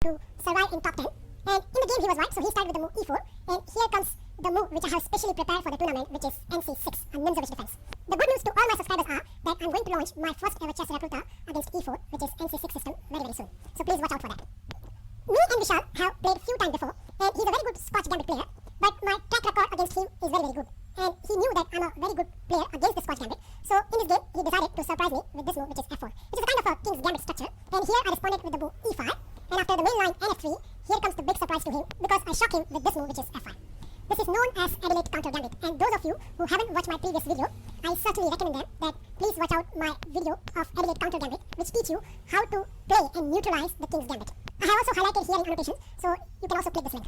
to survive in top 10. And in the game he was white, so he started with the move e4. And here comes the move which I have specially prepared for the tournament, which is NC6, a Ninja defense. The good news to all my subscribers are that I'm going to launch my first ever chess recruiter against e4, which is NC6 system, very soon. So please watch out for that. Me and Vishal have played few times before, and he's a very good Scotch Gambit player, but my track record against him is very good. And he knew that I'm a very good player against the Scotch Gambit, so in this game he decided to surprise me with this move, which is f4, which is a kind of a King's Gambit structure. And here I responded with the move e5, and after the main line nf3, here comes the big surprise to him, because I shock him with this move, which is f5. This is known as Adelaide counter gambit, and those of you who haven't watched my previous video, I certainly recommend them that please watch out my video of Adelaide counter gambit, which teach you how to play and neutralize the King's Gambit. I have also highlighted here in annotations, so you can also click this link.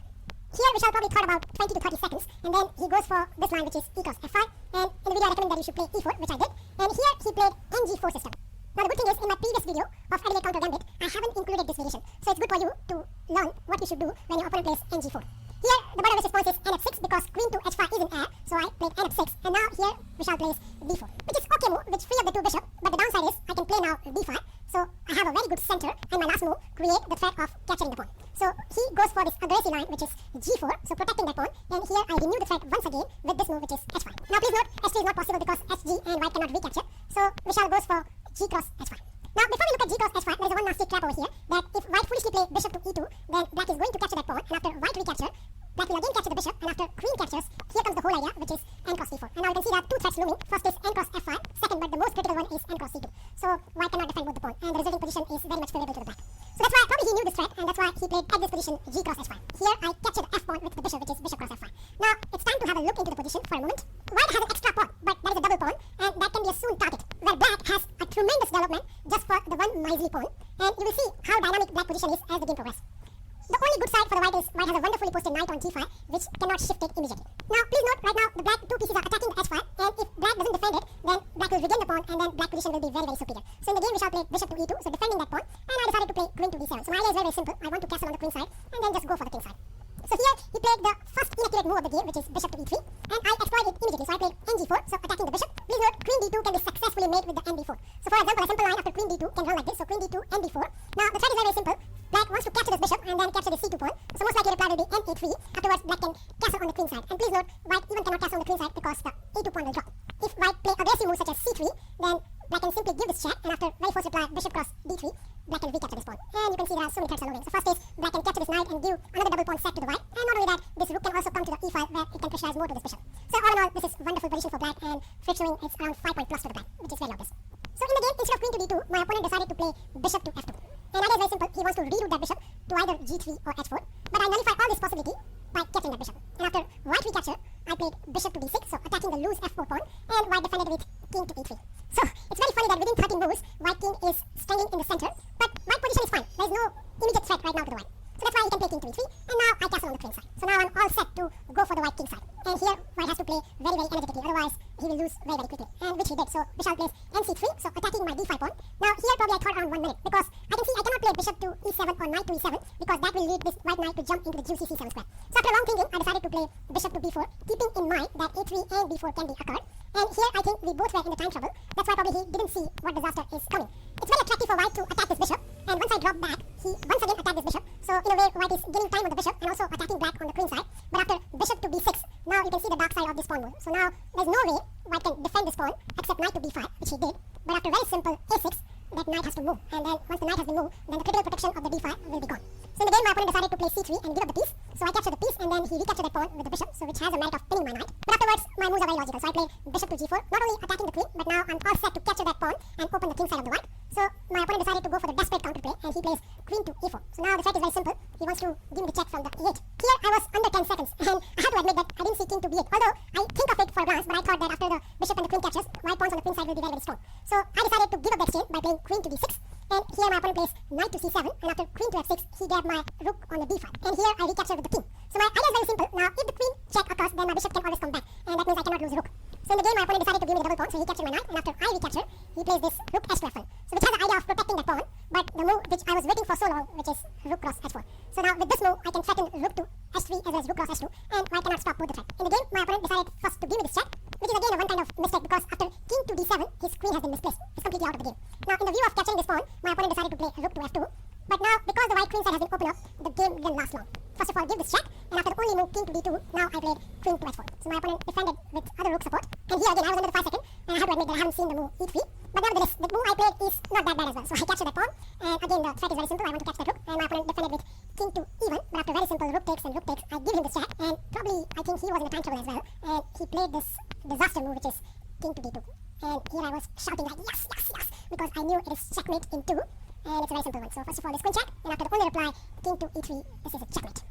Here Vishal probably thought about 20 to 30 seconds, and then he goes for this line, which is e cross f5, and in the video I recommend that you should play e4, which I did, and here he played ng4 system. Now the good thing is, in my previous video of Adelaide counter gambit, I haven't included this variation, so it's good for you to learn what you should do when your opponent plays ng4. Here the bird of his response is nf6, because queen to h5 is in air, so I played nf6, and now here Vishal plays d4, which is okay move, which free up the two bishop, but the downside is I can play now d5, so I have a very good center, and my last move create the threat of capturing the pawn. So he goes for this aggressive line, which is g4, so protecting that pawn, and here I renew the threat once again with this move, which is h5. Now please note, h3 is not possible because hg and white cannot recapture, so Vishal goes for g cross h5. Now before we look at g cross h5, there is a one nasty trap over here, that if white foolishly play bishop to e2, then black is going to capture that pawn, and after white recapture, black will again capture the bishop, and after queen captures, here comes the whole idea, which is n cross c4. And now you can see there are two threats looming. First is n cross f5, second, but the most critical one is n cross c2. So white cannot defend both the pawn, and the resulting position is very much favorable to the black. So that's why probably he knew this threat, and that's why he played at this position g cross h5. Here I capture the f pawn with the bishop, which is bishop cross f5. Now it's time to have a look into the position for a moment. White has an extra pawn, but that is a double pawn, and that can be a soon target, where black has a tremendous development just for the one miserly pawn, and you will see how dynamic black position is as the game progresses. The only good side for the white is white has a wonderfully posted knight on g5, which cannot shift it immediately. Now please note, right now the black two pieces are attacking the h5, and if black doesn't defend it, then black will regain the pawn, and then black position will be very superior. So in the game we shall play bishop to e2, so defending that pawn, and I decided to play queen to d7. So my idea is very simple. I want to castle on the queen side, and then just go for the king side. So here he played the first inaccurate move of the game, which is bishop to e3, and I exploited it immediately. So I played ng4, so attacking the bishop. Please note, queen d2 can be successfully made with the nb4. So for example, a simple line after queen d2 can run like this. So queen d2, nb4. Now the threat is very simple. Black wants to capture this bishop and then capture the c2 pawn. So most likely reply will be na3. Afterwards, black can castle on the queen side. And please note, white even cannot castle on the queen side because the a2 pawn will drop. If white play aggressive moves such as c3, then black can simply give this check, and after very forced reply bishop cross d3, black can recapture this pawn. And you can see there are so many threats are loading. So first is black can capture this knight and give another double pawn set to the white. And not only that, this rook can also come to the e file where it can pressurize more to this bishop. So all in all, this is wonderful position for black, and showing it's around 5 point plus to the black, which is very obvious. So in the game, instead of queen to d2, my opponent decided to play bishop to f2. And idea is very simple. He wants to reroute that bishop to either g3 or h4. But I nullify all this possibility by capturing that bishop. And after white recapture, I played bishop to d6, so attacking the loose f4 pawn, and white defended with king to e3. So it's very funny that within 13 moves, white king is strangling in the center, but white position is fine. There is no immediate threat right now to the white. So that's why he can play king to e3, and now I castle on the queen side. So now I'm all set to go for the white king side. And here white has to play very energetically, otherwise he will lose very quickly, and which he did. So Vishal plays nc3, so attacking my d5 pawn. Now here probably I thought around 1 minute, because I can see I cannot play bishop to e7 or knight to e7, because that will lead this white knight to jump into the juicy c7 square. So after long thinking, I decided to play bishop to b4, keeping in mind that a3 and b4 can be occurred. And here I think we both were in the time trouble. That's why probably he didn't see what disaster is coming. It's very attractive for white to attack this bishop, and once I drop back, he once again attacked this bishop. So in a way, white is gaining time on the bishop and also attacking black on the queen side. But after bishop to b6, now you can see the dark side of this pawn move. So now there's no way white can defend this pawn except knight to b5, which he did. But after very simple a6, that knight has to move, and then once the knight has been moved, then the critical protection of the d5 will be gone. So in the game, my opponent decided to play c3 and give up the piece. So I captured the piece, and then he recaptured the pawn with the bishop, so which has a merit of pinning my knight. But afterwards, my moves are very logical. So I played bishop to g4, not only attacking the queen, but now I'm all set to capture that pawn and open the king side of the white. So my opponent decided to go for the desperate counterplay, and he plays queen to e4. So now the threat is very simple. He wants to give me the check from the e8. Here I was under 10 seconds, and I have to admit that I didn't see king to b8. Although I think of it for a glance, but I thought that after the bishop and the queen captures, white pawns on the queen side will be very strong. So I decided to give up the exchange by playing queen to d6. And here my opponent plays knight to c7, and after queen to f6, he gave my rook on the d5. And here I recapture with the king. So my idea is very simple. Now if the queen check occurs, then my bishop can always come back, and that means I cannot lose rook. So in the game, my opponent decided to give me the double pawn, so he captured my knight, and after I recapture, he plays this rook h2 f1. So which has the idea of protecting that pawn, but the move which I was waiting for so long, which is rook cross h4. So now with this move, I can threaten rook to h3 as well as rook cross h2, and white cannot stop both the threat. In the game, my opponent decided first to give me this check, which is again a one kind of mistake, because after king to d7, his queen has been misplaced. It's completely out of the game. Now in the view of capturing this pawn, my opponent decided to play rook to f2. But now, because the white queen side has been opened up, of all give this check, and after the only move king to d2, now I played queen to h4. So my opponent defended with other rook support, and here again I was under the 5 second, and I have to admit that I haven't seen the move e3, but nevertheless the move I played is not that bad as well. So I captured that pawn, and again the threat is very simple. I want to catch that rook, and my opponent defended with king to e1, but after very simple rook takes and rook takes, I give him this check, and probably I think he was in a time trouble as well, and he played this disaster move which is king to d2. And here I was shouting like yes, yes, yes, because I knew it is checkmate in 2, and it's a very simple one. So first of all, this queen check, and after the only reply, king to e3, this is a checkmate.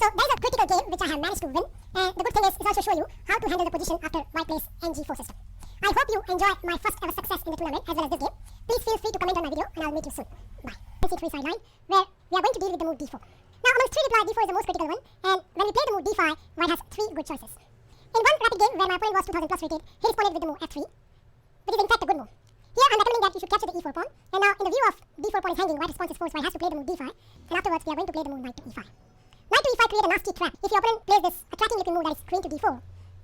So that is a critical game which I have managed to win, and the good thing is it's also show you how to handle the position after white plays ng4 system. I hope you enjoy my first ever success in the tournament as well as this game. Please feel free to comment on my video, and I'll meet you soon. Bye. C3 sideline, where we are going to deal with the move d4. Now amongst 3 reply, d4 is the most critical one, and when we play the move d5, white has 3 good choices. In one rapid game where my opponent was 2000 plus rated, he responded with the move f3, which is in fact a good move. Here I'm recommending that you should capture the e4 pawn, and now in the view of d4 pawn is hanging, white response is forced, white has to play the move d5, and afterwards we are going to play the move knight to e5. Knight to e5 create a nasty trap. If your opponent plays this attracting looking move that is queen to d4,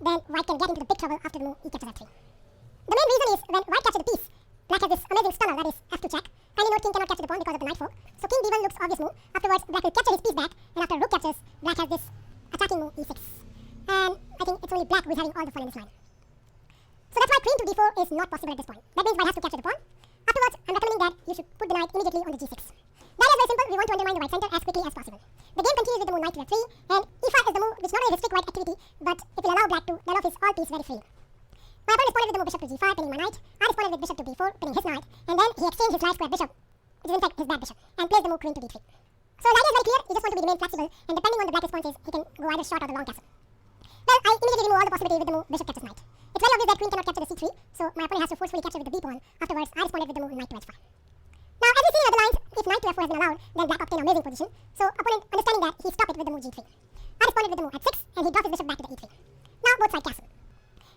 then white can get into the big trouble after the move e captures f3. The main reason is when white captures the piece, black has this amazing stunner that is f2 check. Kindly note king cannot capture the pawn because of the knight fork, so king d1 looks obvious move. Afterwards black will capture his piece back, and after rook captures, black has this attacking move e6. And I think it's only black who is having all the fun in this line. So that's why queen to d4 is not possible at this point. That means white has to capture the pawn. Afterwards, I'm recommending that you should put the knight immediately on the g6. That is very simple. We want to undermine the white center as quickly as possible. The game continues with the move knight to f3, and e5 is the move which not only restricts white activity, but it will allow black to run off his all piece very freely. My opponent responded with the move bishop to g5, pinning my knight. I responded with bishop to b4, pinning his knight, and then he exchanged his light square bishop, which is in fact his bad bishop, and placed the move queen to d3. So the idea is very clear. You just want to remain flexible, and depending on the black responses, he can go either short or the long castle. Well, I immediately remove all the possibility with the move bishop captures knight. It's very obvious that queen cannot capture the c3, so my opponent has to forcefully capture with the b pawn. Afterwards, I responded with the move knight to h5. Now, as we see in other lines, if knight to f4 has been allowed, then black obtained an amazing position. So opponent, understanding that, he stopped it with the move g3. I responded with the move h6, and he dropped his bishop back to the e3. Now both sides castle.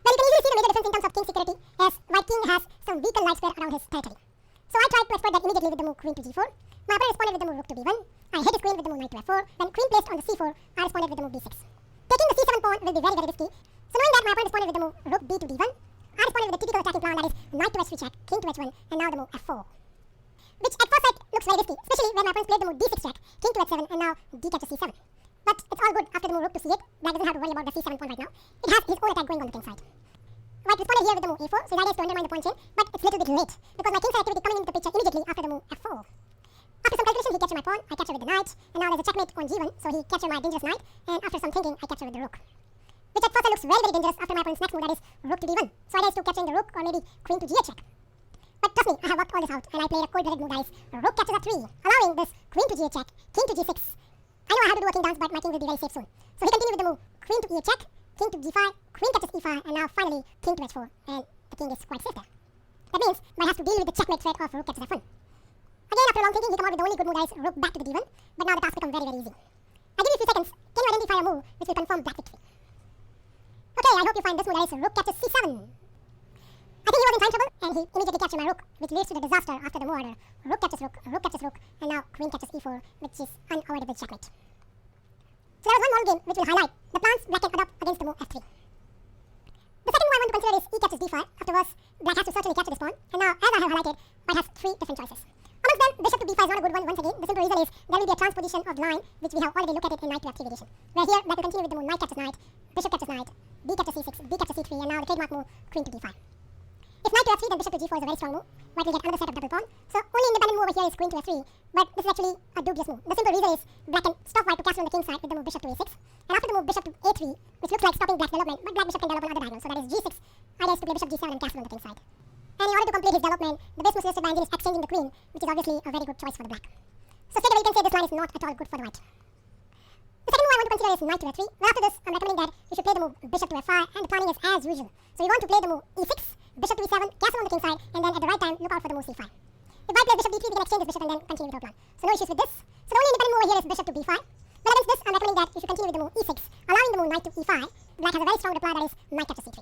Well, you can easily see the major difference in terms of king security, as white king has some weakened light square around his territory. So I tried to exploit that immediately with the move queen to g4. My opponent responded with the move rook to b1. I hit his queen with the move knight to f4. When queen placed on the c4, I responded with the move b6. Taking the c7 pawn will be very, very risky. So knowing that my opponent responded with the move rook b to d1, I responded with the typical attacking plan, that is knight to h3 check, king to h1, and now the move f4. Which at first sight looks very risky, especially when my opponent played the move d6 check, king to h7, and now d captures c7. But it's all good after the move rook to c8. Black doesn't have to worry about the c7 pawn right now. It has his own attack going on the king side. White responded here with the move a4, so his idea is to undermine the pawn chain, but it's a little bit late, because my kingside activity coming into the picture immediately after the move f4. After some calculation, he captured my pawn, I captured with the knight, and now there's a checkmate on g1, so he captured my dangerous knight, and after some thinking, I captured with the rook. Which at first sight looks very, very dangerous after my opponent's next move, that is rook to d1. So idea is to capturing the rook, or maybe queen to g8 check. But trust me, I have worked all this out, and I played a cold-blooded move, that is rook captures f3, allowing this queen to g8 check, king to g6. I know I have to do a king dance, but my king will be very safe soon. So he continued with the move queen to e8 check, king to g5, queen captures e5, and now finally king to h4, and the king is quite safe there. That means white has to deal with the checkmate threat of rook captures f1. Again, after long thinking, he came out with the only good move, that is rook back to the d1, but now the task becomes very, very easy. I give you a few seconds. Can you identify a move which will confirm black victory? Okay, I hope you find this move, that is rook captures c7. I think he was in time trouble, and he immediately captured my rook, which leads to the disaster after the move order. Rook captures rook, and now queen captures e4, which is unavoidable checkmate. So there was one model game which will highlight the plans black can adopt against the move f3. The second move I want to consider is e captures d5. Afterwards, black has to certainly capture this pawn, and now, as I have highlighted, white has 3 different choices. Amongst them, bishop to b5 is not a good one once again. The simple reason is there will be a transposition of the line, which we have already looked at it in knight to f3 variation. Where here, black will continue with the move knight captures knight, bishop captures knight, d captures c6, b captures c3, and now the trademark move queen to d5. If knight to f3, then bishop to g4 is a very strong move. White will get another set of double pawn. So only independent move over here is queen to f3, but this is actually a dubious move. The simple reason is black can stop white to castle on the king side with the move bishop to a6, and after the move bishop to a3, which looks like stopping black's development, but black bishop can develop on other diagonals, so that is g6. Idea is to play bishop g7 and castle on the king side. And in order to complete his development, the best move suggested by Angel is exchanging the queen, which is obviously a very good choice for the black. So straight away you can say this line is not at all good for the white. The second move I want to consider is knight to f3. Well, after this, I'm recommending that you should play the move bishop to f5, and the planning is as usual. So you want to play the move e6, bishop to e7, castle on the king side, and then at the right time, look out for the move c5. If white plays bishop d3, we can exchange this bishop and then continue with our plan. So no issues with this. So the only independent move over here is bishop to b5. Well, against this, I'm recommending that you should continue with the move e6, allowing the move knight to e5. Black has a very strong reply, that is knight captures c3.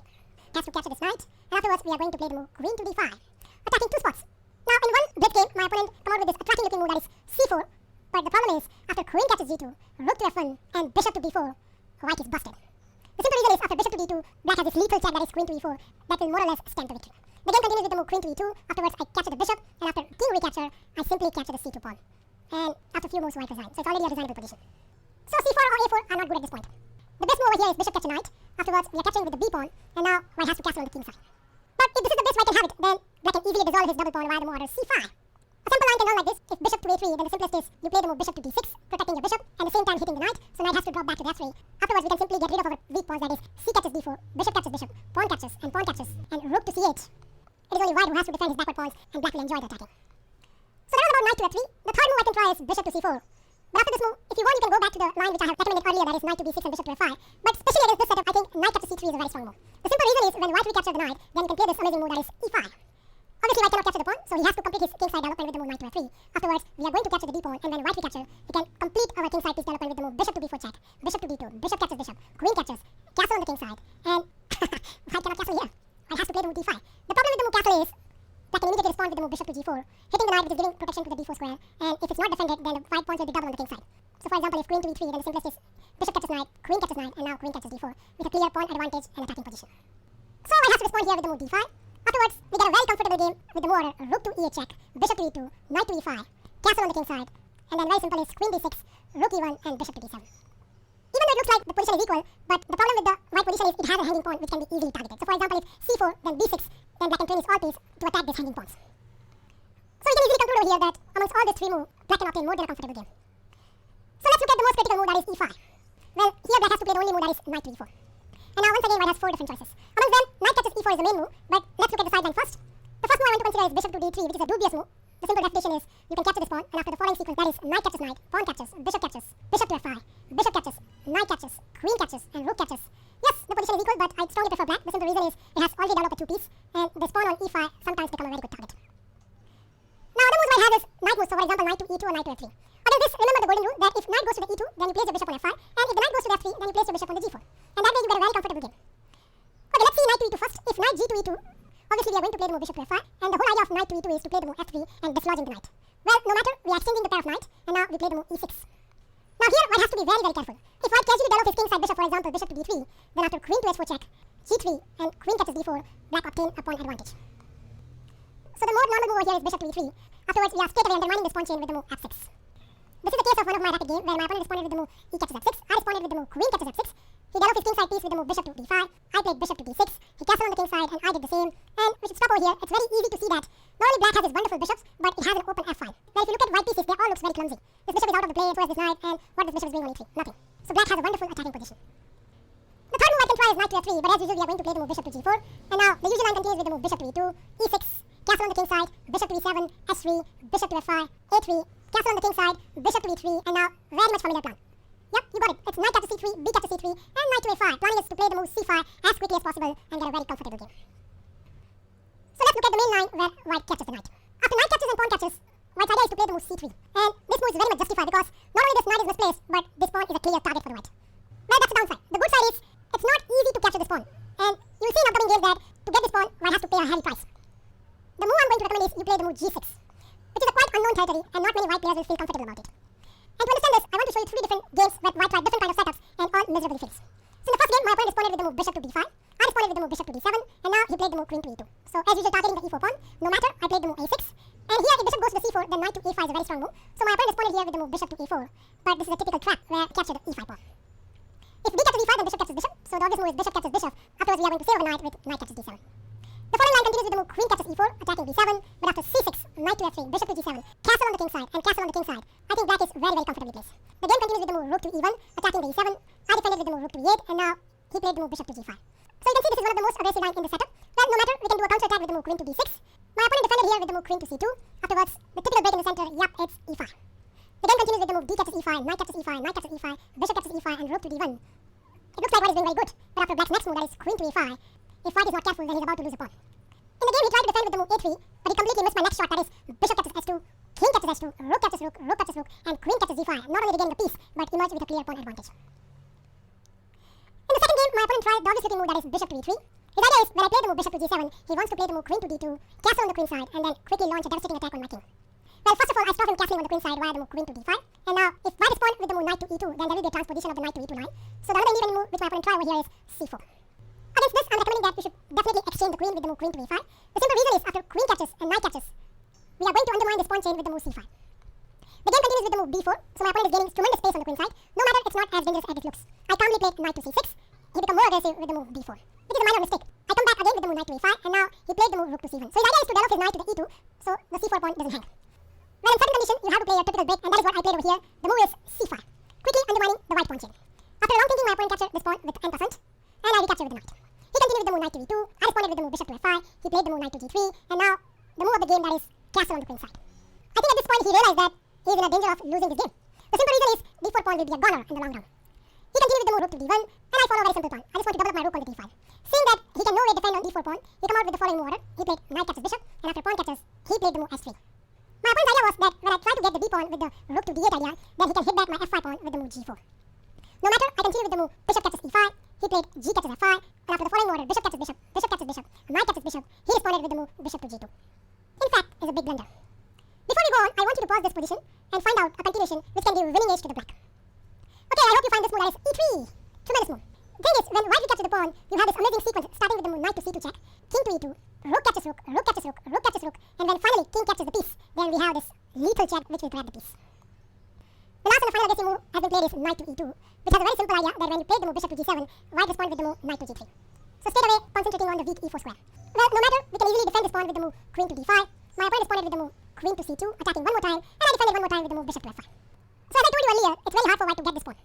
Has to capture this knight, and afterwards we are going to play the move queen to d5, attacking 2 spots. Now in one blitz game, my opponent come out with this attacking looking move, that is c4, but the problem is, after queen captures g2, rook to f1, and bishop to b4, white is busted. The simple reason is, after bishop to d2, black has this lethal check, that is queen to e4, that will more or less stamp the victory. The game continues with the move queen to e2, afterwards I capture the bishop, and after king recapture, I simply capture the c2 pawn. And after a few moves, white resigns, so it's already a resignable position. So c4 or a4 are not good at this point. The best move over here is bishop capture knight. Afterwards, we are capturing with the b pawn, and now white has to castle on the king side. But if this is the best white can have it, then black can easily dissolve his double pawn via the move order c5. A simple line can run like this. If bishop to a3, then the simplest is you play the move bishop to d6, protecting your bishop, and at the same time hitting the knight, so knight has to drop back to f3. Afterwards, we can simply get rid of our weak pawns, that is c catches d4, bishop catches bishop, pawn catches, and rook to c8. It is only white who has to defend his backward pawns, and black will enjoy the attacking. So that was about knight to f3. The third move I can try is bishop to c4. But after this move, if you want, you can go back to the line which I have recommended earlier, that is knight to b6 and bishop to f5. But especially against this setup, I think knight capture c3 is a very strong move. The simple reason is when white recaptures the knight, then you can play this amazing move, that is e5. Obviously, white cannot capture the pawn, so he has to complete his king side development with the move knight to f3. Afterwards, we are going to capture the d pawn, and when white recapture, we can complete our king side piece development with the move bishop to b4 check, bishop to d2, bishop captures bishop, queen captures, castle on the king side, and white cannot castle here. White has to play the move d5. The problem with the move castle is black can immediately respond with the move bishop to g4, hitting the knight which is giving protection to the d4 square, and if it's not defended, then the white pawns will be double on the king side. So for example, if queen to e3, then the simplest is bishop catches knight, and now queen catches d4, with a clear pawn advantage and attacking position. So white has to respond here with the move d5. Afterwards, we get a very comfortable game with the move order rook to e8 check, bishop to e2, knight to e5, castle on the king side, and then very simple is queen d6, rook e1, and bishop to d7. Even though it looks like the position is equal, but the problem with the white position is it has a hanging pawn which can be easily targeted. So for example, if c4, then b6, then black can train his all piece to attack these hanging pawns. So we can easily conclude over here that amongst all these three moves, black can obtain more than a comfortable game. So let's look at the most critical move, that is e5. Well, here black has to play the only move, that is knight to e4. And now once again, white has four different choices. Amongst them, knight catches e4 is the main move, but let's look at the sideline first. The first move I want to consider is bishop to d3, which is a dubious move. The simple repetition is you can capture this pawn, and after the following sequence, that is knight catches knight, pawn catches, bishop to f5, bishop catches, knight catches, queen catches, and rook catches. Yes, the position is equal, but I strongly prefer black. The simple reason is it has already developed a two-piece, and this pawn on e5 sometimes become a very good target. Now, other moves white has is knight moves, so for example, knight to e2 or knight to f3. Against this, remember the golden rule that if knight goes to the e2, then you place your bishop on f5, and if the knight goes to the f3, then you place your bishop on the g4. And that way you get a very comfortable game. Okay, let's see knight to e2 first. If knight g to e2, obviously we are going to play the move bishop to f5, and the whole idea of knight to e2 is to play the move f3 and dislodging the knight. Well, no matter, we are exchanging the pair of knight, and now we play the move e6. Now here, white has to be very, very careful. If white casually develops his king side bishop, for example, bishop to d3, then after queen to h4 check, g3, and queen catches d4, black obtain a pawn advantage. So the more normal move over here is bishop to e3. Afterwards, we are straight away undermining this pawn chain with the move f6. This is the case of one of my rapid game, where my opponent responded with the move e catches f6, I responded with the move queen catches f6, he developed his king side piece with the move bishop to d5, I played bishop to d6, he castled on the king side, and I did the same. And we should stop over here. It's very easy to see that not only black has his wonderful bishops, but it has an open f5. Now if you look at white pieces, they all look very clumsy. This bishop is out of the play, so is this knight, and what this bishop is doing on e3? Nothing. So black has a wonderful attacking position. The third move I can try is knight to f3, but as usual we are going to play the move bishop to g4, and now the usual line continues with the move bishop to e2, e6, castle on the king side, bishop to e7, s3, bishop to f5, a3, castle on the king side, bishop to e3, and now very much familiar plan. Yep, you got it. It's knight catches c3, b catches c3, and knight to a5. Planning is to play the move c5 as quickly as possible and get a very comfortable game. So let's look at the main line where white captures the knight. After knight catches and pawn catches, white's idea is to play the move c3. And this move is very much justified because not only this knight is misplaced, but this pawn is a clear target for the white. Well, that's the downside. The good side is it's not easy to capture this pawn. And you'll see in upcoming games that to get this pawn, white has to pay a heavy price. The move I'm going to recommend is you play the move g6, which is a quite unknown territory and not many white players will feel comfortable about it. And to understand this, I want to show you three different games where white tried different kind of setups and all miserably fails. So in the first game, my opponent responded with the move bishop to d5, I responded with the move bishop to d7, and now he played the move queen to e2. So as usual, targeting the e4 pawn, no matter, I played the move a6. And here, if bishop goes to the c4, then knight to a5 is a very strong move. So my opponent responded here with the move bishop to e4, but this is a typical trap where I capture the e5 pawn. If b catches e5, then bishop catches bishop, so the obvious move is bishop catches bishop. Afterwards, we are going to save over knight with knight catches d7. The following line continues with the move queen catches e4, attacking b7, but after c6, knight to f3, bishop to g7, castle on the king side, and castle on the king side. I think black is very, very comfortably placed. The game continues with the move rook to e1, attacking the e7. I defended with the move rook to e8, and now he played the move bishop to g5. So you can see this is one of the most aggressive lines in the setup. Well, no matter, we can do a counter attack with the move queen to d6. My opponent defended here with the move queen to c2. Afterwards, the typical break in the center, yup, it's e5. The game continues with the move d catches e5, knight catches e5, knight catches e5, bishop catches e5, and rook to d1. It looks like white is doing very good, but after black's next move, that is queen to e5, if white is not careful, then he's about to lose a pawn. In the game, he tried to defend with the move a3, but he completely missed my next shot, that is bishop catches s2, king catches s2, rook catches rook, rook catches rook, and queen catches d5, not only regaining the piece, but emerged with a clear pawn advantage. In the second game, my opponent tried the obvious looking move, that is bishop to e3. His idea is, when I play the move bishop to g7, he wants to play the move queen to d2, castle on the queen side, and then quickly launch a devastating attack on my king. Well, first of all, I stopped him castling on the queen side via the move queen to d5, and now, if white respond with the move knight to e2, then there will be a transposition of the knight to e2 line, so the another immediate move which my opponent tried over here is c4. Against this, I'm recommending that we should definitely exchange the queen with the move queen to e5. The simple reason is, after queen catches and knight catches, we are going to undermine this pawn chain with the move c5. The game continues with the move d4, so my opponent is gaining tremendous space on the queen side. No matter, it's not as dangerous as it looks. I calmly played knight to c6. He became more aggressive with the move d4, which is a minor mistake. I come back again with the move knight to a5, and now he played the move rook to c1. So his idea is to develop his knight to the e2, so the c4 pawn doesn't hang. Well, in certain conditions, you have to play a typical break, and that is what I played over here. The move is c5, quickly undermining the white pawn chain. After long thinking, my opponent captured this pawn with n%, and I recaptured with the knight. He continued with the move knight to e2. I responded with the move bishop to f5. He played the move knight to g3, and now the move of the game, that is castle on the queen side. I think at this point he realized that he is in a danger of losing this game. The simple reason is d4 pawn will be a goner in the long run. He continued with the move rook to d1, and I follow a very simple plan. I just want to double up my rook on the d5. Seeing that he can no way defend on d4 pawn, he come out with the following move order. He played knight captures bishop, and after pawn captures, he played the move s3. My opponent's idea was that when I try to get the b pawn with the rook to d8 idea, then he can hit back my f5 pawn with the move g4. No matter, I continued with the move bishop captures e5. He played g captures f5, and after the following order, bishop captures bishop, bishop captures bishop, knight captures bishop, he responded with the move bishop to g2. In fact, it's a big blunder. Before we go on, I want you to pause this position and find out a continuation which can give winning edge to the black. Okay, I hope you find this move, that is e3. Tremendous move. The thing is, when white recaptures the pawn, you have this amazing sequence starting with the move knight to c2 check, king to e2, rook captures rook, rook captures rook, rook captures rook, and when finally king captures the piece, then we have this lethal check which will grab the piece. The last and the final aggressive move has been played is knight to e2, which has a very simple idea that when you play the move bishop to g7, white responds with the move knight to g3. So straight away, concentrating on the weak e4 square. Well, no matter, we can easily defend this pawn with the move queen to d5. My opponent responded with the move queen to c2, attacking one more time, and I defended one more time with the move bishop to f5. So as I told you earlier, it's very hard for white to get this pawn.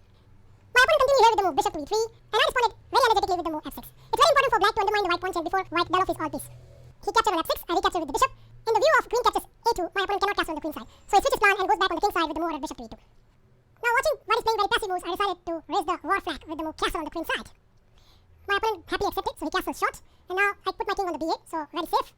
My opponent continued here with the move bishop to e3, and I responded very energetically with the move f6. It's very important for black to undermine the white pawn chain before white develops his all piece. He captured on f6, I recaptured with the bishop. In the view of queen captures a2, my opponent cannot castle on the queen side, so he switches plan and goes back on the king side with the move order bishop to e2. Now watching white is playing very passive moves, I decided to raise the war flag with the move castle on the queen side. My opponent happily accepted, so he castles short, and now I put my king on the b8, so very safe.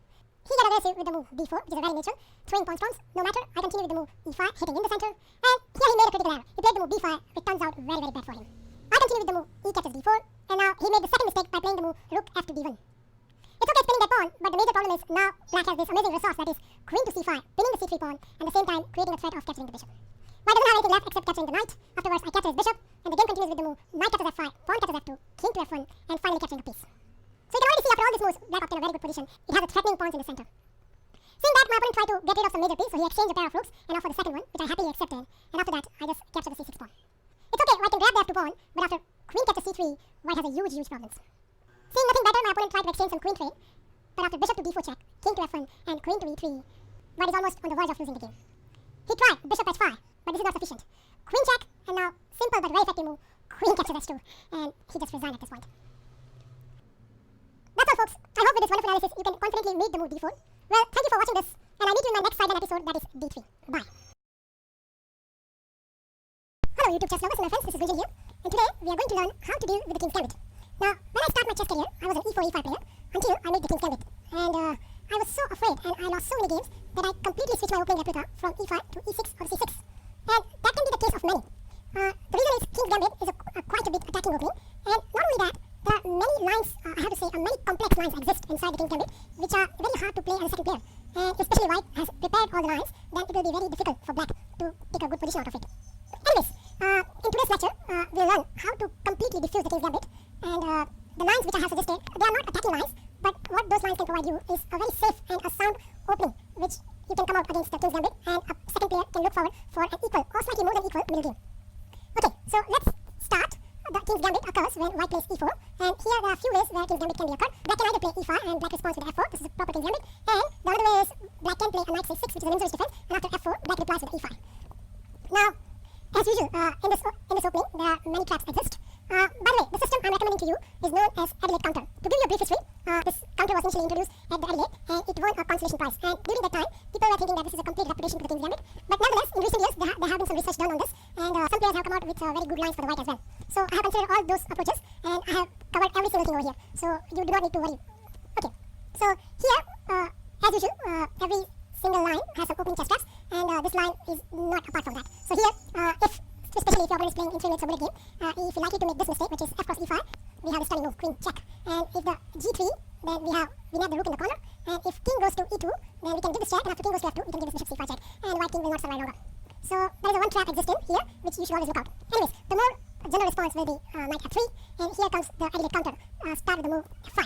He got aggressive with the move d4, which is a very natural, throwing pawn spawns. No matter, I continue with the move e5, hitting in the center, and here he made a critical error. He played the move b5, which turns out very, very bad for him. I continue with the move e captures d4, and now he made the second mistake by playing the move rook f to d1. It's okay spinning that pawn, but the major problem is now black has this amazing resource, that is queen to c5, pinning the c3 pawn, and at the same time creating a threat of capturing the bishop. White doesn't have anything left except capturing the knight. Afterwards, I capture his bishop, and the game continues with the move knight captures f5, pawn captures f2, king to f1, and finally capturing the piece. So you can already see after all these moves, black obtained a very good position. It has its threatening pawns in the center. Seeing that, my opponent tried to get rid of some major piece, so he exchanged a pair of rooks, and offered the second one, which I happily accepted, and after that, I just captured the c6 pawn. It's okay, white can grab the f2 pawn, but after queen captures c3, white has a huge problems. Seeing nothing better, my opponent tried to exchange some queen trade, but after bishop to d4 check, king to f1, and queen to e3, white is almost on the verge of losing the game. He tried bishop h5, but this is not sufficient. Queen check, and now, simple but very effective move, queen captures h2, and he just resigned at this point. That's all folks, I hope with this wonderful analysis you can confidently make the move d4. Well, thank you for watching this, and I'll meet you in my next Side episode, that is d3. Bye. Hello YouTube chess lovers and my friends, this is Vijay here, and today we are going to learn how to deal with the King's Gambit. Now, when I started my chess career, I was an e4, e5 player, until I made the King's Gambit, and I was so afraid and I lost so many games that I completely switched my opening repertoire from e5 to e6 or c6, and that can be the case of many. The reason is King's Gambit is a quite a big attacking opening, and not only that, there are many lines, I have to say, many complex lines exist inside the King's Gambit, which are very hard to play as a second player, and especially white has prepared all the lines, then it will be very difficult for black to take a good position out of it. Anyways, in today's lecture, we'll learn how to completely defuse the King's Gambit, and the lines which I have suggested, they are not attacking lines, but what those lines can provide you is a very safe and a sound opening, which you can come out against the King's Gambit, and a second player can look forward for an equal, or slightly more than equal, middle game. Okay, so let's start. The King's Gambit occurs when white plays e4, and here there are a few ways where King's Gambit can be occurred. Black can either play e5 and black responds with f4, this is a proper King's Gambit, and the other way is black can play a knight c6, which is an insurance defense, and after f4, black replies with e5. Now, as usual, in this opening, there are many traps exist. By the way, the system I'm recommending to you is known as Adelaide counter. To give you a brief history, this counter was initially introduced at the Adelaide, and it won a consolation prize. And during that time, people were thinking that this is a complete reputation to the King's Gambit. But nevertheless, in recent years, there have been some research done on this, and some players have come out with very good lines for the white as well. So I have considered all those approaches, and I have covered every single thing over here. So you do not need to worry. Okay, so here, as usual, every single line has some opening chess traps, and this line is not apart from that. So here, especially if your opponent is playing in 3 minutes or middle game, if you're likely to make this mistake, which is f cross e5, we have this stunning move, queen check. And if the g3, then we have the rook in the corner, and if king goes to e2, then we can give this check, and after king goes to f2, we can give this bishop c5 check, and white king will not survive longer. So there is a one trap existing here, which you should always look out. Anyways, the more general response will be knight f3, and here comes the Adelaide counter, start with the move f5.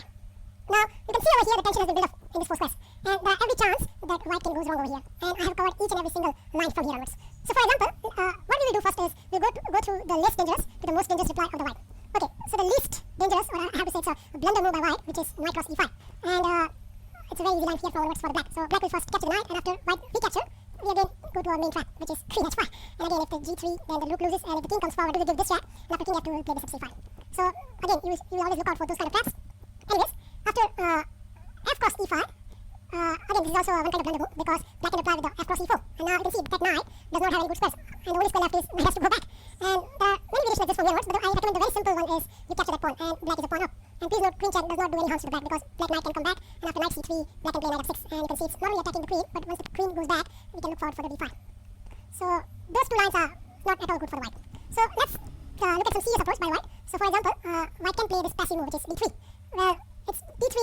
Now, you can see over here the tension has been built up in this 4 squares, and there are every chance that white can goes wrong over here, and I have covered each and every single line from here onwards. So for example, what we will do first is we'll go through the least dangerous to the most dangerous reply of the white. Okay, so the least dangerous, or I have to say it's a blunder move by white, which is knight cross e5. And it's a very easy line here forwards for the black. So black will first capture the knight, and after white recapture, we again go to our main trap, which is queen h5. And again, if the g3, then the rook loses, and if the king comes forward, we will give this trap, and after king f2, we will play bishop c5. So again, you will always look out for those kind of traps. Anyways, after f cross e5, again, this is also one kind of blunder move, because black can reply with the f cross e4. And now you can see that knight does not have any good squares, and the only square left is knight has to go back. And there are many variations like this from here onwards, but I recommend the very simple one is you capture that pawn, and black is a pawn up. And please note, queen check does not do any harm to the black, because black knight can come back, and after knight c3, black can play knight f6, and you can see it's not only attacking the queen, but once the queen goes back, we can look forward for the b5. So those two lines are not at all good for the white. So let's look at some serious approach by white. So for example, white can play this passive move, which is d3. Well, it's d3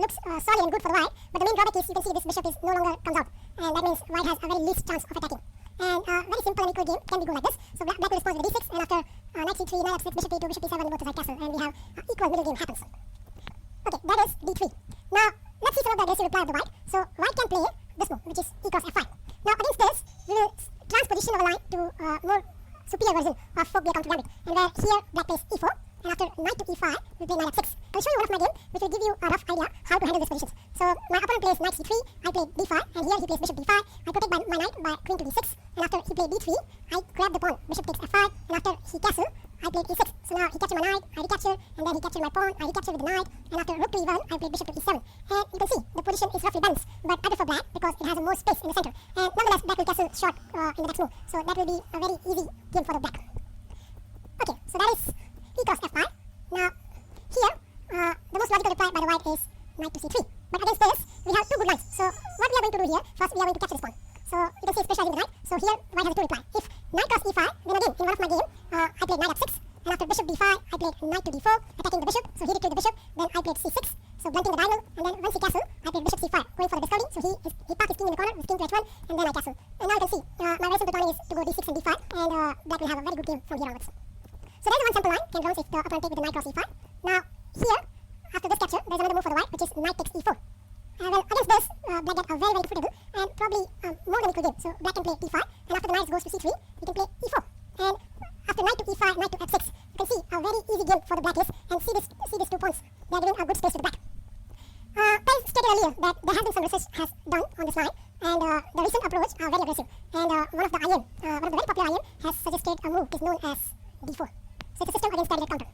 looks solid and good for the white, but the main drawback is you can see this bishop is no longer comes out, and that means white has a very least chance of attacking. And very simple and equal game can be go like this. So black will respond with d6, and after knight c3, knight f6, bishop e2, bishop e7, we go to side castle, and we have equal middle game happens. Okay, that is d3. Now let's see some of the aggressive reply of the white. So white can play this move, which is e cross f5. Now against this, we will transposition our line to more superior version of folk play counter gambit, and where here black plays e4, and after knight to e5, we play knight f6. I will show you one of my game, which will give you a rough idea how to handle these positions. So my opponent plays knight c3, I play d5, and here he plays bishop d5. I protect my knight by queen to d6, and after he played d3, I grab the pawn, bishop takes f5, and after he castle, I played e6. So now he captured my knight, I recapture, and then he captured my pawn, I recapture with the knight, and after rook to e1, I played bishop to e7. And you can see the position is roughly balanced, but I prefer black because it has more space in the center. And nonetheless, black will castle short in the next move, so that will be a very easy game for the black. Okay, so that is e cross f5. Now here, the most logical reply by the white is knight to c3. But against this, we have two good lines. So what we are going to do here, first we are going to capture this pawn. So you can see it's specializing the knight. So here white has a two reply. If knight cross e5, then again in one of my game, I played knight f6, and after bishop d5, I played knight to d4, attacking the bishop. So he retrieved the bishop. Then I played c6, so blunting the diagonal. And then once he castle, I played bishop c5, going for the discovery. So he parked his king in the corner with king to h1, and then I castle. And now you can see my very simple plan is to go d6 and d5, and black will have a very good game from here onwards. So there is one simple line can grounds if the opponent take with the knight cross e5. Now here, after this capture, there is another move for the white, which is knight takes e4. Well, against this, black get a very comfortable and probably more than equal game. So black can play d5, and after the knight goes to c3, he can play e4. And after knight to e5, knight to f6, you can see a very easy game for the black is, and see these 2 pawns. They are giving a good space to the black. I stated earlier that there has been some research has done on this line, and the recent approach are very aggressive. And one of the very popular IM has suggested a move is known as d4. So it's a system against direct counter.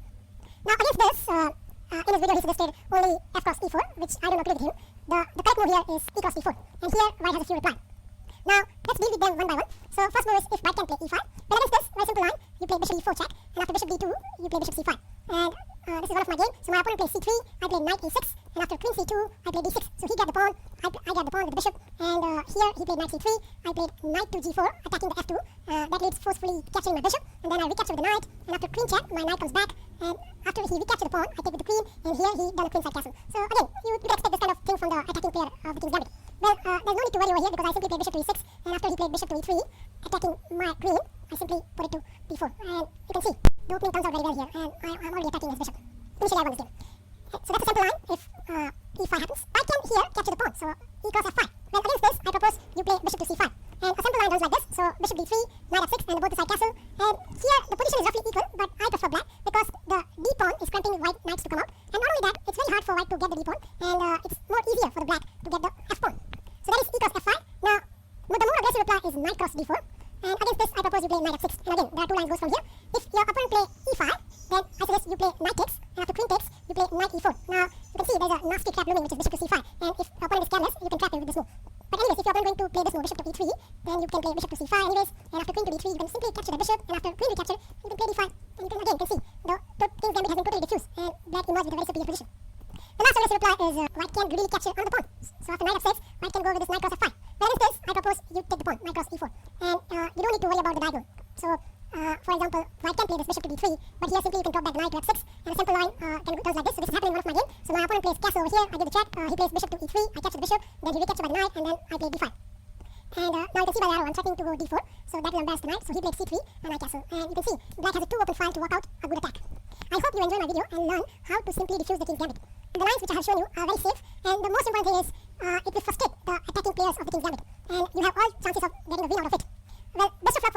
Now against this, in his video he suggested only f cross e4, which I don't agree with him. The correct move here is e cross e4, and here white has a few reply. Now let's deal with them one by one. So first move is if white can play e5. But against this, very simple line, you play bishop e4 check, and after bishop d2, you play bishop c5. And this is one of my game. So my opponent plays c3, I play knight e6, and after queen c2, I play d6. So he grabbed the pawn, I grabbed the pawn with the bishop, and here he played knight c3, I played knight to g4, attacking the f2. That leads forcefully capturing my bishop, and then I recapture with the knight, and after queen check, my knight comes back, and after he recaptured the pawn, I take with the queen, and here he done a queenside castle. So again, you would expect this kind of thing from the attacking player of the king's gambit. Well, there's no need to worry over here because I simply played bishop to e6, and after he played bishop to e3, attacking my queen, I simply put it to b4. And you can see the opening comes out very well here, and I'm already attacking his bishop. Initially I won this game. So that's a simple line if e5 happens. I can here capture the pawn, so e cross f5. Well, against this, I propose you play bishop to c5. And a simple line runs like this, so bishop d3, knight f6, and both the side castle. And here the position is roughly equal, but I prefer black because the d pawn is cramping white knights to come out. And not only that, it's very hard for white to get the d pawn, and it's more easier for the black to get the f pawn. So that is e cross f5. Now, the more aggressive reply is knight cross d4. And against this, I propose you play knight f6. And again, there are 2 lines goes from here. If your opponent play e5, then I suggest you play knight takes, and after queen takes, you play knight e4. Now, you can see there's a nasty trap looming, which is bishop to c5. And if your opponent is careless, you can trap him with this move. But anyways, if your opponent going to play this move, bishop to e3, then you can play bishop to c5 anyways. And after queen to d3, you can simply capture the bishop, and after queen recapture, you can play d5. And you can see the king's gambit has been totally diffused, and black emerged with a very superior position. The last aggressive reply is white can greedily capture on the pawn. So after knight f6, white can go with this knight cross f5. But against this, I propose you take the pawn, knight cross e4. And you don't need to worry about the diagonal. So, for example, white can play this bishop to d3, but here simply you can drop back the knight to f6. And a simple line does like this. So this is happening in one of my game. So my opponent plays castle over here, I give the check, he plays bishop to e3, I capture the bishop, then he recaptures by the knight, and then I play d5. And now you can see by the arrow, I'm threatening to go d4, so that will embarrass the knight, so he played c3, and I castle. And you can see, black has a 2 open file to work out a good attack. I hope you enjoy my video and learn how to simply defuse the king's gambit. The lines which I have shown you are very safe, and the most important thing is, it will frustrate the attacking players of the king's gambit, and you have all chances of getting a win out of it. Well, best of luck for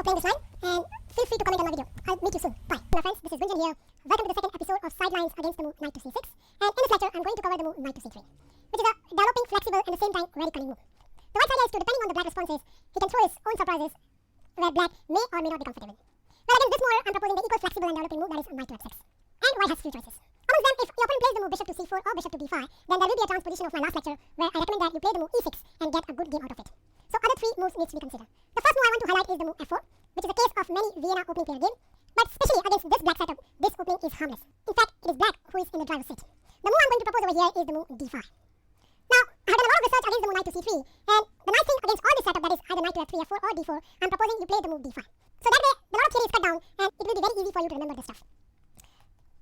So depending on the black responses, he can throw his own surprises where black may or may not be comfortable. Well, against this move, I'm proposing the equal flexible and developing move, that is knight to f6. And white has few choices. Amongst them, if your opponent plays the move bishop to c4 or bishop to d5, then there will be a transposition of my last lecture where I recommend that you play the move e6 and get a good game out of it. So other three moves needs to be considered. The first move I want to highlight is the move f4, which is a case of many Vienna opening player game, but especially against this black setup, this opening is harmless. In fact, it is black who is in the driver's seat. The move I'm going to propose over here is the move d5. Now, I have done a lot of research against the move knight to c3, and the nice thing against all this setup, that is either knight to f3, f4 or d4, I'm proposing you play the move d5. So that way, the lot of theory is cut down, and it will be very easy for you to remember this stuff.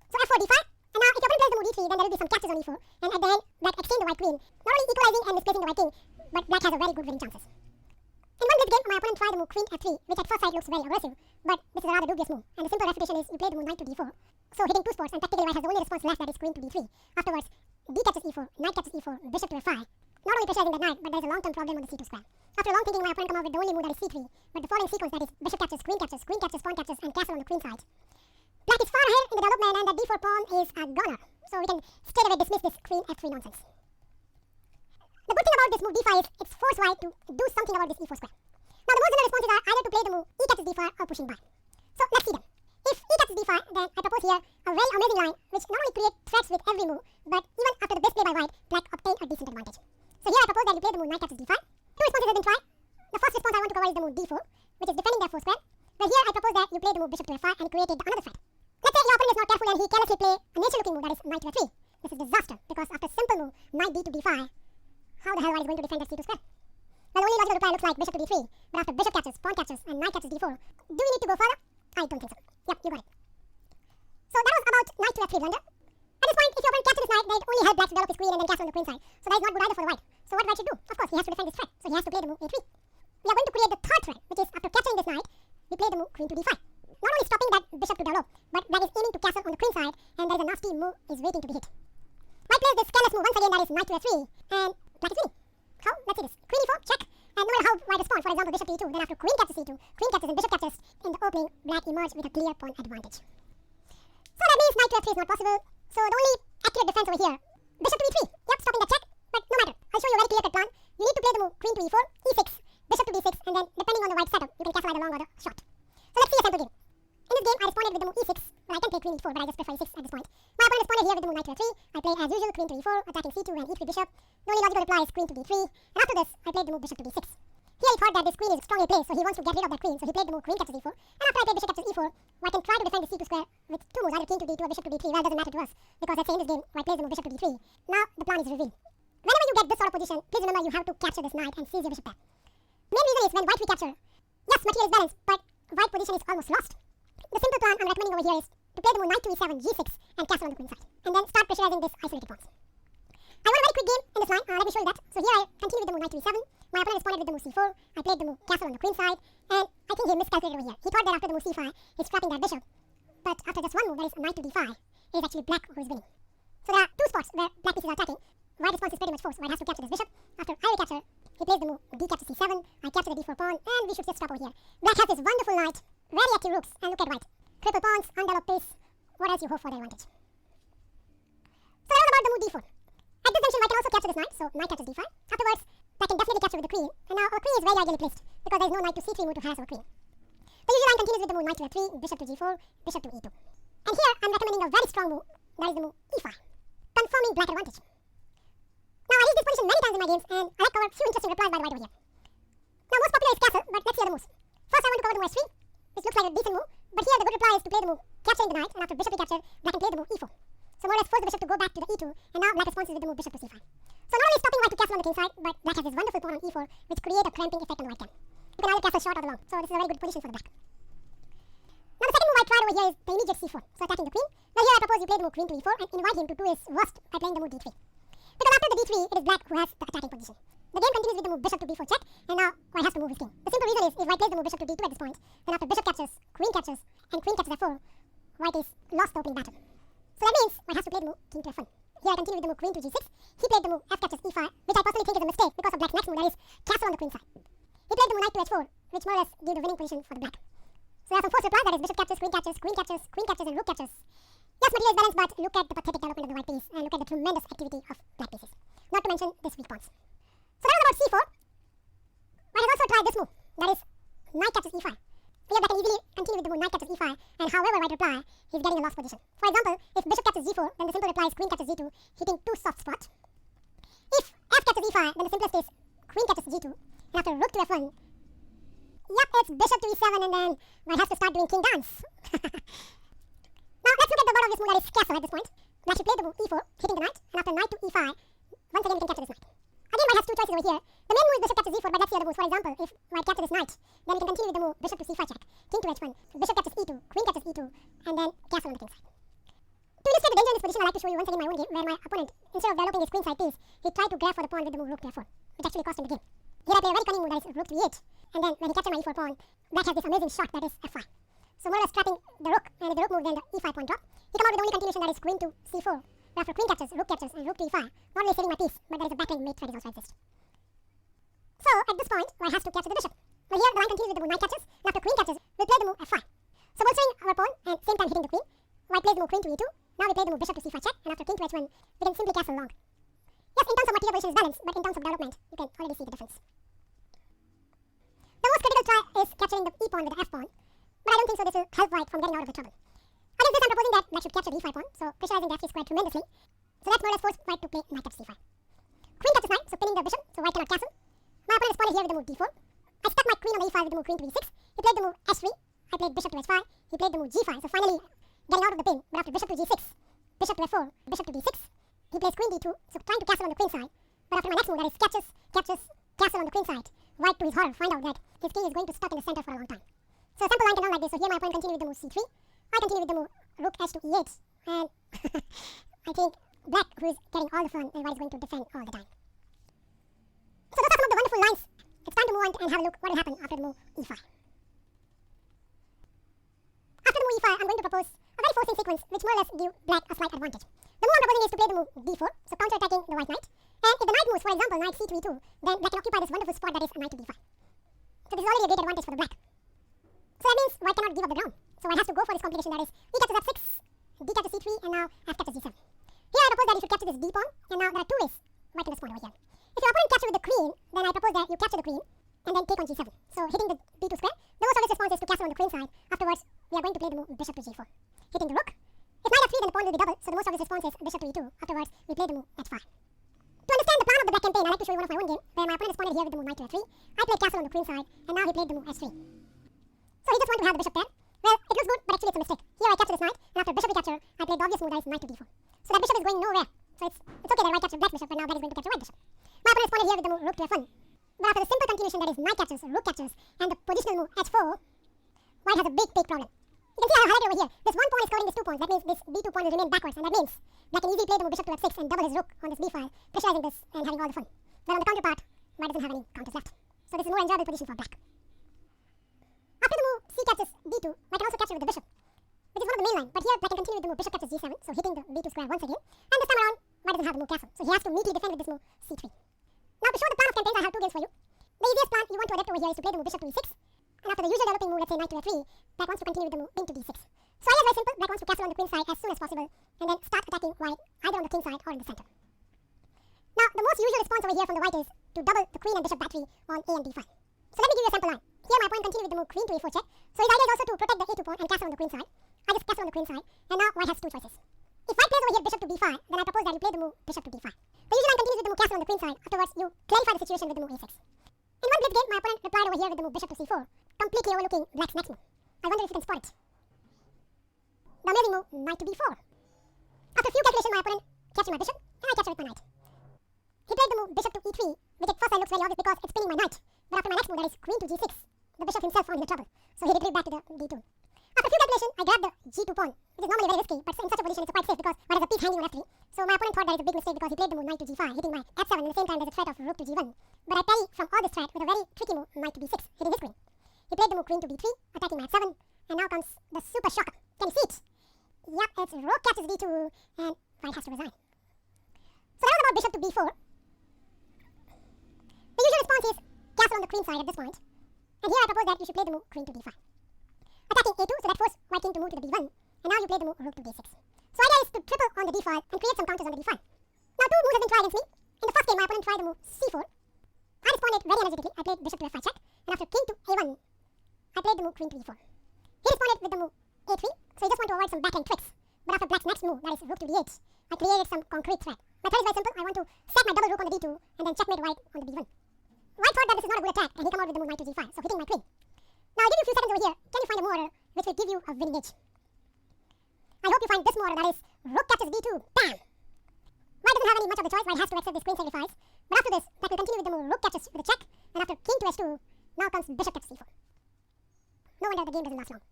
So f4, d5, and now if your opponent plays the move d3, then there will be some captures on e4, and at the end, black exchange the white queen, not only equalizing and displacing the white king, but black has a very good winning chances. In one blitz game, my opponent tried the move queen f3, which at first sight looks very aggressive, but this is a rather dubious move, and the simple refutation is you play the move knight to d4, so hitting two spots, and practically white has the only response left, that is queen to d3. Afterwards, d captures e4, knight captures e4, bishop to f5, not only pressurizing the knight, but there is a long-term problem on the c2 square. After a long thinking, my opponent come out with the only move, that is c3, but the following sequence, that is bishop captures, queen captures, pawn captures, and castle on the queen side. Black is far ahead in the development, and the d4 pawn is a goner, so we can straight away dismiss this queen f3 nonsense. The good thing about this move d5 is it's forced white to do something about this e4 square. Now the most general responses are either to play the move e captures d5 or pushing by. So let's see them. If e captures d5, then I propose here a very amazing line which not only creates threats with every move, but even after the best play by white, black obtained a decent advantage. So here I propose that you play the move knight captures d5. Two responses have been tried. The first response I want to cover is the move d4, which is defending their 4 square. But here I propose that you play the move bishop to f5 and created another threat. Let's say your opponent is not careful and he carelessly play a nature looking move, that is knight to f3. This is disaster because after simple move knight d to d5, how the hell white is going to defend that c2 square? Well, the only logical reply looks like bishop to d3, but after bishop captures, pawn captures, and knight captures d4, do we need to go further? I don't think so. Yep, you got it. So that was about knight to f3 blunder. At this point, if your opponent captures this knight, then it only helps black to develop his queen and then castle on the queen side. So that is not good either for the white. So what white should do? Of course, he has to defend this threat. So he has to play the move a3. We are going to create the third threat, which is after capturing this knight, we play the move queen to d5. Not only stopping that bishop to develop, but black is aiming to castle on the queen side, and there is a nasty move is waiting to be hit. White plays this careless move once again, that is knight to f3, and black is winning. How? Let's see this. Queen e4, check. And no matter how white responds, for example, bishop to e2, then after queen captures c2, queen captures and bishop captures, in the opening, black emerged with a clear pawn advantage. So that means knight to f3 is not possible. So the only accurate defense over here, bishop to e3. Yep, stopping that check. But no matter. I'll show you a very clear-cut plan. You need to play the move queen to e4, e6, bishop to d6, and then depending on the white setup, you can castle either long or the short. So let's see a sample game. In this game, I responded with the move e6, but I can play queen e4, but I just prefer e6 at this point. My opponent responded here with the move knight to f3. I played as usual queen to e4, attacking c2 and e3 bishop. The only logical reply is queen to d3, and after this, I played the move bishop to d6. Here he thought that this queen is strongly placed, so he wants to get rid of that queen, so he played the move queen captures e4, and after I played bishop captures e4, white can try to defend the c2 square with two moves, either king to d2 or bishop to d3. Well, doesn't matter to us, because let's say in this game, white plays the move bishop to d3. Now, the plan is revealed. Whenever you get this sort of position, please remember you have to capture this knight and seize your bishop pair. Main reason is when white recapture, yes, material is balanced, but white position is almost lost. The simple plan I'm recommending over here is to play the move knight to e7, g6, and castle on the queen side, and then start pressurizing this isolated pawns. I want a very quick game in this line, let me show you that. So here I continue with the move knight to e7, my opponent responded with the move c4, I played the move castle on the queen side, and I think he miscalculated over here. He thought that after the move c5, he's trapping that bishop, but after just one move, that is knight to d5, it is actually black who is winning. So there are two spots where black pieces are attacking. White response is pretty much forced. White has to capture this bishop. After I recapture, he plays the move d captures c7, I capture the d4 pawn, and we should just stop over here. Black has this wonderful knight, very active rooks, and look at white. Cripple pawns, undeveloped pace. What else you hope for the advantage? So that was about the move d4. At this junction, white can also capture this knight, so knight captures d5. Afterwards, black can definitely capture with the queen, and now our queen is very ideally placed, because there is no knight to c3 move to harass our queen. The usual line continues with the move knight to f3, bishop to g4, bishop to e2. And here, I'm recommending a very strong move, that is the move e5, confirming black advantage. Now, I use this position many times in my games, and I like to cover a few interesting replies by the white over here. Now, most popular is castle, but let's see other moves. First, I want to cover the move s3, which looks like a decent move, but here the good reply is to play the move capturing the knight, and after bishop recapture, black can play the move e4. So more or less force the bishop to go back to the e2, and now black responds with the move bishop to c5. So not only stopping white to castle on the king side, but black has this wonderful pawn on e4, which create a cramping effect on the white camp. You can either castle short or the long, so this is a very good position for the black. Now the second move I tried over here is the immediate c4, so attacking the queen. Now here I propose you play the move queen to e4 and invite him to do his worst by playing the move d3. Because after the d3, it is black who has the attacking position. The game continues with the move bishop to b4 check, and now white has to move his king. The simple reason is, if white plays the move bishop to d2 at this point, then after bishop captures, and queen captures f4, white is lost the opening battle. So that means white has to play the move king to f1. Here I continue with the move queen to g6. He played the move f captures e5, which I personally think is a mistake because of black's next move, that is castle on the queen side. He played the move knight to h4, which more or less gave the winning position for the black. So there are some forced replies, that is bishop captures, and rook captures. Yes, material is balanced, but look at the pathetic development of the white piece, and look at the tremendous activity of black pieces. Not to mention this weak pawns. So that was about c4. this move, that is knight captures e5. Here I can easily continue with the move knight captures e5, and however white reply, he's getting a lost position. For example, if bishop captures g4, then the simple reply is queen captures g2, hitting two soft spots. If f captures e5, then the simplest is queen captures g2, and after rook to f1, yep, it's bishop to e7, and then white has to start doing king dance. Now let's look at the word of this move, that is castle at this point. Black should play the move e4, hitting the knight, and after knight to e5, once again we can capture this knight. Again, white has two choices over here. The main move is bishop captures e4, but let's see other moves. For example, if white captures this knight, then we can continue with the move bishop to c5 check, king to h1, bishop captures e2, queen captures e2, and then castle on the king side. To illustrate the danger in this position, I like to show you once again my own game, where my opponent, instead of developing his queen side piece, he tried to grab for the pawn with the move rook to f4, which actually cost him the game. Here I play a very cunning move, that is rook to e8, and then when he captures my e4 pawn, black has this amazing shot, that is f5. So more or less trapping the rook, and if the rook moves, then the e5 pawn drop. He come out with the only continuation, that is queen to c4. After queen captures, and rook to e5. Not only saving my piece, but there is a backlane mate threat is also exist. So at this point, white has to capture the bishop. Well, here the line continues with the move knight captures, and after queen captures, we'll play the move f5. So bolstering our pawn, and same time hitting the queen. White plays the move queen to e2. Now we play the move bishop to c5 check, and after king to h1, we can simply castle long. Yes, in terms of material position is balanced, but in terms of development, you can already see the difference. The most critical try is capturing the e pawn with the f pawn, but I don't think so this will help white from getting out of the trouble. Against this, I'm proposing that black should capture the e5 pawn, so pressurizing the f3 square tremendously. So that's more or less force white to play knight captures c5. Queen captures knight, so pinning the bishop, so white cannot castle. My opponent responded here with the move d4. I stuck my queen on the e5 with the move queen to e6. He played the move h3. I played bishop to h5. He played the move g5, so finally getting out of the pin. But after bishop to g6, bishop to f4, bishop to d6, he plays queen d2, so trying to castle on the queen side. But after my next move, that is captures, castle on the queen side, white to his horror find out that his king is going to stuck in the center for a long time. So a simple line can run like this. So here my opponent continues with the move c3. I continue with the move rook h to e8, and I think black, who is getting all the fun, and white is going to defend all the time. So those are some of the wonderful lines. It's time to move on and have a look what will happen after the move e5. After the move e5, I'm going to propose a very forcing sequence which more or less give black a slight advantage. The move I'm proposing is to play the move d4, so counter-attacking the white knight. And if the knight moves, for example, knight c to e2, then black can occupy this wonderful spot that is knight to d5. So this is already a great advantage for the black. So that means white cannot give up the ground. So white has to go for this complication, that is e captures f6, d captures c3, and now f captures g7. Here I propose that you should capture this d pawn, and now there are two ways white can respond over here. If your opponent captures with the queen, then I propose that you capture the queen and then take on g7. So hitting the b2 square, the most obvious response is to castle on the queen side. Afterwards, we are going to play the move bishop to g4, hitting the rook. If knight f3, then the pawn will be doubled, so the most obvious response is bishop to e2. Afterwards, we play the move h5. To understand the plan of the black campaign, I like to show you one of my own game, where my opponent responded here with the move knight to f3. I played castle on the queen side, and now he played the move h3. So he just wanted to have the bishop there. Well, it looks good, but actually it's a mistake. Here I capture this knight, and after bishop recapture, I played the obvious move, that is knight to d4. So that bishop is going nowhere. So it's okay that white captured black bishop, but now black is going to capture white bishop. My opponent responded here with the move rook to f1. But after the simple continuation, that is knight captures, rook captures, and the positional move h4, white has a big problem. You can see I have highlighted over here. This one pawn is covering these 2 pawns. That means this b2 pawn will remain backwards, and that means black can easily play the move bishop to f6 and double his rook on this b file, pressurizing this and having all the fun. Well, on the counterpart, white doesn't have any counters left. So this is a more enjoyable position for black. After the move c captures d2, white can also capture with the bishop, which is one of the main line. But here black can continue with the move bishop captures g7, so hitting the b2 square once again. And this time around, white doesn't have the move castle, so he has to neatly defend with this move c3. Now to show the plan of campaigns, I have 2 games for you. The easiest plan you want to adapt over here is to play the move bishop to e6, and after the usual developing move, let's say knight to f3, black wants to continue with the move king to d6. So idea is very simple. Black wants to castle on the queen side as soon as possible, and then start attacking white either on the king side or in the center. Now the most usual response over here from the white is to double the queen and bishop battery on a and b file. So let me give you a sample line. Here my opponent continues with the move queen to e4 check, so his idea is also to protect the a2 pawn and castle on the queen side. I just castle on the queen side, and now white has 2 choices. If white plays over here bishop to b5, then I propose that you play the move bishop to d5. The usual line continues with the move castle on the queen side. Afterwards, you clarify the situation with the move a6. In one blitz game, my opponent replied over here with the move bishop to c4, completely overlooking black's next move. I wonder if you can spot it. The amazing move, knight to b4. After a few calculations, my opponent captured my bishop, and I captured with my knight. He played the move bishop to e3, which at first sight looks very obvious because it's pinning my knight. But after my next move, that is queen to g6, the bishop himself found in trouble, so he retreated back to the d2. After a few calculations, I grabbed the g2 pawn, which is normally very risky, but in such a position it's quite safe because white has a piece hanging on f3. So my opponent thought that it's a big mistake because he played the move knight to g5, hitting my f7, and at the same time there's a threat of rook to g1. But I parry from all this threat with a very tricky move, knight to b6, hitting his queen. He played the move queen to b3, attacking my f7, and now comes the super shocker. Can you see it? Yep, it's rook captures d2, and white has to resign. So that was about bishop to b4. The usual response is castle on the queen side at this point. And here I propose that you should play the move queen to d5. Attacking a2, so that forced white king to move to the b1, and now you play the move rook to d6. So idea is to triple on the d file and create some counters on the d file. Now 2 moves have been tried against me. In the first game, my opponent tried the move c4. I responded very energetically. I played bishop to f5 check, and after king to a1, I played the move queen to e4. He responded with the move a3, so he just want to avoid some backline tricks. But after black's next move, that is rook to d8, I created some concrete threat. My threat is very simple. I want to stack my double rook on the d2 and then checkmate white on the b1. White thought that this is not a good attack, and he come out with the move knight to g5, so hitting my queen. Now I'll give you a few seconds over here. Can you find a more order which will give you a winning edge? I hope you find this more order, that is rook captures d2. Bam! White doesn't have any much of the choice. White has to accept this queen sacrifice. But after this, black will continue with the move rook captures with a check, and after king to h2, now comes bishop captures c4. No wonder the game doesn't last long.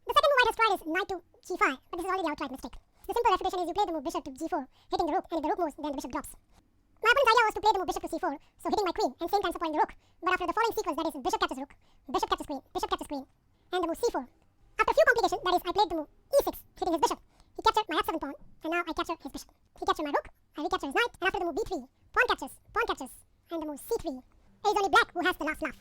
The second move white has tried is knight to g5, but this is already outright mistake. The simple refutation is you play the move bishop to g4, hitting the rook, and if the rook moves, then the bishop drops. My opponent's idea was to play the move bishop to c4, so hitting my queen and same time supporting the rook. But after the following sequence, that is bishop captures rook, bishop captures queen, and the move c4. After a few complications, that is I played the move e6, hitting his bishop. He captured my f7 pawn, and now I capture his bishop. He captured my rook, I recapture his knight, and after the move b3, pawn captures, and the move c3. It is only black who has the last laugh.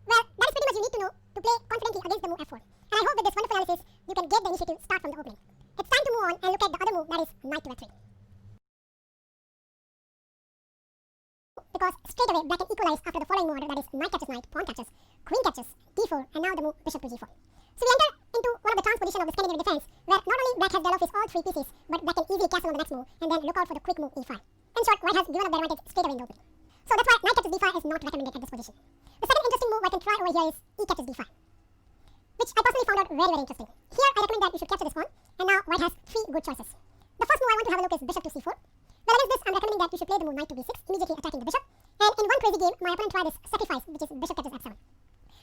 Well, that is pretty much you need to know to play confidently against the move f4. And I hope with this wonderful analysis, you can get the initiative start from the opening. It's time to move on and look at the other move, that is knight to f3. Because straight away black can equalize after the following move order, that is knight captures knight, pawn captures, queen captures, d4, and now the move bishop to g4. So we enter into one of the transposition of the Scandinavian defense, where not only black has dealt off his all three pieces, but black can easily castle on the next move and then look out for the quick move e5. In short, white has given up their advantage straight away in the opening. So that's why knight captures d5 is not recommended at this position. The second interesting move I can try over here is e captures d5, which I personally found out very, very interesting. Here I recommend that you should capture this pawn, and now white has three good choices. The first move I want to have a look is bishop to c4. Well, against this, I'm recommending that you should play the move knight to b6, immediately attacking the bishop. And in one crazy game, my opponent tried this sacrifice, which is bishop captures f7.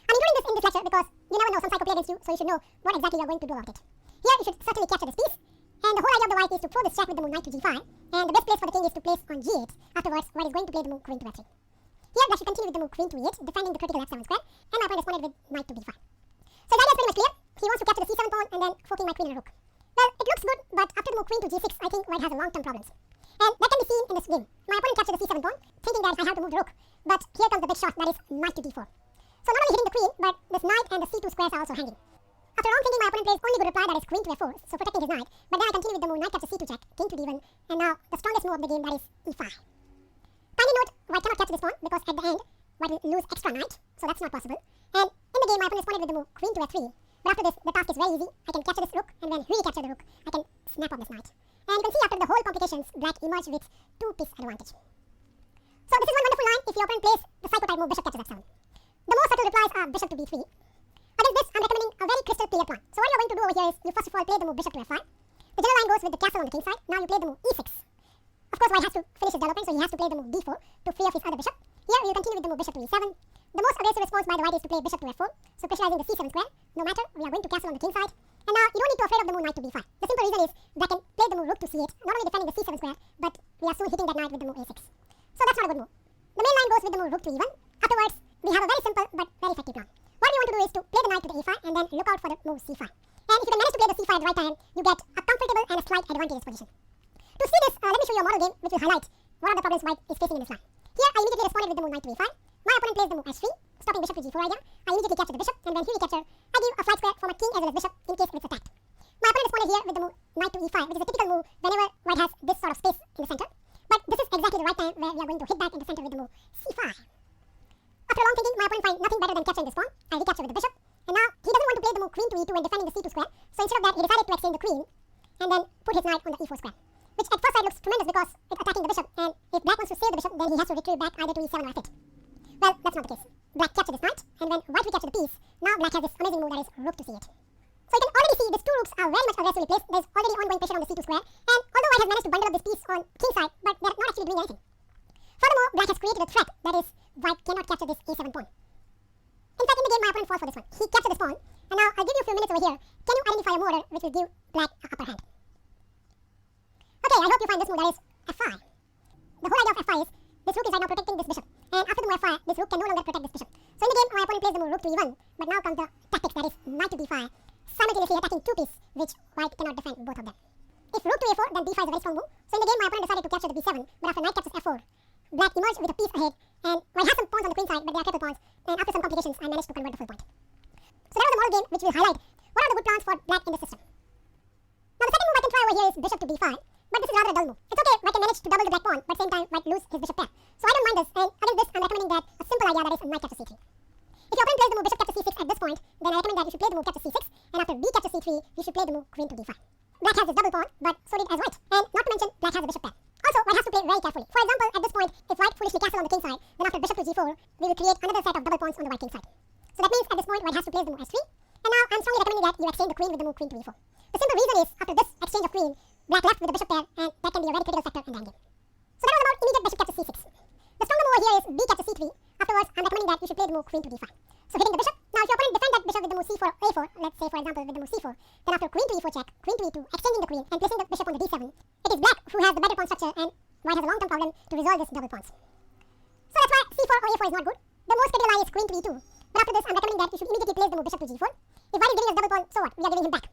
I'm including this in this lecture because you never know, some psycho play against you, so you should know what exactly you are going to do about it. Here, you should certainly capture this piece, and the whole idea of the white is to throw this check with the move knight to g5, and the best place for the king is to place on g8. Afterwards, white is going to play the move queen to f3. Here, black should continue with the move queen to e8, defending the critical f7 square, and my opponent responded with knight to b5. So the idea is pretty much clear. He wants to capture the c7 pawn and then forking my queen and rook. Well, it looks good, but after the move queen to g6, I think white has long-term problems. And that can be seen in this game. My opponent captured the c7 pawn, thinking that I have to move the rook, but here comes the big shot, that is knight to d4. So not only hitting the queen, but this knight and the c2 squares are also hanging. After long thinking, my opponent plays only good reply, that is queen to f4, so protecting his knight, but then I continue with the move knight captures c2 check, king to d1, and now the strongest move of the game, that is e5. Kindly note, white cannot capture this pawn, because at the end, white will lose extra knight, so that's not possible. And in the game, my opponent responded with the move queen to f3, but after this, the task is very easy. I can capture this rook, and when he captures the rook, I can snap off this knight. And you can see after the whole complications, black emerged with 2-piece advantage. So this is one wonderful line if your opponent plays the psycho-type move bishop captures f7. The more subtle replies are bishop to b3. Against this, I'm recommending a very crystal clear plan. So what you're going to do over here is, you first of all play the move bishop to f5. The general line goes with the castle on the king side. Now you play the move e6. Of course, white has to finish his development, so he has to play the move d4 to free up his other bishop. Here, you continue with the move bishop to e7. The most aggressive response by the white is to play bishop to f4, so pressurizing the c7 square. No matter, we are going to castle on the king side. And now, you don't need to be afraid of the move knight to b5. The simple reason is, black can play the move rook to c8, not only defending the c7 square, but we are soon hitting that knight with the move a6. So that's not a good move. The main line goes with the move rook to e1. Afterwards, we have a very simple but very effective plan. What we want to do is to play the knight to the a5 and then look out for the move c5. And if you can manage to play the c5 at the right time, you get a comfortable and a slight advantageous position. To see this, let me show you a model game which will highlight what are the problems white is facing in this line. Here, I immediately responded with the move knight to a5. My opponent plays the move h3, stopping bishop to g4 idea. I immediately capture the bishop, and when he recapture, I give a flight square for my king as well as bishop in case it's attacked. My opponent responded here with the move knight to e5, which is a typical move whenever white has this sort of space in the center. But this is exactly the right time where we are going to hit back in the center with the move c5. After long thinking, my opponent finds nothing better than capturing this pawn. I recapture with the bishop, and now he doesn't want to play the move queen to e2 and defending the c2 square, so instead of that, he decided to exchange the queen and then put his knight on the e4 square, which at first sight looks tremendous because it's attacking the bishop, and if black wants to save the bishop, then he has to retrieve back either to e7 or f8. Well, that's not the case. Black captured this knight, and when white recaptured the piece, now black has this amazing move, that is rook to c8. So you can already see these two rooks are very much aggressively placed. There's already ongoing pressure on the c2 square, and although white has managed to bundle up this piece on king side, but they're not actually doing anything. Furthermore, black has created a threat, that is, white cannot capture this a7 pawn. In fact, in the game, my opponent falls for this one. He captured this pawn, and now I'll give you a few minutes over here. Can you identify a move order which will give black an upper hand? Okay, I hope you find this move, that is f5. The whole idea of f5 is, this rook is right now protecting this bishop, and after the move f5, this rook can no longer protect this bishop. So in the game, my opponent plays the move rook to e1, but now comes the tactics, that is knight to d5, simultaneously attacking two pieces, which white cannot defend both of them. If rook to a4, then d5 is a very strong move. So in the game, my opponent decided to capture the b7, but after knight captures f4, black emerged with a piece ahead, and white has some pawns on the queen side, but they are crippled pawns, and after some complications, I managed to convert the full point. So that was a model game which will highlight what are the good plans for black in this system. Now the second move I can try over here is bishop to b5, but this is rather a dull move. It's okay, white can manage to double the black pawn, but at the same time, white lose his bishop pair. So I don't mind this, and against this, I'm recommending that knight captures c3. If your opponent plays the move bishop captures c6 at this point, then I recommend that you should play the move captures c6, and after b captures c3, you should play the move queen to d5. Black has this double pawn, but so did as white. And not to mention, black has a bishop pair. Also, white has to play very carefully. For example, at this point, if white foolishly castle on the king side, then after bishop to g4, we will create another set of double pawns on the white king side. So that means at this point, white has to play the move s3. And now I'm strongly recommending that you exchange the queen with the move queen to e4. The simple reason is, after this exchange of queen, black left with the bishop pair, and that can be a very critical factor in the endgame. So that was about immediate bishop captures c6. The stronger move over here is b captures c3. Afterwards, I'm recommending that you should play the move queen to d5. So hitting the bishop. Now if your opponent defends that bishop with the move c4 a4, let's say for example with the move c4, then after queen to e4 check, queen to e2, exchanging the queen and placing the bishop on the d7, it is black who has the better pawn structure, and white has a long-term problem to resolve this double pawns. So that's why c4 or a4 is not good. The most critical line is queen to e2. But after this, I'm recommending that you should immediately place the move bishop to g4. If white is giving us double pawn, so what? We are giving him back.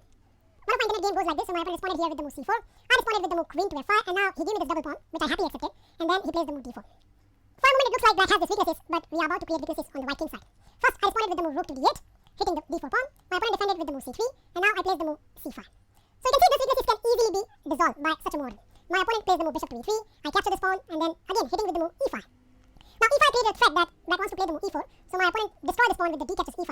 One of my internet game goes like this, so my opponent responded here with the move c4. I responded with the move queen to f5, and now he gave me this double pawn, which I happily accepted, and then he plays the move d4. For a moment it looks like black has these weaknesses, but we are about to create weaknesses on the white king side. First, I responded with the move rook to d8, hitting the d4 pawn. My opponent defended with the move c3, and now I placed the move c5. So you can see these weaknesses can easily be resolved by such a move. My opponent plays the move bishop to e3, I capture this pawn, and then again hitting with the move e5. Now e5 created a threat that black wants to play the move e4, so my opponent destroyed this pawn with the d captures e5,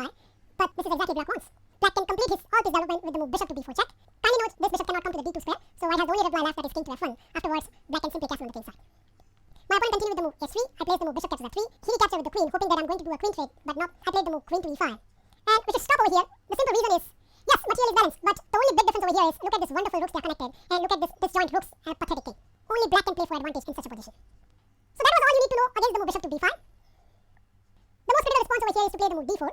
but this is exactly what black wants. Black can complete his all-piece development with the move bishop to d4 check. Kindly note, this bishop cannot come to the d2 square, so white has the only reply left, that is king to f1. Afterwards, black can simply castle on the king side. My opponent continued with the move s3, I placed the move bishop captures f3, he recaptured with the queen, hoping that I'm going to do a queen trade, but no, I played the move queen to e5. And we should stop over here. The simple reason is, yes, material is balanced, but the only big difference over here is, look at this wonderful rooks they are connected, and look at this disjoint rooks and pathetic king. Only black can play for advantage in such a position. So that was all you need to know against the move bishop to d5. The most critical response over here is to play the move d4.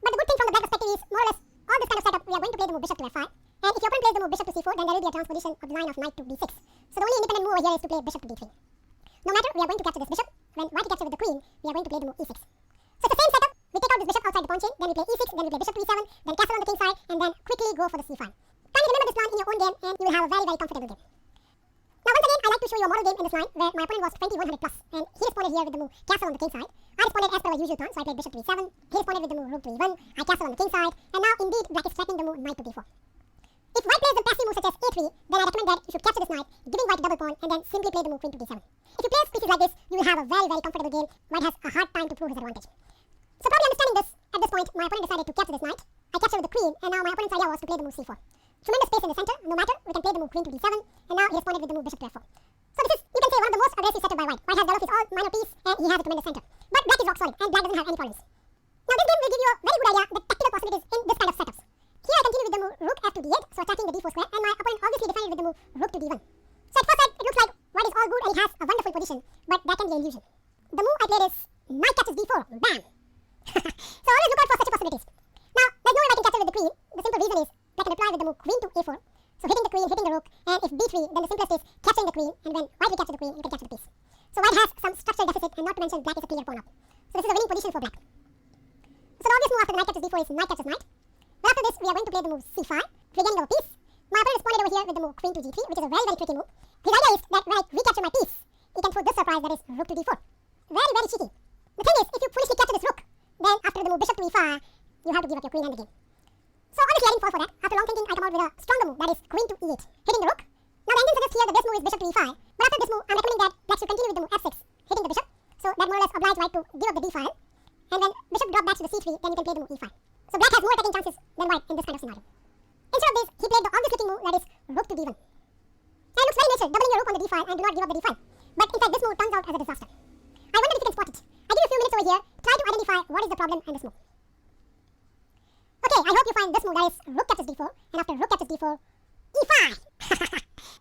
But the good thing from the black perspective is, more or less, all this kind of setup, we are going to play the move bishop to f5. And if your opponent plays the move bishop to c4, then there will be a transposition of the line of knight to d6. So the only independent move over here is to play bishop to d3. No matter, we are going to capture this bishop. When white captures with the queen, we are going to play the move e6. So it's the same setup. We take out this bishop outside the pawn chain, then we play e6, then we play bishop to e7, then castle on the king side, and then quickly go for the c5. Kindly remember this plan in your own game, and you will have a very, very comfortable game. Now once again, I like to show you a model game in this line, where my opponent was 2100 plus, and he responded here with the move castle on the king side. I responded as per our usual turn, so I played bishop to e7. He responded with the move rook to e1. I castle on the king side, and now indeed black is threatening the move knight to d4. If white plays a passive move such as a3, then I recommend that you should capture this knight, giving white a double pawn, and then simply play the move queen to d7. If you play pieces like this, you will have a very, very comfortable game. White has a hard time to prove his advantage. So probably understanding this, at this point, my opponent decided to capture this knight. I captured with the queen, and now my opponent's idea was to play the move c4. Tremendous space in the center, no matter, we can play the move queen to d7, and now he responded with the move bishop to f4. So this is, you can say, one of the most aggressive setup by white. White has developed his all minor piece, and he has a tremendous center. But black is rock solid, and black doesn't have any problems. Now this game will give you a very good idea the tactical possibilities in this kind of setups. Here I continue with the move rook f to d8, so attacking the d4 square, and my opponent obviously defended with the move rook to d1. So at first sight, it looks like white is all good and he has a wonderful position, but that can be an illusion. The move I played is knight captures d4, bam! So always look out for such possibilities. Now, there's no way I can capture with the queen. The simple reason is black can reply with the move queen to a4. So hitting the queen, hitting the rook, and if b3, then the simplest is capturing the queen, and when white recaptures the queen, you can capture the piece. So white has some structural deficit, and not to mention black is a clear pawn up. So this is a winning position for black. So the obvious move after the knight captures d4 is knight captures knight. But after this, we are going to play the move c5, regaining our piece. My opponent responded over here with the move queen to g3, which is a very, very tricky move. His idea is that when I recapture my piece, he can throw this surprise, that is rook to d4. Very, very cheeky. The thing is, if you foolishly capture this rook, then after the move bishop to e5, you have to give up your queen and the game. So honestly, I didn't fall for that. After long thinking, I come out with a stronger move, that is queen to e8, hitting the rook. Now the engine suggests here the best move is bishop to e5, but after this move, I'm recommending that black should continue with the move f6, hitting the bishop. So that more or less obliges white to give up the d file, and when bishop drop back to the c3, then you can play the move e5. So black has more attacking chances than white in this kind of scenario. Instead of this, he played the obvious looking move, that is rook to d1. Now it looks very natural, doubling your rook on the d file and do not give up the d file. But in fact, this move turns out as a disaster. I wonder if you can spot it. I give you a few minutes over here, try to identify what is the problem in this move. Okay, I hope you find this move, that is rook captures d4, and after rook captures d4, e5.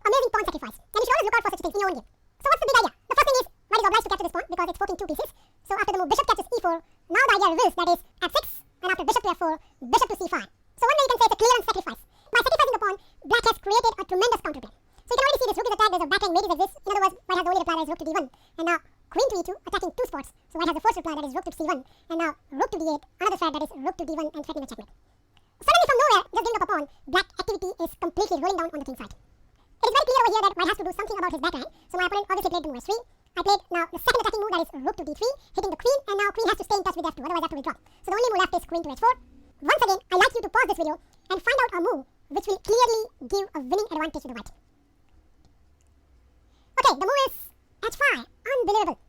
Amazing pawn sacrifice. And you should always look out for such things in your own game. So what's the big idea? The first thing is, white is obliged to capture this pawn because it's forking two pieces. So after the move bishop captures e4, now the idea reveals, that is f6, and after bishop to f4, bishop to c5. So one way you can say it's a clearance sacrifice. By sacrificing the pawn, black has created a tremendous counterplay. So you can already see this rook is attacked, there's a backline mate exists. In other words, white has the only reply, that is rook to d1. And now queen to e2, attacking two spots. So white has the first reply, that is rook to c1. And now rook to d8, another threat, that is rook to d1, and threatening a checkmate. Suddenly from nowhere, just giving up a pawn, black activity is completely rolling down on the king side. It is very clear over here that white has to do something about his backline. So my opponent obviously played the move s3. I played now the second attacking move, that is rook to d3, hitting the queen, and now queen has to stay in touch with f2, otherwise f2 will drop. So the only move left is queen to h4. Once again, I like you to pause this video and find out a move which will clearly give a winning advantage to the white. Okay, the move is h5. Unbelievable.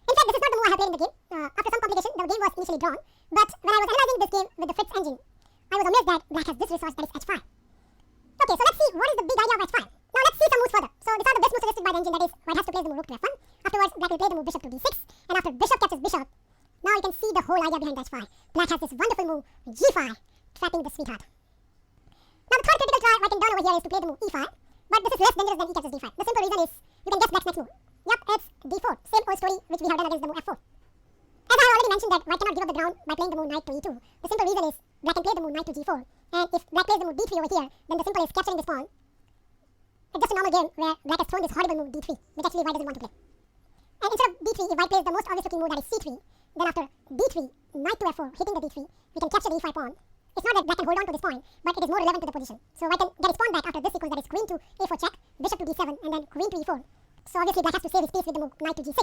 In fact, this is not the move I have played in the game. After some complication, the game was initially drawn, but when I was analyzing this game with the Fritz engine, I was amazed that black has this resource that is h5. Okay, so let's see what is the big idea of h5. Now let's see some moves further. So these are the best moves suggested by the engine, that is, white has to place the move rook to f1. Afterwards, black will play the move bishop to d6, and after bishop captures bishop, now you can see the whole idea behind h5. Black has this wonderful move, g5, trapping the sweetheart. Now the third critical try white can done over here is to play the move e5, but this is less dangerous than e captures d5. The simple reason is, you can guess black's next move. Yup, it's d4, same old story which we have done against the move f4. As I have already mentioned that white cannot give up the ground by playing the move knight to e2, the simple reason is, black can play the move knight to g4, and if black plays the move d3 over here, then the simple is capturing this pawn. It's just a normal game where black has thrown this horrible move d3, which actually white doesn't want to play. And instead of d3, if white plays the most obvious looking move, that is c3, then after d3, knight to f4, hitting the d3, we can capture the e5 pawn. It's not that black can hold on to this point, but it is more relevant to the position. So white can get his pawn back after this sequence, that is queen to a4 check, bishop to d7, and then queen to e4. So obviously black has to save his piece with the move knight to g6.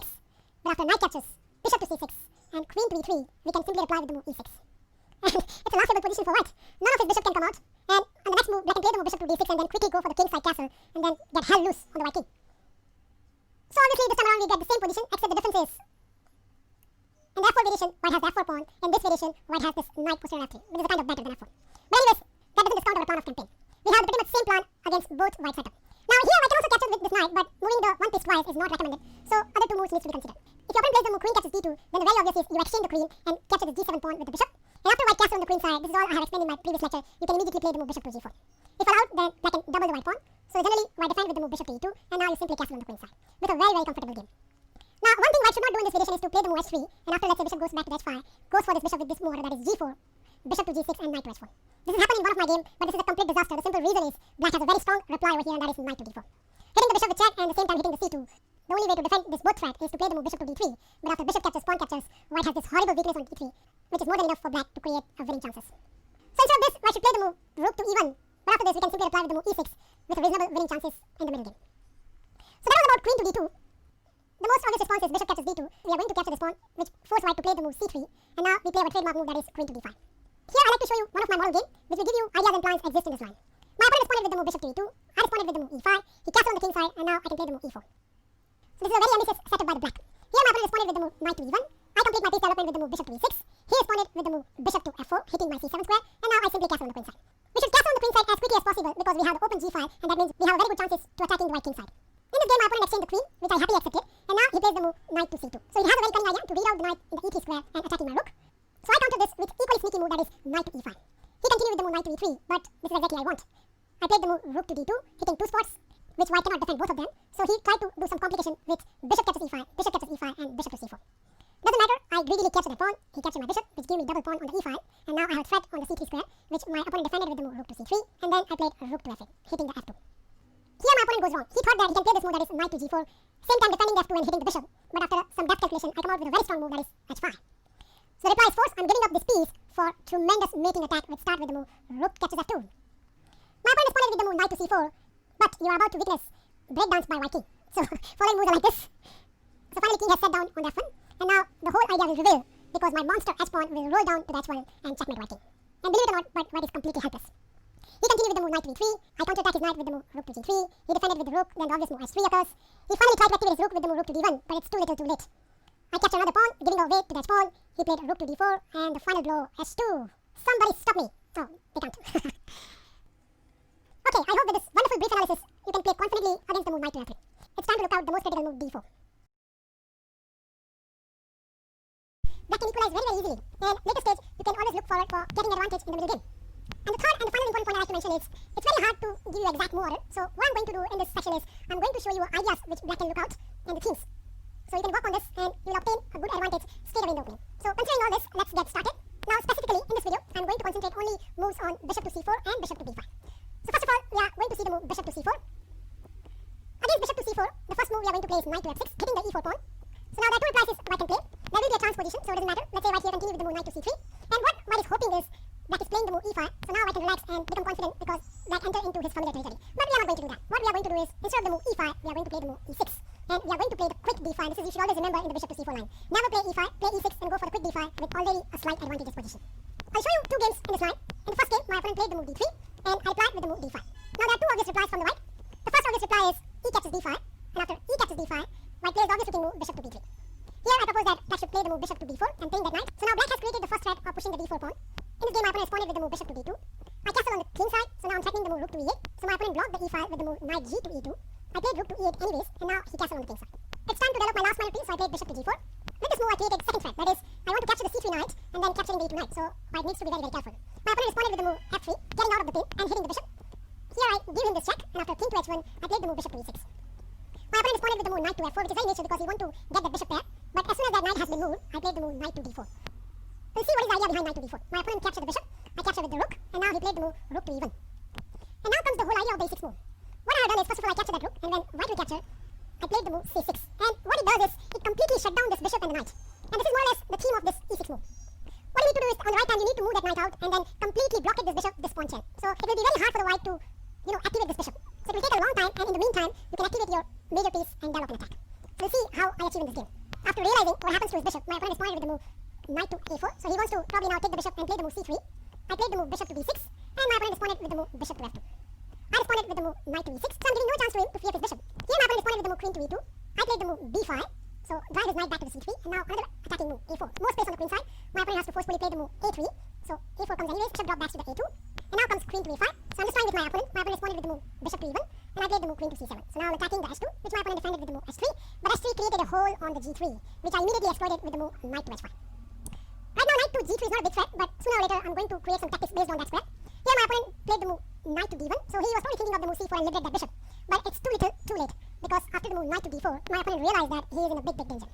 But after knight captures, bishop to c6, and queen to e3, we can simply reply with the move e6. And it's a laughable position for white. None of his bishop can come out, and on the next move, black can play the move bishop to d6 and then quickly go for the kingside castle, and then get hell loose on the white king. So obviously this time around we get the same position, except the difference is, in the f4 variation, white has the f4 pawn. In this variation, white has this knight posterior f3, which is a kind of better than f4. But anyways, that doesn't discount our plan of campaign. We have the pretty much same plan against both white setup. Now here I can also capture with this knight, but moving the one piece twice is not recommended, so other two moves needs to be considered. If your opponent plays the move queen captures d2, then the very obvious is you exchange the queen and capture the g7 pawn with the bishop. And after white castle on the queen side, this is all I have explained in my previous lecture, you can immediately play the move bishop to g4. If allowed, then black can double the white pawn. So generally, white defend with the move bishop to e2, and now you simply castle on the queen side, with a very, very comfortable game. Now, one thing white should not do in this variation is to play the move h3, and after let's say bishop goes back to h5, goes for this bishop with this move, that is g4, bishop to g6, and knight to h4. This has happened in one of my games, but this is a complete disaster. The simple reason is, black has a very strong reply over here, and that is knight to d4. Hitting the bishop with check and at the same time hitting the c2. The only way to defend this both threat is to play the move bishop to d3, but after bishop captures, pawn captures, white has this horrible weakness on d3, which is more than enough for black to create a winning chances. So instead of this, white should play the move rook to e1, but after this we can simply reply with the move e6, with reasonable winning chances in the middle game. So that was about queen to d2. The most obvious response is bishop captures d2. We are going to capture this pawn, which forces white to play the move c3, and now we play our trademark move, that is queen to d5. Here I like to show you one of my model game, which will give you ideas and plans exist in this line. My opponent responded with the move bishop to e2, I responded with the move e5, he castled on the king side, and now I can play the move e4. So this is a very ambitious setup by the black. Here my opponent responded with the move knight to e1, I complete my piece development with the move bishop to e6, he responded with the move bishop to f4, hitting my c7 square, and now I simply castle on the queen side. We should castle on the queen side as quickly as possible because we have the open g5, and that means we have very good chances to attacking the white king side. In this game my opponent exchanged the queen, which I happily accepted, and now he plays the move knight to c2. So he has a very cunning idea to read out the knight in the e3 square and attacking my rook. So I counter this with equally sneaky move, that is knight to e5. He continued with the move knight to e3, but this is exactly what I want. I played the move rook to d2, hitting two spots, which white cannot defend both of them, so he tried to do some complication with bishop captures e5, and bishop to c4. Doesn't matter, I greedily captured the pawn, he captured my bishop, which gave me double pawn on the e5, and now I have a threat on the c3 square, which my opponent defended with the move rook to c3, and then I played rook to f8, hitting the f2. Here my opponent goes wrong. He thought that he can play this move, that is knight to g4, same time defending the f2 and hitting the bishop, but after some depth calculation, I come out with a very strong move, that is h5. So the reply is force, I'm giving up this piece for tremendous mating attack, which start with the move rook captures f2. My opponent responded with the move knight to c4, but you are about to witness breakdowns by white king. So following moves are like this. So finally king has sat down on the f1, and now the whole idea will reveal, because my monster h pawn will roll down to the h1 and checkmate white king. And believe it or not, but white is completely helpless. He continued with the move knight to e3, I counterattack his knight with the move rook to g3, he defended with the rook, then the obvious move h3 occurs. He finally tried to activate his rook with the move rook to d1, but it's too little too late. I capture another pawn, giving away to the h pawn, he played rook to d4, and the final blow h2. Somebody stop me. Oh, they can't. Okay, I hope with this wonderful brief analysis, you can play confidently against the move knight to f3. It's time to look out the most critical move d4. Black can equalize very, very easily, and later stage, you can always look forward for getting advantage in the middle game. And the third and the final important point I like to mention is, it's very hard to give you exact move order, so what I'm going to do in this section is, I'm going to show you ideas which black can look out, and the themes. So you can work on this, and you will obtain a good advantage straight away in the opening. So considering all this, let's get started. Now specifically, in this video, I'm going to concentrate only moves on bishop to c4 and bishop to b5. So first of all, we are going to see the move bishop to c4. Against bishop to c4, the first move we are going to play is knight to f6, hitting the e4 pawn. So now there are two replies white can play. There will be a transposition, so it doesn't matter. Let's say white here continue with the move knight to c3. And what white is hoping is, black is playing the move e5, so now white can relax and become confident because black enter into his familiar territory. But we are not going to do that. What we are going to do is, instead of the move e5, we are going to play the move e6. And we are going to play the quick d5. This is, you should always remember in the bishop to c4 line. Never play e5, play e6 and go for the quick d5 with already a slight advantageous position. I'll show you two games in this line. In the first game, my opponent played the move d3, and I replied with the move d5. Now there are two obvious replies from the white. The first obvious reply is e captures d5, and after e captures d5, white plays the obvious looking move bishop to b3. Here I propose that black should play the move bishop to b4 and playing that knight. So now black has created the first threat of pushing the d4 pawn. In this game my opponent responded with the move bishop to d2. I castle on the king side, so now I'm threatening the move rook to e8. So my opponent blocked the e5 with the move knight g to e2. I played rook to e8 anyways, and now he castled on the king side. It's time to develop my last minor piece, so I played bishop to g4. With this move I created second threat, that is, I want to capture the c3 knight and then capturing the e2 knight, so white needs to be very careful. My opponent responded with the move f3, getting out of the pin and hitting the bishop. Here I give him this check, and after king to h1, I played the move bishop to e6. My opponent responded with the move knight to f4, which is very natural because he wants to get the bishop there, but as soon as that knight has been moved, I played the move knight to d4. We'll see what is the idea behind knight to d4. My opponent captured the bishop, I captured with the rook, and now he played the move rook to e1. And now comes the whole idea of the e6 move. What I have done is, first of all, I captured that rook, and when white will capture, I played the move c6. And what it does is, it completely shut down this bishop and the knight. And this is more or less the theme of this e6 move. What you need to do is, on the right hand, you need to move that knight out, and then completely blockade this bishop, this pawn chain. So it will be very hard for the white to, activate this bishop. So it will take a long time, and in the meantime, you can activate your major piece and develop an attack. So we'll see how I achieve in this game. After realizing what happens to his bishop, my opponent responded with the move knight to a4. So he wants to probably now take the bishop and play the move c3. I played the move bishop to b6, and my opponent responded with the move bishop to f2. I responded with the move knight to e6, so I'm giving no chance to him to free up his bishop. Here my opponent responded with the move queen to e2. I played the move b5, so drive his knight back to the c3, and now another attacking move, a4. More space on the queen side. My opponent has to forcefully play the move a3, so a4 comes anyways, bishop drop back to the a2. And now comes queen to e5, so I'm just trying with my opponent. My opponent responded with the move bishop to e1, and I played the move queen to c7. So now I'm attacking the h2, which my opponent defended with the move h3, but h3 created a hole on the g3, which I immediately exploited with the move knight to h5. Right now knight to g3 is not a big threat, but sooner or later I'm going to create some tactics based on that spread. Here my opponent played the move knight to d1, so he was probably thinking of the move c4 and liberate that bishop. But it's too little, too late, because after the move knight to d4, my opponent realized that he is in a big danger.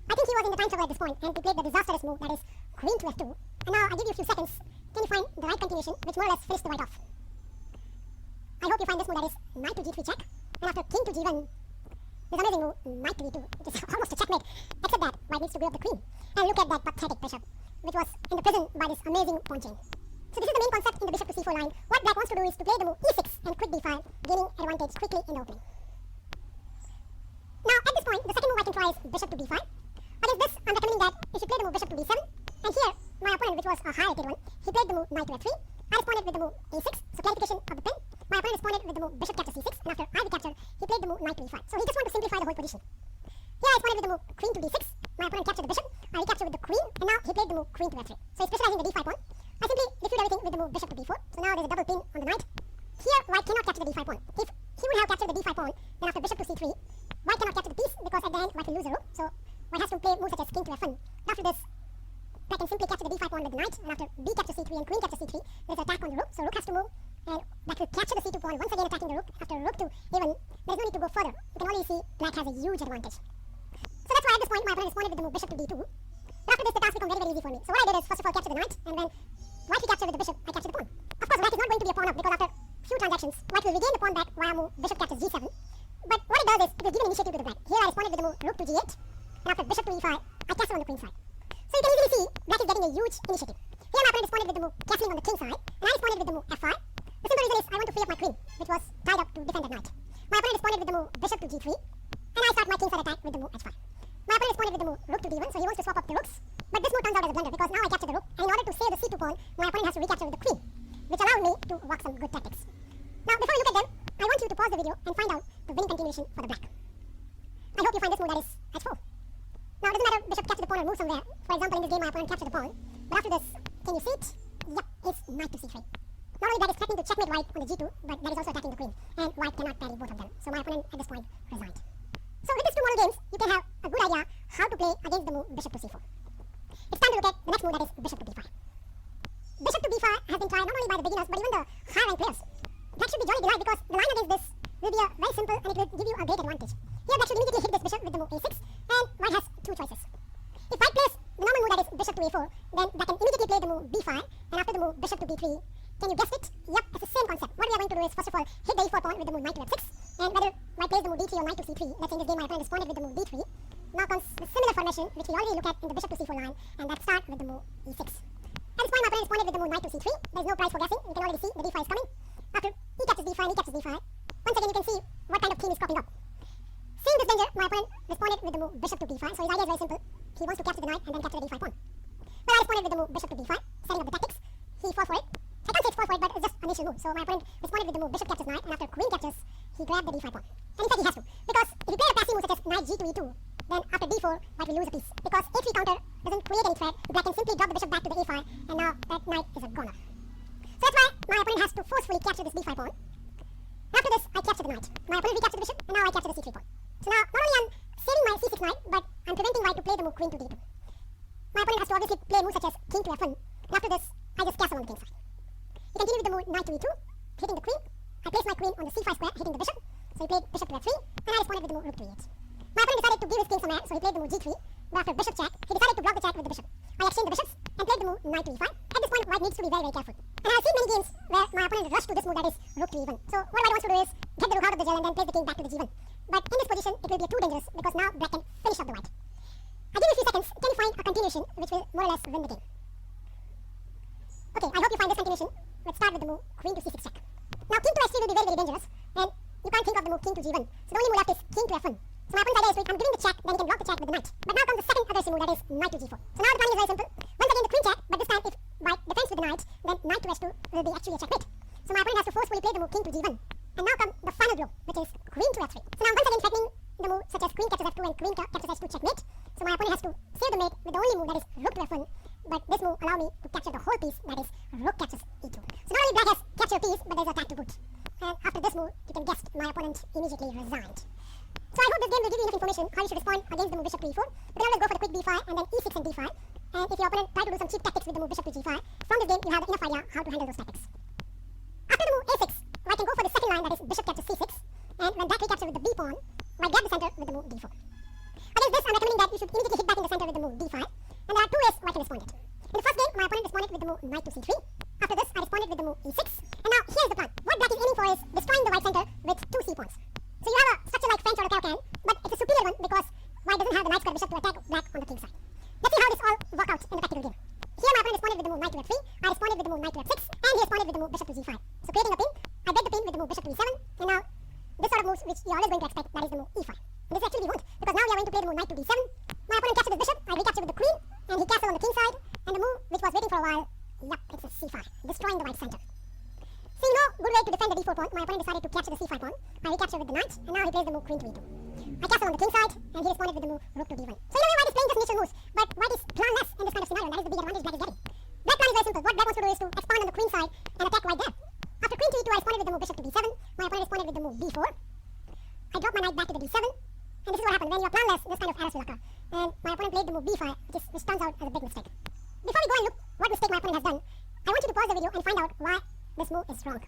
I think he was in the time trouble at this point, and he played the disastrous move, that is queen to f2. And now I'll give you a few seconds. Can you find the right continuation, which more or less finished the white off? I hope you find this move, that is knight to g3 check, and after king to g1, this amazing move, knight to d2, which is almost a checkmate, except that white needs to give up the queen. And look at that pathetic bishop, which was imprisoned by this amazing pawn chain. So this is the main concept in the bishop to c4 line. What black wants to do is to play the move e6 and quit d5, gaining advantage quickly in the opening. Now at this point, the second move I can try is bishop to b5. Against this, I'm recommending that you should play the move bishop to b7. And here, my opponent, which was a high-rated one, he played the move knight to f3. I responded with the move a6, so clarification of the pin. My opponent responded with the move bishop captures c6, and after I recaptured, he played the move knight to e5. So he just wanted to simplify the whole position. Here I responded with the move queen to d6. My opponent captured the bishop. I recaptured with the queen, and now he played the move queen to f3. So he's pressurizing the d5 pawn. I simply refute everything with the move bishop to b4. So now there's a double pin on the knight. Here, white cannot capture the d5 pawn. If he would have captured the d5 pawn, then after bishop to c3, white cannot capture the piece because at the end white will lose a rook. So white has to play moves such as king to f1. After this, black can simply capture the d5 pawn with the knight, and after b captures c3 and queen captures c3, there's an attack on the rook. So rook has to move, and black will capture the c2 pawn, once again attacking the rook. After rook to a1, there's no need to go further. You can already see black has a huge advantage. So that's why at this point my opponent responded with the move bishop to d2. But after this, the task becomes very easy for me. So what I did is first of all capture the knight, and when white will capture with the bishop, I capture the pawn. Of course, black is not going to be a pawn up because after few transactions, white will regain the pawn back via move bishop captures g7. But what it does is, it will give an initiative to the black. Here I responded with the move rook to g8, and after bishop to e5, I castle on the queen side. So you can easily see, black is getting a huge initiative. Here my opponent responded with the move castling on the king side, and I responded with the move f5. The simple reason is, I want to free up my queen, which was tied up to defend that knight. My opponent responded with the move bishop to g3, and I start my king side attack with the move h5. My opponent responded with the move rook to d1, so he wants to swap up the rooks. But this move turns out as a blunder because now I capture the rook, and in order to save the c2 pawn, my opponent has to recapture with the queen, which allowed me to work some good tactics. Now before you look at them, I want you to pause the video and find out the winning continuation for the black. I hope you find this move, that is h4. Now it doesn't matter bishop capture the pawn or move somewhere. For example, in this game my opponent captured the pawn, but after this, can you see it? Yep, it's knight to c3. Not only that is threatening to checkmate white on the g2, but that is also attacking the queen, and white cannot parry both of them. So my opponent at this point resigned. So with these two model games, you can have a good idea how to play against the move bishop to c4. It's time to look at the next move, that is bishop to b5. Bishop to b5 has been tried not only by the beginners but even the high-ranked players. Black should be jolly delighted because the line against this will be very simple and it will give you a great advantage. Here black should immediately hit this bishop with the move a6, and white has two choices. If white plays the normal move, that is bishop to a4, then black can immediately play the move b5, and after the move bishop to b3, can you guess it? Yep, it's the same concept. What we are going to do is first of all hit the e4 pawn with the move knight to f6, and whether white plays the move d3 or knight to c3, let's say in this game my opponent responded with the move d3. Now comes the similar formation which we already looked at in the bishop to c4 line, and that starts with the move e6. At this point my opponent responded with the move knight to c3. There is no prize for guessing. You can already see the d5 is coming. After e captures d5 and e captures d5, once again you can see what kind of theme is cropping up. Seeing this danger, my opponent responded with the move bishop to b5. So his idea is very simple. He wants to capture the knight and then capture the d5 pawn. Well, I responded with the move bishop to b5, setting up the tactics. He fought for it. I can't say it's fought for it, but it's just an initial move. So my opponent responded with the move bishop captures knight, and after queen captures, he grabbed the d5 pawn. And in fact he has to, because if he played a passive move such as knight g to e2, then after d4, white will lose a piece. create any threat, black can simply drop the bishop back to the a file, and now that knight is a goner. So that's why my opponent has to forcefully capture this d5 pawn. After this, I capture the knight. My opponent recaptures the bishop, and now I capture the c3 pawn. So now, not only I'm saving my c6 knight, but I'm preventing white to play the move queen to d2. My opponent has to obviously play moves such as king to f1. And after this, I just castle on the king side. He continued with the move knight to e2, hitting the queen. I placed my queen on the c5 square, hitting the bishop. So he played bishop to f3, and I responded with the move rook to e8. My opponent decided to give his king some air, so he played the move g3. But after bishop check, he decided to block the check with the bishop. I exchanged the bishops and played the move knight to e5. At this point, white needs to be very, very careful. And I have seen many games where my opponent rushed to this move, that is rook to e1. So what white wants to do is get the rook out of the gel and then place the king back to the g1. But in this position, it will be too dangerous because now black can finish up the white. I give you a few seconds. Can you find a continuation which will more or less win the game? Okay, I hope you find this continuation. Let's start with the move queen to c6 check. Now king to h3 will be very, very dangerous, and you can't think of the move king to g1. So the only move left is king to f1. So my opponent's idea is I'm giving the check, then he can block the check with the knight. But now comes the second aggressive move, that is knight to g4. So now the planning is very simple. Once again the queen check, but this time if white defends with the knight, then knight to h2 will be actually a checkmate. So my opponent has to forcefully play the move king to g1. And now comes the final blow, which is queen to f3. So now once again threatening the move such as queen captures f2 and queen captures h2 checkmate. So my opponent has to save the mate with the only move, that is rook to f1. But this move allows me to capture the whole piece, that is rook captures e2. So not only black has captured a piece, but there's attack to boot. And after this move, you can guess my opponent immediately resigned. So I hope this game will give you enough information how you should respond against the move bishop to e4. You can always go for the quick b5 and then e6 and d5. And if your opponent try to do some cheap tactics with the move bishop to g5, from this game you have enough idea how to handle those tactics. After the move a6, white can go for the second line, that is bishop captures c6. And when black recaptures with the b pawn, white grab the center with the move d4. Against this, I'm recommending that you should immediately hit back in the center with the move d5. And there are two ways white can respond it. In the first game, my opponent responded with the move knight to c3. After this, I responded with the move e6. And now here's the plan. What black is aiming for is destroying the white center with two c pawns. So you have a structure like French or a Caro-Can, but it's a superior one because white doesn't have the knight square bishop to attack black on the king side. Let's see how this all work out in the practical game. Here my opponent responded with the move knight to f3, I responded with the move knight to f6, and he responded with the move bishop to g5. So creating a pin, I break the pin with the move bishop to e7, and now this sort of moves which you're always going to expect, that is the move e5. And this actually we won't, because now we are going to play the move knight to d7. My opponent captured the bishop, I recaptured with the queen, and he castled on the king side, and the move which was waiting for a while, yup, it's a c5, destroying the white center. Seeing no good way to defend the d4 pawn, my opponent decided to capture the c5 pawn. I recaptured with the knight, and now he plays the move queen to e2. I castle on the king side, and he responded with the move rook to d1. So you know white is playing just initial moves, but white is planless in this kind of scenario, and that is the big advantage black is getting. Black plan is very simple. What black wants to do is to expand on the queen side and attack white there. After queen to e2, I responded with the move bishop to d7. My opponent responded with the move b4. I dropped my knight back to the d7, and this is what happens when you are planless. This kind of errors will occur, and my opponent played the move b5, which turns out as a big mistake. Before we go and look what mistake my opponent has done, I want you to pause the video and find out why this move is wrong.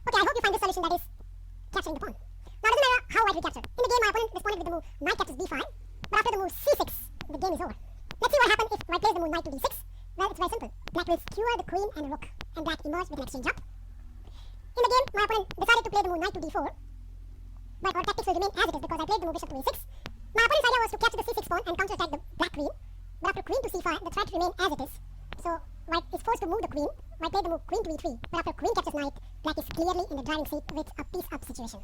Okay, I hope you find this solution, that is capturing the pawn. Now it doesn't matter how white recaptured. In the game, my opponent responded with the move knight captures b5, but after the move c6, the game is over. Let's see what happens if white plays the move knight to d6. Well, it's very simple. Black will skewer the queen and rook, and black emerge with an exchange up. In the game, my opponent decided to play the move knight to d4, but our tactics will remain as it is because I played the move bishop to a6. My opponent's idea was to capture the c6 pawn and counter-attack the black queen, but after queen to c5, the threat remained as it is. So white is forced to move the queen. White played the move queen to e3, but after queen captures knight, black is clearly in the driving seat with a piece-up situation.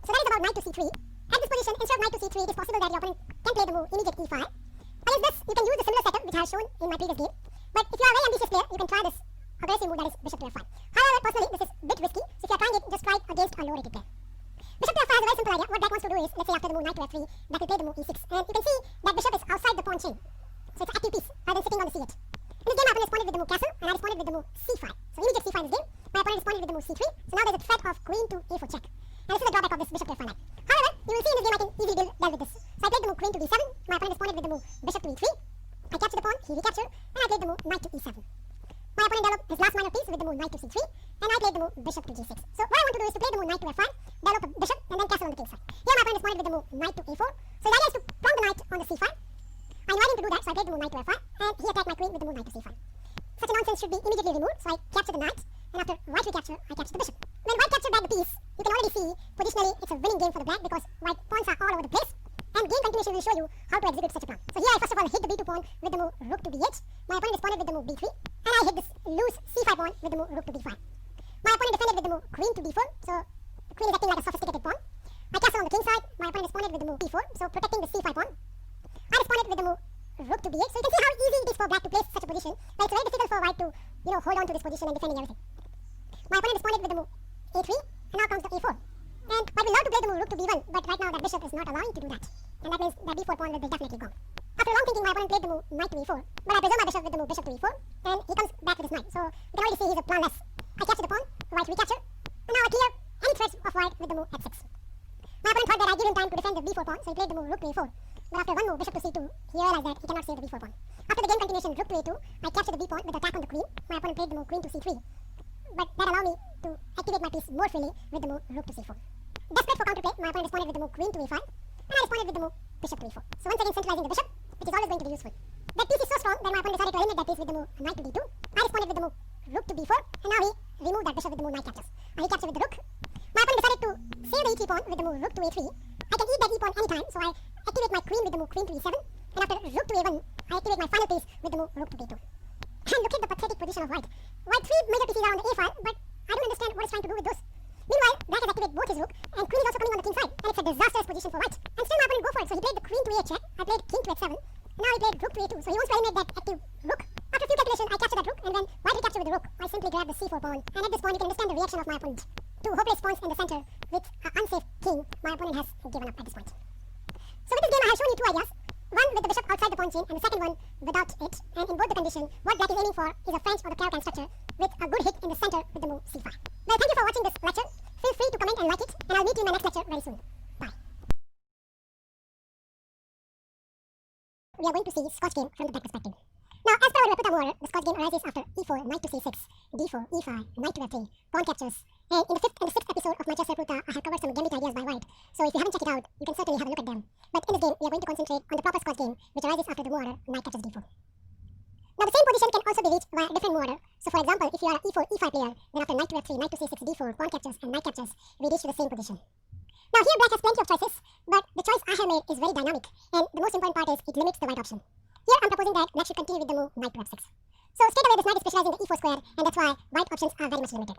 So that is about knight to c3. At this position, instead of knight to c3, it is possible that your opponent can play the move immediate e5. Against this, you can use the similar setup which I have shown in my previous game. But if you are a very ambitious player, you can try this aggressive move, that is bishop to f5. However, personally, this is a bit risky, so if you are trying it, just try it against a low-rated player. Bishop to f5 is a very simple idea. What black wants to do is, let's say after the move knight to f3, black will play the move e6. And you can see that bishop is outside the pawn chain. So it's an active piece, rather than sitting on the c8. In this game, my opponent responded with the move castle, and I responded with the move c5. So immediate c5 in this game, my opponent responded with the move c3. So now there's a threat of queen to a4 check. And this is the drawback of this bishop to f5 line. However, you will see in this game I can easily deal with this. So I played the move queen to d7, my opponent responded with the move bishop to e3. I captured the pawn, he recaptured, and I played the move knight to e7. My opponent developed his last minor piece with the move knight to c3, and I played the move bishop to g6. So what I want to do is to play the move knight to f5, develop a bishop, and then castle on the king side. Here my opponent responded with the move knight to a4. So the idea is to prong the knight on the c5. I invited him to do that, so I played the move knight to f5, and he attacked my queen with the move knight to c5. Such a nonsense should be immediately removed, so I captured the knight, and after white recapture, I captured the bishop. When white captured back the piece, you can already see, positionally, it's a winning game for the black because white pawns are all over the place, and game continuation will show you how to execute such a plan. So here I first of all hit the b2 pawn with the move rook to b8, my opponent responded with the move b3, and I hit this loose c5 pawn with the move rook to b5. My opponent defended with the move queen to b4, so the queen is acting like a sophisticated pawn. I castle on the king side, my opponent responded with the move b4, so protecting the c5 pawn. I responded with the move rook to b8, so you can see how easy it is for black to place such a position, but it's very difficult for white to, hold on to this position and defending everything. My opponent responded with the move a3, and now comes the a4. And white will love to play the move rook to b1, but right now that bishop is not allowing to do that, and that means that b4 pawn will be definitely gone. After long thinking, my opponent played the move knight to e4, but I preserve my bishop with the move bishop to e4, and he comes back with his knight. So you can already see he's a planless. I capture the pawn, white recapture, and now I clear any threats of white with the move f6. My opponent thought that I give him time to defend the b4 pawn, so he played the move rook to e4. But after one move, bishop to c2, he realized that he cannot save the b4 pawn. After the game continuation, rook to a2, I capture the b pawn with attack on the queen. My opponent played the move queen to c3, but that allowed me to activate my piece more freely with the move rook to c4. Desperate for counterplay, my opponent responded with the move queen to e5, and I responded with the move bishop to e4. So once again centralizing the bishop, which is always going to be useful. That piece is so strong that my opponent decided to eliminate that piece with the move knight to d2. I responded with the move rook to b4, and now he removed that bishop with the move knight captures. I recapture with the rook. My opponent decided to save the e3 pawn with the move rook to a3. I can eat that e pawn anytime, so I activate my queen with the move queen to e7, and after rook to a1, I activate my final piece with the move rook to b2. And look at the pathetic position of white. White 3 major pieces are on the a file, but I don't understand what it's trying to do with those. Meanwhile, black has activated both his rook, and queen is also coming on the king side, and it's a disastrous position for white. And still my opponent go for it, so he played the queen to a check, I played king to h7, and now he played rook to a2, so he wants to eliminate that active rook. After a few calculations, I capture that rook, and when white recapture with the rook, I simply grab the c4 pawn, and at this point you can understand the reaction of my opponent. Two hopeless pawns in the center with an unsafe king, my opponent has given up at this point. So with this game I have shown you two ideas, one with the bishop outside the pawn chain and the second one without it, and in both the condition, what black is aiming for is a French or the Caro-Kann structure with a good hit in the center with the move c5. Well, thank you for watching this lecture. Feel free to comment and like it, and I'll meet you in my next lecture very soon. Bye. We are going to see Scotch game from the black perspective. Now, as per our repertoire order, the Scotch game arises after e4, knight to c6, d4, e5, knight to f3, pawn captures, and in the 5th and the 6th episode of my chess repertoire, I have covered some gambit ideas by white, so if you haven't checked it out, you can certainly have a look at them. But in this game, we are going to concentrate on the proper Scotch game, which arises after the move order, knight captures d4. Now, the same position can also be reached via a different move order. So, for example, if you are an e4, e5 player, then after knight to f3, knight to c6, d4, pawn captures, and knight captures, we reach to the same position. Now, here black has plenty of choices, but the choice I have made is very dynamic, and the most important part is it limits the white option. Here, I'm proposing that black should continue with the move knight to f6. So, straight away, this knight is specializing the e4 square, and that's why white options are very much limited.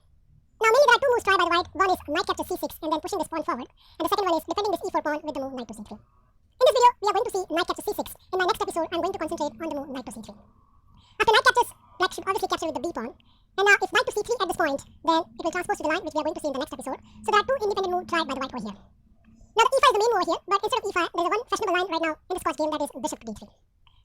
Now, mainly there are two moves tried by the white. One is knight capture c6 and then pushing this pawn forward, and the second one is defending this e4 pawn with the move knight to c3. In this video, we are going to see knight capture c6. In my next episode, I'm going to concentrate on the move knight to c3. After knight captures, black should obviously capture with the b pawn. And now, if knight to c3 at this point, then it will transpose to the line which we are going to see in the next episode. So there are two independent moves tried by the white over here. Now, the e5 is the main move over here, but instead of e5, there is one fashionable line right now in the Scotch game, that is bishop to d3.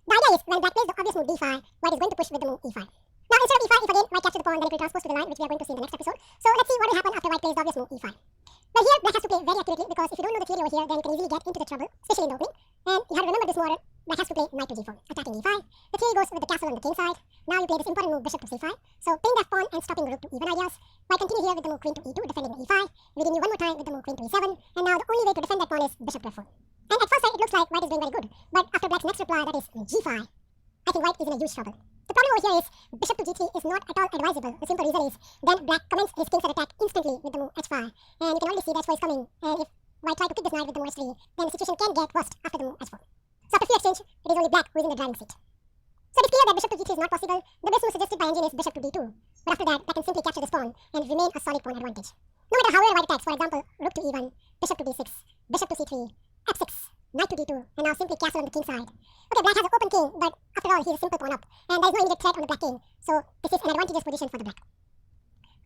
The idea is, when black plays the obvious move d5, white is going to push with the move e5. Now, instead of e5, if again white captures the pawn, then it will transpose to the line which we are going to see in the next episode. So let's see what will happen after white plays the obvious move e5. Well, here black has to play very accurately, because if you don't know the theory over here, then you can easily get into the trouble, especially in the opening. And you have to remember this move order. Black has to play knight to g4, attacking e5. The theory goes with the castle on the king side. Now you play this important move bishop to c5. So playing that pawn and stopping rook to even ideas. White continue here with the move queen to e2, defending the e5. We renew one more time with the move queen to e7. And now the only way to defend that pawn is bishop to f4. And at first sight it looks like white is doing very good, but after black's next reply, that is g5, I think white is in a huge trouble. The problem over here is bishop to g3 is not at all advisable. The simple reason is then black commences his kingside attack instantly with the move h5, and you can already see that h4 is coming, and if white try to pick this knight with the move h3, then the situation can get worse after the move h4. So after free exchange, it is only black who is in the driving seat. So it is clear that bishop to g3 is not possible. The best move suggested by engine is bishop to d2, but after that, black can simply capture this pawn and remain a solid pawn advantage. No matter how well white attacks, for example, rook to e1, bishop to d6, bishop to c3, f6, knight to d2, and now simply castle on the king side. Okay, black has an open king, but after all, he is a simple pawn up, and there is no immediate threat on the black king, so this is an advantageous position for the black.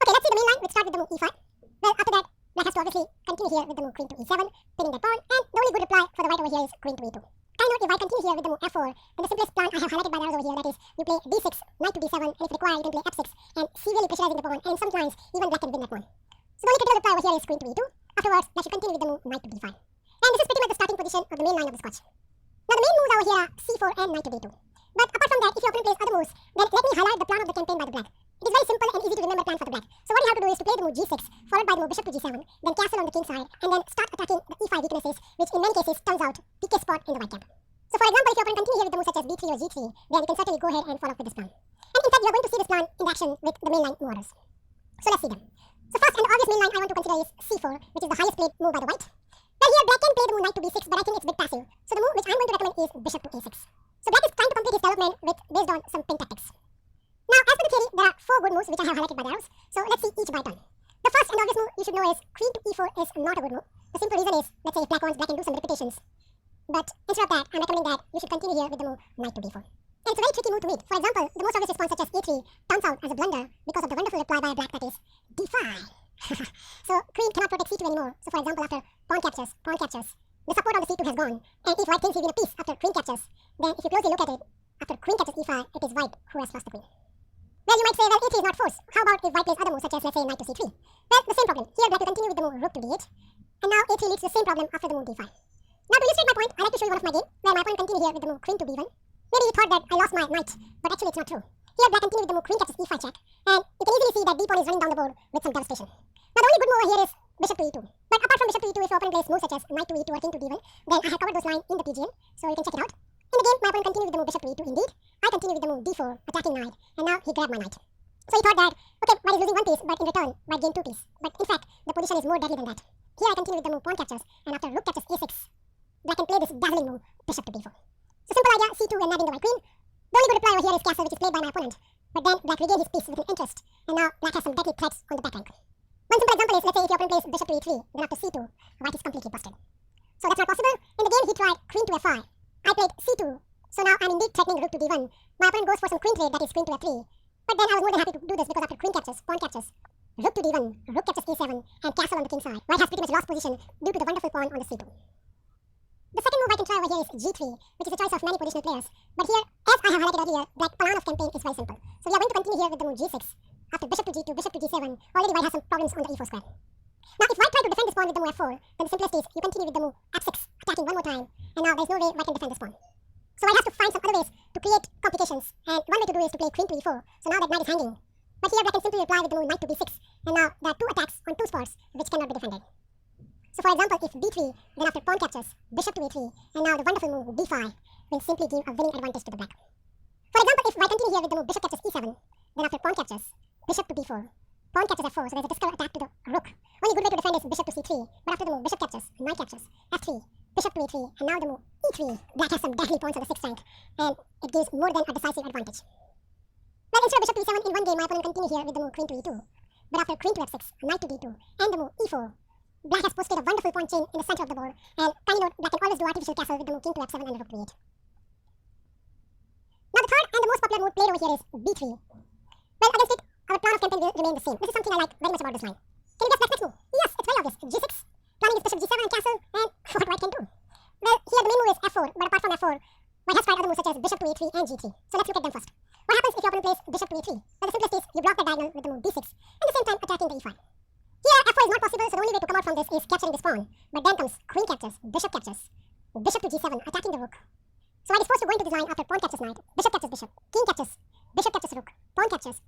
Okay, let's see the main line. Let's start with the move e5. Well, after that, black has to obviously continue here with the move queen to e7, pinning that pawn, and the only good reply for the white over here is queen to e2. Kind note, if I continue here with the move f4, then the simplest plan I have highlighted by the arrows over here, that is, you play d6, knight to d7, and if required, you can play f6, and severely pressurizing the pawn, and in some lines, even black can win that pawn. So the only critical reply over here is queen to e2. Afterwards, black should continue with the move knight to d5. And this is pretty much the starting position of the main line of the Scotch. Now the main moves over here are c4 and knight to d2. But apart from that, if your opponent plays other moves, then let me highlight the plan of the campaign by the black. It is very simple and easy to remember plan for the black. So what you have to do is to play the move g6, followed by the move bishop to g7, then castle on the king side, and then start attacking the e5 weaknesses, which in many cases turns out PK spot in the white camp. So for example, if your opponent continue here with the moves such as b3 or g3, then you can certainly go ahead and follow up with this plan. And in fact, you are going to see this plan in action with the main line move orders. So let's see them. So first and the obvious main line I want to consider is c4, which is the highest played move by the white. Well, here black can play the move knight to b6, but I think it's a bit passive. So the move which I'm going to recommend is bishop to a6. So black is trying to complete his development based on some pin tactics. Now, as per the theory, there are 4 good moves which I have highlighted by the arrows. So let's see each by turn. The first and obvious move you should know is queen to e4 is not a good move. The simple reason is, let's say if black wants, black can do some repetitions. But instead of that, I'm recommending that you should continue here with the move knight to b4. And it's a very tricky move to read. For example, the most obvious response such as e3 turns out as a blunder because of the wonderful reply by black, that is d5. So queen cannot protect c2 anymore. So for example, after pawn captures, the support on the c2 has gone. And if white thinks he win a piece after queen captures, then if you closely look at it, after queen catches e5, it is white who has lost the queen. Well, you might say, well, e3 is not force. How about if white plays other moves, such as, let's say, knight to c3? Well, the same problem. Here, black will continue with the move rook to d8, and now a3 leads to the same problem after the move d5. Now, to illustrate my point, I like to show you one of my game, where my opponent continued here with the move queen to b1. Maybe you thought that I lost my knight, but actually it's not true. Here, black continued with the move queen catches e5 check, and you can easily see that d pawn is running down the board with some devastation. Now, the only good move over here is bishop to e2. But apart from bishop to e2, if your opponent plays moves such as knight to e2 or king to d1, then I have covered those lines in the PGM, so you can check it out. In the game, my opponent continued with the move bishop to e2 indeed. I continued with the move d4, attacking knight, and now he grabbed my knight. So he thought that, okay, white is losing one piece, but in return, white gained two pieces. But in fact, the position is more deadly than that. Here I continue with the move pawn captures, and after rook captures a6, black can play this dazzling move, bishop to b4. So simple idea, c2 and nabbing the white queen. The only good reply over here is castle, which is played by my opponent. But then black regained his piece with an interest, and now black has some deadly threats on the back rank. One simple example is, let's say if your opponent plays bishop to e3, then after c2, white is completely busted. So that's not possible. In the game, he tried queen to f5. I played c2, so now I'm indeed threatening rook to d1. My opponent goes for some queen trade, that is queen to f3. But then I was more than happy to do this because after queen captures, pawn captures, rook to d1, rook captures e7, and castle on the king side, white has pretty much lost position due to the wonderful pawn on the c2. The second move I can try over here is g3, which is a choice of many positional players. But here, as I have highlighted earlier, black plan of campaign is very simple. So we are going to continue here with the move g6. After bishop to g2, bishop to g7, already white has some problems on the e4 square. Now, if white tries to defend this pawn with the move f4, then the simplest is you continue with the move f6, attacking one more time, and now there's no way white can defend this pawn. So white has to find some other ways to create complications, and one way to do is to play queen to e4. So now that knight is hanging. But here black can simply reply with the move knight to b6, and now there are two attacks on two spots which cannot be defended. So for example, if b3, then after pawn captures, bishop to a3, and now the wonderful move b5 will simply give a winning advantage to the black. For example, if white continue here with the move bishop captures e7, then after pawn captures, bishop to b4, pawn captures f4, so there's a discovered attack to the rook. Only good way to defend is bishop to c3, but after the move bishop captures, knight captures, f3, bishop to a3, and now the move e3, black has some deadly points on the 6th rank, and it gives more than a decisive advantage. Well, instead of bishop to e7 in one game, my opponent continue here with the move queen to e2, but after queen to f6, knight to d2, and the move e4, black has posted a wonderful pawn chain in the center of the board, and kindly note, black can always do artificial castle with the move king to f7 and rook to e8. Now the third and the most popular move played over here is b3. Well, against it, our plan of campaign will remain the same. This is something I like very much about this line. Can you guess black's next move? Yes, it's very obvious. g6. Planning is bishop g7 and castle, and what white can do? Well, here the main move is f4, but apart from f4, white has tried other moves such as bishop to a3 and g3. So let's look at them first. What happens if your opponent plays bishop to a3? Well, the simplest is you block the diagonal with the move d6, and at the same time attacking the e5. Here, f4 is not possible, so the only way to come out from this is capturing this pawn. But then comes queen captures, bishop to g7, attacking the rook. So white is forced to go into this line after pawn captures knight, bishop captures bishop, king captures, bishop captures rook, pawn captures,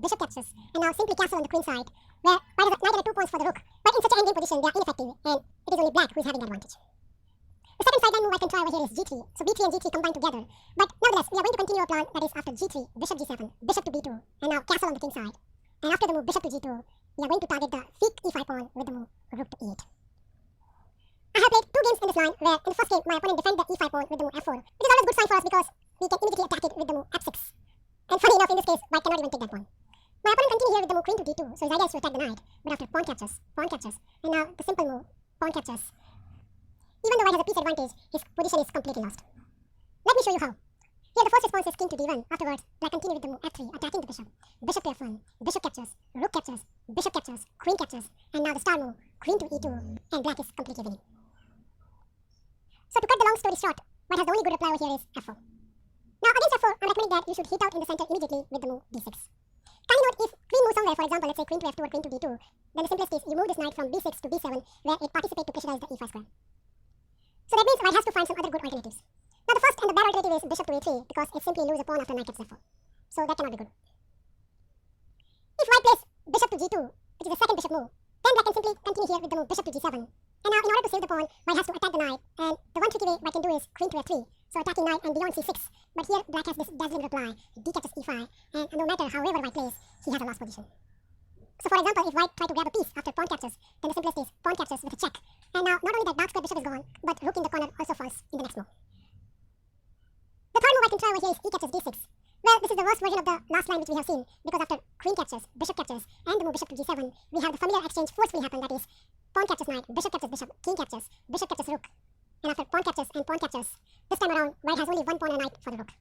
bishop captures, and now simply castle on the queen side, where white has neither 2 pawns for the rook, but in such an endgame position they are ineffective, and it is only black who is having the advantage. The second sideline move I can try over here is g3, so b3 and g3 combine together, but nevertheless we are going to continue our plan, that is after g3, bishop g7, bishop to b2, and now castle on the king side, and after the move bishop to g2, we are going to target the weak e5 pawn with the move rook to e8. I have played 2 games in this line where in the first game my opponent defended the e5 pawn with the move f4. It is always a good sign for us because we can immediately attack it with the move f6. And funny enough, in this case, white cannot even take that pawn. My opponent continued here with the move queen to d2, so his idea is to attack the knight, but after pawn captures, and now the simple move, pawn captures. Even though white has a piece advantage, his position is completely lost. Let me show you how. Here the first response is king to d1. Afterwards, black continued with the move f3, attacking the bishop. Bishop to f1, bishop captures, rook captures, bishop captures, queen captures, and now the star move, queen to e2, and black is completely winning. So to cut the long story short, white has the only good reply over here is f4. Now against f4, I'm recommending that you should hit out in the center immediately with the move d6. Kindly note, if queen moves somewhere, for example, let's say queen to f2 or queen to d2, then the simplest is you move this knight from b6 to b7, where it participates to pressurize the e5 square. So that means white has to find some other good alternatives. Now the first and the bad alternative is bishop to a3, because it simply loses a pawn after knight captures f4. So that cannot be good. If white plays bishop to g2, which is the second bishop move, then black can simply continue here with the move bishop to g7. And now in order to save the pawn, white has to attack the knight, and the one tricky way white can do is queen to f3, so attacking knight and beyond c6. But here black has this dazzling reply, d captures e5, and no matter however white plays, he has a lost position. So for example, if white try to grab a piece after pawn captures, then the simplest is pawn captures with a check. And now not only that dark square bishop is gone, but rook in the corner also falls in the next move. The third move I can try over here is e captures d6. Well, this is the worst version of the last line which we have seen, because after queen captures, and the move bishop to g7, we have the familiar exchange forcefully happen, that is, pawn captures knight, bishop captures bishop, king captures, bishop captures rook, and after pawn captures, this time around, white has only one pawn and knight for the rook.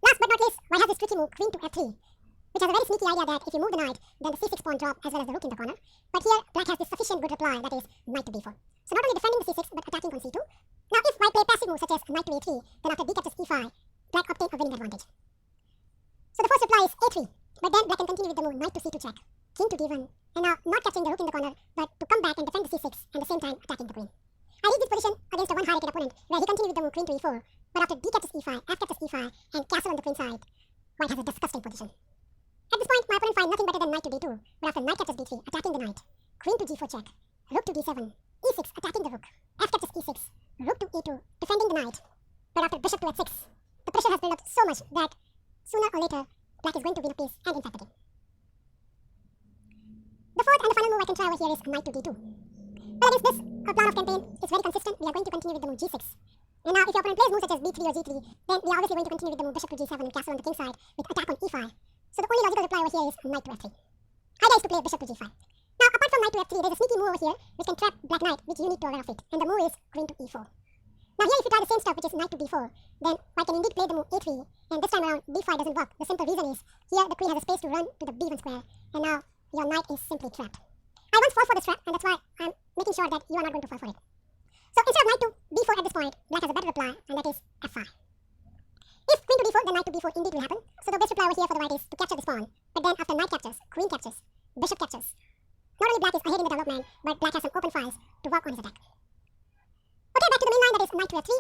Last but not least, white has this tricky move, queen to f3, which has a very sneaky idea that if you move the knight, then the c6 pawn drop as well as the rook in the corner, but here black has this sufficient good reply, that is, knight to b4. So not only defending the c6, but attacking on c2, Now if white play passive moves such as knight to a3, then after d captures e5, black obtain a winning advantage. So the first reply is a3, but then black can continue with the move knight to c2 check, king to d1, and now not capturing the rook in the corner, but to come back and defend the c6 and at the same time attacking the queen. I read this position against a one high-rated opponent where he continued with the move queen to e4, but after d captures e5, f captures e5, and castle on the queen side, white has a disgusting position. At this point, my opponent finds nothing better than knight to d2, but after knight captures d3, attacking the knight, queen to g4 check, rook to d7, e6 attacking the rook, f captures e6, rook to e2, defending the knight, but after bishop to h6, the pressure has built up so much that sooner or later, black is going to win a piece and in fact the game. The fourth and the final move I can try over here is knight to d2. Well, against this, our plan of campaign is very consistent. We are going to continue with the move g6. And now, if your opponent plays moves such as b3 or g3, then we are obviously going to continue with the move bishop to g7 and castle on the king side with attack on e5. So the only logical reply over here is knight to f3. Idea is to play bishop to g5. Now, apart from knight to f3, there's a sneaky move over here which can trap black knight, which you need to aware of it. And the move is queen to e4. Now here, if you try the same stuff, which is knight to b4, then white can indeed play the move a3, and this time around b5 doesn't work. The simple reason is here the queen has a space to run to the b1 square, and now your knight is simply trapped. I won't fall for this trap, and that's why I'm making sure that you are not going to fall for it. So instead of knight to b4 at this point, black has a better reply, and that is f5. If queen to d4, then knight to b4 indeed will happen. So the best reply over here for the white is to capture this pawn, but then after knight captures, queen captures, bishop captures, not only black is ahead in the development, but black has some open files to work on his attack. Okay, back to the main line, that is knight to f3.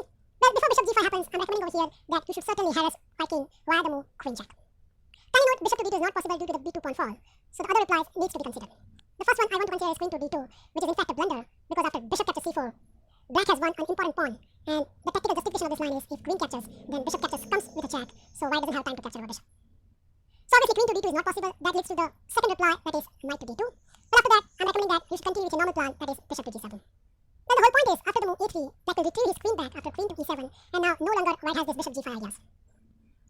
Well, before bishop g5 happens, I'm recommending over here that you should certainly harass white king via the move queen check. Kindly note, bishop to d2 is not possible due to the b2 pawn fall, so the other replies needs to be considered. The first one I want to consider is queen to d2, which is in fact a blunder, because after bishop captures c4, black has won an important pawn, and the tactical justification of this line is if queen captures, then bishop captures comes with a check, so white doesn't have time to capture our bishop. So obviously queen to d2 is not possible. That leads to the second reply, that is knight to d2. But after that, I'm recommending that you should continue with your normal plan, that is bishop to g7. Then the whole point is, after the move a3, black will retrieve his queen back after queen to e7, and now no longer white has this bishop g5 ideas.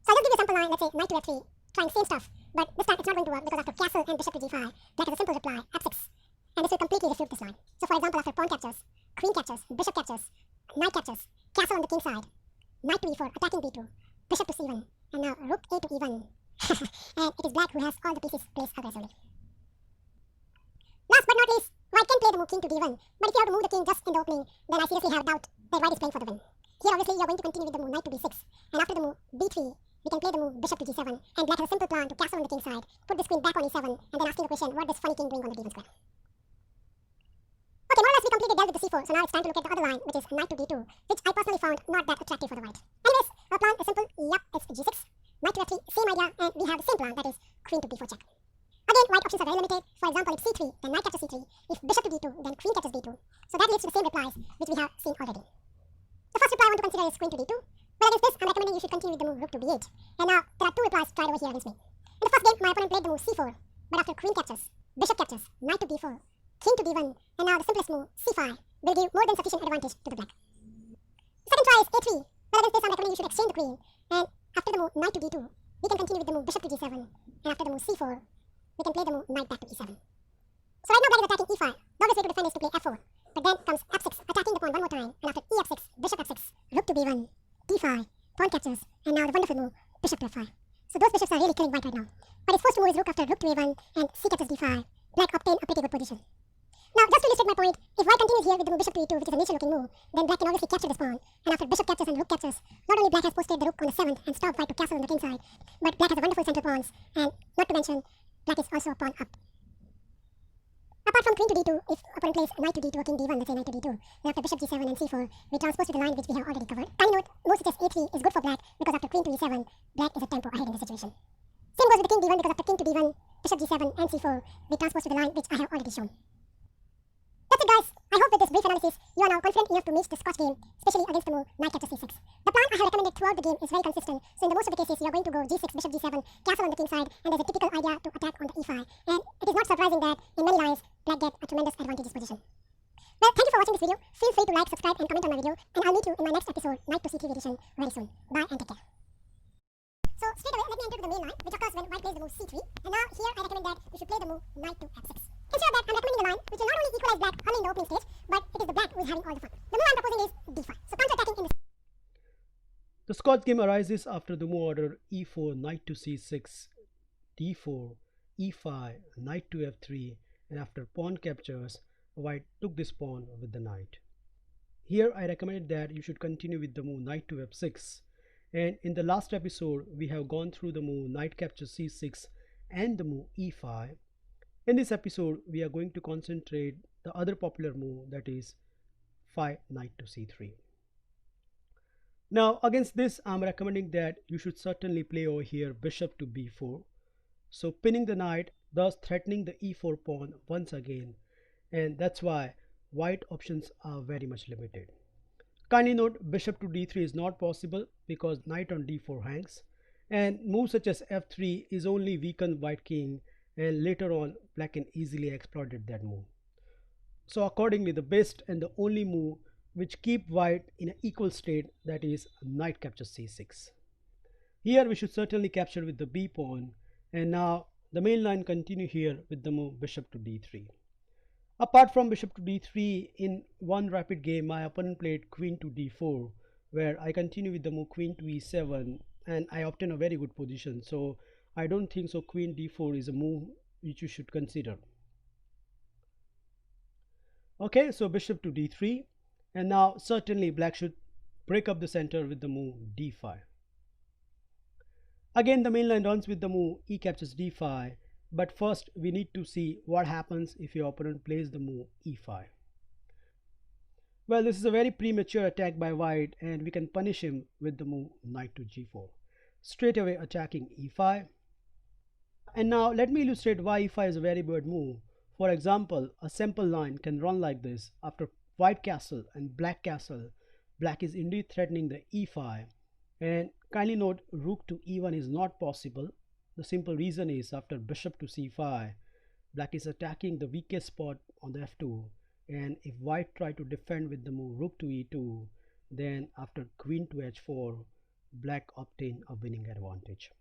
So I'll just give you a sample line, let's say knight to f3, trying same stuff, but this time it's not going to work because after castle and bishop to g5, black has a simple reply, f6, and this will completely refute this line. So for example, after pawn captures, queen captures, bishop captures, knight captures, castle on the king side, knight to e4, attacking b2, bishop to c1, and now rook a to e1, and it is black who has all the pieces placed aggressively. Last but not least, white can play the move king to d1, but if you have to move the king just in the opening, then I seriously have doubt that white is playing for the win. Here obviously you are going to continue with the move knight to b6, and after the move b3, we can play the move bishop to g7, and black has a simple plan to castle on the king side, put this queen back on e7, and then asking the question, what this funny king doing on the d1 square? Okay, more or less we completely dealt with the c4, so now it's time to look at the other line, which is knight to d2, which I personally found not that attractive for the white. Anyways, our plan is simple, yup, it's g6, knight to f3, same idea, and we have the same plan, that is queen to b4 check. Again, white options are very limited. For example, if c3, then knight captures c3, if bishop to d2, then queen captures d2, so that leads to the same replies, which we have seen already. The first reply I want to consider is queen to d2. Well, against this, I'm recommending you should continue with the move rook to b8, and now there are two replies tried over here against me. In the first game, my opponent played the move c4, but after queen captures, bishop captures, knight to b4, king to d1, and now the simplest move, c5, will give more than sufficient advantage to the black. The second try is a3. Well, against this, I'm recommending you should exchange the queen, and after the move knight to d2, we can continue with the move bishop to g7, and after the move c4, we can play the move knight back to e7. So right now black is attacking e5. The obvious way to defend is to play f4, but then comes f6, attacking the pawn one more time, and after e f6, bishop f6, rook to b1, d5, pawn captures, and now the wonderful move, bishop to f5. So those bishops are really killing white right now. But his first move is rook after rook to a1, and c captures d5. Black obtain a pretty good position. Now, just to illustrate my point, if white continues here with the move bishop to e2, which is a nature looking move, then black can obviously capture this pawn, and after bishop captures and rook captures, not only black has posted the rook on the 7th and stopped white to castle on the king side, but black has a wonderful central pawns, and not to mention, black is also a pawn up. Apart from queen to d2, if opponent plays knight to d2 or king d1, let's say knight to d2, then after bishop g7 and c4, we transpose to the line which we have already covered. Tiny note, move such as a3 is good for black because after queen to e7, black is a tempo ahead in this situation. Same goes with the king d1 because after king to d1, bishop g7 and c4, we transpose to the line which I have already shown. That's it guys, I hope with this brief analysis, you are now confident enough to meet the Scotch game, especially against the move knight captures c6. The plan I have recommended throughout the game is very consistent, so in the most of the cases, you are going to go g6, bishop g7, castle on the king side, and there's a typical idea to attack on the e5, and it is not surprising that in many lines, black get a tremendous advantageous position. Well, thank you for watching this video. Feel free to like, subscribe and comment on my video, and I'll meet you in my next episode, Knight to c3 edition, very soon. Bye and take care. So straight away, let me enter to the main line, which occurs when white plays the move c3, and now here I recommend that you should play the move knight to f6. Instead of that, I'm recommending the line which will not only equalize black early in the opening stage, but it is the black who is having all the fun. The move I'm proposing is d5. So counter-attacking in this. The Scotch game arises after the move order e4, knight to c6, d4, e5, knight to f3, and after pawn captures, white took this pawn with the knight. Here I recommend that you should continue with the move knight to f6. And in the last episode, we have gone through the move knight captures c6 and the move e5. In this episode, we are going to concentrate the other popular move, that is knight to c3. Now against this, I'm recommending that you should certainly play over here bishop to b4. So pinning the knight, thus threatening the e4 pawn once again, and that's why white options are very much limited. Kindly note, bishop to d3 is not possible because knight on d4 hangs, and moves such as f3 is only weaken white king, and later on black can easily exploit that move. So accordingly, the best and the only move which keep white in an equal state, that is knight captures c6. Here we should certainly capture with the b pawn, and now the main line continue here with the move bishop to d3. Apart from bishop to d3, in one rapid game my opponent played queen to d4, where I continue with the move queen to e7 and I obtain a very good position. So I don't think so queen d4 is a move which you should consider. Okay, so bishop to d3, and now certainly black should break up the center with the move d5. Again the main line runs with the move e captures d5, but first we need to see what happens if your opponent plays the move e5. Well, this is a very premature attack by white, and we can punish him with the move knight to g4, straight away attacking e5. And now let me illustrate why e5 is a very bad move. For example, a simple line can run like this: after white castle and black castle, black is indeed threatening the e5, and kindly note, rook to e1 is not possible. The simple reason is after bishop to c5, black is attacking the weakest spot on the f2, and if white try to defend with the move rook to e2, then after queen to h4, black obtain a winning advantage.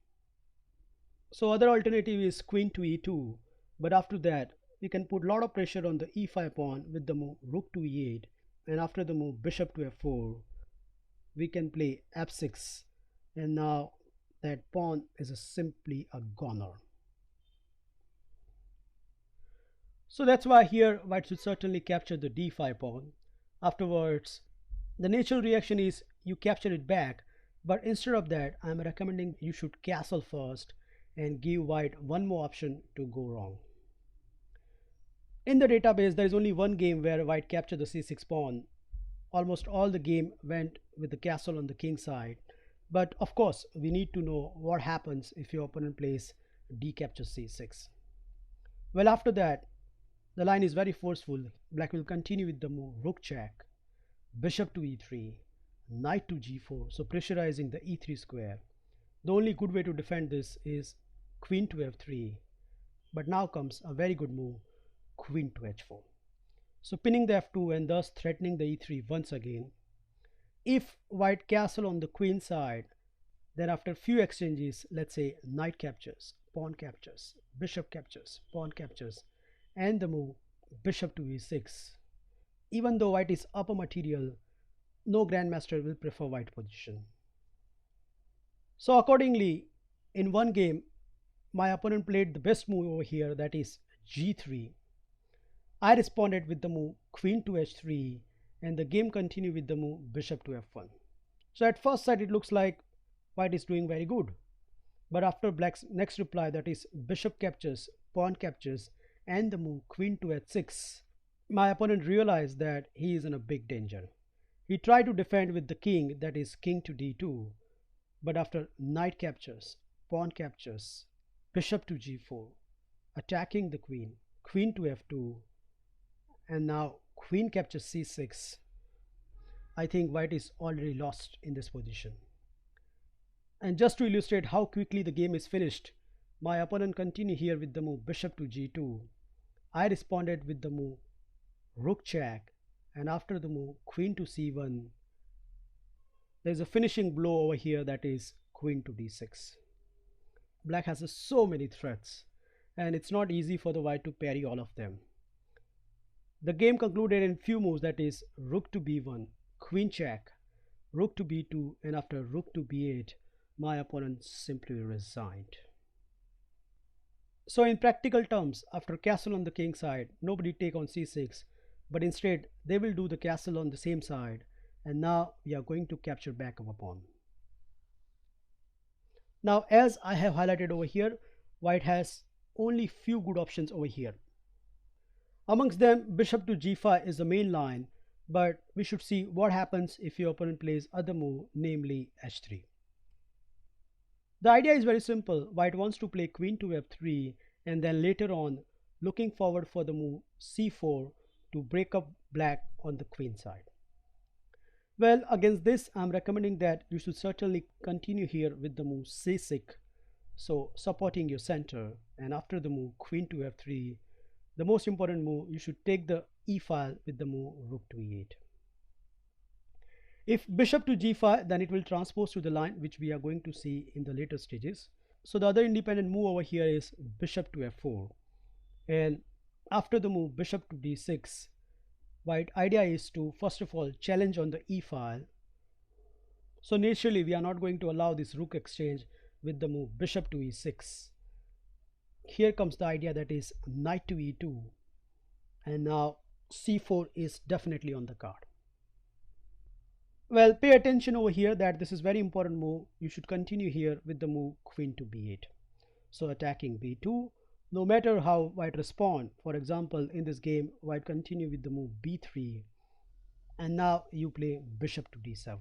So other alternative is queen to e2, but after that we can put a lot of pressure on the e5 pawn with the move rook to e8, and after the move bishop to f4 we can play f6, and now that pawn is simply a goner. So that's why here white should certainly capture the d5 pawn. Afterwards the natural reaction is you capture it back, but instead of that I'm recommending you should castle first and give white one more option to go wrong. In the database there is only one game where white captured the c6 pawn. Almost all the game went with the castle on the king side, but of course we need to know what happens if your opponent plays d captures c6. Well, after that the line is very forceful. Black will continue with the move rook check, bishop to e3, knight to g4, so pressurizing the e3 square. The only good way to defend this is queen to f3, but now comes a very good move, queen to h4. So pinning the f2 and thus threatening the e3 once again. If white castle on the queen side, then after few exchanges, let's say knight captures, pawn captures, bishop captures, pawn captures, and the move bishop to e6, even though white is upper material, no grandmaster will prefer white position. So accordingly, in one game my opponent played the best move over here, that is g3. I responded with the move queen to h3, and the game continued with the move bishop to f1. So at first sight it looks like white is doing very good, but after black's next reply, that is bishop captures, pawn captures, and the move queen to h6, my opponent realized that he is in a big danger. He tried to defend with the king, that is king to d2, but after knight captures, pawn captures, bishop to g4, attacking the queen, queen to f2, and now queen captures c6, I think white is already lost in this position. And just to illustrate how quickly the game is finished, my opponent continued here with the move bishop to g2. I responded with the move rook check, and after the move queen to c1, there is a finishing blow over here, that is queen to d6. Black has so many threats, and it's not easy for the white to parry all of them. The game concluded in few moves, that is rook to b1, queen check, rook to b2, and after rook to b8, my opponent simply resigned. So in practical terms, after castle on the king side, nobody take on c6, but instead they will do the castle on the same side, and now we are going to capture back our pawn. Now, as I have highlighted over here, white has only few good options over here. Amongst them, bishop to g5 is the main line, but we should see what happens if your opponent plays other move, namely h3. The idea is very simple. White wants to play queen to f3, and then later on looking forward for the move c4 to break up black on the queen side. Well, against this, I'm recommending that you should certainly continue here with the move c6, so supporting your center, and after the move queen to f3, the most important move, you should take the e file with the move rook to e8. If bishop to g5, then it will transpose to the line which we are going to see in the later stages. So the other independent move over here is bishop to f4, and after the move bishop to d6, white idea is to first of all challenge on the e file. So naturally we are not going to allow this rook exchange with the move bishop to e6. Here comes the idea, that is knight to e2, and now c4 is definitely on the card. Well, pay attention over here that this is very important move. You should continue here with the move queen to b8. So attacking b2, no matter how white respond. For example, in this game, white continue with the move b3, and now you play bishop to d7.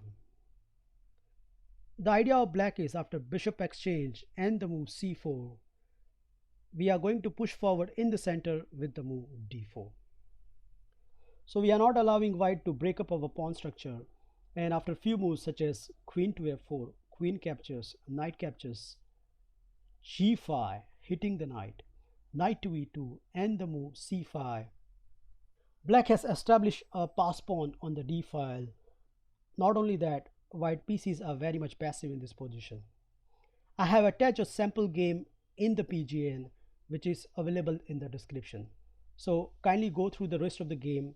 The idea of black is after bishop exchange and the move c4, we are going to push forward in the center with the move d4. So we are not allowing white to break up our pawn structure, and after few moves such as queen to f4, queen captures, knight captures, g5, hitting the knight, knight to e2, and the move c5, black has established a pass pawn on the d file. Not only that, white pieces are very much passive in this position. I have attached a sample game in the PGN which is available in the description. So kindly go through the rest of the game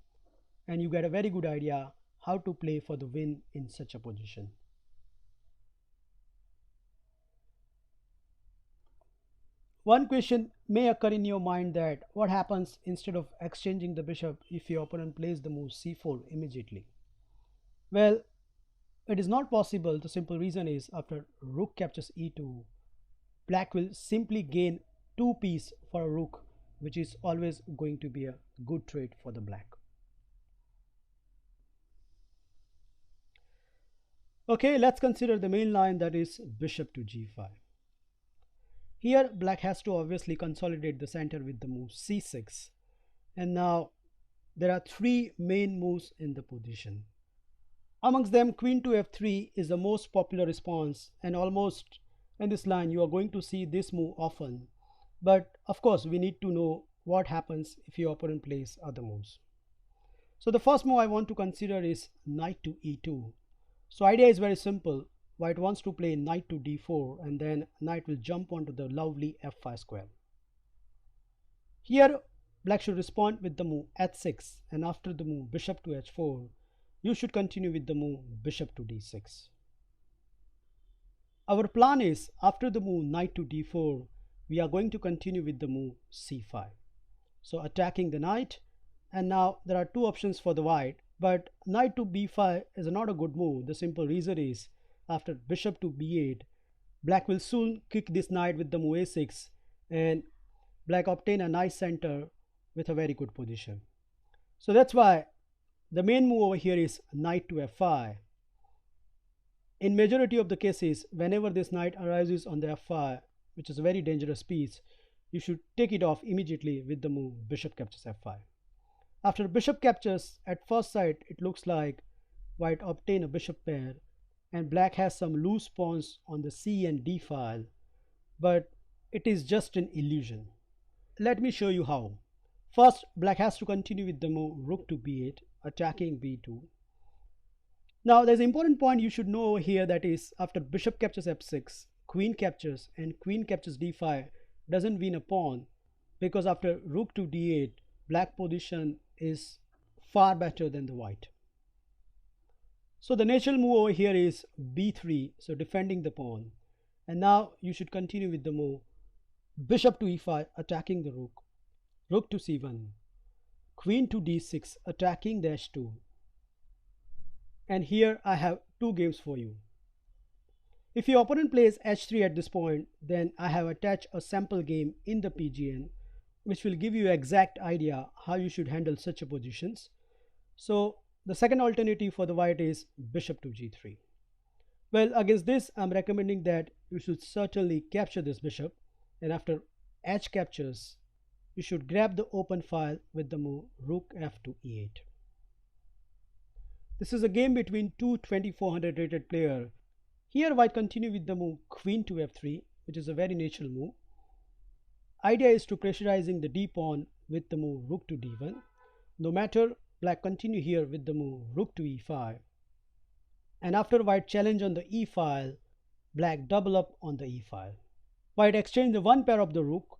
and you get a very good idea how to play for the win in such a position. One question may occur in your mind, that what happens instead of exchanging the bishop if your opponent plays the move c4 immediately? Well, it is not possible. The simple reason is after rook captures e2, black will simply gain 2 pieces for a rook, which is always going to be a good trade for the black. Okay, let's consider the main line, that is bishop to g5. Here black has to obviously consolidate the center with the move c6, and now there are 3 main moves in the position. Amongst them, queen to f3 is the most popular response, and almost in this line you are going to see this move often. But of course we need to know what happens if your opponent plays other moves. So the first move I want to consider is knight to e2. So idea is very simple. White wants to play knight to d4, and then knight will jump onto the lovely f5 square. Here black should respond with the move h6, and after the move bishop to h4, you should continue with the move bishop to d6. Our plan is after the move knight to d4, we are going to continue with the move c5. So attacking the knight, and now there are 2 options for the white, but knight to b5 is not a good move. The simple reason is after bishop to b8, black will soon kick this knight with the move a6, and black obtain a nice center with a very good position. So that's why the main move over here is knight to f5. In majority of the cases, whenever this knight arises on the f5, which is a very dangerous piece, you should take it off immediately with the move bishop captures f5. After bishop captures, at first sight it looks like white obtain a bishop pair, and black has some loose pawns on the c and d file, but it is just an illusion. Let me show you how. First, black has to continue with the move rook to b8, attacking b2. Now there's an important point you should know over here, that is after bishop captures f6, queen captures, and queen captures d5 doesn't win a pawn, because after rook to d8, black position is far better than the white. So the natural move over here is b3, so defending the pawn, and now you should continue with the move bishop to e5, attacking the rook, rook to c1, queen to d6 attacking dash 2. And here I have two games for you. If your opponent plays h3 at this point, then I have attached a sample game in the PGN which will give you exact idea how you should handle such a positions. So the second alternative for the white is bishop to g3. Well, against this I'm recommending that you should certainly capture this bishop, and after h captures you should grab the open file with the move rook f to e8. This is a game between two 2400 rated players. Here white continue with the move queen to f3, which is a very natural move. Idea is to pressurizing the d pawn with the move rook to d1. No matter, black continue here with the move rook to e5. And after white challenge on the e file, black double up on the e file. White exchange the one pair of the rook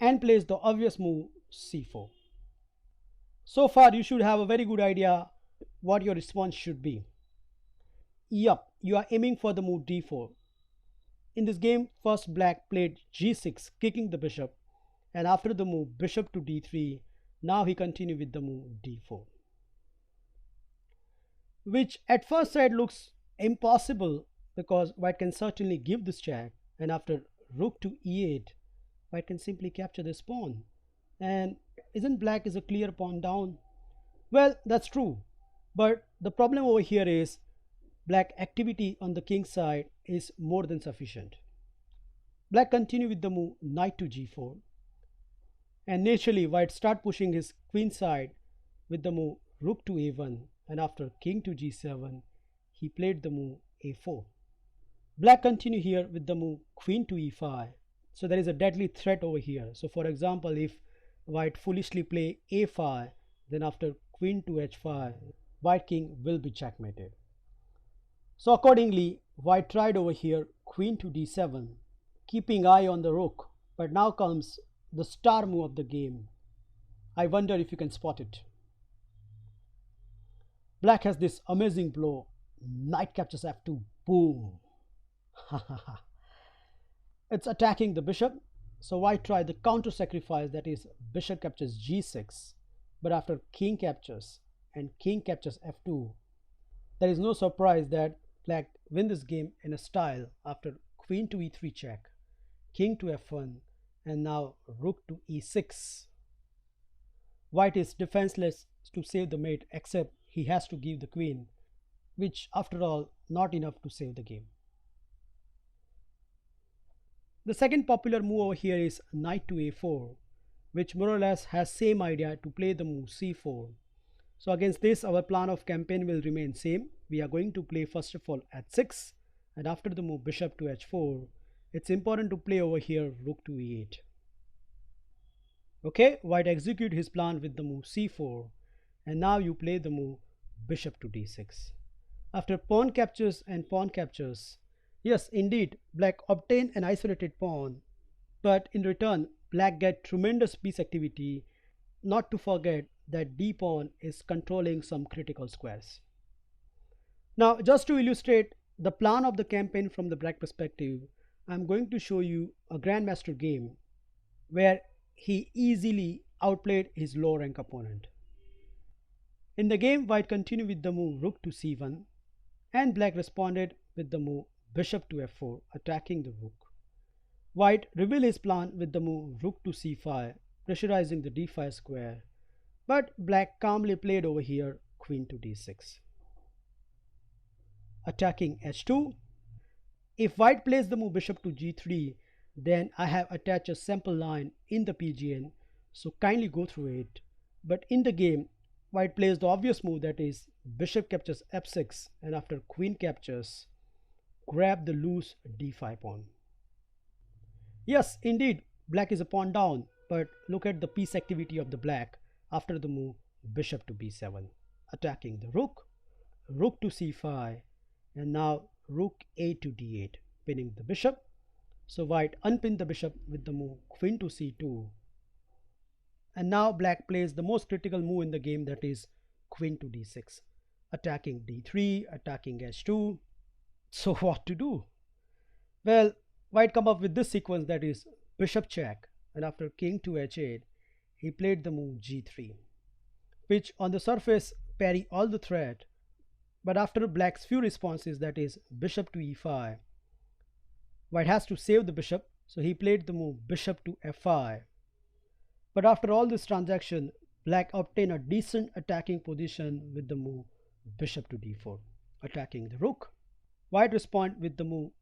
and plays the obvious move c4. So far you should have a very good idea what your response should be. Yup, you are aiming for the move d4. In this game, first black played g6, kicking the bishop, and after the move bishop to d3, now he continued with the move d4. Which at first sight looks impossible because white can certainly give this check, and after rook to e8, white can simply capture this pawn. And isn't black is a clear pawn down? Well, that's true, but the problem over here is black activity on the king side is more than sufficient. Black continue with the move knight to g4, and naturally white start pushing his queen side with the move rook to a1, and after king to g7 he played the move a4. Black continue here with the move queen to e5, so there is a deadly threat over here. So for example, if white foolishly play a5, then after queen to h5, white king will be checkmated. So accordingly, white tried over here queen to d7, keeping eye on the rook, but now comes the star move of the game. I wonder if you can spot it. Black has this amazing blow, knight captures f2, boom. It's attacking the bishop, so white tried the counter sacrifice, that is bishop captures g6, but after king captures and king captures f2, there is no surprise that black win this game in a style after queen to e3 check, king to f1, and now rook to e6. White is defenseless to save the mate, except he has to give the queen, which after all not enough to save the game. The second popular move over here is knight to a4, which more or less has same idea to play the move c4. So against this our plan of campaign will remain same. We are going to play first of all h6, and after the move bishop to h4, it's important to play over here rook to e8. Okay, white execute his plan with the move c4, and now you play the move bishop to d6. After pawn captures and pawn captures, yes indeed black obtain an isolated pawn, but in return black get tremendous piece activity, not to forget that d pawn is controlling some critical squares. Now just to illustrate the plan of the campaign from the black perspective, I'm going to show you a grandmaster game where he easily outplayed his low rank opponent. In the game, white continued with the move rook to c1, and black responded with the move bishop to f4, attacking the rook. White revealed his plan with the move rook to c5, pressurizing the d5 square, but black calmly played over here queen to d6. Attacking h2. If white plays the move bishop to g3, then I have attached a sample line in the PGN, so kindly go through it. But in the game, white plays the obvious move, that is bishop captures f6, and after queen captures, grab the loose d5 pawn. Yes, indeed, black is a pawn down, but look at the piece activity of the black after the move bishop to b7, attacking the rook, rook to c5, and now rook a to d8, pinning the bishop. So white unpinned the bishop with the move queen to c2, and now black plays the most critical move in the game, that is queen to d6, attacking d3, attacking h2. So what to do? Well, white come up with this sequence, that is bishop check, and after king to h8, he played the move g3, which on the surface parry all the threat, but after black's few responses, that is bishop to e5, white has to save the bishop, so he played the move bishop to f5. But after all this transaction, black obtained a decent attacking position with the move bishop to d4, attacking the rook. White responded with the move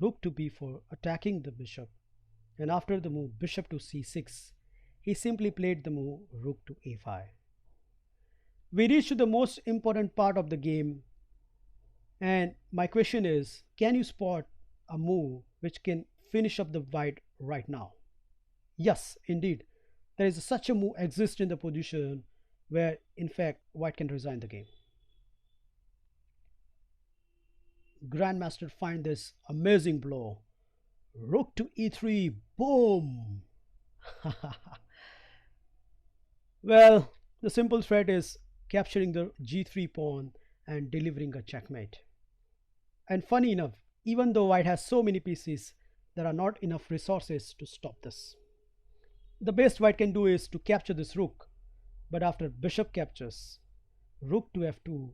rook to b4, attacking the bishop, and after the move bishop to c6, he simply played the move rook to a5. We reached to the most important part of the game, and my question is, can you spot a move which can finish up the white right now? Yes, indeed, there is such a move exists in the position where in fact white can resign the game. Grandmaster find this amazing blow. Rook to e3, boom! Well, the simple threat is capturing the g3 pawn and delivering a checkmate. And funny enough, even though white has so many pieces, there are not enough resources to stop this. The best white can do is to capture this rook, but after bishop captures, rook to f2,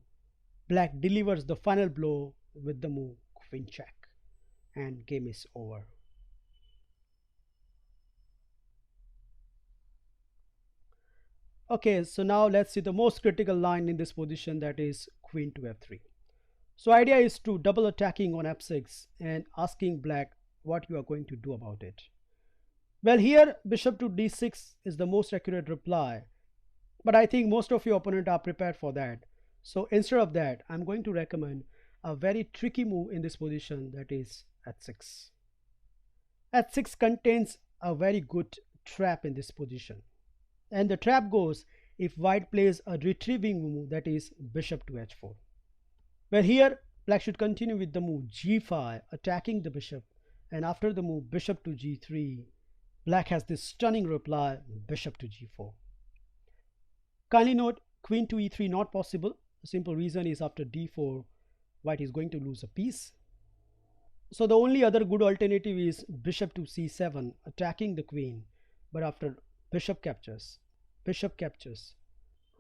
black delivers the final blow with the move queen check, and game is over. Okay, so now let's see the most critical line in this position, that is queen to f3. So idea is to double attacking on f6 and asking black what you are going to do about it. Well, here bishop to d6 is the most accurate reply, but I think most of your opponent are prepared for that. So instead of that, I'm going to recommend a very tricky move in this position, that is h6. h6 contains a very good trap in this position, and the trap goes if white plays a retrieving move, that is bishop to h4. Well, here black should continue with the move g5, attacking the bishop, and after the move bishop to g3, black has this stunning reply bishop to g4. Kindly note, queen to e3 not possible. The simple reason is after d4 white is going to lose a piece. So the only other good alternative is bishop to c7, attacking the queen, but after bishop captures,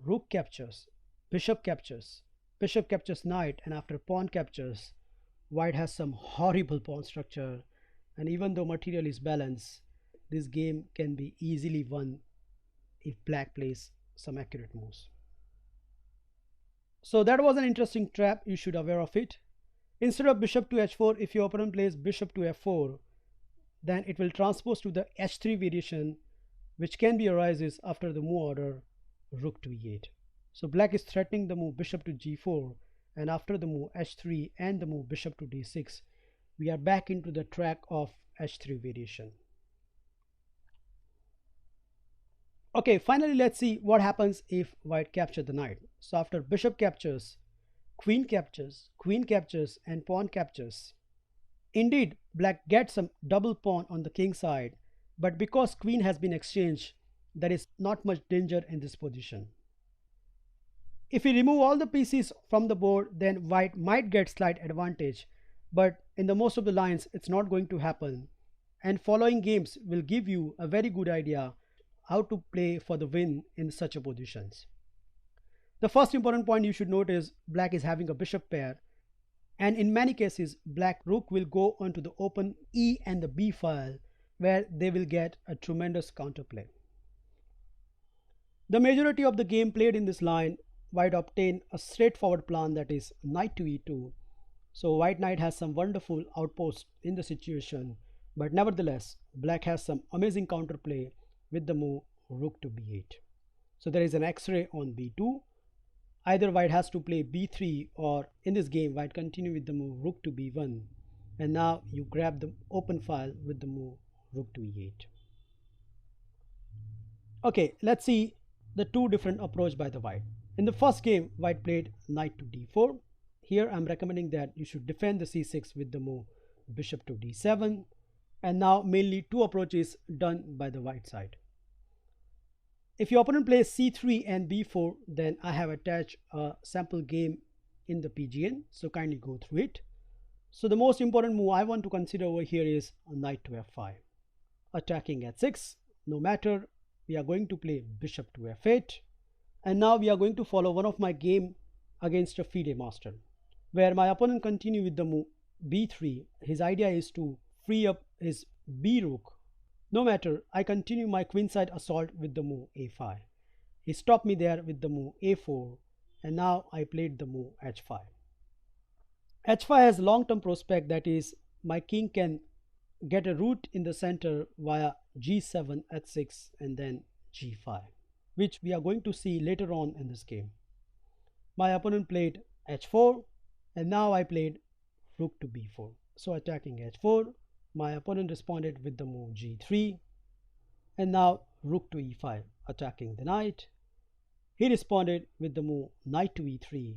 rook captures, bishop captures knight, and after pawn captures, white has some horrible pawn structure, and even though material is balanced, this game can be easily won if black plays some accurate moves. So that was an interesting trap, you should be aware of it. Instead of bishop to h4, if your opponent plays bishop to f4, then it will transpose to the h3 variation, which can be arises after the move order rook to e8. So black is threatening the move bishop to g4, and after the move h3 and the move bishop to d6, we are back into the track of h3 variation. Okay, finally let's see what happens if white capture the knight. So after bishop captures, queen captures, and pawn captures. Indeed, black gets some double pawn on the king side, but because queen has been exchanged, there is not much danger in this position. If we remove all the pieces from the board, then white might get slight advantage, but in the most of the lines it's not going to happen, and following games will give you a very good idea how to play for the win in such a positions. The first important point you should note is black is having a bishop pair, and in many cases black rook will go onto the open e and the b file, where they will get a tremendous counterplay. The majority of the game played in this line, white obtained a straightforward plan, that is knight to e2. So white knight has some wonderful outposts in the situation, but nevertheless black has some amazing counterplay with the move rook to b8. So there is an x-ray on b2. Either white has to play b3, or in this game white continue with the move rook to b1, and now you grab the open file with the move rook to e8. Okay, let's see the two different approach by the white. In the first game, white played knight to d4. Here I'm recommending that you should defend the c6 with the move bishop to d7, and now mainly two approaches done by the white side. If your opponent plays c3 and b4, then I have attached a sample game in the PGN, so kindly go through it. So the most important move I want to consider over here is knight to f5, attacking h6. No matter we are going to play bishop to f8. And now we are going to follow one of my game against a FIDE master, where my opponent continue with the move b3. His idea is to free up his b rook. No matter, I continue my queenside assault with the move a5. He stopped me there with the move a4, and now I played the move h5. h5 has long-term prospect, that is, my king can get a route in the center via g7, h6, and then g5, which we are going to see later on in this game. My opponent played h4, and now I played rook to b4. So attacking h4, my opponent responded with the move g3, and now rook to e5, attacking the knight. He responded with the move knight to e3,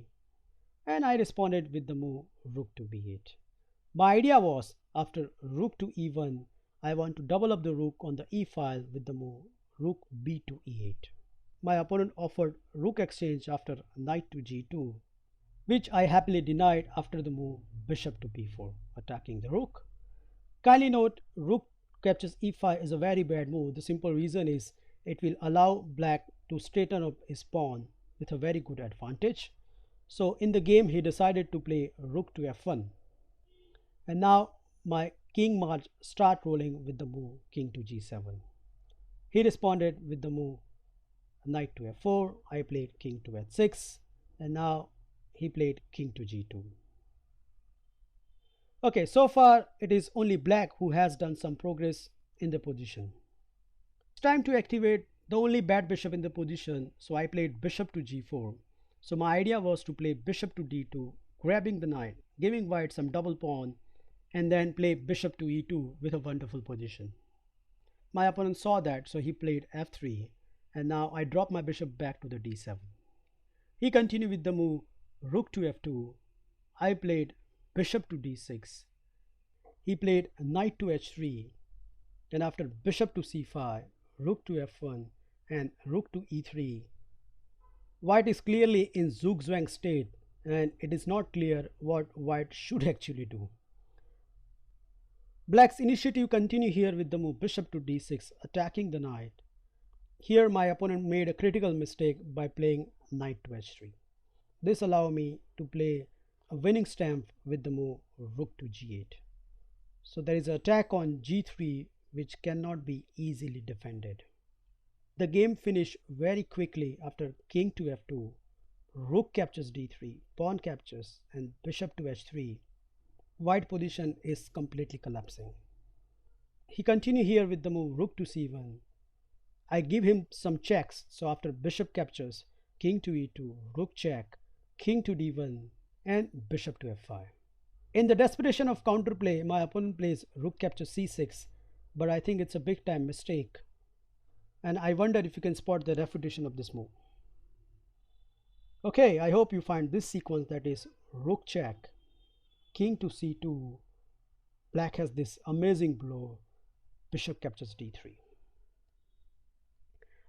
and I responded with the move rook to b8. My idea was, after rook to e1, I want to double up the rook on the e file with the move rook b to e8. My opponent offered rook exchange after knight to g2, which I happily denied after the move bishop to b4, attacking the rook. Kindly note, rook captures e5 is a very bad move. The simple reason is it will allow black to straighten up his pawn with a very good advantage. So in the game he decided to play rook to f1. And now my king march start rolling with the move king to g7. He responded with the move knight to f4. I played king to h6, and now he played king to g2. Okay, so far it is only black who has done some progress in the position. It's time to activate the only bad bishop in the position, so I played bishop to g4. So my idea was to play bishop to d2, grabbing the knight, giving white some double pawn, and then play bishop to e2 with a wonderful position. My opponent saw that, so he played f3, and now I drop my bishop back to the d7. He continued with the move rook to f2. I played bishop to d6. He played knight to h3. Then after bishop to c5, rook to f1, and rook to e3. White is clearly in zugzwang state, and it is not clear what white should actually do. Black's initiative continued here with the move bishop to d6, attacking the knight. Here my opponent made a critical mistake by playing knight to h3. This allowed me to play a winning stamp with the move rook to g8. So there is an attack on g3 which cannot be easily defended. The game finished very quickly after king to f2, rook captures d3, pawn captures, and bishop to h3. White position is completely collapsing. He continued here with the move rook to c1. I give him some checks, so after bishop captures, king to e2, rook check, king to d1, and bishop to f5. In the desperation of counterplay, my opponent plays rook captures c6, but I think it's a big time mistake, and I wonder if you can spot the refutation of this move. Okay, I hope you find this sequence, that is rook check, king to c2, black has this amazing blow, bishop captures d3.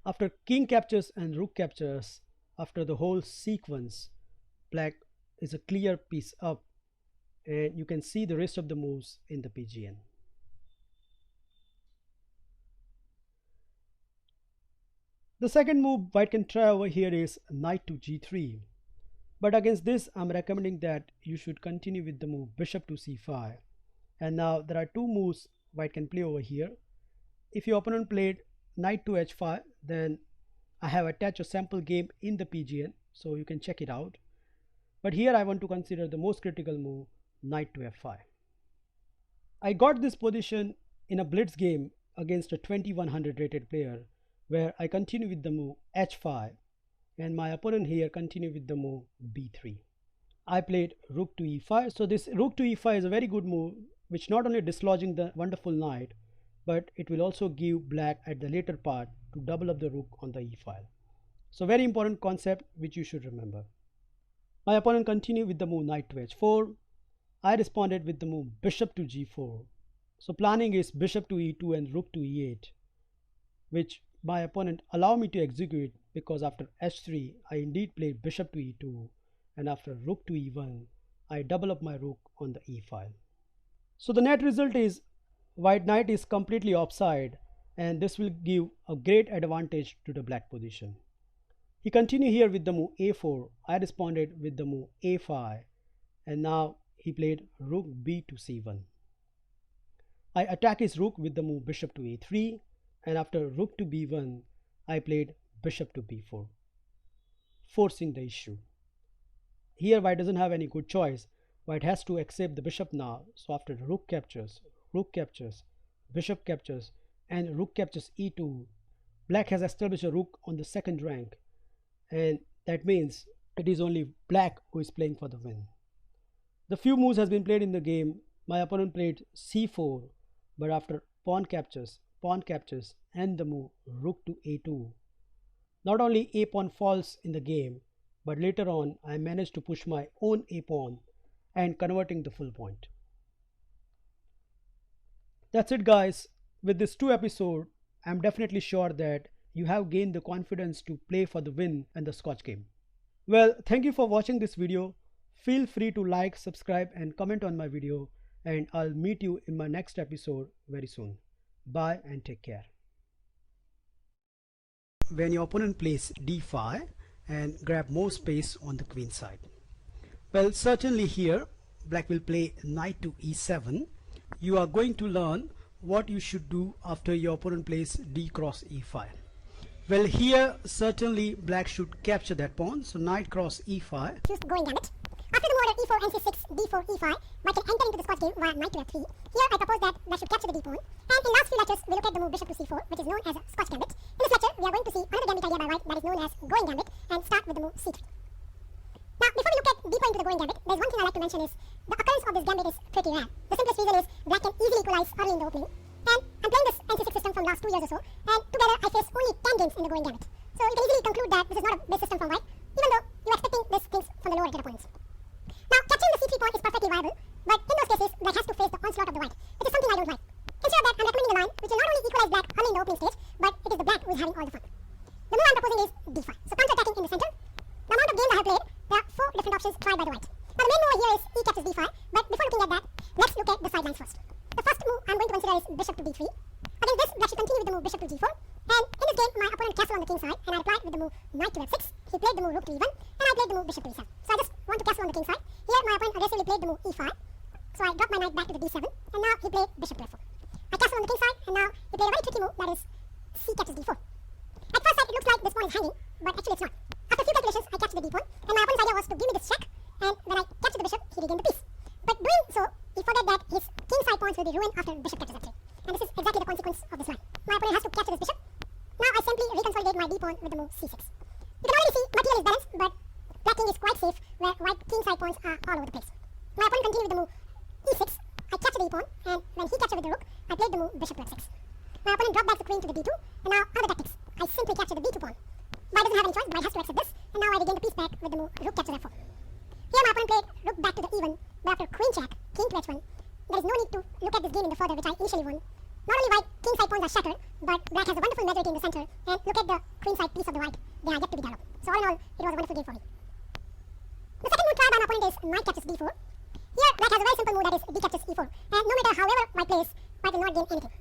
After king captures and rook captures, after the whole sequence, black is a clear piece up, and you can see the rest of the moves in the PGN. The second move white can try over here is knight to g3. But against this, I'm recommending that you should continue with the move bishop to c5. And now there are two moves white can play over here. If your opponent played knight to h5, then I have attached a sample game in the PGN, so you can check it out. But here I want to consider the most critical move, knight to f5. I got this position in a blitz game against a 2100 rated player, where I continue with the move h5, and my opponent here continued with the move b3. I played rook to e5. So this rook to e5 is a very good move, which not only dislodging the wonderful knight, but it will also give black at the later part to double up the rook on the e file. So very important concept which you should remember. My opponent continued with the move knight to h4. I responded with the move bishop to g4. So planning is bishop to e2 and rook to e8, which my opponent allowed me to execute, because after h3 I indeed played bishop to e2, and after rook to e1 I double up my rook on the e file. So the net result is white knight is completely offside, and this will give a great advantage to the black position. He continued here with the move a4. I responded with the move a5, and now he played rook b to c1. I attack his rook with the move bishop to a3, and after rook to b1 I played bishop to b4, forcing the issue. Here white doesn't have any good choice. White has to accept the bishop now. So after rook captures, bishop captures, and rook captures e2, black has established a rook on the second rank, and that means it is only black who is playing for the win. The few moves has been played in the game. My opponent played c4, but after pawn captures, and the move rook to a2, not only a pawn falls in the game, but later on I managed to push my own a pawn and converting the full point. That's it, guys. With this 2 episode, I'm definitely sure that you have gained the confidence to play for the win in the Scotch game. Well, thank you for watching this video. Feel free to like, subscribe and comment on my video, and I'll meet you in my next episode very soon. Bye and take care. When your opponent plays d5 and grab more space on the queen side. Well, certainly here black will play knight to e7. You are going to learn what you should do after your opponent plays d cross e5. Well, here certainly black should capture that pawn, so knight cross e5. Choose going gambit. After the move e4, nc6, d4, e5, white can enter into the Scotch game via knight to f3. Here I propose that black should capture the d pawn. And in last few lectures we look at the move bishop to c4, which is known as a Scotch gambit. In this lecture we are going to see another gambit idea by white that is known as going gambit, and start with the move c3. Now, before we look at deeper into the going gambit, there's one thing I like to mention is the occurrence of this gambit is pretty rare. The simplest reason is black can easily equalize early in the opening. And I'm playing this nc6 system from last 2 years or so, and together I face only 10 games in the going gambit. So you can easily conclude that this is not a base system from white, even though you're expecting these things from the lower rated opponents. Now, capturing the c3 pawn is perfectly viable, but in those cases, black has to face the onslaught of the white, which is something I don't like. Ensure that I'm recommending a line which will not only equalize black early in the opening stage, but it is the black who is having all the fun. The move I'm proposing is d5. So counter-attacking in the center. The amount of games I have played, there are 4 different options tried by the white. Now the main move here is e captures d5, but before looking at that, let's look at the sidelines first. The first move I'm going to consider is bishop to d3. Against this, black should continue with the move bishop to g4. And in this game, my opponent castled on the king side, and I replied with the move knight to f6. He played the move rook to e1, and I played the move bishop to e7. So I just want to castle on the king side. Here, my opponent aggressively played the move e5. So I dropped my knight back to the d7, and now he played bishop to f4. I castled on the king side, and now he played a very tricky move, that is c captures d4. At first sight, it looks like this pawn is hanging, but actually it's not. After a few calculations, I captured the d pawn, and my opponent's idea was to give me this check, and when I captured the bishop, he regained the piece. But doing so, he forgot that his king side pawns will be ruined after bishop captures f3. And this is exactly the consequence of this line. My opponent has to capture this bishop. Now I simply reconsolidate my d pawn with the move c6. You can already see material is balanced, but black king is quite safe, where white king side pawns are all over the place. My opponent continued with the move e6. I captured the e pawn, and when he captured with the rook, I played the move bishop to f6. My opponent dropped back the queen to the d2, and now other tactics. I simply captured the b2 pawn. White doesn't have any choice, white has to accept this, and now I regain the piece back with the move rook captures f4. Here my opponent played rook back to the e1, but after queen check, king to h1, there is no need to look at this game in the further, which I initially won. Not only white king side pawns are shattered, but black has a wonderful majority in the center, and look at the queen side piece of the white, they are yet to be developed. So all in all, it was a wonderful game for me. The second move tried by my opponent is knight captures d4. Here, black has a very simple move, that is d captures e4, and no matter however white plays, white will not gain anything.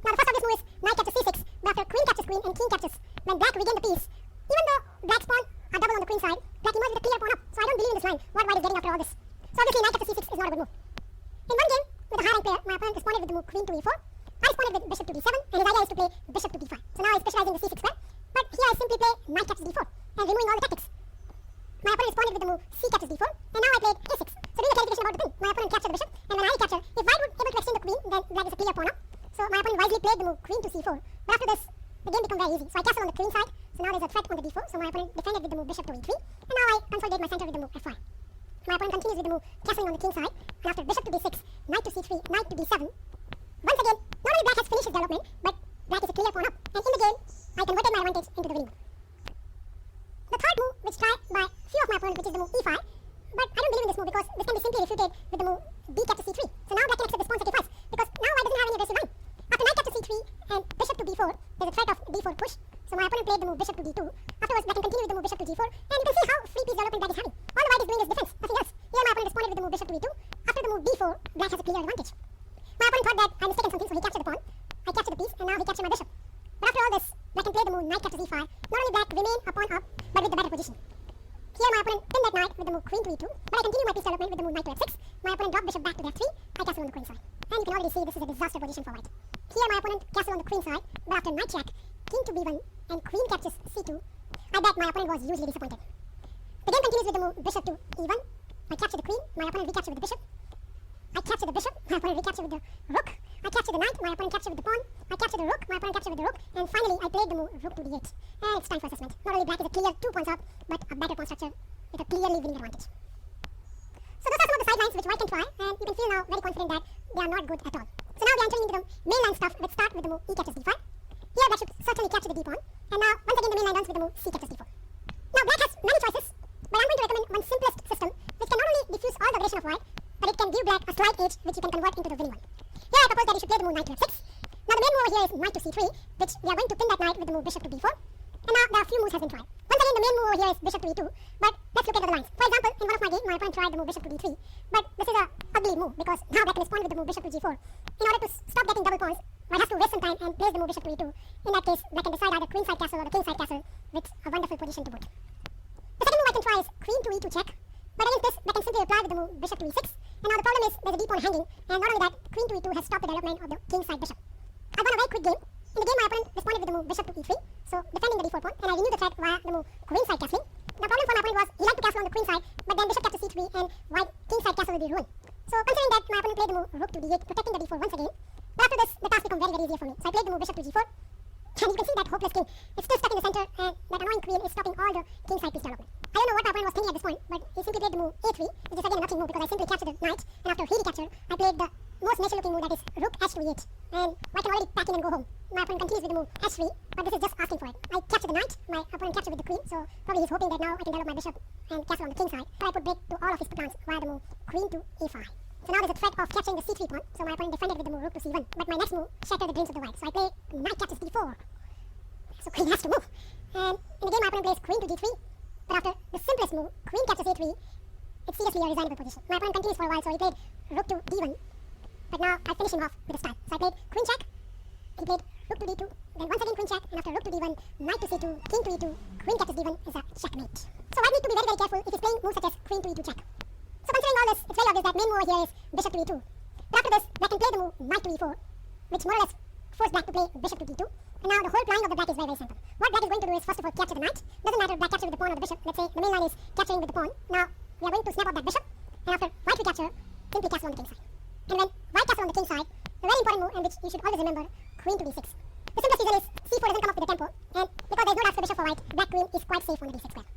Now the first of this move is knight captures c6, but after queen captures queen and king captures, when black regained the piece, even though black's pawn are double on the queen side, black emerged with a clear pawn up, so I don't believe in this line, what white is getting after all this. So obviously knight captures c6 is not a good move. In one game, with a high rank player, my opponent responded with the move queen to e4. I responded with bishop to d7, and his idea is to play bishop to d5. So now I specialize in the c6 square, but here I simply play knight captures d4, and removing all the tactics. My opponent responded with the move c captures d4, and now I played a6. So doing a clarification about the thing, my opponent captured the bishop, and when I capture, if white would able to extend the queen, then black is a clear pawn up. So my opponent wisely played the move queen to c4, but after this, the game becomes very easy. So I castle on the queen side, so now there's a threat on the d4, so my opponent defended with the move bishop to e3, and now I consolidate my center with the move f5. My opponent continues with the move castling on the king side, and after bishop to d6, knight to c3, knight to d7. Once again, not only black has finished his development, but black is a clear pawn up, and in the game, I converted my advantage into the winning move. The third move, which tried by few of my opponents, which is the move e5, but I don't believe in this move because this can be simply refuted with the move d captures c3. So now black can accept this pawn sacrifice, because now white doesn't have any aggressive line. After knight captures c3 and bishop to b4, there's a threat of d4 push, so my opponent played the move bishop to d2. Afterwards, black can continue with the move bishop to g4, and you can see how free piece development black is having. All the white is doing is defense, nothing else. Here my opponent responded with the move bishop to e2. After the move d4, black has a clear advantage. My opponent thought that I mistaken something, so he captured the pawn. I captured the piece, and now he captured my bishop. can play the move knight captures e5, not only black remain a pawn up, but with the better position. Here my opponent pinned that knight with the move queen to e2, but I continue my piece development with the move knight to f6. My opponent dropped bishop back to f3, I castle on the queen side. And you can already see this is a disaster position for white. Here my opponent castle on the queen side, but after knight check, king to b1, and queen captures c2, I bet my opponent was hugely disappointed. The game continues with the move bishop to e1. I capture the queen, my opponent recapture with the bishop. I capture the bishop, my opponent recapture with the rook. I capture the knight, my opponent capture with the pawn. I capture the rook, my opponent capture with the rook. And finally, I played the move rook to d8. And it's time for assessment. Not only black is a clear 2 pawns up, but a better pawn structure with a clearly winning advantage. So those are some of the sidelines which white can try, and you can feel now very confident that they are not good at all. So now we are entering into the mainline stuff. Let's start with the move e captures d5. Here that should certainly capture the d pawn. And now once again the mainline runs with the move c captures d4. Now black has many choices, but I'm going to recommend one simplest system which can not only diffuse all the aggression of white, but it can give black a slight edge which you can convert into the winning one. Here I propose that you should play the move knight to f6. Now the main move over here is knight to c3, which we are going to pin that knight with the move bishop to b4. And now there are a few moves has been tried. Once again the main move over here is bishop to e2, but let's look at the lines. For example, in one of my games my opponent tried the move bishop to d3, but this is a ugly move because now black can respond with the move bishop to g4. In order to stop getting double pawns, white has to waste some time and place the move bishop to e2. In that case, black can decide either queen side castle or the king side castle with a wonderful position to boot. The second move I can try is queen to e2 check, but against this, black can simply reply with the move bishop to e6. And now the problem is there's a d pawn hanging, and not only that, queen to e2 has stopped the development of the king side bishop. I won a very quick game. In the game, my opponent responded with the move bishop to e3, so defending the d4 pawn, and I renewed the threat via the move queen side castling. The problem for my opponent was he liked to castle on the queen side, but then bishop captures c3, and white king side castle will be ruined. So considering that, my opponent played the move rook to d8, protecting the d4 once again. But after this, the task became very easier for me. So I played the move bishop to g4, and you can see that hopeless king is still stuck in the center, and that annoying queen is stopping all the king side piece development. I don't know what my opponent was thinking at this point, but he simply played the move a3, which is again a nothing move because I simply captured the knight, and after he recaptured, I played the most natural looking move, that is rook h to e8, and white can already pack in and go home. My opponent continues with the move h3, but this is just asking for it. I capture the knight, my opponent captured with the queen, so probably he's hoping that now I can develop my bishop and castle on the king side, but I put break to all of his plans via the move queen to a5. So now there's a threat of capturing the c3 pawn, so my opponent defended with the move rook to c1, but my next move shattered the dreams of the white, so I play knight captures d4. So queen has to move, and in the game my opponent plays queen to d3, but after the simplest move, queen captures a3, it's seriously a resignable position. My opponent continues for a while, so he played rook to d1, but now I finish him off with a style. So I played queen check, he played rook to d2, then once again queen check, and after rook to d1, knight to c2, king to e2, queen captures d1 is a checkmate. So white need to be very careful if he's playing moves such as queen to e2 check. So considering all this, it's very obvious that main move over here is bishop to e2. But after this, black can play the move knight to e4, which more or less forced black to play bishop to d2. And now the whole planning of the black is very, very simple. What black is going to do is first of all capture the knight. Doesn't matter if black captures with the pawn or the bishop. Let's say the main line is capturing with the pawn. Now we are going to snap off that bishop, and after white recapture, simply castle on the king side. And when white castle on the king side, the very important move, and which you should always remember, queen to d6. The simplest reason is c4 doesn't come up with the tempo, and because there's no dark bishop for white, black queen is quite safe on the d6 square.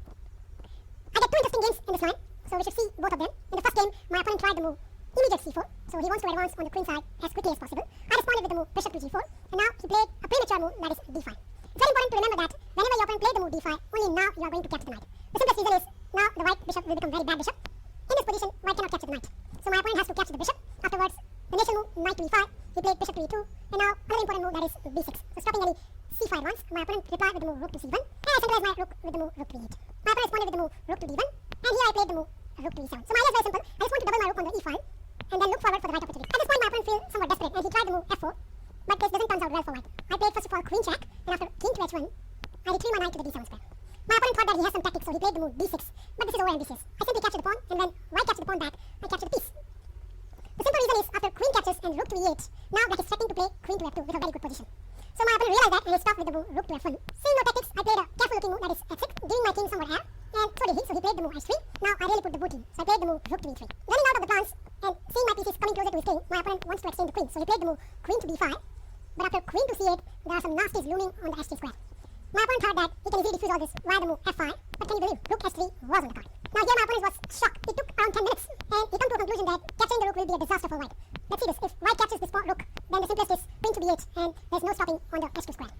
I get two interesting games in this line, so we should see both of them. In the first game, my opponent tried the move immediate c4, so he wants to advance on the queen side as quickly as possible. I responded with the move bishop to g4, and now he played a premature move, that is d5. It's very important to remember that whenever your opponent plays the move d5, only now you are going to capture the knight. The simplest reason is now the white bishop will become very bad bishop. In this position, white cannot capture the knight, so my opponent has to capture the bishop. Afterwards, the natural move knight to e5, he played bishop to e2, and now another important move, that is b6. So stopping any c5 advance, my opponent replied with the move rook to c1, and I centralized my rook with the move rook to e8. My opponent responded with the move rook to d1, and here I played the move rook to e7. So my idea is very simple. I just want to double my rook on the e file, and then look forward for the right opportunity. At this point, my opponent feels somewhat desperate, and he tried the move f4, but this doesn't turn out well for white. I played first of all queen check, and after king to h1, I retrieve my knight to the d7 square. My opponent thought that he has some tactics, so he played the move d6, but this is overambitious. I simply capture the pawn, and when white captures the pawn back, I capture the piece. The simple reason is after queen captures and rook to e8, now black is threatening to play queen to f2 with a very good position. So my opponent realized that, and he stopped with the move rook to f1. Seeing no tactics, I played a careful looking move, that is f6, giving my king somewhat air, and so did he, so he played the move h3. Now I really put the boot in, so I played the move rook to e3. Running out of the plans, and seeing my pieces coming closer to his king, my opponent wants to exchange the queen, so he played the move queen to b5, but after queen to c8, there are some nasties looming on the h3 square. My opponent thought that he can easily defuse all this via the move f5, but can you believe, rook h3 was on the card. Now here my opponent was shocked. It took around 10 minutes, and he came to a conclusion that capturing the rook will be a disaster for white. Let's see this. If white captures this rook, then the simplest is queen to b8, and there's no stopping on the h2 square.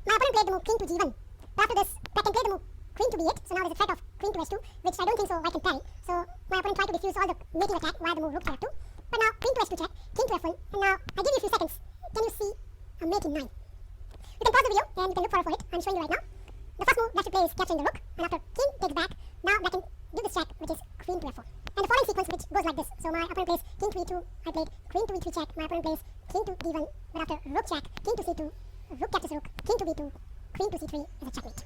My opponent played the move king to g1, but after this, black can play the move queen to b8, so now there's a threat of queen to h2, which I don't think so white can parry. So my opponent tried to defuse all the mating attack via the move rook to f2, but now queen to h2 check, king to f1, and now I give you a few seconds. Can you see a mating 9? You can pause the video, and you can look forward for it. I'm showing you right now. The first move that should play is capturing the rook, and after king takes back, now black can do this check, which is queen to f4. And the following sequence, which goes like this. So my opponent plays king to e2, I played queen to e3 check, my opponent plays king to d1, but after rook check, king to c2, rook captures rook, king to b2, queen to c3 is a checkmate.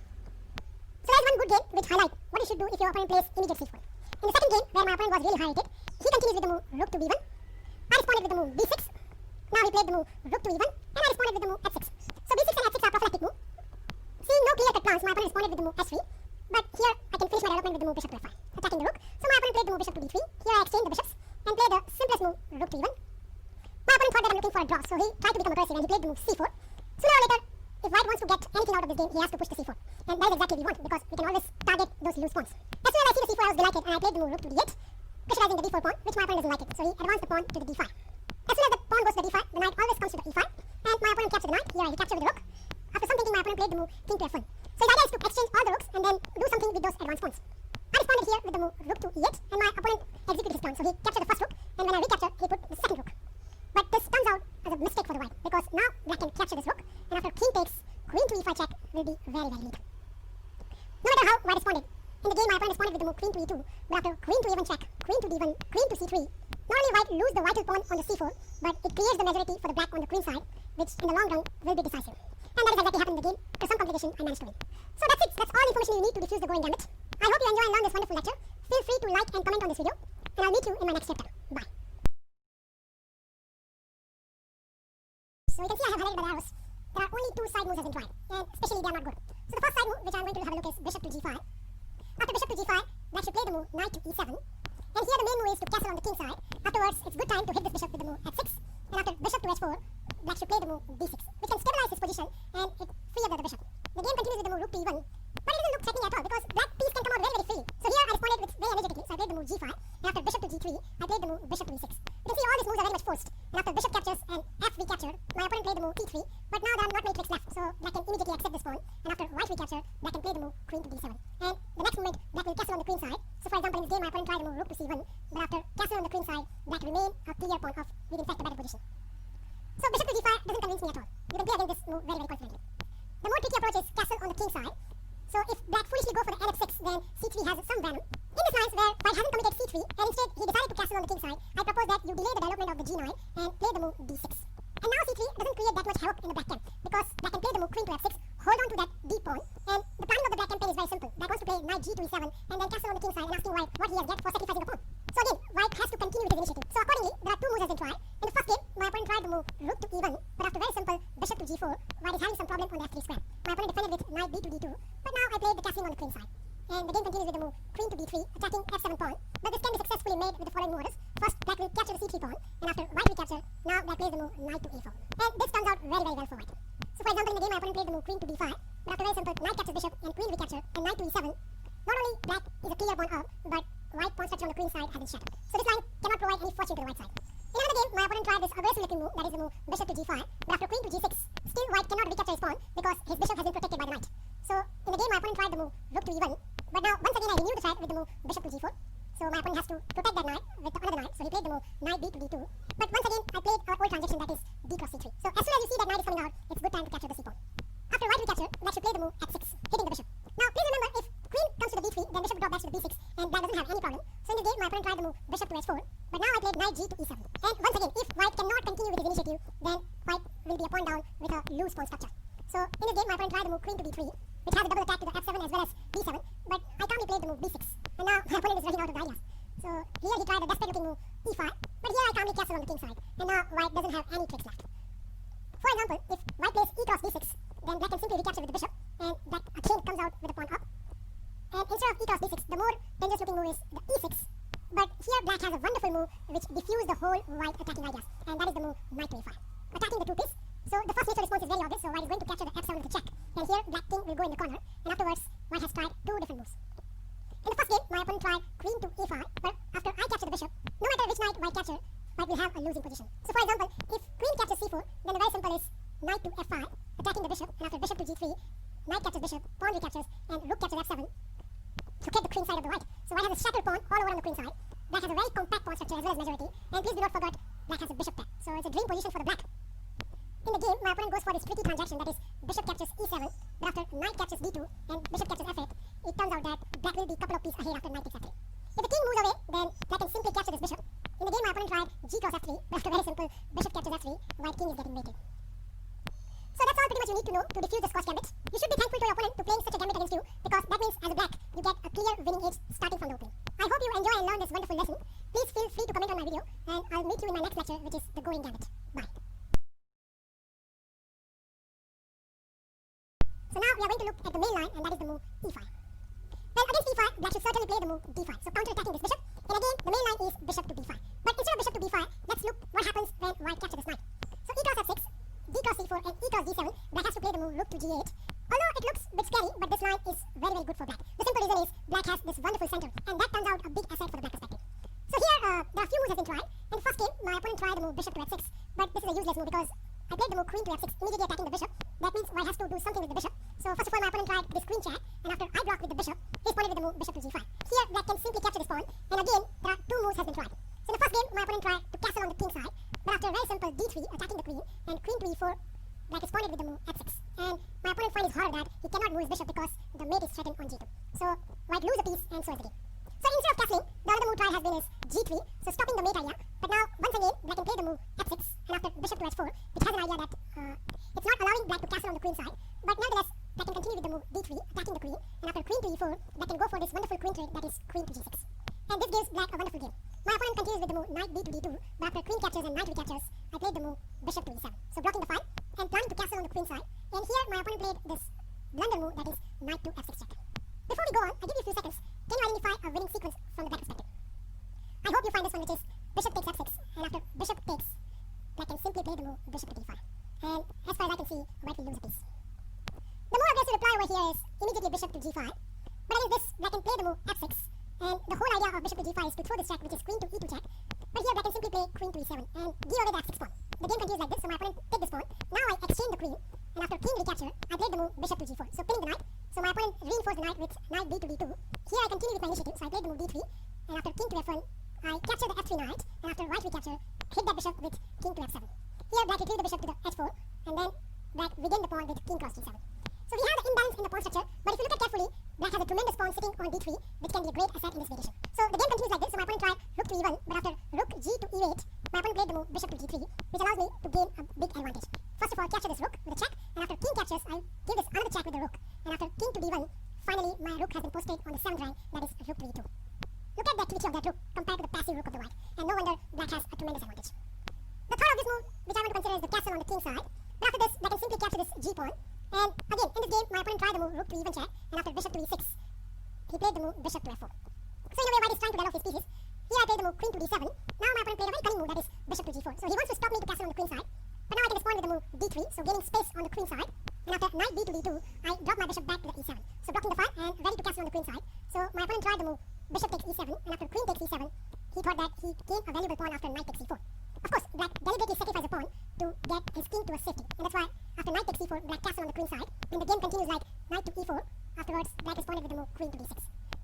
So there's one good game which highlights what you should do if your opponent plays immediate c4. In the second game, where my opponent was really high rated, he continues with the move rook to b1. I responded with the move b6. Now he played the move rook to e1, and I responded with the move f6. So b6 and f6 are prophylactic move. Seeing no clear-cut plans, my opponent responded with the move s3. But here I can finish my development with the move bishop to f5, attacking the rook. So my opponent played the move bishop to d3. Here I exchanged the bishops and played the simplest move rook to e1. My opponent thought that I'm looking for a draw, so he tried to become aggressive and he played the move c4. Sooner or later, if white wants to get anything out of this game, he has to push the c4. And that is exactly what we want, because we can always target those loose pawns. As soon as I see the c4, I was delighted and I played the move rook to d8, pressurizing the d4 pawn, which my opponent doesn't like it, so he advanced the pawn to the d5. As soon as the pawn goes to the d5, the knight always comes to the e5, and my opponent captured the knight. Here I captured with the rook. After some thinking, my opponent played the move king to f1. So his idea is to exchange all the rooks and then do something with those advanced pawns. I responded here with the move rook to e8, and my opponent executed his plan, so he captured the first rook, and when I recaptured, he put the second rook. But this turns out as a mistake for the white, because now black can capture this rook, and after king takes, queen to e5 check will be very, very weak. No matter how white responded, in the game my opponent responded with the move queen to e2, but after queen to e1 check, queen to d1, queen to c3, not only white lose the vital pawn on the c4, but it creates the majority for the black on the queen side, which in the long run will be decisive. And that is exactly happened in the game. To some complication, I managed to win. So that's it. That's all the information you need to defuse the going gambit. I hope you enjoy and learn this wonderful lecture. Feel free to like and comment on this video, and I'll meet you in my next chapter. Bye. So you can see I have highlighted by the arrows. There are only two side moves as in tried, and especially they are not good. So the first side move, which I'm going to have a look, is bishop to g5. After bishop to g5, black should play the move knight to e7. And here the main move is to castle on the king side. Afterwards, it's good time to hit this bishop with the move f6. And after bishop to h4, black should play the move d6, which can stabilize his position and it free up the bishop. The game continues with the move rook to e1, but it doesn't look threatening at all because black piece can come out very, very freely. So here I responded with very energetically, so I played the move g5, and after bishop to g3, I played the move bishop to e6. You can see all these moves are very much forced, and after bishop captures and f recaptured, my opponent played the move e3, but now there are not many tricks left, so black can immediately accept this pawn, and after white recapture, black can play the move queen to d7. And the next movement, black will castle on the queen side. So for example, in this game, my opponent tried the move rook to c1, but after castle on the queen side, black remain a clear pawn of with in fact a better position. So bishop to d5 doesn't convince me at all. You can play against this move very, very confidently. The more tricky approach is castle on the king side. So if black foolishly go for the nf6, then c3 has some venom. In this lines where white hasn't committed c3, and instead he decided to castle on the king side, I propose that you delay the development of the g9 and play the move d6. And now c3 doesn't create that much havoc in the black camp, because black can play the move queen to f6, hold on to that d pawn, and the planning of the black campaign is very simple. Black wants to play knight g to e7, and then castle on the king side and asking white what he has get for sacrificing the pawn. So again, white has to continue with his initiative. So accordingly, there are two moves as in try. In the first game, my opponent tried the move rook to e1, but after very simple bishop to g4, white is having some problem on the f3 square. My opponent defended with knight b to d2, but now I played the castling on the queen side. And the game continues with the move queen to b3, attacking f7 pawn, but this can be successfully made with the following orders. First, black will capture the c3 pawn, and after white recapture, now black plays the move knight to a4. And this turns out very, very well for white. So for example, in the game, my opponent played the move queen to b5, but after very simple knight captures bishop and queen recapture and knight to e7, not only black is a clear pawn up, but white pawn structure on the queen side has been shattered. So this line cannot provide any fortune to the white side. In another game, my opponent tried this aggressive looking move, that is the move bishop to g5, but after queen to g6, still white cannot recapture his pawn because his bishop has been protected by the knight. So in the game, my opponent tried the move rook to e1, but now once again I renewed the threat with the move bishop to g4. So my opponent has to protect that knight with another knight, so he played the move knight b to d2. But once again, I played our old transaction, that is d cross c3. So as soon as you see that knight is coming out, it's good time to capture the c pawn. After white recapture, black should play the move f6, hitting the bishop. Now please remember, if queen comes to the d3, then bishop would drop back to the b6, and black doesn't have any problem. So in this game, my opponent tried the move bishop to h4, but now I played knight g to e7. And once again, if white cannot continue with his initiative, then white will be a pawn down with a loose pawn structure. So in this game, my opponent tried the move queen to d3, which has a double attack to the f7 as well as d7, but I calmly played the move b6, and now my opponent is running out of ideas. So here he tried a desperate looking move e5, but here I calmly castle on the king side, and now white doesn't have any tricks left. For example, if white plays e cross d6, then black can simply recapture with the bishop, and black again comes out with the pawn up. And instead of e cross d6, the more dangerous looking move is the e6, but here black has a wonderful move which diffuses the whole white attacking ideas, and that is the move knight to a5, attacking the two piece. So the first nature response is very obvious, so white is going to capture the f7 with a check, and here black king will go in the corner, and afterwards white has tried two different moves. In the first game, my opponent tried queen to e5, but after I capture the bishop, no matter which knight white capture, white will have a losing position. So for example, if queen captures c4, then the very simple is knight to f5, attacking the bishop, and after bishop to g3, knight captures bishop, pawn recaptures, and rook captures f7 to get the queen side of the white. So white has a shattered pawn all over on the queen side. Black has a very compact pawn structure as well as majority, and please do not forget, black has a bishop pair, so it's a dream position for the black. In the game, my opponent goes for this tricky transaction, that is bishop captures e7, but after knight captures d2 and bishop captures f8, it turns out that black will be a couple of pieces ahead after knight takes f3. If the king moves away, then black can simply capture this bishop. In the game, my opponent tried g cross f3, but after very simple bishop captures f3, white king is getting mated. So that's all pretty much you need. need to know to defuse the Scotch gambit. You should be thankful to your opponent to playing such a gambit against you, because that means as a black, you get a clear winning edge starting from the opening. I hope you enjoy and learn this wonderful lesson. Please feel free to comment on my video, and I'll meet you in my next lecture, which is the going gambit. Bye. So now we are going to look at the main line, and that is the move e5. Well, against e5, black should certainly play the move d5, so counter-attacking this bishop. And again, the main line is bishop to d5. But instead of bishop to b5, let's look what happens when white captures this knight. So e cross f6, d cross c4, and e cross d7, black has to play the move rook to g8. Although it looks a bit scary, but this line is very, very good for black. The simple reason is black has this wonderful center, and that turns out a big asset for the black perspective. So here, there are a few moves have been tried. In the first game, my opponent tried the move bishop to f6, but this is a useless move because I played the move queen to f6, immediately attacking the bishop. That means white has to do something with the bishop. So first of all, my opponent tried this queen check, and after I blocked with the bishop, he responded with the move bishop to g5. Here, black can simply capture this pawn, and again, there are two moves has been tried. So in the first game, my opponent tried to castle on the king side, but after a very simple d3, attacking the queen, and queen to e4, black responded with the move f6. And my opponent finds it horror that he cannot move his bishop because the mate is threatened on g2. So white lose a piece, and so is the game. So instead of castling, the other move tried has been is g3, so stopping the mate idea. But now, once again, black can play the move f6, and after bishop to h4, which has an idea that it's not allowing black to castle on the queen side, but nevertheless, black can continue with the move d3, attacking the queen, and after queen to e4, black can go for this wonderful queen trade that is queen to g6. And this gives black a wonderful game. My opponent continues with the move knight b to d2, but after queen captures and knight recaptures, I played the move bishop to e7, so blocking the file, and planning to castle on the queen side. And here, my opponent played this blunder move that is knight to f6 check. Before we go on, I give you a few seconds. Can you identify a winning sequence from the black perspective? I hope you find this one, which is bishop takes f6, and after bishop takes, black can simply play the move bishop to d5. And as far as I can see, white will lose a piece. The more aggressive reply over here is immediately bishop to g5. But against this, black can play the move f6, and the whole idea of bishop to g5 is to throw this check, which is queen to e2 check. But here, black can simply play queen to e7 and give away the f6 pawn. The game continues like this, so my opponent take this pawn. Now I exchange the queen, and after king recapture, I played the move bishop to g4, so pinning the knight. So my opponent reinforced the knight with knight b to d2. Here I continue with my initiative, so I played the move d3, and after king to f1, I capture the f3 knight, and after white recapture, hit that bishop with king to f7. Here black retrieved the bishop to the h4, and then black regained the pawn with king cross g7. So we have the imbalance in the pawn structure, but if you look at carefully, black has a tremendous pawn sitting on d3, which can be a great asset in this variation. So the game continues like this, so my opponent tried rook to e1, but after rook g to e8, my opponent played the move bishop to g3, which allows me to gain a big advantage. First of all, capture this rook with a check, and after king captures, I give this another check with the rook, and after king to d1, finally my rook has been posted on the 7th rank, that is rook to e2. Look at the activity of that rook compared to the passive rook of the white, and no wonder black has a tremendous advantage. The third of this move, which I want to consider, is the castle on the king side. But after this, black can simply capture this g pawn, and again, in this game, my opponent tried the move rook to even check, and after bishop to e6, he played the move bishop to f4. So in a way, white is trying to develop his pieces. Here I played the move queen to d7. Now my opponent played a very cunning move, that is bishop to g4. So he wants to stop me to castle on the queen side. But now I can respond with the move d3, so gaining space on the queen side. And after knight b to d2, I drop my bishop back to the e7. So blocking the file and ready to castle on the queen side. So my opponent tried the move bishop takes e7, and after queen takes e7, he thought that he gained a valuable pawn after knight takes e4. Of course, black deliberately sacrificed a pawn to get his king to a safety. And that's why after knight takes e4, black castle on the queen side. And the game continues like knight to e4. Afterwards, black responded with the move queen to d6.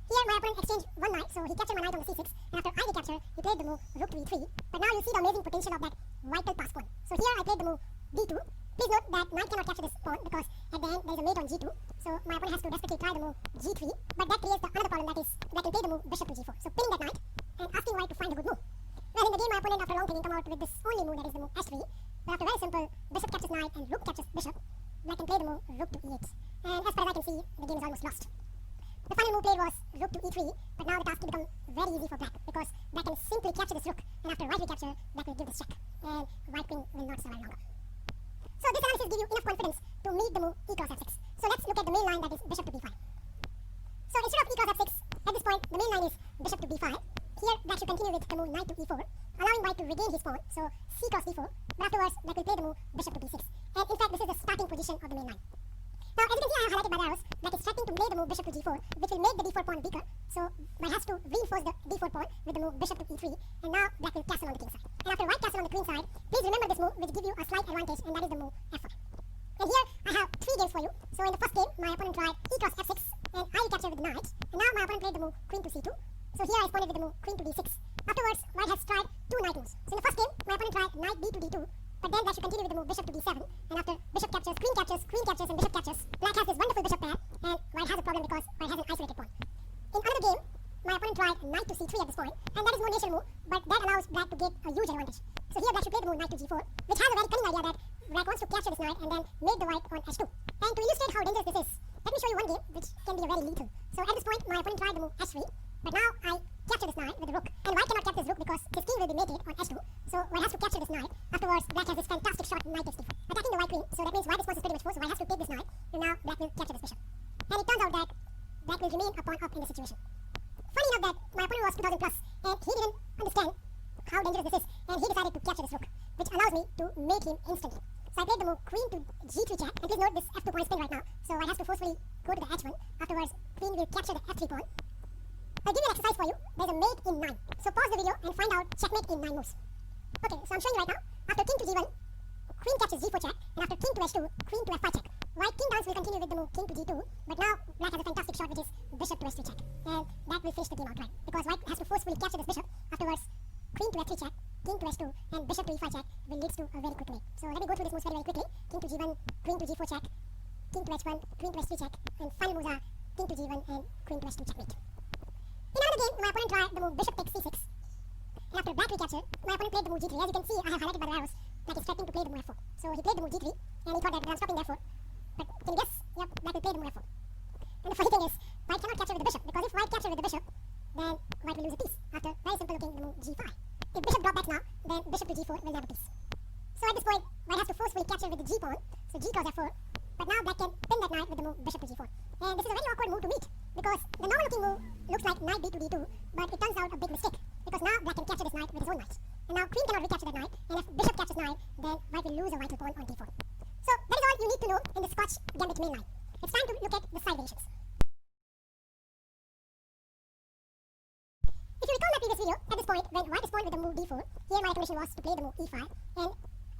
Here, my opponent exchanged one knight, so he captured my knight on the c6, and after I recapture, he played the move rook to e3. But now you see the amazing potential of that vital pass pawn. So here I played the move d2. Please note that knight cannot capture this pawn because at the end there is a mate on g2. So my opponent has to desperately try the move g3, but that creates another problem, that is black can play the move bishop to g4. So pinning that knight and asking white to find a good move. Well, in the game, my opponent, after long thinking, come out with this only move, that is the move h3. But after very simple bishop captures knight and rook captures bishop, black can play the move rook to e8. And as far as I can see, the game is almost lost. The final move played was rook to e3, but now the task will become very easy for black because black can simply capture this rook, and after white recapture, black will give this check, and white queen will not survive longer. So this analysis gives you enough confidence to meet the move e cross f6. So let's look at the main line, that is bishop to b5. So instead of e cross f6, at this point, the main line is bishop to b5. Here, black should continue with the move knight to e4, allowing white to regain his pawn, so c cross d4, but afterwards, black will play the move bishop to d6. And in fact, this is the starting position of the main line. Now, as you can see, I have highlighted by the arrows, black is threatening to play the move bishop to g4, which will make the d4 pawn weaker, so white has to reinforce the d4 pawn with the move bishop to e3, and now black will castle on the king side. And after white castle on the queen side, please remember this move, which gives you a slight advantage, and that is the move f4. And here, I have 3 games for you. So in the first game, my opponent tried e cross f6, and I recaptured with the knight, and now my opponent played the move queen to c2, so here I responded with the move queen to d6. Afterwards, white has tried 2 knight moves. So in the first game, my opponent tried knight b to d2, but then black should continue with the move bishop to d7, and after bishop captures, queen captures, and bishop captures, black has this wonderful bishop pair, and white has a problem because white has an isolated pawn. In another game, my opponent tried knight to c3 at this point, and that is more natural move, but that allows black to get a huge advantage. So here black should play the move knight to g4, which has a very cunning idea that black wants to capture knight and then made the white on h2. And to illustrate how dangerous this is, let me show you one game which can be very lethal. So at this point, my opponent tried the move h3, but now I capture this knight with the rook. And white cannot capture this rook because his king will be mated on h2. So white has to capture this knight. Afterwards, black has this fantastic shot knight takes d4, attacking the white queen. So that means white response is pretty much full. So white has to take this knight. And now black will capture this bishop. And it turns out that black will remain a pawn up in this situation. Funny enough that my opponent was 2000 plus, and he didn't understand how dangerous this is, and he decided to capture this rook, which allows me to mate him instantly. So I played the move queen to g3 check, and please note this f2 pawn is pinned right now, so white has to forcefully go to the h1. Afterwards, queen will capture the f3 pawn. I'll give you an exercise for you. There's a mate in 9. So pause the video and find out checkmate in 9 moves. Okay, so I'm showing you right now. After king to g1, queen captures g4 check, and after king to h2, queen to f5 check. White king downs will continue with the move king to g2, but now black has a fantastic shot which is bishop to h3 check, and that will finish the game outright because white has to forcefully capture this bishop. Afterwards, queen to f3 check, king to h2, and bishop to e5 check will lead to a very quick mate. So let me go through this moves very quickly. King to g1, queen to g4 check, king to h1, queen to h3 check, and final moves are king to g1 and queen to h2 checkmate. In another game, my opponent tried the move bishop takes c6, and after black recaptured, my opponent played the move g3. As you can see, I have highlighted by the arrows that he's threatening to play the move f4. So he played the move g3, and he thought that I'm stopping therefore. But can you guess? Yep, black will play the move f4. And the funny thing is, white cannot capture with the bishop, because if white captures with the bishop, then white will lose a piece after very simple looking the move g5. If bishop drop backs now, then bishop to g4 will have a piece. So at this point, white has to forcefully capture with the g pawn, so g calls f4, but now black can pin that knight with the move bishop to g4. And this is a very awkward move to meet, because the normal looking move looks like knight b to d2, but it turns out a big mistake, because now black can capture this knight with his own knight. And now queen cannot recapture that knight, and if bishop captures knight, then white will lose a vital pawn on d4. So that is all you need to know in the Scotch Gambit main line. It's time to look at the side variations. If you recall my previous video, at this point, when white responded with the move d4, here my recommendation was to play the move e5, and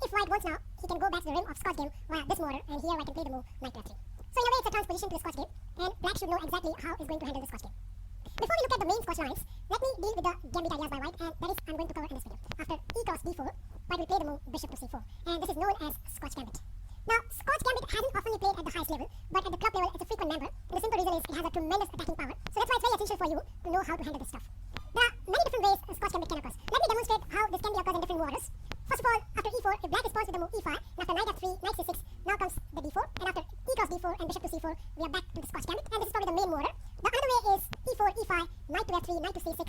if white wants now, he can go back to the rim of Scotch game via this border, and here white can play the move knight to f3. So in a way, it's a transposition to the Scotch game, and black should know exactly how it's going to handle the Scotch game. Before we look at the main Scotch lines, let me deal with the gambit ideas by white, and that is I'm going to cover in this video. After e cross d4, white will play the move bishop to c4, and this is known as Scotch gambit. Now, Scotch gambit hasn't often been played at the highest level, but at the club level, it's a frequent member, and the simple reason is it has a tremendous attacking power, so that's why it's very essential for you to know how to handle this stuff. There are many different ways Scotch gambit can occur. Let me demonstrate how this can be occurs in different waters. First of all, after e4, if black responds with the move e5, and after knight f3, knight c6, now comes the d4, and after e cross d4 and bishop to c4, we are back to the Scotch gambit, and this is probably the main order. The other way is e4, e5, knight to f3, knight to c6.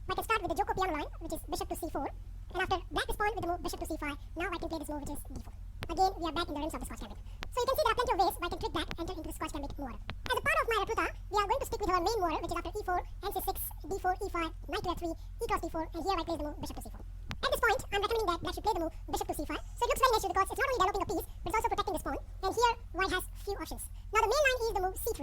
I can start with the Joko piano line, which is bishop to c4, and after black responds with the move bishop to c5, now I can play this move, which is d4. Again, we are back in the rims of the Scotch gambit. So you can see there are plenty of ways I can trick back, enter into the Scotch gambit order. As a part of my replica, we are going to stick with our main order, which is after e4, nc6, d4, e5, knight to f3, e cross d4, and here I play the move bishop to c4. At this point, I'm recommending that black should play the move bishop to c5. So it looks very natural because it's not only developing a piece, but it's also protecting this pawn. And here, white has few options. Now the main line is the move c3,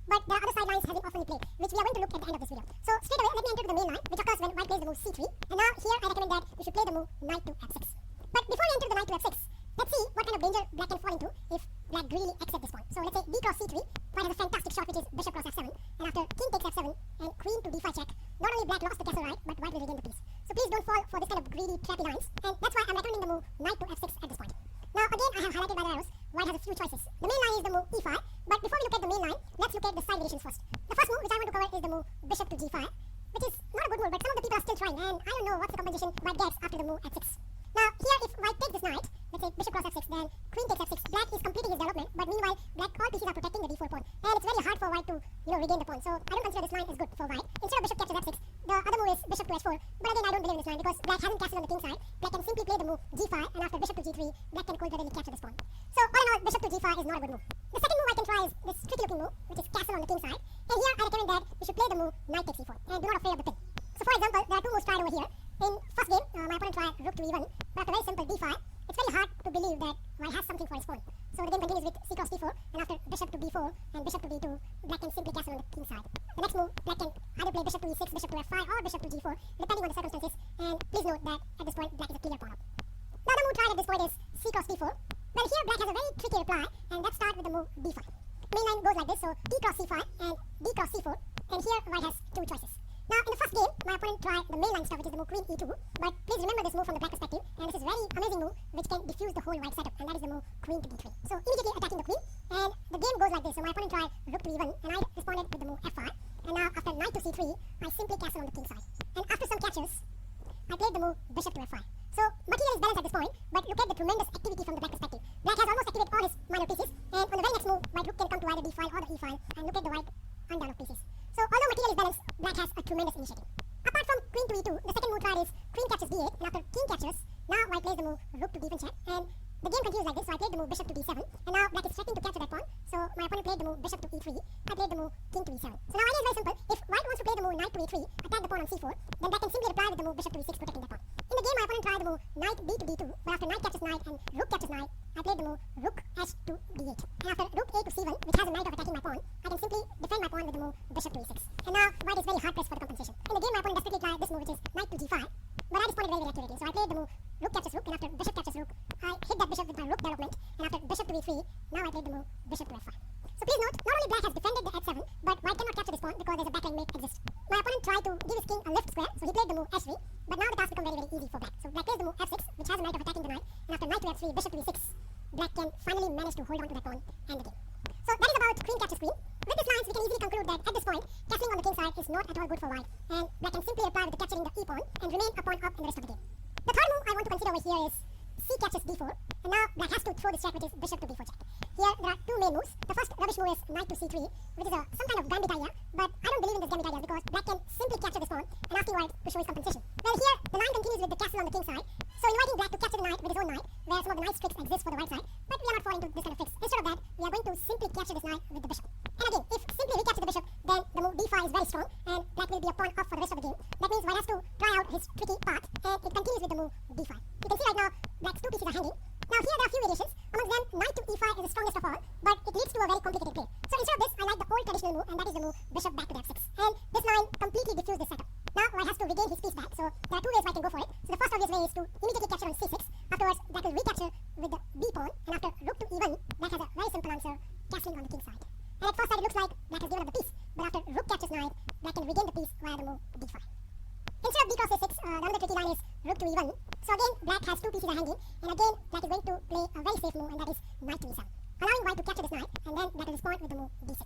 but there are other side lines hasn't often played, which we are going to look at the end of this video. So straight away, let me enter to the main line, which occurs when white plays the move c3. And now here, I recommend that you should play the move knight to f6. But before I enter the knight to f6, let's see what kind of danger black can fall into if black greedily accepts this pawn. So let's say d cross c3, white has a fantastic shot which is bishop cross f7, and after king takes f7 and queen to d5 check, not only black lost the castle right, but white will regain the piece. So please don't fall for this kind of greedy trappy lines, and that's why I'm recommending the move knight to f6 at this point. Now again, I have highlighted by the arrows, white has a few choices. The main line is the move e5, but before we look at the main line, let's look at the side variations first. The first move which I want to cover is the move bishop to g5, which is not a good move, but some of the people are still trying, and I don't know what's the compensation white gets after the move f6. Now here, if white takes this knight, let's say bishop cross f6, then queen takes f6, black is completing his development, but meanwhile black all pieces are protecting the d4 pawn, and it's very hard for white to regain the pawn. So I don't consider this line as good for white. Instead of bishop captures f6, the other move is bishop to h4, but again I don't believe in this line because black hasn't castled on the king side. Black can simply play the move g5, and after bishop to g3, black can cold-bloodedly capture this pawn. So all in all, bishop to g5 is not a good move. The second move I can try is this tricky looking move, which is castle on the king side, and here I recommend that you should play the move knight takes e4, and do not afraid of the pin. So for example, there are two moves tried over here. In first game, my opponent tried rook to e1, but after very simple d5, it's very hard to believe that white has something for his pawn. So the game continues with c cross d4, and after bishop to b4 and bishop to d2, black can simply castle on the king side. The next move, black can either play bishop to e6, bishop to f5, or bishop to g4, depending on the circumstances, and please note that at this point, black is a clear pawn up. The other move tried at this point is c cross d4. Well, here black has a very tricky reply, and let's start with the move d5. Main line goes like this, so d cross c5 and d cross c4, and here white has two choices. Now, in the first game, my opponent tried the main line stuff, which is the move queen e2, but please remember this move from the black perspective, and this is a very amazing move which can diffuse the whole white setup, and that is the move queen to d3. So immediately attacking the queen, and the game goes like this. So my opponent tried rook to e1, and I responded with the move f5, and now after knight to c3, I simply castle on the king side. And after some captures, I played the move bishop to f5. So material is balanced at this point, but look at the tremendous activity from the black perspective. Black has almost activated all his just minor pieces. And on the very next move, white rook can come to either d file or the e file and look at the white undeveloped pieces. So although material is balanced, black has a tremendous initiative. Apart from queen to e2, the second move tried is queen captures d8, and after king captures, now white plays the move rook to d7 check, and the game continues like this. So I played the move bishop to d7, and now black is threatening to capture that pawn. So my opponent played the move bishop to e3. I played the move king to e7. So now idea is very simple. If white wants to play the move knight to e3, attack the pawn on c4, then black can simply reply with the move bishop to e6, protecting that pawn. In the game, my opponent tried the move knight b to d2, but after knight captures knight and rook captures knight, I played the move rook h to d8. And after rook a to c1, which has a merit of attacking my pawn, I can simply defend my pawn with the move bishop to e6. And now white is very hard pressed for the compensation. In the game, my opponent desperately tried this move, which is knight to g5, but I responded very accurately. So I played the move rook captures rook, and after bishop captures rook, I hit that bishop with my rook development, and after bishop to e3, now I played the move bishop to f5. So please note, not only black has defended the h7, but white cannot capture this pawn because there's a backline mate exists. My opponent tried to give his king a left square, so he played the move h3, but now the task becomes very easy for black. So black plays the move f6, which has a merit of attacking the knight, and after knight to f3, bishop to e6, black can finally manage to hold on to that pawn and the game. So that is about queen captures queen. With these lines, we can easily conclude that at this point, castling on the king side is not at all good for white, and black can simply reply with the capturing the e pawn and remain a pawn up in the rest of the game. The third move I want to consider over here is c captures d4, and now black has to throw this check, which is bishop to d4 check. Here there are two main moves. The first rubbish move is knight to c3, which is some kind of gambit idea, but I don't believe in this gambit idea because black can simply capture this pawn and asking white to show his compensation. Well, here the line continues with the castle on the king side, so inviting black to capture the knight with his own knight, where some of the knight's tricks exist for the white side, but we are not falling into this kind of tricks. Instead of that, we are going to simply capture this knight with the bishop. And again, if simply we capture the bishop, then the move d5 is very strong, and black will be a pawn up for the rest of the game. That means white has to try out his tricky path, and it continues with the move d5. You can see right now, black's two pieces are hanging. Now here there are a few variations. Amongst them, knight to e5 is the strongest of all, but it leads to a very complicated play. So instead of this, I like the old traditional move, and that is the move bishop back to f6. And this line completely diffused this setup. Now white has to regain his piece back, so there are two ways white can go for it. So the first obvious way is to immediately capture on c6. Afterwards, black will recapture with the b pawn, and after rook to e1, black has a very simple answer, castling on the king side. And at first sight it looks like black has given up the piece, but after rook captures knight, black can regain the piece via the move d5. Instead of d cross a6, the other tricky line is rook to e1. So again, black has two pieces are hanging, and again, black is going to play a very safe move, and that is knight to e7, allowing white to capture this knight, and then black will respond with the move d6.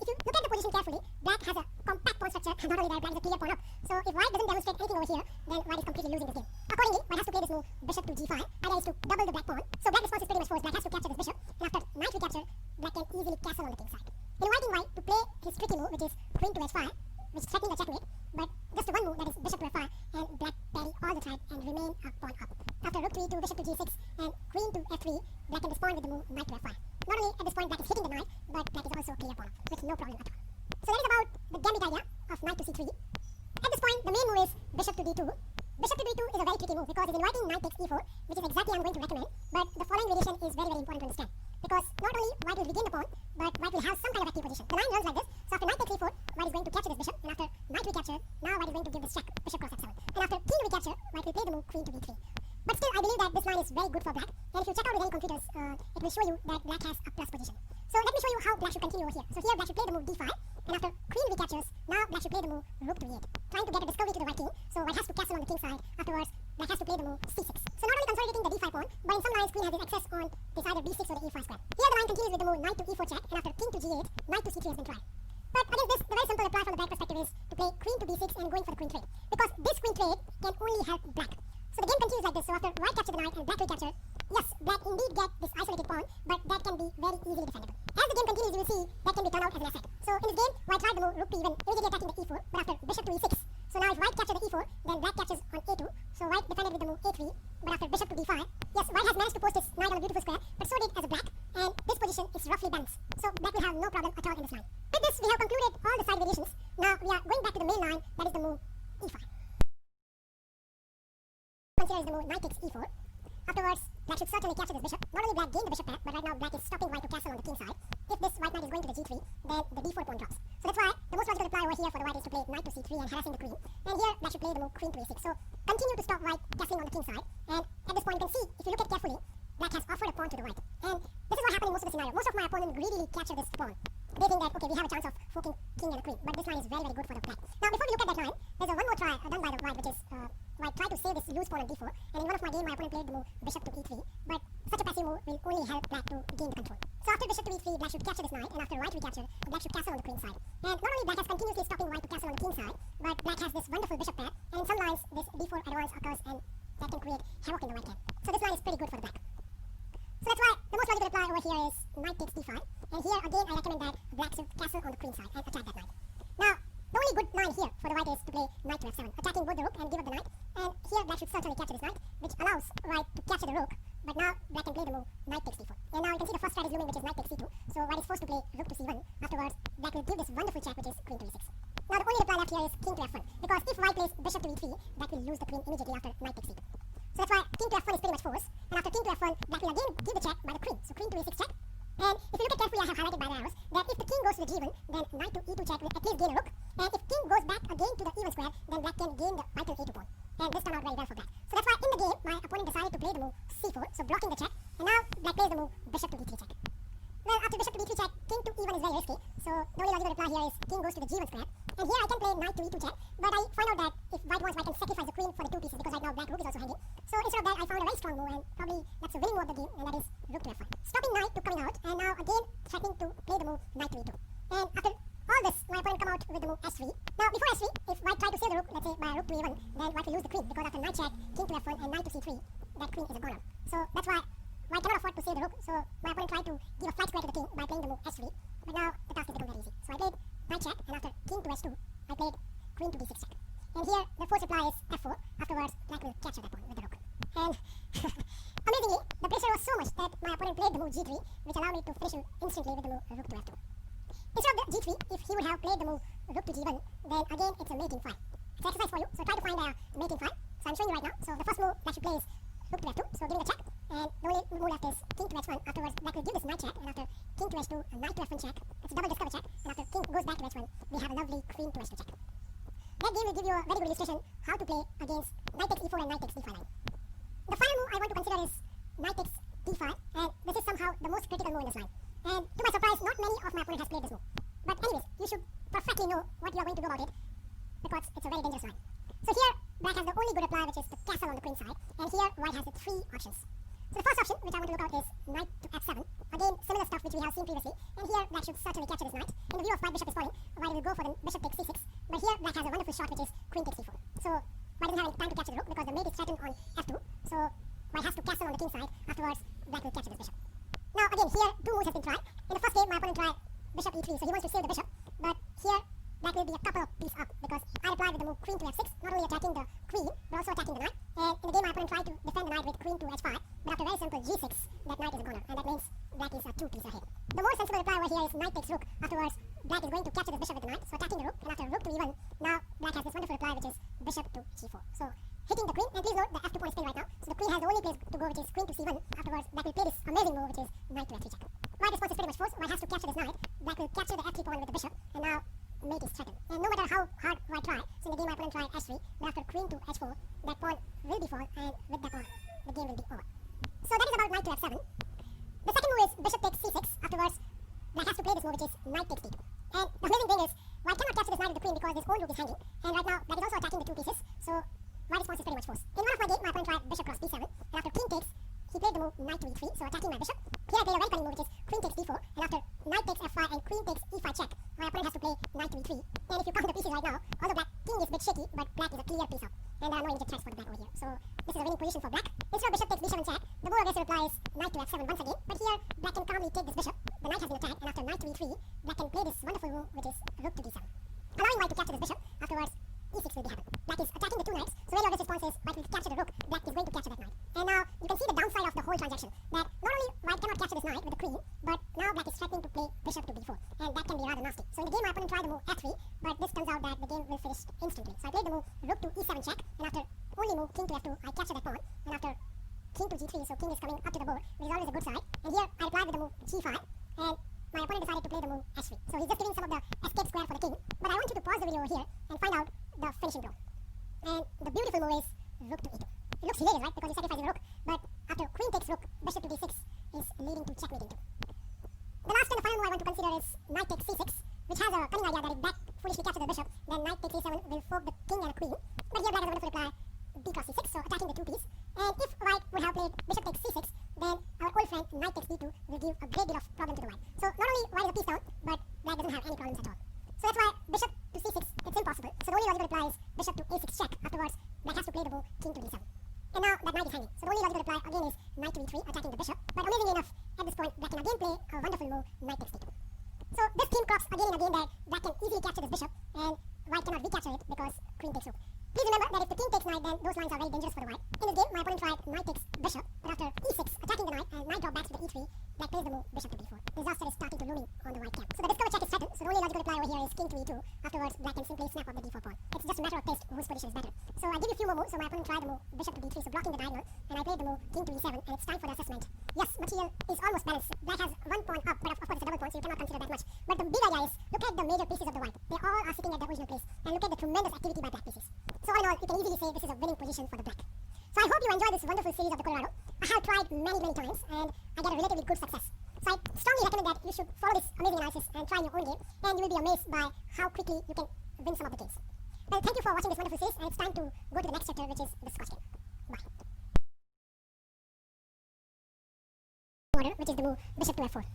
If you look at the position carefully, black has a compact pawn structure, and not only that, black is a clear pawn up. So if white doesn't demonstrate anything over here, then white is completely losing this game. Accordingly, white has to play this move bishop to g5. Idea is to double the black pawn. So black response is pretty much forced. Black has to capture this bishop, and after knight recapture, black can easily castle on the king side, inviting white to play his tricky move, which is queen to h5, which is threatening the checkmate, but just one move, that is bishop to f5, and black parry all the time and remain a pawn up. After rook to e2, bishop to g6, and queen to f3, black can respond with the move knight to f5. Not only at this point black is hitting the knight, but black is also a clear pawn up, with no problem at all. So that is about the gambit idea of knight to c3. At this point, the main move is bishop to d2. Bishop to d2 is a very tricky move because it's inviting knight takes e4, which is exactly I'm going to recommend, but the following variation is very, very important to understand. Because not only white will regain the pawn, but white will have some kind of active position. The line runs like this, so after knight takes e4, white is going to capture this bishop, and after knight recapture, now white is going to give this check, bishop cross f7. And after king recapture, white will play the move queen to b3. But still, I believe that this line is very good for black, and if you check out with any computers, it will show you that black has a plus position. So let me show you how black should continue over here. So here black should play the move d5, and after queen recaptures, now black should play the move rook to e8, trying to get a discovery to the white king, so white has to castle on the king side. Afterwards, black has to play the move c6. So not only consolidating the d5 pawn, but in some lines queen has this access on this either b6 or the e5 square. Here the line continues with the move knight to e4 check, and after king to g8, knight to c3 has been tried. But against this, the very simple reply from the black perspective is to play queen to b6 and going for the queen trade, because this queen trade can only help black. So the game continues like this. So after white capture the knight and black recapture, yes, black indeed get this isolated pawn, but that can be very easily defendable. As the game continues, you will see that can be turned out as an asset. So in this game, white tried the move rook to e1, immediately attacking the e4, but after bishop to e6. So now if white captures the e4, then black captures on a2. So white defended with the move a3, but after bishop to d5, yes, white has managed to post his knight on a beautiful square, but so did as a black, and this position is roughly balanced. So black will have no problem at all in this line. With this, we have concluded all the side variations. Now we are going back to the main line, that is the move e5. Considers the move knight takes e4. Afterwards, black should certainly capture this bishop. Not only black gained the bishop back, but right now black is stopping white to castle on the king side. If this white knight is going to the g3, then the d4 pawn drops. So that's why the most logical reply over here for the white is to play knight to c3 and harassing the queen. And here black should play the move queen to a6. So continue to stop white castling on the king side. And at this point you can see, if you look at carefully, black has offered a pawn to the white. And this is what happened in most of the scenario. Most of my opponents greedily capture this pawn. They think that, okay, we have a chance of forking king and a queen, but this line is very, very good for the black. Now before we look at that line, there's one more try done by the white, which is white tried to save this loose pawn on d4, and in one of my game my opponent played the move bishop to e3, but such a passive move will only help black to gain the control. So after bishop to e3, black should capture this knight, and after white recapture, black should castle on the queen side. And not only black has continuously stopping white to castle on the king side, but black has this wonderful bishop pair, and in some lines this d4 advance occurs, and that can create havoc in the white camp. So this line is pretty good for the black. So that's why the most logical reply over here is knight takes d5. And here again I recommend that black should castle on the queen side and attack that knight. Now, the only good line here for the white is to play knight to f7, attacking both the rook and give up the knight. And here black should certainly capture this knight, which allows white to capture the rook. But now black can play the move knight takes d4. And now you can see the first threat is looming, which is knight takes c2. So white is forced to play rook to c1. Afterwards, black will give this wonderful check, which is queen to e6. Now the only reply left here is king to f1, because if white plays bishop to e3, black will lose the queen immediately after knight takes c2. So that's why king to f1 is pretty much forced. And after king to f1, black will again give the check by the queen. So queen to e6 check. And if you look at carefully, I have highlighted by the arrows that if the king goes to the g1, then knight to e2 check will at least gain a rook. And if king goes back again to the e1 square, then black can gain the vital a2 pawn. And this turned out very well for black. So that's why in the game, my opponent decided to play the move c4, so blocking the check. And now black plays the move bishop to d3 check. Well, after bishop to d3 check, king to e1 is very risky. So the only logical reply here is king goes to the g1 square. And here I can play knight to e2 check, but I find out that if white wants, white can sacrifice the queen for the two pieces, because right now black rook is also hanging. So instead of that, I found a very strong move, and probably that's the winning move of the game, and that is rook to f1. Stopping knight to coming out, and now again threatening to play the move knight to e2. And after all this, my opponent come out with the move s3. Now before s3, if white tried to save the rook, let's say by rook to e1, then white will lose the queen, because after knight check, king to f1 and knight to c3, that queen is a goner. So that's why white cannot afford to save the rook, so my opponent tried to give a flight square to the king by playing the move s3. But now the task has become very easy. So I played knight check, and after king to s2, I played queen to d6 check. And here the forced reply is f4. Afterwards, black will capture that pawn with the rook. And amazingly, the pressure was so much that my opponent played the move g3, which allowed me to finish him instantly with the move rook to f2. Instead of the g3, if he would have played the move rook to g1, then again it's a mating file. It's an exercise for you, so try to find a mating file. So I'm showing you right now. So the first move black should play is rook to f2, so giving the check. And the only move left is king to h1. Afterwards, black will give this knight check, and after king to h2, a knight to f1 check. It's a double discover check, and after king goes back to h1, we have a lovely queen to h2 check. That game will give you a very good illustration how to play against knight takes e4 and knight takes d5 line. The final move I want to consider is knight takes d5, and this is somehow the most critical move in this line. And to my surprise, not many of my opponents has played this move. But anyways, you should perfectly know what you are going to do about it, because it's a very dangerous line. So here, black has the only good reply, which is the castle on the queen side, and here white has the three options. So the first option, which I want to look out, is knight to f7. Again, similar stuff which we have seen previously, and here black should certainly capture this knight. In the view of white bishop is falling, white will go for the bishop takes c6, but here black has a wonderful shot, which is queen takes c4. So white doesn't have any time to capture the rook, because the mate is threatened on f2, so white has to castle on the king side. Afterwards, black will capture this bishop. Now again, here two moves have been tried. In the first game, my opponent tried bishop e3, so he wants to save the bishop, but here black will be a couple of pieces up, because I replied with the move queen to f6, not only attacking the queen, but also attacking the knight. And in the game, my opponent tried to defend the knight with queen to h5, but after very simple g6, that knight is a goner, and that means black is a two piece ahead. The more sensible reply over here is knight takes rook. Afterwards, black is going to capture this bishop with the knight, so attacking the rook, and after rook to e1, now black has this wonderful reply, which is bishop to g4. So hitting the queen, and please note the f2 pawn is pinned right now, so the queen has the only place to go, which is queen to c1. Afterwards, black will play this amazing move, which is knight to f3 check. White response is pretty much forced. White has to capture this knight. Black will capture the f3 pawn with the bishop, and now mate is threatened. And no matter how hard white try, so in the game my opponent tried h3, but after queen to h4, that pawn will be fall, and with that pawn, the game will be over. So that is about knight to f7. The second move is bishop takes c6. Afterwards, black has to play this move, which is knight takes d2. And the amazing thing is, white cannot capture this knight with the queen because his own rook is hanging, and right now black is also attacking the two pieces, so white response is pretty much forced. In one of my games, my opponent tried bishop cross b7, and after king takes, he played the move knight to e3, so attacking my bishop. Here I played a very cunning move, which is queen takes d4, and after knight takes f5 and queen takes e5 check, my opponent has to play knight to e3. And if you count the pieces right now, although black king is a bit shaky, but black is a clear piece up, and there are no immediate threats for the black over here. So this is a winning position for black. Instead of bishop takes b7 check, the more aggressive reply is knight to f7 once again, but here black can calmly take this bishop. The knight has been attacked, and after knight to e3, black can play this wonderful move, which is rook to d7, allowing white to capture this bishop. Afterwards, e6 will be happened. Black is attacking the two knights, so when your response is white will capture the rook, black is going to capture that knight. And now you can see the downside of the whole transaction, that not only white cannot capture this knight with the queen, but now black is threatening to play bishop to b4, and that can be rather nasty. So in the game my opponent tried the move f3, but this turns out that the game will finish instantly. So I played the move rook to e7 check, and after only move king to f2, I capture that pawn, and after king to g3, so king is coming up to the board, which is always a good side. And here I replied with the move g5, and my opponent decided to play the move h3. So he's just giving some of the escape square for the king, but I want you to pause the video here and find out the finishing blow. And the beautiful move is rook to e2. It looks hilarious, right? Because he sacrifices the rook, but after queen takes rook, bishop to d6 is leading to checkmate e2. The last and the final move I want to consider is knight takes c6, which has a cunning idea that if black foolishly captures the bishop, then knight takes e7 will fork the king and the queen. But here black has a wonderful reply, b cross c6, so attacking the two piece. And if white would have played bishop takes c6, then our old friend knight takes d2 will give a great deal of problem to the white. So not only white is a piece down, but black doesn't have any problems at all. So that's why bishop to c6, it's impossible. So the only logical reply is bishop to a6 check. Afterwards, black has to play the move king to d7. And now that knight is hanging. So the only logical reply again is knight to e3, attacking the bishop. But amazingly enough, move knight takes d2. So this theme crops again and again that black can easily capture this bishop and white cannot recapture it because queen takes rook. Please remember that if the king takes knight, then those lines are very dangerous for the white. In this game, my opponent tried knight takes bishop, but after e6, attacking the knight and knight drop back to the e3, black plays the move bishop to b4. Disaster is starting to looming on the white camp. So the discover check is threatened, so the only logical reply over here is king to e2. Afterwards, black can simply snap up the d4 pawn. It's just a matter of taste whose position is better. So I give you a few more moves, so my opponent tried the move bishop to b3, so blocking the diagonal, and I played the move king to e7, and it's time for the assessment. Yes, material is almost balanced. Black has one pawn up, but of course it's a double pawn, so you cannot consider that much. But the big idea is, look at the major pieces of the white. They all are sitting at their original place, and look at the tremendous activity by black pieces. So all in all, you can easily say this is a winning position for the black. So I hope you enjoy this wonderful series of the Colorado. I have tried many times, and I get a relatively good success. So I strongly recommend that you should follow this amazing analysis and try in your own game, and you will be amazed by how quickly you can win some of the games. Well, thank you for watching this wonderful series, and it's time to go to the next chapter, which is the Scotch game. Bye. Order, which is the move bishop to f4.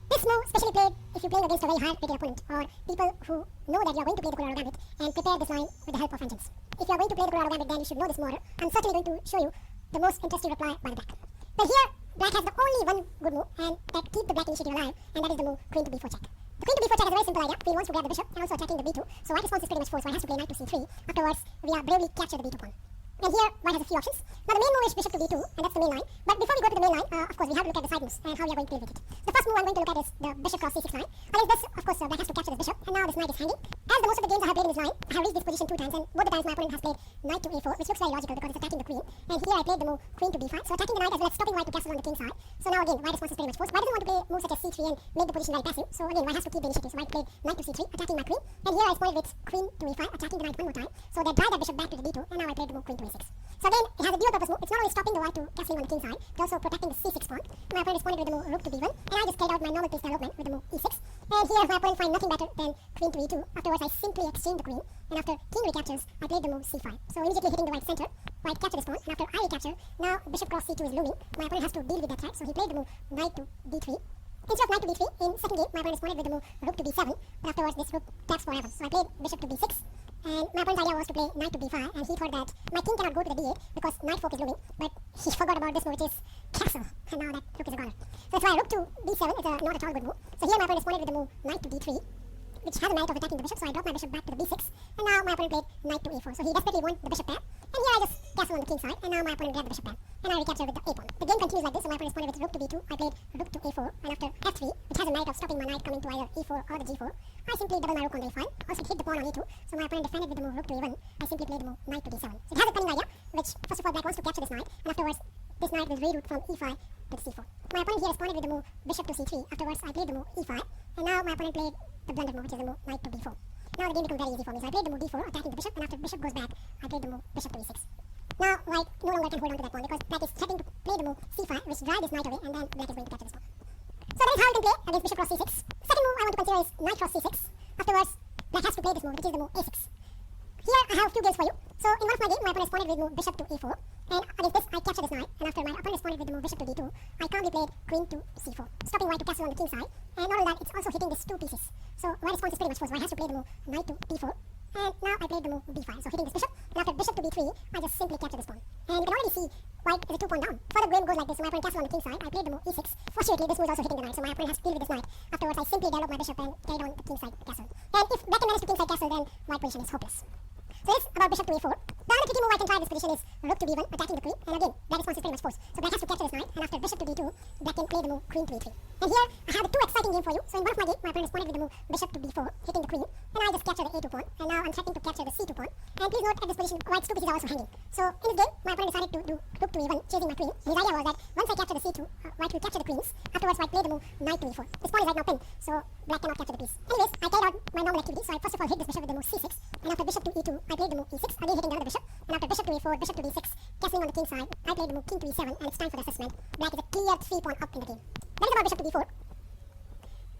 This move specially played if you're playing against a very hard-rated opponent, or people who know that you are going to play the Colorado Gambit and prepare this line with the help of engines. If you are going to play the Colorado Gambit, then you should know this order. I'm certainly going to show you the most interesting reply by the black. But here, black has the only one good move, and that keeps the black initiative alive, and that is the move queen to b4 check. The queen to b4 check is a very simple idea. Queen wants to grab the bishop and also attacking the b2, so white response is pretty much forced. White has to play knight to c3. Afterwards, we are bravely capture the b2 pawn. And here, white has a few options. Now the main move is bishop to d2, and that's the main line. But before we go to the main line, of course, we have to look at the side moves and how we are going to deal with it. The first move I'm going to look at is the bishop cross c6 line. Against this, of course, black has to capture this bishop, and now this knight is hanging. As the most of the games I have played in this line, I have reached this position 2 times, and both the times my opponent has played knight to a4, which looks very logical because it's attacking the queen. And here I played the move queen to b5, so attacking the knight as well as stopping white to castle on the king side. So now again, white response is pretty much forced. White doesn't want to play moves such as c3 and make the position very passive, so again, white has to keep the initiative. So white played knight to c3, attacking my queen, and here I responded with queen to e5, attacking the knight one more time. So they drive that bishop back to the d2, and now I played the move queen to a6. So again, it has a dual purpose move. It's not only stopping the white to castling on the king side, but also protecting the c6 pawn. My opponent responded with the move rook to b1, and I just played out my normal piece development with the move e6. And here my opponent find nothing better than queen to e2. Afterwards, I simply exchange the queen, and after king recaptures, I played the move c5. So immediately hitting the white center, white capture this pawn, and after I recapture, now bishop cross c2 is looming. My opponent has to deal with that threat, so he played the move knight to d3. Instead of knight to b3, in second game, my opponent responded with the move rook to b7, but afterwards this rook taps forever. So I played bishop to b6, and my opponent's idea was to play knight to b5, and he thought that my king cannot go to the d8 because knight fork is looming, but he forgot about this move, which is castle, and now that rook is a goner. So that's why rook to b7 is not at all good move. So here my opponent responded with the move knight to d3, which has a merit of attacking the bishop, so I dropped my bishop back to the b6, and now my opponent played knight to a4, so he desperately won the bishop pair, and here I just castle on the king side, and now my opponent grabbed the bishop pair, and I recapture with the a pawn. The game continues like this, so my opponent responded with rook to b2, I played rook to a4, and after f3, which has a merit of stopping my knight coming to either e4 or the g4, I simply double my rook on the a5, also hit the pawn on e2, so my opponent defended with the move rook to e1, I simply played the move knight to d7. So it has a cunning idea, which first of all black wants to capture this knight, and afterwards this knight will reroute from e5 to c4. My opponent here responded with the move bishop to c3, afterwards I played the move e5, and now my opponent played the blundered move, which is the move knight to b4. Now the game becomes very easy for me, so I played the move d4, attacking the bishop, and after bishop goes back, I played the move bishop to e6. Now white no longer can hold on to that pawn because black is threatening to play the move c5, which drives this knight away, and then black is going to capture this pawn. So that is how you can play against bishop cross c6. Second move I want to consider is knight cross c6. Afterwards, black has to play this move, which is the move a6. Here I have a few games for you. So in one of my games, my opponent responded with move bishop to a4, and against this I capture this knight, and after my opponent responded with the move bishop to d2, I calmly played queen to c4, stopping white to castle on the king side, and not only that, it's also hitting these two pieces. So white response is pretty much forced. White has to play the move knight to b4, and now I played the move b5, so hitting this bishop, and after bishop to b3, I just simply capture this pawn. And you can already see white is a 2 pawn down. Further game goes like this, so my opponent castle on the king side, I played the move e6. Fortunately, this move is also hitting the knight, so my opponent has to deal with this knight. Afterwards, I simply develop my bishop and carried on the king side castle. And if black can manage to king side castle, then white position is hopeless. So this about bishop to a4. The other tricky move I can try in this position is rook to b1, attacking the queen, and again, black response is pretty much forced. So black has to capture this knight, and after bishop to d2, black can play the move queen to e3. And here, I have a 2 exciting game for you. So in one of my games, my opponent responded with the move bishop to b4, hitting the queen, and I just capture the a2 pawn, and now I'm threatening to capture the c2 pawn. And please note, at this position, white's 2 pieces are also hanging. So in this game, my opponent decided to do rook to e1, chasing my queen. His idea was that once I capture the c2, white will capture the queens. Afterwards, white play the move knight to e4. This pawn is right now pinned, so black cannot capture the piece. Anyways, I carried out my normal activity, so I first of all hit this bishop with the move c6, and after bishop to e2, I played the move e6, again hitting the other bishop, and after bishop to a4, bishop to d6, castling on the king side, I played the move king to e7, and it's time for the assessment. Black is a clear 3 pawn up in the game. That is about bishop to b4.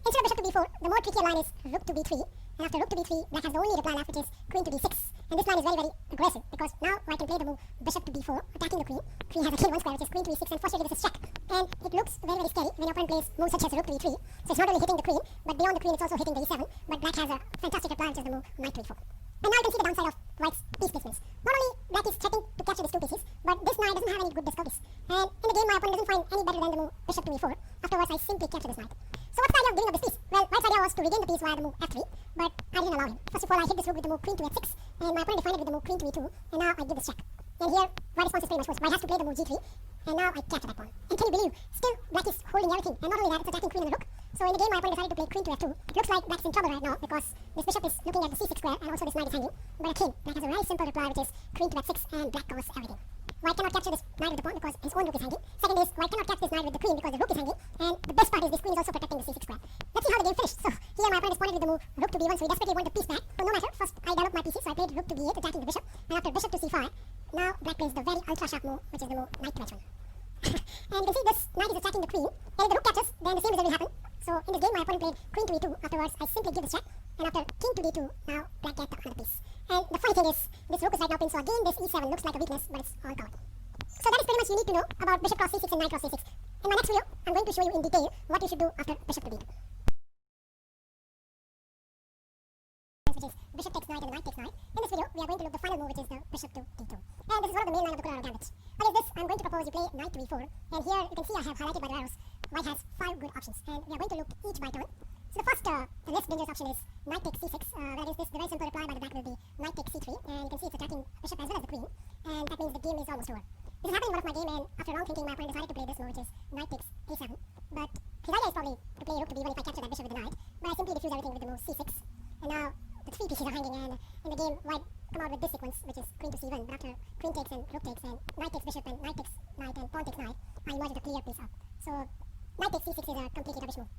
Instead of bishop to b4, the more trickier line is rook to b3, and after rook to b3, black has the only reply left, which is queen to d6, and this line is very aggressive, because now white can play the move bishop to b4, attacking the queen. Queen has a kill one square, which is queen to e6, and fortunately this is check, and it looks very scary when your opponent plays moves such as rook to e3, so it's not only hitting the queen, but beyond the queen it's also hitting the e7, but black has a fantastic reply, which is the move knight to e4. And now you can see the downside of white's piece placements. Not only black is threatening to capture these 2 pieces, but this knight doesn't have any good discoveries. And in the game, my opponent doesn't find any better than the move bishop to e4. Afterwards, I simply capture this knight. So So what's the idea of giving up this piece? Well, white's idea was to regain the piece via the move f3, but I didn't allow him. First of all, I hit this rook with the move queen to f6, and my opponent defined it with the move queen to e2, and now I give this check. And here, white response is pretty much was white has to play the move g3, and now I capture that pawn. And can you believe, still black is holding everything, and not only that, it's attacking queen and the rook. So in the game, my opponent decided to play queen to f2. It looks like black's in trouble right now, because this bishop is looking at the c6 square, and also this knight is hanging. But again, black has a very simple reply, which is queen to f6, and black covers everything. White cannot capture this knight with the pawn because his own rook is hanging. Second is, white cannot capture this knight with the queen because the rook is hanging. And the best part is this queen is also protecting the c6 square. Let's see how the game finished. So here my opponent responded with the move rook to b1, so he desperately wanted the piece back. But no matter, first I developed my pieces, so I played rook to b8, attacking the bishop. And after bishop to c5, now black plays the very ultra sharp move, which is the move knight to h1. And you can see this knight is attacking the queen. And if the rook catches, then the same result will happen. So in this game, my opponent played queen to e2. Afterwards, I simply give this check. And after king to d2, now black gets the other piece. And the funny thing is, this rook is right now pinned, so again this e7 looks like a weakness, but it's all covered. So that is pretty much you need to know about bishop cross c6 and knight cross c6. In my next video, I'm going to show you in detail what you should do after bishop to b2. Which is bishop takes knight and knight takes knight. In this video, we are going to look the final move, which is the bishop to d2. And this is one of the main line of the Colorado gambit. What is this? I'm going to propose you play knight to e4. And here you can see I have highlighted by the arrows. White has 5 good options, and we are going to look each by turn. So the first, the less dangerous option is knight takes c6. That is this. The very simple reply by the black will be knight takes c3, and you can see it's attacking bishop as well as the queen, and that means the game is almost over. This is happening in one of my game, and after long thinking, my opponent decided to play this move, which is knight takes a7. But his idea is probably to play rook to b1 if I capture that bishop with the knight. But I simply refuse everything with the move c6. And now the 3 pieces are hanging, and in the game, white come out with this sequence, which is queen to c1. But after queen takes and rook takes and knight takes bishop and knight takes knight and pawn takes knight, I emerge with a clear piece up. So knight takes c6 is a completely rubbish move.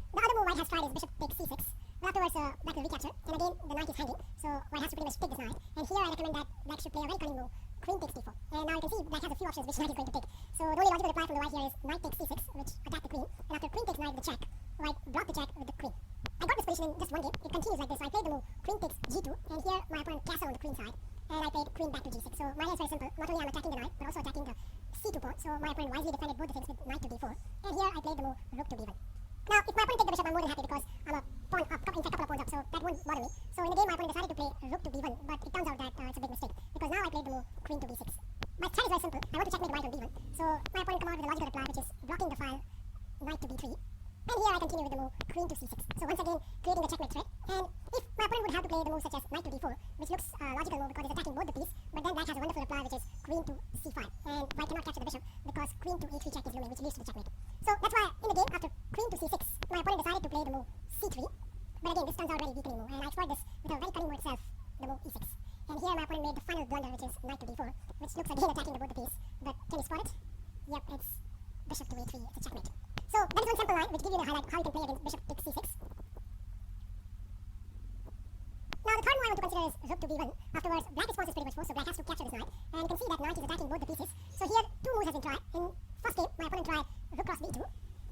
The other move white has tried is bishop takes c6. But afterwards, black will recapture, and again the knight is hanging, so white has to pretty much take this knight. And here I recommend that black should play a very cunning move, queen takes d4. And now you can see black has a few options which knight is going to take. So the only logical reply from the white here is knight takes c6, which attack the queen, and after queen takes knight with the check, white block the check with the queen. I got this position in just one game. It continues like this. So I played the move queen takes g2, and here my opponent castle on the queen side, and I played queen back to g6. So my idea is very simple. Not only I'm attacking the knight, but also attacking the c2 pawn. So my opponent wisely defended both the things with knight to d4, and here I played the move rook to b1. Now, if my opponent takes the bishop, I'm more than happy because I'm a pawn up, in fact, a couple of pawns up, so that won't bother me. So in the game, my opponent decided to play rook to b1, but it turns out that it's a big mistake because now I played the move queen to b6. My strat is very simple. I want to checkmate white on b1, so my opponent come out with a logical reply, which is blocking the file knight to b3. And here I continue with the move queen to c6. So once again, creating the checkmate threat. And if my opponent would have to play the move such as knight to d4, which looks logical move because it's attacking both the piece, but then black has a wonderful reply, which is queen to c5. And white cannot capture the bishop because queen to e3 check is looming, which leads to the checkmate. So that's why in the game, after queen to c6, my opponent decided to play the move c3. But again, this turns out very weakening move, and I explored this with a very cunning move itself, the move e6. And here my opponent made the final blunder, which is knight to d4, which looks again attacking both the piece. But can you spot it? Yep, it's bishop to e3. It's a checkmate. So that is one simple line which gives you the highlight how you can play against bishop takes c6. Now the third move I want to consider is rook to b1. Afterwards, black response is pretty much forced, so black has to capture this knight. And you can see that knight is attacking both the pieces. So here, 2 moves has been tried. In first game, my opponent tried rook cross b2.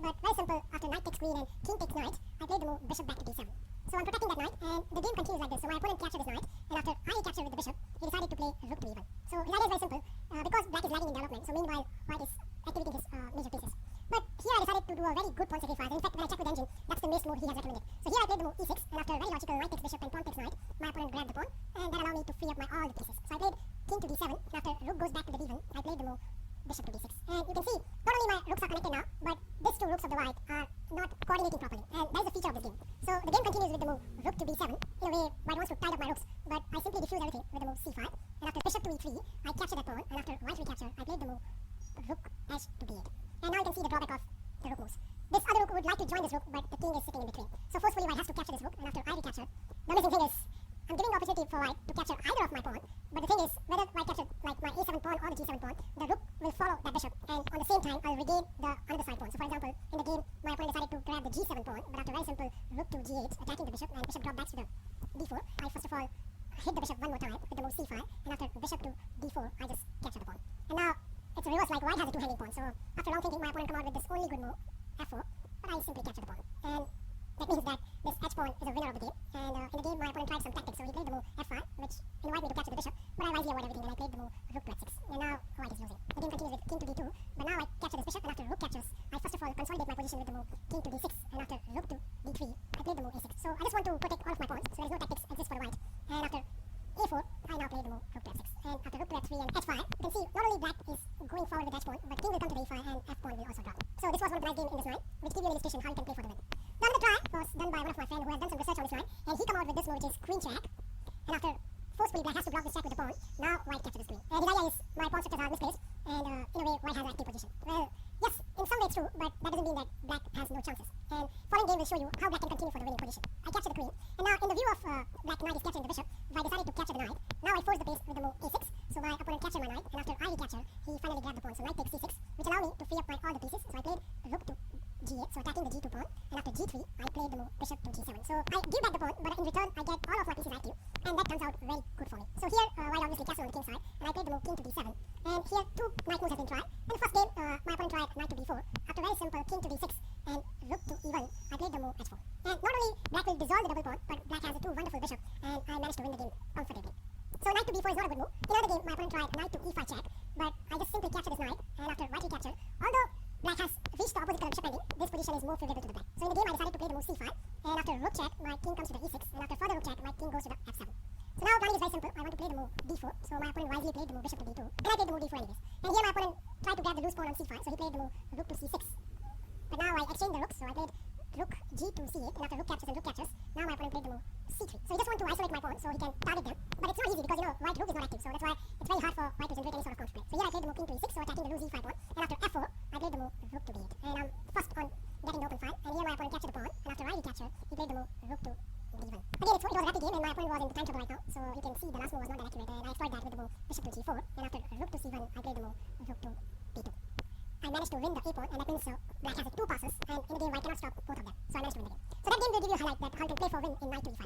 But very simple, after knight takes queen and king takes knight, I played the move bishop back to d7. So I'm protecting that knight, and the game continues like this. So my opponent captured this knight, and after I recapture with the bishop, he decided to play rook to b1. So his idea is very simple, because black is lagging in development. So meanwhile, white is activating his major pieces. But here I decided to do a very good pawn sacrifice. In fact, when I checked with engine, that's the best move he has recommended. So here I played the move e6, and after a very logical knight takes bishop and pawn takes knight, my opponent grabbed the pawn, and that allowed me to free up my all the pieces. So I played king to d7, and after rook goes back to the d1, I played the move bishop to d6. And you can see, not only my rooks are connected now, but these 2 rooks of the white are not coordinating properly, and that is a feature of this game. So the game continues with the move rook to b7. In a way, white wants to tie up my rooks, but I simply diffuse everything with the move c5, and after bishop to e3, I capture that pawn, and after white recapture, I played the move rook h to b8. And now you can see the drawback of the rook moves. This other rook would like to join this rook, but the king is sitting in between. So forcefully white has to capture this rook, and after I recapture, the amazing thing is, I'm giving the opportunity for white to capture either of my pawn, but the thing is, whether white captured like my a7 pawn or the g7 pawn, the rook will follow that bishop, and on the same time, I'll regain the other side pawn. So for example, in the game, my opponent decided to grab the g7 pawn, but after very simple rook to g8, attacking the bishop, and bishop drop back to the d4, I first of all hit the bishop one more time with the move c5, and after bishop to d4, I just capture the pawn. And now, it's a reverse, like white has a 2 hanging pawn, so after long thinking, my opponent come out with this only good move, f4, but I simply capture the pawn. And that means that this h pawn is a winner of the game, and in the game my opponent tried some tactics, so he played the move f5, which invited me to capture the bishop, but I wisely avoid everything, and I played the move rook to f6, and now white is losing. The game continues with king to d2, but now I capture this bishop, and after rook captures, I first of all consolidate my position with the move king to d6, and after rook to d3, I played the move a6. So I just want to protect all of my pawns, so there is no tactics exist for the white, and after a4, I now play the move rook to f6, and after rook to f3 and h5, you can see not only black is going forward with h pawn, but king will come to the e5, and f pawn will also drop. So this was one of the nice games in this night, which gives you an illustration position, how you can play for the win. The other try was done by one of my friends who has done some research on this line, and he came out with this move, which is queen check. And after forcefully black has to block this check with the pawn, now white captures this queen. His idea is my pawn structures are misplaced, and in a way white has an active position. Well, yes, in some way it's true, but that doesn't mean that black has no chances. And following game will show you how black can continue for the winning position. I capture the queen, and now in the view of black knight is capturing the bishop, if I decided to capture the knight, now I force the piece with the move a6, so my opponent captured my knight, and after I recapture, he finally grabbed the pawn, so knight takes c6, which allowed me to free up my all the pieces, so I played rook to g8, so attacking the g2 pawn, and after g3, I played the move bishop to g7. So I give back the pawn, but in return, I get all of my pieces active, and that turns out very good for me. So here, white obviously castle on the king side, and I played the move king to d7, and here two knight moves have been tried. In the first game, my opponent tried knight to b4, after very simple king to d6, and rook to e1, I played the move h4. And not only black will dissolve the double pawn, but black has a two wonderful bishop, and I managed to win the game comfortably. So knight to b4 is not a good move. In another game, my opponent tried knight to e5 check, but I just simply captured this knight, and after white recapture, although black has reached the opposite color bishop ending, this position is more favorable to the black. So in the game, I decided to play the move c5, and after rook check, my king comes to the e6, and after further rook check, my king goes to the f7. So now planning is very simple. I want to play the move d4, so my opponent wisely played the move bishop to d2, and I played the move d4 anyways. And here my opponent tried to grab the loose pawn on c5, so he played the move rook to c6. But now I exchanged the rooks, so I played rook g to c8, and after rook captures, now my opponent played the move c3. So he just want to isolate my pawn so he can target them, but it's not easy because white rook is not active, so that's why it's very hard for white to generate any sort of counterplay. So here I played the move king to e6, so attacking the loose e5 pawn, and after f4, I played the move rook to d8, and I'm first on getting the open file, and here my opponent captured the pawn, and after I recapture, he played the move rook to d1. Again, it was a rapid game, and my opponent was in time trouble right now, so you can see the last move was not that accurate, and I exploited that with the move bishop to g4, and after rook to c1, I played the move rook to d2. I managed to win the a pawn, and that means black has two passes, and in the game white cannot stop both of them, so I managed to win the game. So that game will give you a highlight that how you can play for win in knight to e5.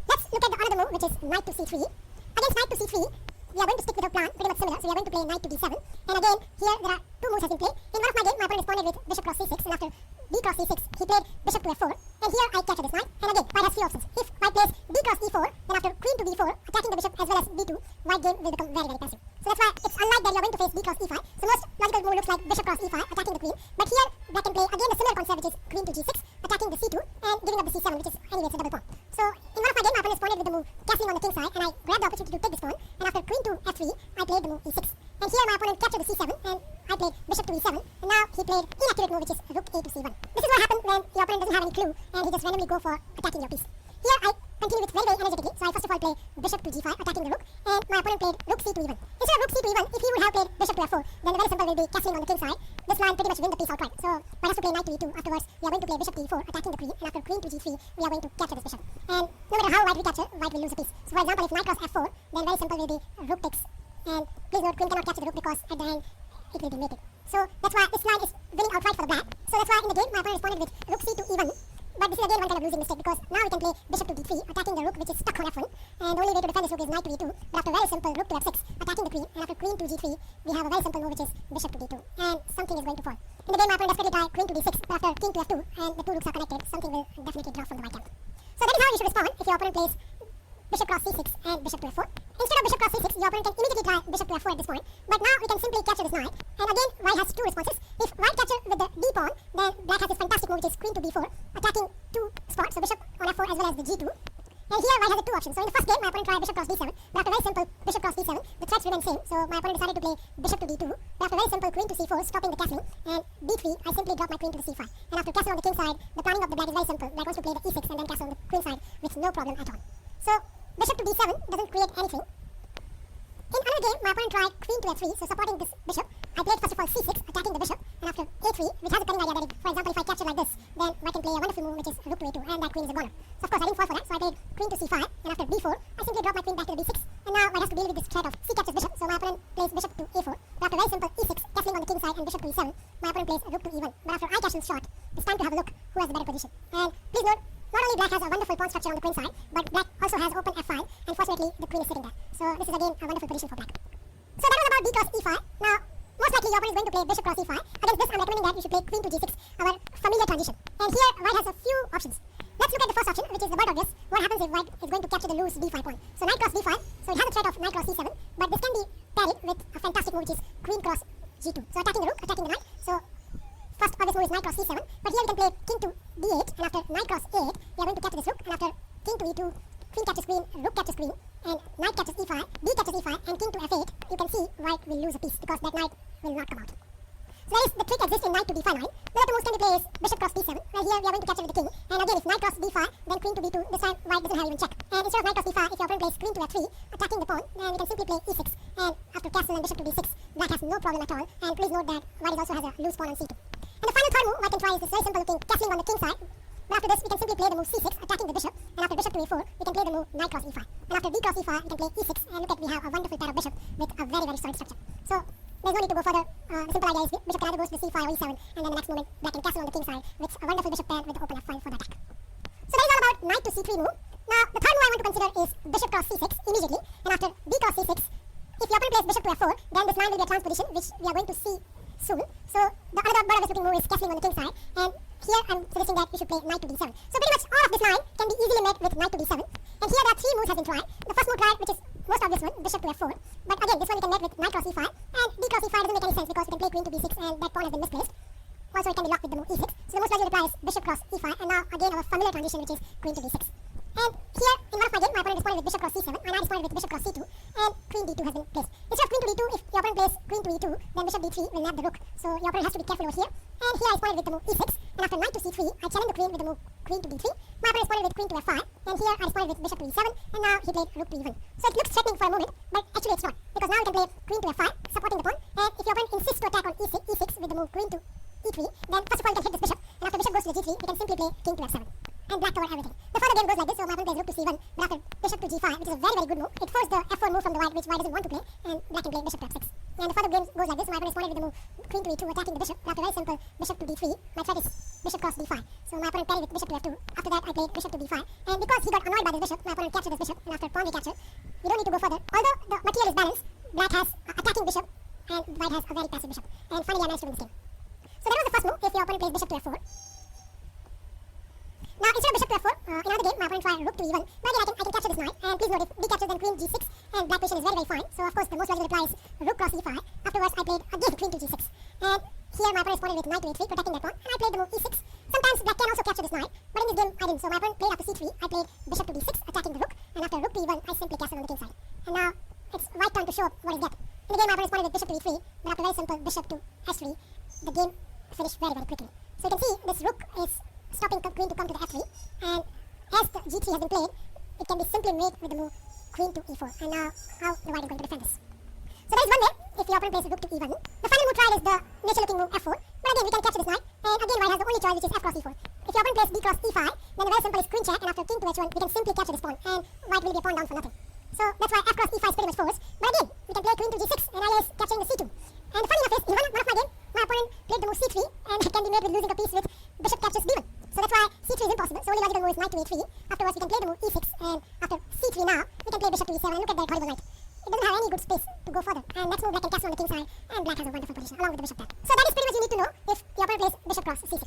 Let's look at the another move, which is knight to c3. Against knight to c3, we are going to stick with our plan pretty much similar, so we are going to play knight to d7, and again here there are two moves has been played. In one of my game, my opponent responded with bishop cross c6, and after b cross c6, he played bishop to f4, and here I capture this knight, and again white has few options. If white plays b cross e4, then after queen to b4, attacking the bishop as well as b2, white game will become very passive. So that's why it's unlike that you are going to face b cross e5. So most logical move looks like bishop cross e5, attacking the queen, but here black can play again a similar concept, which is queen to g6, attacking the c2, and giving up the c7, which is anyways a double pawn. So in one of my game, my opponent responded with the move castling on the king side, and I grabbed the opportunity to take this pawn, and after queen to f3, I played the move e6. And here my opponent captured the c7, and I played bishop to e7, and now he played inaccurate move, which is rook a to c1. This is what happens when your opponent doesn't have any clue, and he just randomly go for attacking your piece. Here I continue with very energetically, so I first of all play bishop to g5, attacking the rook, and my opponent played rook c to e1. Instead of rook c to e1, if he would have played bishop to f4, then the very simple will be castling on the king side. This line pretty much win the piece outright. So white has to play knight to e2. Afterwards, we are going to play bishop to e4, attacking the queen, and after queen to g3, we are going to capture this bishop. And no matter how white recapture, white will lose a piece. So for example, if knight cross f4, then very simple will be rook takes, and please note queen cannot capture the rook because at the end it will be mated. So that's why this line is winning outright for the black. So that's why in the game my opponent responded with rook c to e1. But this is again one kind of losing mistake, because now we can play bishop to d3, attacking the rook which is stuck on f1, and the only way to defend this rook is knight to e2, but after very simple rook to f6, attacking the queen, and after queen to g3, we have a very simple move which is bishop to d2, and something is going to fall. In the game my opponent desperately tried queen to d6, but after king to f2, and the two rooks are connected, something will definitely drop from the white camp. So that is how you should respond if your opponent plays bishop cross c6 and bishop to f4. Instead of bishop cross c6, your opponent can immediately try bishop to f4 at this point, but now we can simply capture this knight, and again white has two responses. If white capture with the d pawn, then black has this fantastic move which is queen to b4, attacking two spots, so bishop on f4 as well as the g2. And here white has the two options. So in the first game my opponent tried bishop cross d7, but after very simple bishop cross d7, the threats remain same, so my opponent decided to play bishop to d2, but after very simple queen to c4, stopping the castling, and d3, I simply drop my queen to the c5. And after castle on the king side, the planning of the black is very simple. Black wants to play the e6 and then castle on the queen side with no problem at all. So bishop to d7 doesn't create anything. In another game, my opponent tried queen to f3, so supporting this bishop, I played first of all c6, attacking the bishop, and after a3, which has a cunning idea that if, for example, if I capture like this, then I can play a wonderful move which is rook to a2, and that queen is a goner. So of course I didn't fall for that, so I played queen to c5, and after b4, I simply drop my queen back to the b6, and now white has to deal with this threat of c captures bishop, so my opponent plays bishop to a4, but after very simple e6, castling on the king side and bishop to e7, my opponent plays rook to e1, but after I castle short, it's time to have a look who has the better position. And please note, not only black has a wonderful pawn structure on the queen side, but black also has open f5, and fortunately the queen is sitting there. So this is again a wonderful position for black. So that was about d cross e5. Now, most likely your opponent is going to play bishop cross e5. Against this, I'm recommending that you should play queen to g6, our familiar transition. And here, white has a few options. Let's look at the first option, which is the quite obvious. What happens if white is going to capture the loose d5 pawn? So knight cross d5, so it has a threat of knight cross c7, but this can be parried with a fantastic move, which is queen cross g2. So attacking the rook, attacking the knight. So first obvious move is knight cross c7, but here we can play king to d8, and after knight cross a8, we are going to capture this rook, and after king to e2, queen captures queen, rook captures queen, and knight captures e5, d captures e5, and king to f8, you can see white will lose a piece because that knight will not come out. trick exists in knight to d5 line. The other moves can be played is bishop cross d7. Well, here we are going to capture with the king. And again, if knight cross d5, then queen to d2. This time white doesn't have even check. And instead of knight cross d5, if your opponent plays queen to f3, attacking the pawn, then we can simply play e6. And after castle and bishop to d6, black has no problem at all. And please note that white also has a loose pawn on c2. And the final third move white can try is this very simple looking castling on the king side. But after this, we can simply play the move c6, attacking the bishop. And after bishop to e4, we can play the move knight cross e5. And after d cross e5, we can play e6. And look at, we have a wonderful pair of bishop with a very, very solid structure. So there's no need to go further. The simple idea is bishop can either goes to c5 or e7, and then the next moment black can castle on the king side with a wonderful bishop pair with the open f5 for the attack. So that is all about knight to c3 move. Now the third move I want to consider is bishop cross c6 immediately, and after d cross c6, if your opponent plays bishop to f4, then this line will be a transposition, which we are going to see soon. So the other bird of this looking move is castling on the king side, and here I'm suggesting that you should play knight to d7. So pretty much all of this line can be easily met with knight to d7. And here there are three moves has been tried. The first move tried, which is most obvious one, bishop to f4. But again, this one we can met with knight cross e5, and d cross e5 doesn't make any sense because we can play queen to b6 and that pawn has been misplaced. Also, it can be locked with the move e6. So the most logical reply is bishop cross e5, and now again our familiar transition, which is queen to d6. And here, in one of my games, my opponent responded with bishop cross c7, and I responded with bishop cross c2, and queen d2 has been placed. Instead of queen to d2, if your opponent plays queen to e2, then bishop d3 will nab the rook. So your opponent has to be careful over here. And here I responded with the move e6, and after knight to c3, I challenged the queen with the move queen to d3. My opponent responded with queen to f5, and here I responded with bishop to e7, and now he played rook to e1. So it looks threatening for a moment, but actually it's not, because now we can play queen to f5, supporting the pawn, and if your opponent insists to attack on e6 with the move queen to e3, then first of all we can hit this bishop, and after bishop goes to the g3, we can simply play king to f7. And black covered everything. The further game goes like this, so my opponent plays rook to c1, but after bishop to g5, which is a very, very good move, it forced the f4 move from the white, which white doesn't want to play, and black can play bishop to f6. And the further game goes like this, so my opponent responded with the move queen to e2, attacking the bishop, but after very simple bishop to d3, my threat is bishop cross d5. So my opponent parried with bishop to f2. After that, I played bishop to d5, and because he got annoyed by this bishop, my opponent captured this bishop, and after pawn recapture, we don't need to go further. Although the material is balanced, black has attacking bishop, and white has a very passive bishop. And finally, I managed to win this game. So that was the first move, if your opponent plays bishop to f4. Now, instead of bishop to f4, in another game, my opponent tried rook to e1. But again, I can capture this knight, and please note, if d captures, then queen g6, and black position is very, very fine. So, of course, the most logical reply is rook cross e5. Afterwards, I played again queen to g6. And here, my opponent responded with knight to e3, protecting that pawn, and I played the move e6. Sometimes, black can also capture this knight, but in this game, I didn't. So, my opponent played after c3, I played bishop to d6, attacking the rook, and after rook to e1, I simply castled on the king side. And now, it's white turn to show what is get. In the game, my opponent responded with bishop to e3, but after very simple bishop to s3, the game finished very, very quickly. So, you can see, this rook is stopping queen to come to the f3, and as the g3 has been played, it can be simply made with the move queen to e4. And now, how the white is going to defend this? So there is one way, if your opponent plays rook to e1. The final move tried is the nature-looking move f4, but again we can capture this knight, and again white has the only choice, which is f cross e4. If your opponent plays d cross e5, then the very simple is queen check, and after king to h1, we can simply capture this pawn, and white will be a pawn down for nothing. So that's why f cross e5 is pretty much forced, but again, we can play queen to g6, and I is capturing the c2. And the funny enough is, in one of my games, my opponent played the move c3, and it can be made with losing a piece with bishop captures b1. So that's why c3 is impossible. So only logical move is knight to e3. Afterwards, we can play the move e6, and after c3 now, we can play bishop to e7, and look at that horrible knight. It doesn't have any good space to go further. And next move, black can castle on the king side, and black has a wonderful position along with the bishop there. So that is pretty much you need to know if your opponent plays bishop cross c6.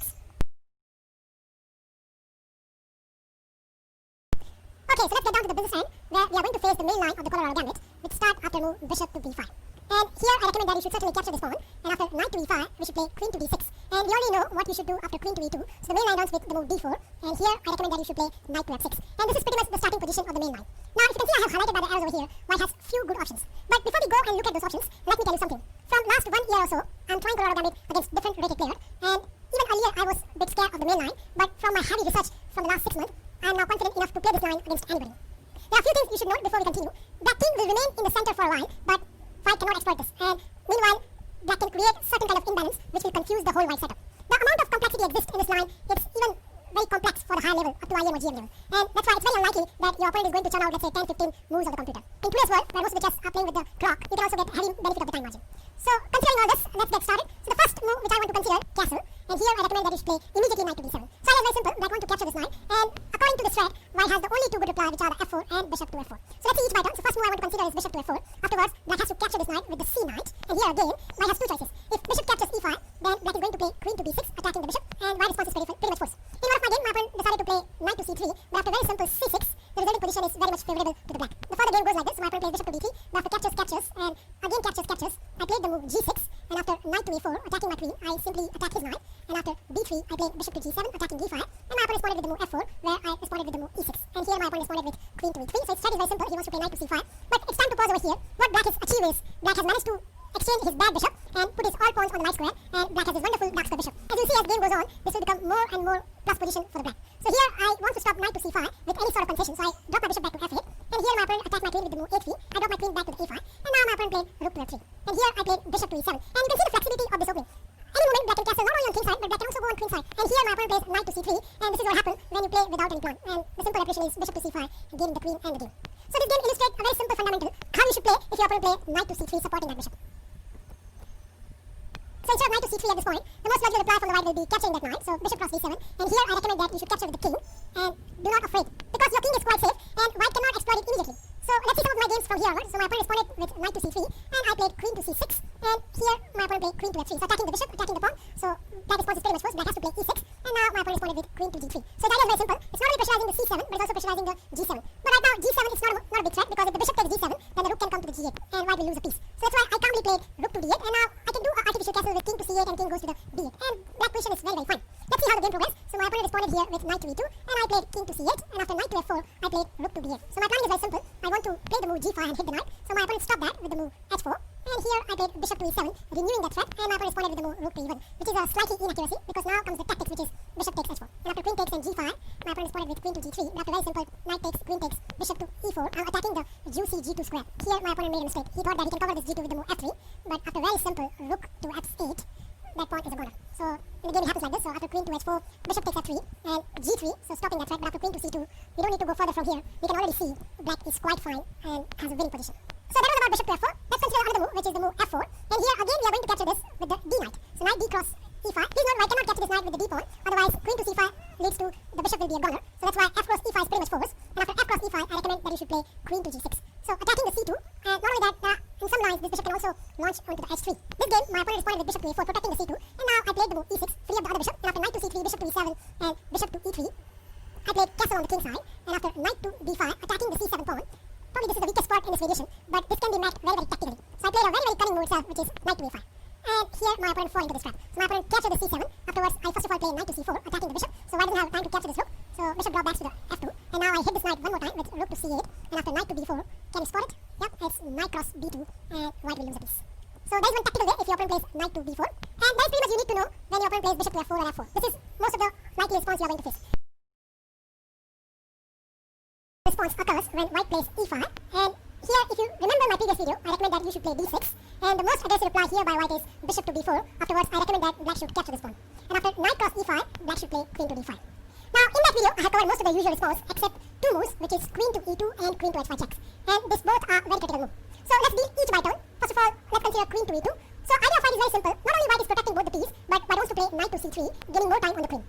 Okay, so let's get down to the business end, where we are going to face the main line of the Colorado Gambit, which start after move bishop to b5. And here I recommend that you should certainly capture this pawn, and after knight to e5, we should play queen to d6. And we already know what we should do after queen to e2, so the main line runs with the move d4, and here I recommend that you should play knight to f6. And this is pretty much the starting position of the main line. Now, if you can see, I have highlighted by the arrows over here, white has few good options. But before we go and look at those options, let me tell you something. From last 1 year or so, I'm trying Colorado Gambit against different rated players, and even earlier I was a bit scared of the main line, but from my heavy research from the last 6 months, I am now confident enough to play this line against anybody. There are a few things you should note before we continue. That king will remain in the center for a while, but white cannot exploit this, and meanwhile, black can create certain kind of imbalance which will confuse the whole white setup. The amount of complexity exists in this line, it's even very complex for the higher level, up to IM or GM level. And that's why it's very unlikely that your opponent is going to churn out, let's say, 10-15 moves of the computer. In today's world, where most of the chess are playing with the clock, you can also get heavy benefit of the time margin. So, considering all this, let's get started. So the first move which I want to consider, castle, and here I recommend that you should play immediately knight to d7. So I is very simple, black want to capture this line, and according to this thread, white has the only two good reply, which are the f4 and bishop to f4. So let's see each by turn. So first move I want to consider is bishop to f4. Afterwards, black has to capture this knight with the c knight, and here again, white has two choices. If bishop captures e5, then black is going to play queen to b6, attacking the bishop, and white response is pretty much forced. In one of my game, my opponent decided to play knight to c3, but after very simple c6, the resulting position is very much favorable to the black. The further game goes like this, so my opponent plays bishop to d3, but after captures, and again captures, I played the move g6, and after knight to e4, attacking my queen, I simply attack his knight, and after d3, I played bishop to g7, attacking d5, and my opponent responded with the move f4, where I responded with the move e6, and here my opponent responded with queen to e3, so his strategy is very simple, he wants to play knight to c5, but it's time to pause over here. What black has achieved is, black has managed to exchange his bad bishop, and put his all pawns on the white square, and black black has this wonderful dark square bishop. As you see, as the game goes on, this will become more and more plus position for the black. So here I want to stop knight to c5 with any sort of concession. So I drop my bishop back to f8, and here my opponent attacked my queen with the move a3. I drop my queen back to the a5, and now my opponent played rook to f3. And here I played bishop to e7, and you can see the flexibility of this opening. Any movement black can castle not only on king side, but black can also go on queen side. And here my opponent plays knight to c3, and this is what happens when you play without any plan. And the simple repetition is bishop to c5, gaining the queen and the game. So this game illustrates a very simple fundamental how you should play if your opponent plays knight to c3 supporting that bishop. So instead of knight to c3 at this point, the most logical reply from the white will be capturing that knight. So bishop cross d7, and here I recommend that you should capture with the king, and do not afraid, because your king is quite safe, and white cannot exploit it immediately. So let's see some of my games from here onwards. So my opponent responded with knight to c3, and I played queen to c6, and here my opponent played queen to f3. So attacking the bishop, attacking the pawn. So that response is pretty much forced. Black has to play e6, and now my opponent responded with queen to d3. So the idea is very simple. It's not only pressurizing the c7, but it's also pressurizing the g7. But right now g7 is not a big threat, because if the bishop takes g7, then the rook can come to the g8, and white will lose a piece. So that's why I calmly played rook to d8, and now I can do an artificial castle with king to c8, and king goes to the d8, and black position is very, very fine. Let's see how the game progresses. So my opponent responded here with knight to e2, and I played king to c8, and after knight to f4, I played rook to d8. So my planning is very simple. I want to play the move g5 and hit the knight. So my opponent stopped that with the move h4, and here I played bishop to e7, renewing that threat, and my opponent responded with the move rook to e1, which is a slightly inaccuracy, because now comes the tactics, which is bishop takes h4. And after queen takes and g5, my opponent responded with queen to g3, but after very simple knight takes, queen takes, bishop to e4, I'm attacking the juicy g2 square. Here my opponent made a mistake. He thought that he can cover this g2 with the move f3, but after very simple rook to f8, that pawn is a goner. So in the game it happens like this. So after queen to h4, bishop takes f3, and g3, so stopping that threat, but after queen to c2, we don't need to go further from here. We can already see black is quite fine and has a winning position. So that was about bishop to f4. Let's consider another move, which is the move f4. And here again we are going to capture this with the d knight. So knight d cross e5. Please note, white cannot capture this knight with the d pawn, otherwise queen to c5 leads to the bishop will be a goner. So that's why f cross e5 is pretty much forced. And after f cross e5, I recommend that you should play queen to g6. So attacking the c2, and not only that, in some lines this bishop can also launch onto the h3. This game my opponent responded with bishop to a4, protecting the c2, and now I played the move e6, free up the other bishop, and after knight to c3, bishop to e7, and bishop to e3, I played castle on the king side, and after knight to d5, attacking the c7 pawn. Probably this is the weakest spot in this variation, but this can be met very, very tactically. So I played a very, very cunning move itself, which is knight to a5. And here my opponent fell into this trap. So my opponent captured the c7. Afterwards, I first of all played knight to c4, attacking the bishop. So I didn't have time to capture this rook. So bishop dropped back to the f2. And now I hit this knight one more time with rook to c8. And after knight to d4, can you spot it? Yep, it's knight cross b2, and white will lose a piece. So that is one tactical way if your opponent plays knight to b4. And that is pretty much you need to know when your opponent plays bishop to f4 or f4. This is most of the likely response you are going to face. Response occurs when white plays e5, and here if you remember my previous video, I recommend that you should play d6, and the most aggressive reply here by white is bishop to b4. Afterwards, I recommend that black should capture this pawn, and after knight cross e5, black should play queen to d5. Now in that video I have covered most of the usual response except two moves, which is queen to e2 and queen to h5 checks, and these both are very critical moves. So let's deal each by turn. First of all, let's consider queen to e2. So idea of white is very simple. Not only white is protecting both the piece, but white wants to play knight to c3, gaining more time on the queen.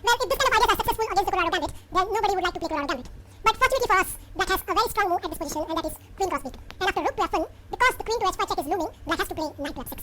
Well, if this kind of ideas are successful against the Colorado Gambit, then nobody would like to play Colorado Gambit. But fortunately for us, black has a very strong move at this position, and that is queen cross b2. And after rook to f1, because the queen to h5 check is looming, black has to play knight to f6.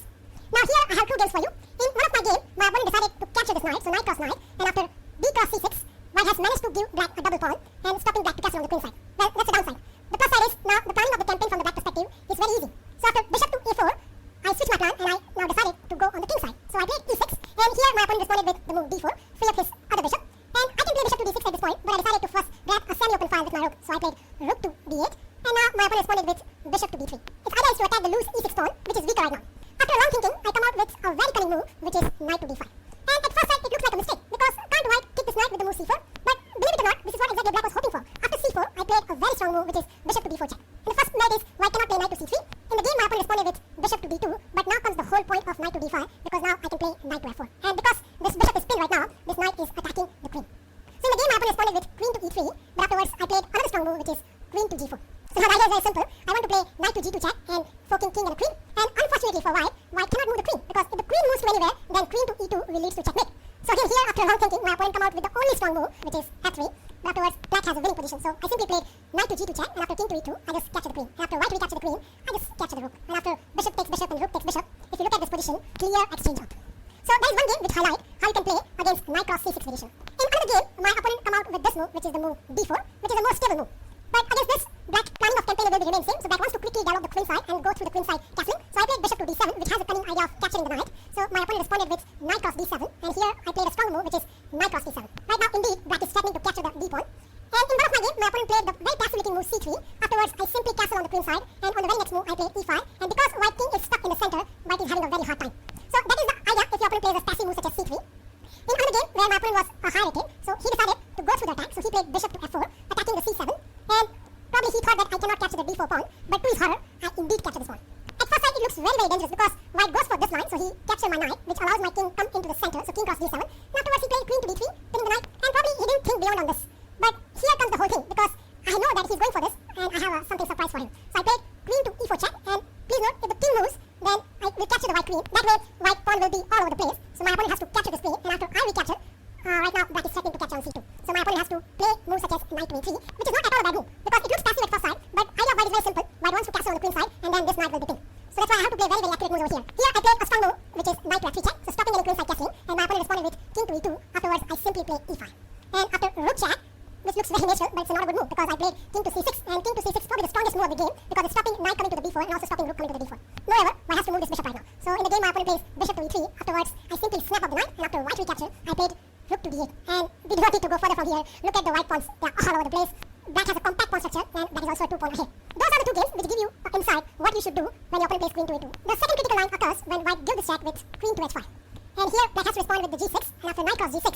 Now here I have two games for you. In one of my game, my opponent decided to capture this knight, so knight cross knight, and after b cross c6, white has managed to give black a double pawn, and stopping black to castle on the queen side. Well, that's the downside. The plus side is, now the planning of the campaign from the black perspective is very easy. So after bishop to a4, I switched my plan, and I now decided to go on the king side. So I played e6, and here my opponent responded with the move d4, free up his other bishop. And I can play bishop to d6 at this point, but I decided to first grab a semi-open file with my rook. So I played rook to d8, and now my opponent responded with bishop to b3. Its idea is to attack the loose e6 pawn, which is weaker right now. After long thinking, I come out with a very cunning move, which is knight to d5. And at first sight, it looks like a mistake, because can't white kick this knight with the move c4? But believe it or not, this is what exactly black was hoping for. After c4, I played a very strong move, which is bishop to b4 check. And the first merit is white cannot play knight to c3. In the game, my opponent responded with bishop to b2, but now comes the whole point of knight to d5, because now I can play knight to f4. And because this bishop is pinned right now, this knight is attacking the queen. So in the game, my opponent responded with queen to e3, but afterwards I played another strong move, which is queen to g4. So now the idea is very simple. I want to play knight to g2 check and forking king and a queen. And unfortunately for white, white cannot move the queen, because if the queen moves to anywhere, then queen to e2 will lead to checkmate. So again here, after long thinking, my opponent come out with the only strong move, which is f3. But afterwards, black has a winning position. So I simply played knight to g2 check, and after king to e2, I just capture the queen. And after white recapture the queen, I just capture the rook. And after bishop takes bishop and rook takes bishop, if you look at this position, clear exchange up. So that is one game which highlight how you can play against knight cross c6 variation. In another game, my opponent come out with this move, which is the move d4, which is a more stable move. But against this, black planning of campaign will remain same. So black wants to quickly develop the queen side and go through the queen side castling. So I played bishop to d7, which has a cunning idea of capturing the knight. So my opponent responded with knight cross d7, and here I played a strong move, which is knight cross d7. Right now, indeed, black is threatening to capture the d pawn. And in one of my game, my opponent played the very passive-looking move c3. Afterwards, I simply castle on the queen side, and on the very next move, I played e5. And because white king is stuck in the center, white is having a very hard time. So that is the idea if your opponent plays a passive moves such as c3. In another game where my opponent was higher rated, so he decided to go through the attack, so he played bishop to f4, attacking the c7, and probably he thought that I cannot capture the d4 pawn, but to his horror, I indeed captured this pawn. At first sight, it looks very, very dangerous because white goes for this line, so he captured my knight, which allows my king come into the center, so king cross d7, and afterwards he played queen to d3, pinning the knight, and probably he didn't think beyond on this. But here comes the whole thing, because I know that he's going for this, and I have something surprise for him. So I played queen to e4 check, and please note, if the king moves, then I will capture the white queen. That way, white pawn will be all over the place, so my opponent has to capture this queen, and after I recapture, right now black is threatening to capture on c2. So my opponent has to play moves such as knight to a3, which is not at all a bad move, because it looks passive at first sight, but idea of white is very simple. White wants to castle on the queen side, and then this knight will be pinned. So that's why I have to play very, very accurate moves over here. Here I played a strong move, which is knight to f3 check, so stopping any queen side castling, and my opponent responded with king to e2. Afterwards, I simply play e5. And after rook check, which looks very natural, but it's not a good move, because I played king to c6, and king to c6 is probably the strongest move of the game, because it's stopping knight coming to the b4, and also stopping rook coming to the d4. Moreover, white has to move this bishop right now. So in the game, my opponent plays bishop to e3. Afterwards, I simply snap up the knight, and after white recapture, I played rook to d8. And we do not need to go further from here. Look at the white pawns, they are all over the place. Black has a compact pawn structure, and that is also a 2-pawn ahead. Those are the two games which give you insight what you should do when your opponent plays queen to a2. The second critical line occurs when white gives this check with queen to h5. And here, black has to respond with the g6, and after knight cross g6,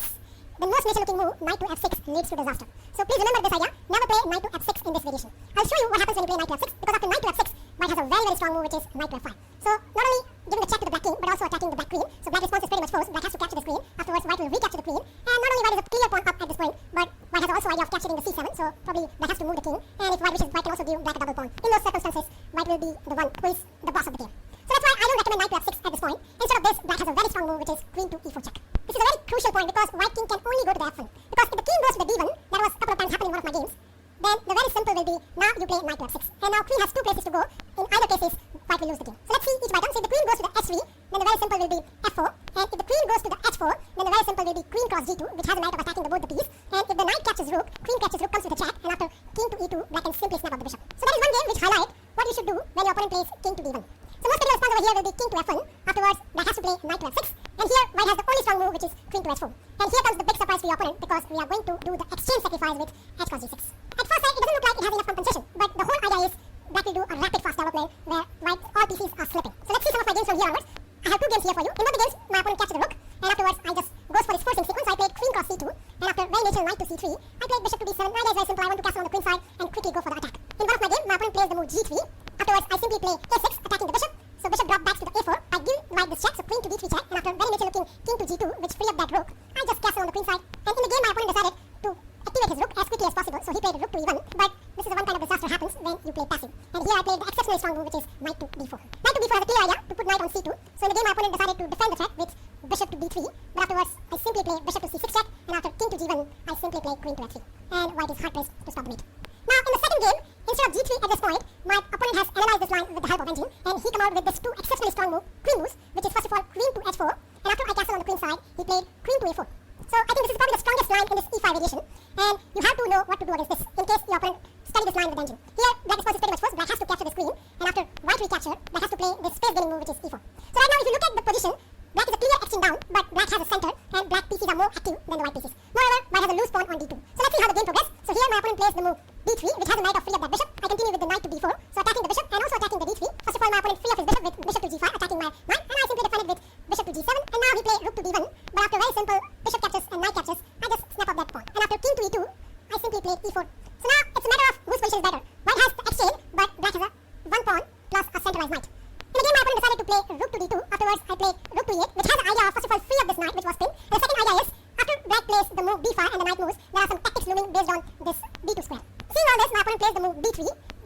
the most natural looking move, knight to f6, leads to disaster. So please remember this idea, never play knight to f6 in this variation. I'll show you what happens when you play knight to f6, because after knight to f6, white has a very, very strong move, which is knight to f5. So not only giving the check to the black king, but also attacking the black queen. So black response is pretty much forced. Black has to capture this queen. Afterwards, white will recapture the queen. And not only white is a clear pawn up at this point, but white has also idea of capturing the c7, so probably black has to move the king. And if white wishes, white can also give black a double pawn. In those circumstances, white will be the one who is the boss of the game. So that's why I don't recommend knight to f6 at this point. Instead of this, black has a very strong move, which is queen to e4 check. This is a very crucial point, because white king can only go to the f1. Because if the king goes to the d1, that was a couple of times happened in one of my games, then the very simple will be, now you play knight to f6. And now queen has two places to go. In either cases, white will lose the game. So let's see each item. So if the queen goes to the h3, then the very simple will be f4. And if the queen goes to the h4, then the very simple will be queen cross g2, which has a knight of attacking both the piece. And if the knight captures rook, queen captures rook comes with a check, and after king to e2, black can simply snap up the bishop. So that is one game which highlight what you should do when your opponent plays king to d1. So most critical response over here will be king to f1. Afterwards, black has to play knight to f6. And here, white has the only strong move, which is queen to h4. And here comes the big surprise for your opponent, because we are going to do the exchange sacrifice with h cross g6. At first sight, it doesn't look like it has enough compensation, but the whole idea is black will do a rapid fast development where white all pieces are slipping. So let's see some of my games from here onwards. I have two games here for you. In one of the games, my opponent captured the rook, and afterwards I just goes for this forcing sequence. So I played queen cross c2, and after very natural knight to c3, I played bishop to d7. My idea is very simple. I want to castle on the queen side and quickly go for the attack. In one of my games, my opponent plays the move g3. Afterwards, I simply play a6, attacking the bishop. So bishop drop backs to the a4. I give white this check, so queen to d3 check, and after very natural looking king to g2, which free up that rook, I just castle on the queen side. And in the game, my opponent decided to activate his rook as quickly as possible, so he played rook to e1. But this is the one kind of disaster happens when you play passive. And here I played the exceptionally strong move, which is knight to d4. Knight to d4 has a clear idea to put knight on c2. So in the game, my opponent decided to defend the threat with bishop to d3. But afterwards, I simply play bishop to c6 check, and after king to g1, I simply play queen to f3. And white is hard pressed to stop the mate. Now in the second game, instead of g3 at this point, my opponent has analyzed this line with the help of engine, and he came out with these two exceptionally strong queen moves, which is first of all queen to h4, and after I castle on the queen side, he played queen to a4. So I think this is probably the strongest line in this e5 variation, and you have to know what to do against this in case your opponent study this line with engine. Here, black response is pretty much forced. Black has to capture this queen, and after white recapture, black has to play this space gaining move, which is e4. So right now, if you look at the position, black is a clear exchange down, but black has a center, and black pieces are more active than the white pieces. Moreover, white has a loose pawn on d2. So let's see how the game progresses. So here, my opponent plays the move d3, which has a knight of free up that bishop. I continue with the knight to d4, so attacking the bishop and also attacking the d3. First of all, my opponent free up his bishop with bishop to g5, attacking my knight, and I simply defended with bishop to g7, and now he played rook to d1. But after very simple bishop captures and knight captures, I just snap up that pawn. And after king to e2, I simply played e4. So now it's a matter of whose position is better. White has the exchange, but black has a one pawn plus a centralized knight. In the game, my opponent decided to play rook to d2. Afterwards, I played rook to e8, which has the idea of first of all free up this knight, which was pinned. And the second idea is, after black plays the move b5 and the knight moves, there are some tactics looming based on this d2 square. Seeing all this, my opponent plays the move b3,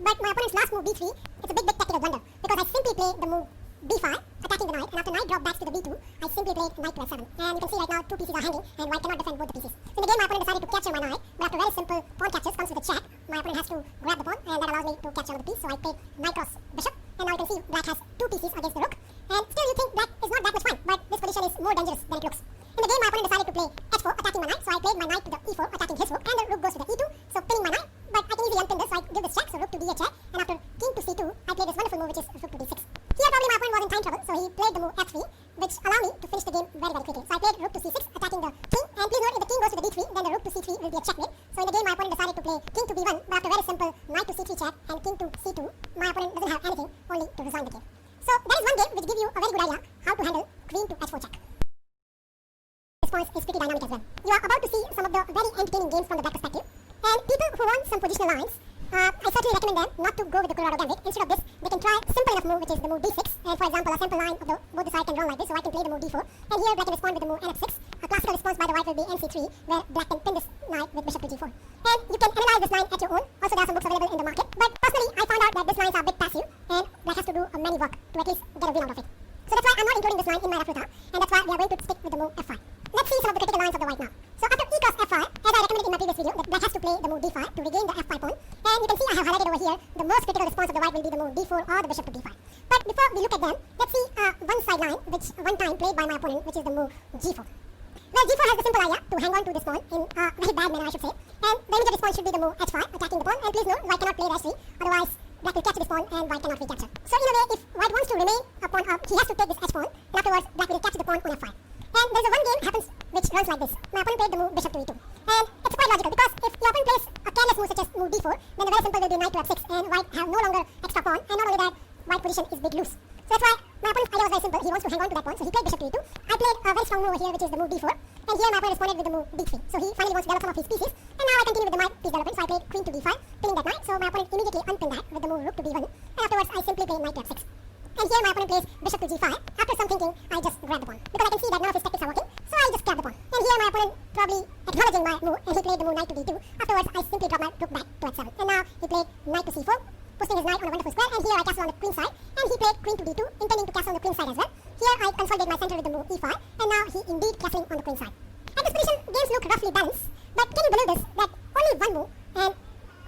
but my opponent's last move b3, it's a big tactical blunder, because I simply play the move b5, attacking the knight, and after knight drop backs to the b2, I simply played knight to f7. And you can see right now, two pieces are hanging, and white cannot defend both the pieces. So in the game, my opponent decided to capture my knight, but after very simple pawn captures comes with a check, my opponent has to grab the pawn, and that allows me to capture on the piece, so I played knight cross bishop, and now you can see black has two pieces against the rook, and still you think black is not that much fine, but this position is more dangerous than it looks. In the game, my opponent decided to play h4, attacking my knight, so I played my knight to the e4, attacking his rook, and the rook goes to the e2, so pinning my knight, but I can easily unpin this, so I give this check, so rook to d8 check, and after king to c2, I play this wonderful move, which is rook to d6. Here probably my opponent was in time trouble, so he played the move f3, which allowed me to finish the game very, very quickly. So I played rook to c6, attacking the king, and please note, if the king goes to the d3, then the rook to c3 will be a checkmate. So in the game, my opponent decided to play king to b1, but after very simple knight to c3 check and king to c2, my opponent doesn't have anything, only to resign the game. So that is one game which gives you a very good idea how to handle queen to h4 check. response is pretty dynamic as well. You are about to see some of the very entertaining games from the black perspective. And people who want some positional lines, I certainly recommend them not to go with the Colorado Gambit. Instead of this, they can try a simple enough move, which is the move d6. And for example, a sample line of both the sides can run like this, so I can play the move d4. And here black can respond with the move nf6. A classical response by the white will be nc3, where black can pin this knight with bishop to g4. And you can analyze this line at your own. Also, there are some books available in the market. But personally, I found out that these lines are a bit passive, and black has to do many work to at least get a win out of it. So that's why I'm not including this line in my repertoire, and that's why we are going to stick with the move f5. Let's see some of the critical lines of the white now. So after e cross f5, as I recommended in my previous video, that black has to play the move d5 to regain the f5 pawn. And you can see I have highlighted over here, the most critical response of the white will be the move d4 or the bishop to d5. But before we look at them, let's see one side line which one time played by my opponent, which is the move g4. Well, g4 has the simple idea to hang on to this pawn in a very bad manner, I should say. And the immediate response should be the move h5, attacking the pawn. And please note, white cannot play the h3, otherwise black will capture this pawn and white cannot recapture. So in a way, if white wants to remain a pawn up, he has to take this h pawn, and afterwards black will capture the pawn on f5. And there's a one game happens which runs like this. My opponent played the move bishop to e2. And it's quite logical, because if your opponent plays a careless move such as move d4, then the very simple will be knight to f6, and white have no longer extra pawn, and not only that, white position is bit loose. So that's why my opponent's idea was very simple. He wants to hang on to that pawn, so he played bishop to e2. I played a very strong move over here, which is the move d4. And here my opponent responded with the move d3. So he finally wants to develop some of his pieces. And now I continue with the knight piece development. So I played queen to d5, pinning that knight. So my opponent immediately unpinned that with the move rook to b1. And afterwards I simply play knight to f6. And here my opponent plays bishop to g5. After some thinking, I just grab the pawn, because I can see that none of his tactics are working. So I just grab the pawn. And here my opponent probably acknowledging my move, and he played the move knight to d2. Afterwards I simply dropped my rook back to h7. And now he played knight to c4, posting his knight on a wonderful square. And here I castle on the queen side. And he played queen to d2, intending to castle on the queen side as well. Here I consolidate my center with the move e5. And now he indeed castling on the queen side. At this position, games look roughly balanced. But can you believe this, that only one move and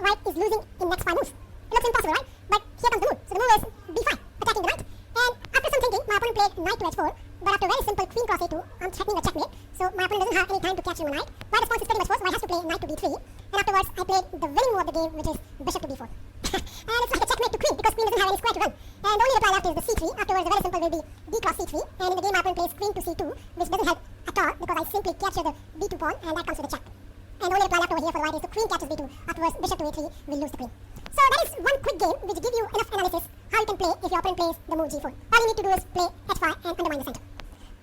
white is losing in next 5 moves? It looks impossible, right? But here comes the move. So the move is b5, attacking the knight. And after some thinking, my opponent played knight to h4. But after a very simple queen cross a2, I'm threatening a checkmate. So my opponent doesn't have any time to capture my knight. My response is pretty much forced, so I have to play knight to d3. And afterwards, I played the winning move of the game, which is bishop to d4. And it's like a checkmate to queen, because queen doesn't have any square to run. And the only reply left is the c3. Afterwards, the very simple will be d cross c3. And in the game, my opponent plays queen to c2, which doesn't help at all, because I simply capture the b2 pawn, and that comes with a check. And the only reply left over here for the white is the queen captures b2. Afterwards, bishop to a3 will lose the queen. So that is one quick game which gives you enough analysis how you can play if your opponent plays the move g4. All you need to do is play h5 and undermine the center.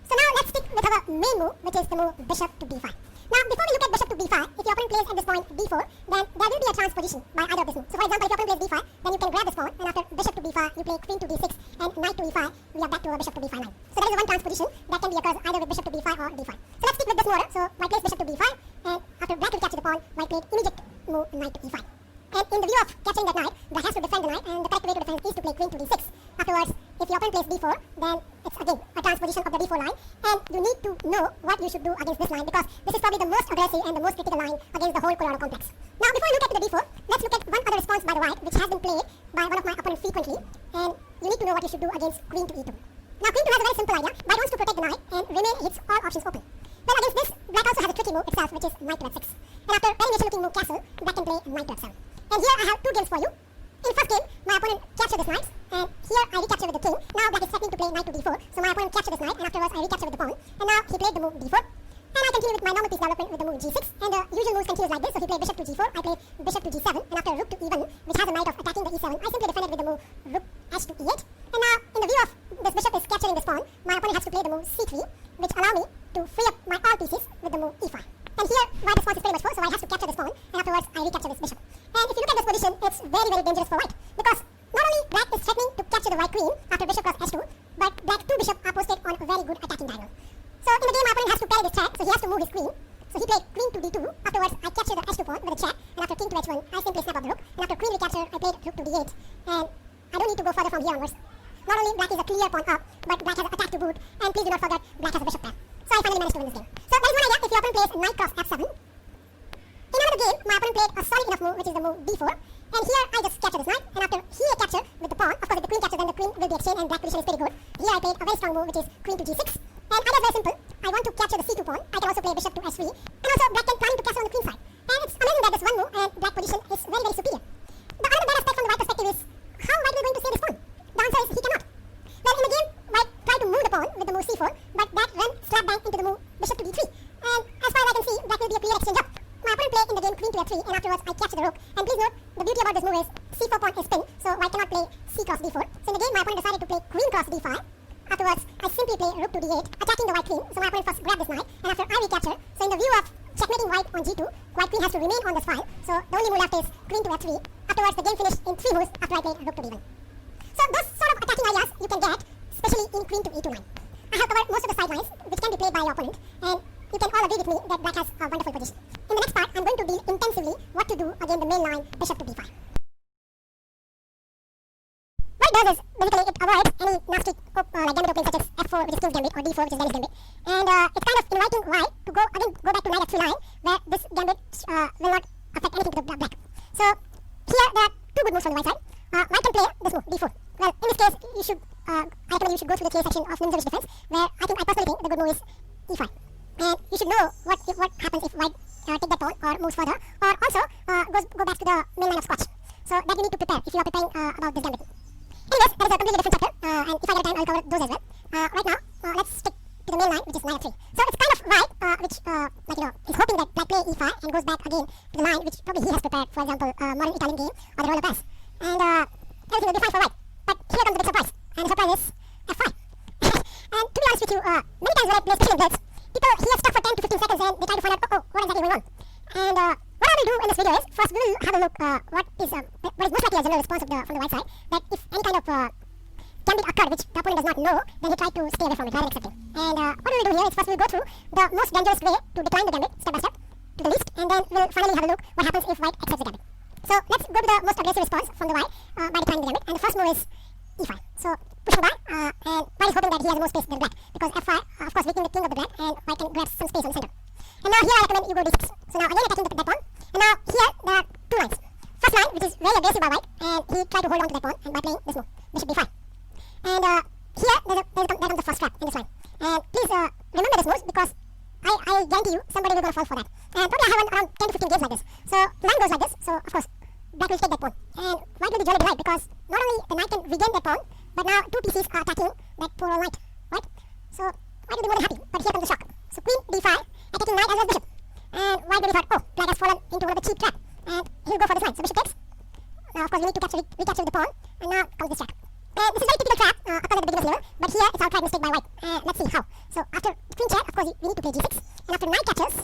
So now let's stick with our main move, which is the move bishop to b5. Now before we look at bishop to b5, if your opponent plays at this point d4, then there will be a transposition by either of this move. So for example, if your opponent plays d5, then you can grab this pawn, and after bishop to b5, you play queen to d6, and knight to e5, we are back to our bishop to b5 line. So that is one transposition that can be occurs either with bishop to b5 or d5. So let's stick with this order. So white plays bishop to b5, and after black will capture the pawn, white played immediate move knight to e5. And in the view of capturing that knight, black has to defend the knight, and the correct way to defend is to play queen to d6. Afterwards, if your opponent plays d4, then it's again a transposition of the d4 line, and you need to know what you should do against this line, because this is probably the most aggressive and the most critical line against the whole Colorado complex. Now before we look at the d4, let's look at one other response by the white, which has been played by one of my opponents frequently, and you need to know what you should do against queen to e2. Now queen to has a very simple idea. White wants to protect the knight and remain its all options open. Well, against this, black also has a tricky move itself, which is knight to f6. And after very nature looking move castle, black can play knight to f7. And here I have 2 games for you. In first game, my opponent captured this knight, and here I recapture with the king. Now black is threatening to play knight to d4, so my opponent captured this knight, and afterwards I recapture with the pawn. And now he played the move d4. And I continue with my normal piece development with the move g6. And the usual moves continues like this. So he played bishop to g4, I played bishop to g7, and after rook to e1, which has a knight of attacking the e7, I simply defended with the move rook h to e8. And now, in the view of this bishop is capturing this pawn, my opponent has to play the move c3, which allow me to free up my all pieces with the move e5. And here, white response is pretty much forced, so white has to capture this pawn, and afterwards I recapture this bishop. And if you look at this position, it's very, very dangerous for white, because not only black is threatening to capture the white queen after bishop cross h2, but black 2 bishops are posted on a very good attacking diagonal. So in the game, my opponent has to carry this threat, so he has to move his queen. So he played queen to d2, afterwards I capture the h2 pawn with a check, and after king to h1, I simply snap out the rook, and after queen recapture, I played rook to d8, and I don't need to go further from here onwards. Not only black is a clear pawn up, but black has an attack to boot, and please do not forget, black has a bishop pair. So I finally managed to win this game. So that is one idea if your opponent plays knight cross f7. In another game, my opponent played a solid enough move, which is the move d4. And here I just capture this knight, and after he capture with the pawn, of course if the queen captures, then the queen will be exchanged, and black position is pretty good. Here I played a very strong move, which is queen to g6. And idea is very simple. I want to capture the c2 pawn. I can also play bishop to h3. And also black can plan to castle on the queen side. And it's amazing that this one move and black position is very, very superior. The other bad aspect from the white perspective is, how white is going to save this pawn? The answer is he cannot. Well, in the game, white tried to move the pawn with the move c4, but that ran slap bang into the move bishop to d3. And as far as I can see, that will be a clear exchange up. My opponent played in the game queen to f3, and afterwards I capture the rook. And please note, the beauty about this move is c4 pawn is pinned, so white cannot play c cross d4. So in the game, my opponent decided to play queen cross d5. Afterwards, I simply play rook to d8, attacking the white queen. So my opponent first grabbed this knight, and after I recapture by your opponent, and you can all agree with me that black has a wonderful position. In the next part, I'm going to deal intensively what to do against the main line bishop to d5. What it does is, basically, it avoids any nasty like gambit openings such as f4, which is king's gambit, or d4, which is Danish gambit. And it's kind of inviting white to go back to knight f3 line, where this gambit will not affect anything to the black. So here there are two good moves from the white side. White can play this move, d4. Well, in this case, you should I recommend you should go through the case section of Nimzowitsch defense, where I personally think the good move is e5. And you should know what happens if white take that pawn or moves further, or also go back to the main line of Scotch. So that you need to prepare if you are preparing about this gambit. Anyways, that is a completely different chapter, and if I get time, I'll cover those as well. Right now, let's stick to the main line, which is knight f3. So it's kind of white, which is hoping that black play e5 and goes back again to the line which probably he has prepared, for example, modern Italian game or the roller pass. And everything will be fine for white. But here comes the big surprise, and the surprise is f5. And to be honest with you, many times when I play especially in blitz, people here stuck for 10 to 15 seconds and they try to find out, what exactly going on. And what I will do in this video is, first we will have a look what is most likely a general response from the white side, that if any kind of gambit occurred which the opponent does not know, then he tried to stay away from it rather than accepting. And what we will do here is, first we will go through the most dangerous way to decline the gambit, step by step, to the least, and then we will finally have a look what happens if white accepts the gambit. So let's go to the most aggressive response from the white by declining the gambit, and the first move is e5. So push for white, and white is hoping that he has more space than black, because f5, of course, weakening the king of the black, and white can grab some space on the center. And now here I recommend you go d6. So now again attacking that pawn, and now here there are two lines. First line, which is very aggressive by white, and he tried to hold on to that pawn, and by playing this move, bishop d5. And here there comes the first trap in this line. And please remember this move, because I guarantee you somebody will fall for that. And probably I have around 10 to 15 games like this. So the line goes like this, so of course black will take that pawn, and white will be joined right, because not only the knight can regain that pawn, but now two pieces are attacking that poor old knight, right? So white will be more than happy, but here comes the shock. So queen d5, attacking knight as well as bishop. And white will be thought, oh, black has fallen into one of the cheap trap, and he'll go for this line. So bishop takes. Now of course we need to recapture the pawn, and now comes this check. And this is a very typical trap occurs at the beginner's level, but here it's outright mistake by white. Let's see how. So after queen check, of course we need to play g6, and after knight captures,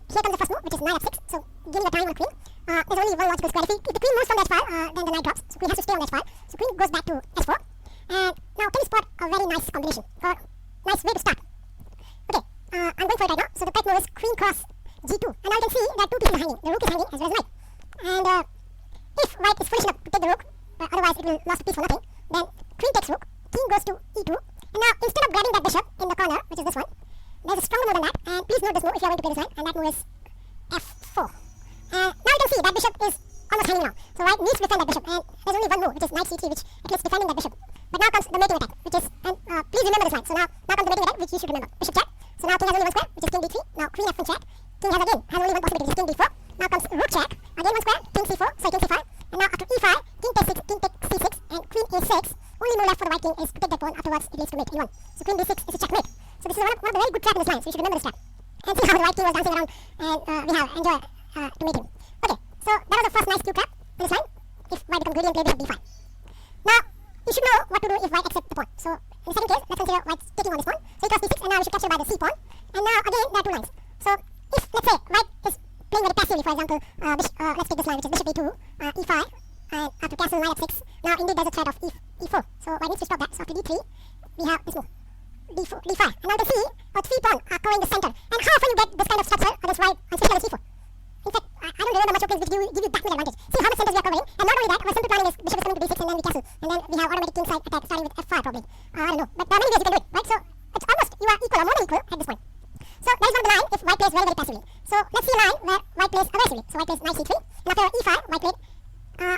here comes the first move, which is knight f6. So giving the time on queen. There's only one logical square. If the queen moves from that file, then the knight drops. So queen has to stay on that file. So queen goes back to s4. And now can you spot a very nice combination, or nice way to start? Okay, I'm going for it right now. So the correct move is queen cross g2. And now you can see that two pieces are hanging. The rook is hanging as well as knight. And if white is foolish enough to take the rook, otherwise it will lose a piece for nothing, then queen takes rook, king goes to e2. And now instead of grabbing that bishop in the corner, which is this one, there's a stronger move than that. And please note this move if you are going to play this line, and that move is f4. Now you can see that bishop is almost hanging now. So white needs to defend that bishop, and there's only one move, which is knight c3, which at least defending that bishop. But now comes the mating attack, which is, and please remember this line. So now comes the mating attack, which you should remember. Bishop check. So now king has only one square, which is king d3. Now queen f1 check. King has only one possibility, which is king d4. Now comes rook check. Again one square, king c4, sorry, king c5. And now after e5, king takes 6, king takes c6, and queen a6. Only move left for the white king is to take that pawn. Afterwards it leads to mate e1. So queen d6 is a checkmate. So this is one of the very good traps in this line, so you should remember this trap. And see how the white king was dancing around, and we have enjoy to meet him. Okay, so that was the first nice cube trap in this line, if white becomes greedy and play bishop d5. Now, you should know what to do if white accepts the pawn. So in the second case, let's consider white taking on this pawn. So he crossed d6, and now we should capture by the c pawn. And now again, there are two lines. So if, let's say, white is playing very passively, for example, let's take this line, which is bishop a2, e5, and after castle knight f6, now indeed there's a threat of e4. So white needs to stop that. So after d3, we have this move, d5. And now you can see our 3 pawn are covering the center. And how often you get this kind of structure against white, especially on c4? In fact, I don't remember much openings which give you backfield advantage. See how much centers we are covering. And not only that, our simple planning is bishop is coming to d6, and then we castle. And then we have automatic kingside attack starting with f5 probably. I don't know. But there are many ways you can do it, right? So it's almost, you are equal or more than equal at this point. So that is one of the line if white plays very, very passively. So let's see a line where white plays aggressively. So white plays knight c3, and after e5, white played,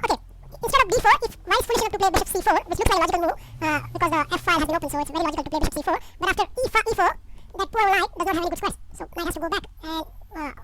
okay. Instead of d4, if white is foolish enough to play bishop c4, which looks like a logical move, because the f file has been open, so it's very logical to play bishop c4. But after e4, that poor knight does not have any good squares. So knight has to go back, and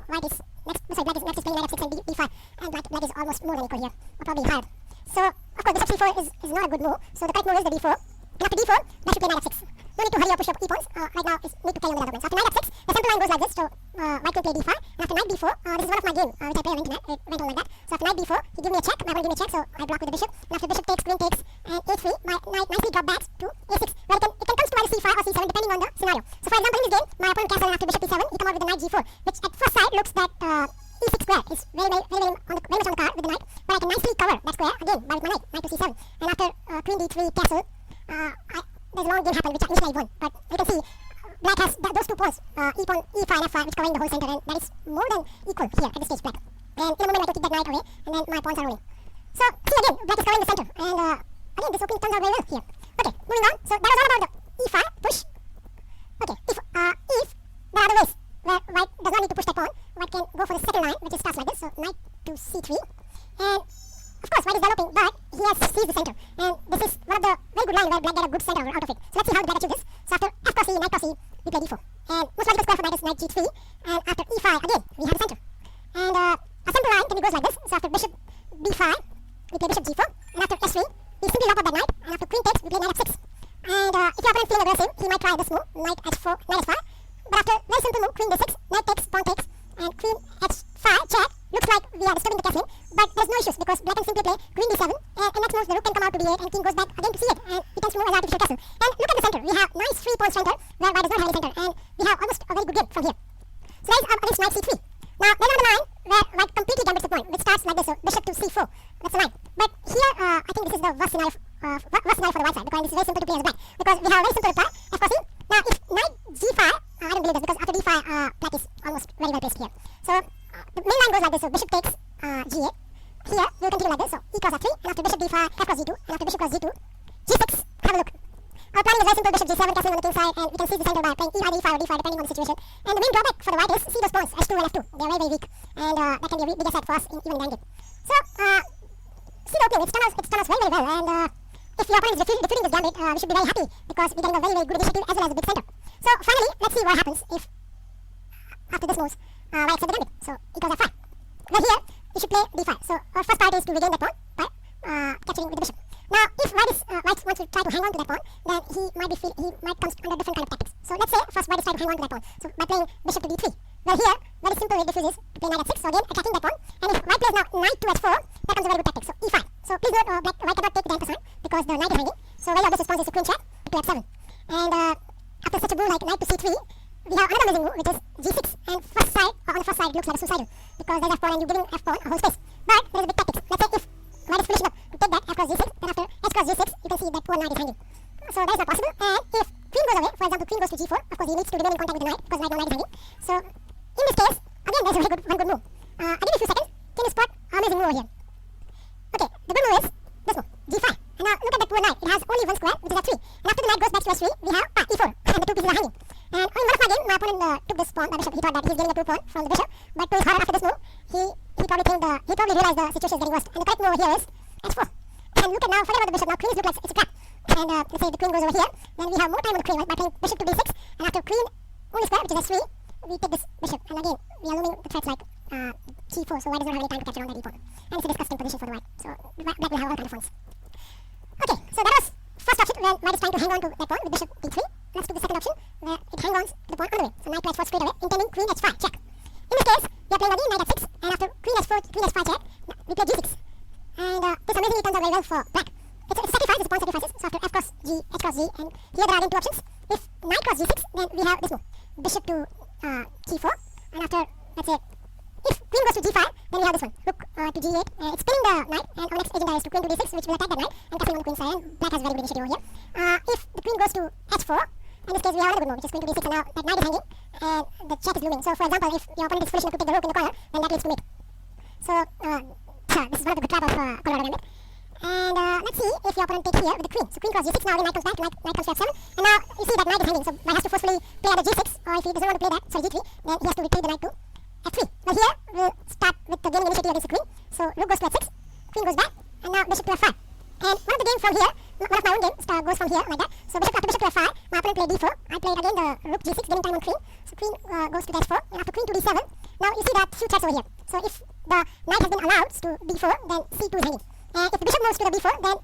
white is next. Sorry, black is playing knight f6 and d5, and black is almost more than equal here, or probably higher. So of course bishop c4 is not a good move. So the correct move is the d4. And after d4, black should play knight f6. No need to hurry or push up e pawns. Right now is need to play on the other ones. After knight f6, the simple line goes like this. So white can play d5, and after knight d4, this is one of my game which I play on internet. It went on like that. So after knight d4, he give me a check. My opponent give me a check, so I block with the bishop. And after bishop takes, queen takes, and a3, my knight nicely drop back to a6. Well, it can come to either c5 or c7 depending on the scenario. So for example, in this game, my opponent castle, and after bishop d7, he come out with the knight g4, which at first sight looks that e6 square is very much on the card with the knight, but I can nicely cover that square again by with my knight to c7. And after queen d3 castle, there's a long game happened which I won, but you can see black has those 2 pawns pawns, e pawn, e5 and f5, which covering the whole center, and that is more than equal here at this stage, black. And in a moment I can kick that knight away, and then my pawns are rolling. So see again, black is covering the center, and again this opening turns out very well here. Okay, moving on. So that was all about the e5 push. Okay, if there are other ways where white does not need to push that pawn, white can go for the second line, which is starts like this. So knight to c3, and of course white is developing, but he has seized the center, and this is one of the very good line where black get a good center out of it. So let's see how black achieve this. So after f cross e, knight cross e, we play d4, and most logical square for knight is knight g3, and after e5 again we have the center, and a simple line can be goes like this. So after bishop b5 we play bishop g4, and after s3 we simply lock up that knight, and after queen takes we play knight f6. And if your opponent is feeling aggressive, he might try this move, knight h4, knight h5. But after very simple move, queen d6, knight takes, pawn takes, and queen h5 check. Looks like we are disturbing the castling, but there's no issues because black can simply play queen d7, and next move the rook can come out to d8, and king goes back again to c8, and he tends to move as artificial castle. And look at the center, we have nice 3 pawn center where white does not have any center, and we have almost a very good game from here. So that is against knight c3. Now there's another line where white completely gambits the point, which starts like this, so bishop to c4. That's the line. But here I think this is the worst scenario for the white side, because this is very simple to play as black, because we have a very simple reply, f cross e. Now if knight g5, I don't believe this, because after d5 black is almost very well placed here. So the main line goes like this, so bishop takes g8. Here we will continue like this, so e cross f3, and after bishop d5, f cross g2, and after bishop cross g2, g6, have a look. Our planning is very simple, bishop g7 castling on the king side, and we can seize the center by playing either e5 or d5 depending on the situation. And the main drawback for the white is, see those pawns, h2 and f2, they are very very weak, and that can be a big asset for us in even in the endgame. So see the opening, it's turned out very very well, and if your opponent is defeating this gambit, we should be very happy because we're getting a very very good initiative as well as a big center. So finally, let's see what happens if after this moves white accepts the gambit. So it goes f5. Well here we should play d5. So our first priority is to regain that pawn by capturing with the bishop. Now if white wants to try to hang on to that pawn, then he might come under different kind of tactics. So let's say first white is trying to hang on to that pawn, so by playing bishop to d3. Well here, very simple way to defuse is to play knight h6, so again attacking that pawn, and if white plays now knight to h4, that comes a very good tactic, so e5. So please note white cannot take the anchor sign because the knight is hanging, so very obvious response is to queen check to f7. And after such a move like knight to c3, we have another amazing move which is g6, and on the first side it looks like a suicidal because there's f pawn and you're giving f pawn a whole space. But there is a big tactics. Let's say if white is finishing up to take that f cross g6, then after h cross g6 you can see that poor knight is hanging. So that is not possible, and if queen goes away, for example queen goes to g4, of course he needs to remain in contact with the knight because knight is hanging. So in this case, again there's a very good move. I'll give you a few seconds. Can you spot an amazing move over here? Okay, the good move is this move, g5. And now look at that poor knight, it has only one square which is f3, and after the knight goes back to h3, we have e4, and the two pieces are hanging. And in one of my game, my opponent took this pawn by bishop. He thought that he's getting a 2 pawn from the bishop, but to his horror after this move, he probably realized the situation is getting worse. And the correct move over here is h4. And look at now, forget about the bishop. Now queen look like it's a trap. And let's say the queen goes over here, then we have more time on the queen, right, by playing bishop to d6, and after queen only square, which is h3, we take this bishop, and again we are looming the threats like g4, so white does not have any time to capture on that e4, and it's a disgusting position for the white. So black will have all kinds of fawns. Okay, so that was first option where white is trying to hang on to that pawn with bishop d3. Let's do the second option where it hangs on to the pawn on the way. So knight to h4 straight away, intending queen h5 check. In this case, we are playing again knight h6, and after queen h4, queen h5 check, we play g6. And this amazingly turns out very well for black. It's a sacrifice, it's a pawn sacrifices. So after f cross g, h cross g, and here there are again two options. If knight cross g6, then we have this move, bishop to g4, and after, let's say, if queen goes to g5, then we have this one, rook to g8. It's spinning the knight, and our next agenda is to queen to d6, which will attack that knight, and castling on the queen side, and black has very good initiative over here. If the queen goes to h4, in this case we have another good move, which is queen to d6, and now that knight is hanging, and the check is looming. So for example, if your opponent is foolish enough to take the rook in the corner, then that leads to mate. So this is one of the good trap of Colorado Gambit. And let's see if your opponent takes here with the queen. So queen cross g6, now again knight comes back, knight comes to f7, and now you see that knight is hanging, so white has to forcefully play either g6, or if he doesn't want to play that, sorry g3, then he has to retreat the knight to f3. Now here we'll start with the gaining initiative against the queen. So rook goes to f6, queen goes back, and now bishop to f5. And one of the game from here, one of my own game goes from here like that. So after bishop to f5, my opponent played d4. I played again the rook g6, gaining time on queen. So queen goes to h4, and after queen to d7. Now you see that few threats over here. So if the knight has been allowed to b4, then c2 is hanging. And if the bishop moves to the b4, then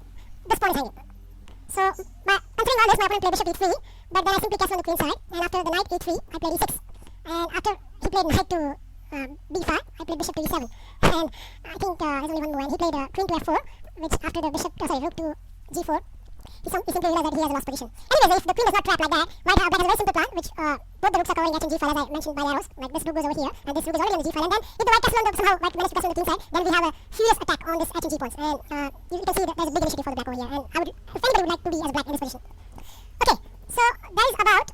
this pawn is hanging. So considering all this, my opponent played bishop d3, but then I simply castle on the queen side. And after the knight e3, I played e6. And after he played knight to b5, I played bishop to e7. And I think there's only one more, and he played queen to f4, which after the rook to g4, he simply realized that he has a lost position. Anyways, if the queen does not trap like that, black has a very simple plan, which both the rooks are covering h and g file, as I mentioned by the arrows. Like this rook goes over here, and this rook is already on the g file, and then if the white castle somehow white managed to castle on the queen side, then we have a furious attack on this h and g pawns, and you can see that there's a big initiative for the black over here, and I would, if anybody would like to be as black in this position. Okay, so that is about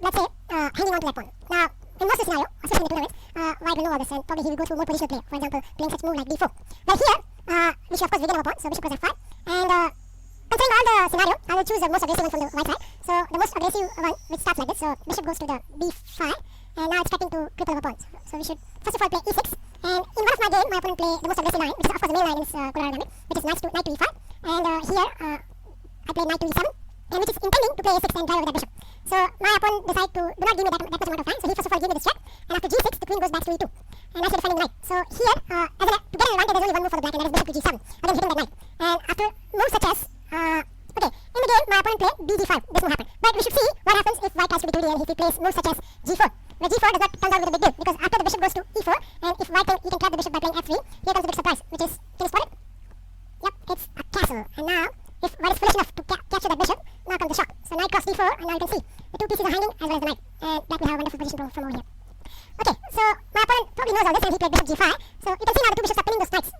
let's say, hanging on to that pawn. Now, in most of the scenario, especially in the tournaments, white will know all this and probably he will go through more positional play. For example, playing such move like d4. Well, here, we should of course regain our pawn, so bishop goes f5. And considering all the scenario, I will choose the most aggressive one from the white side. So the most aggressive one, which starts like this. So bishop goes to the b5, and now it's threatening to cripple our pawn. So we should first of all play e6. And in one of my game, my opponent play the most aggressive line, which is of course the main line in this Colorado gambit, which is knight to e5. And here, I play knight to e7, and which is intending to play a6 and drive over that bishop. So my opponent decided to do not give me that much amount of time. So he first of all gave me this check, and after g6, the queen goes back to e2. And nicely defending the knight. So here, to get an advantage, there's only one move for the black, and that is bishop to g7. Again hitting that knight. And after moves such as, okay, in the game, my opponent played bd5. This won't happen. But we should see what happens if white tries to be greedy and if he plays moves such as g4. Where g4 does not come down with a big deal, because after the bishop goes to e4, and if white he can trap the bishop by playing f3, here comes the big surprise, which is, can you spot it? Yep, it's a castle. And now, if white is foolish enough to capture that bishop, now comes the shock. So knight cross d4, and now you can see the two pieces are hanging as well as the knight. And that will have a wonderful position from over here. Okay, so my opponent probably knows all this and he played bishop g5. So you can see now the two bishops are pinning those knights.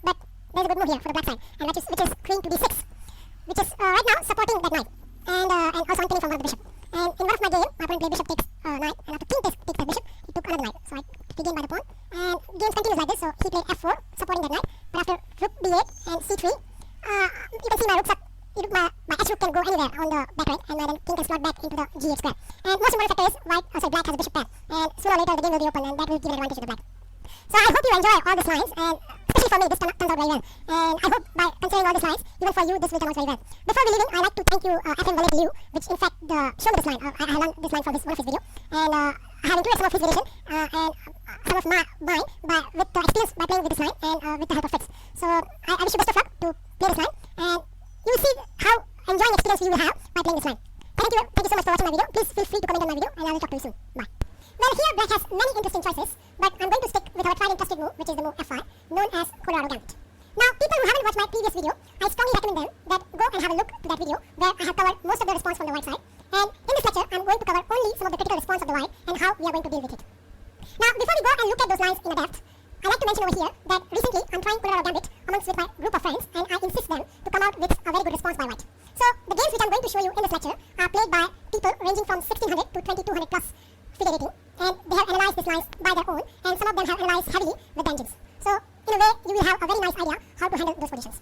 But there's a good move here for the black side, and which is queen to d6, which is right now supporting that knight. And also I'm pinning from one of the bishop. And in one of my game, my opponent played bishop takes knight, and after king takes that bishop, he took another knight. So I regained by the pawn. And games continues like this, so he played f4, supporting that knight. But after rook b8 and c3, you can see my rooks up. My h rook can go anywhere on the back right, and then king can slot back into the g8 square. And most important factor is black has a bishop pair, and sooner or later the game will be open, and that will give an advantage to the black. So I hope you enjoy all these lines, and especially for me, this turns out very well. And I hope by considering all these lines, even for you, this will turn out very well. Before we leave, I'd like to thank you, FM Valet Liu, which in fact showed me this line. I learned this line from one of his video, and I have included some of his variation and some of mine with the experience by playing with this line and with the help of Fritz. So I wish you best of luck to play this line, and you will see how enjoying experience you will have by playing this line. Thank you so much for watching my video. Please feel free to comment on my video, and I will talk to you soon. Bye. Well, here black has many interesting choices, but I'm going to stick with our tried and trusted move, which is the move f5, known as Colorado gambit. Now, people who haven't watched my previous video, I strongly recommend them that go and have a look to that video where I have covered most of the response from the white side. And in this lecture, I'm going to cover only some of the critical response of the white and how we are going to deal with it. Now, before we go and look at those lines in a depth, I'd like to mention over here that recently I'm trying Colorado gambit amongst with my group of friends, and I insist them to come out with a very good response by white. So, the games which I'm going to show you in this lecture are played by people ranging from 1600 to 2200 plus figure rating, and they have analyzed these lines by their own, and some of them have analyzed heavily with vengeance. So, in a way, you will have a very nice idea how to handle those positions.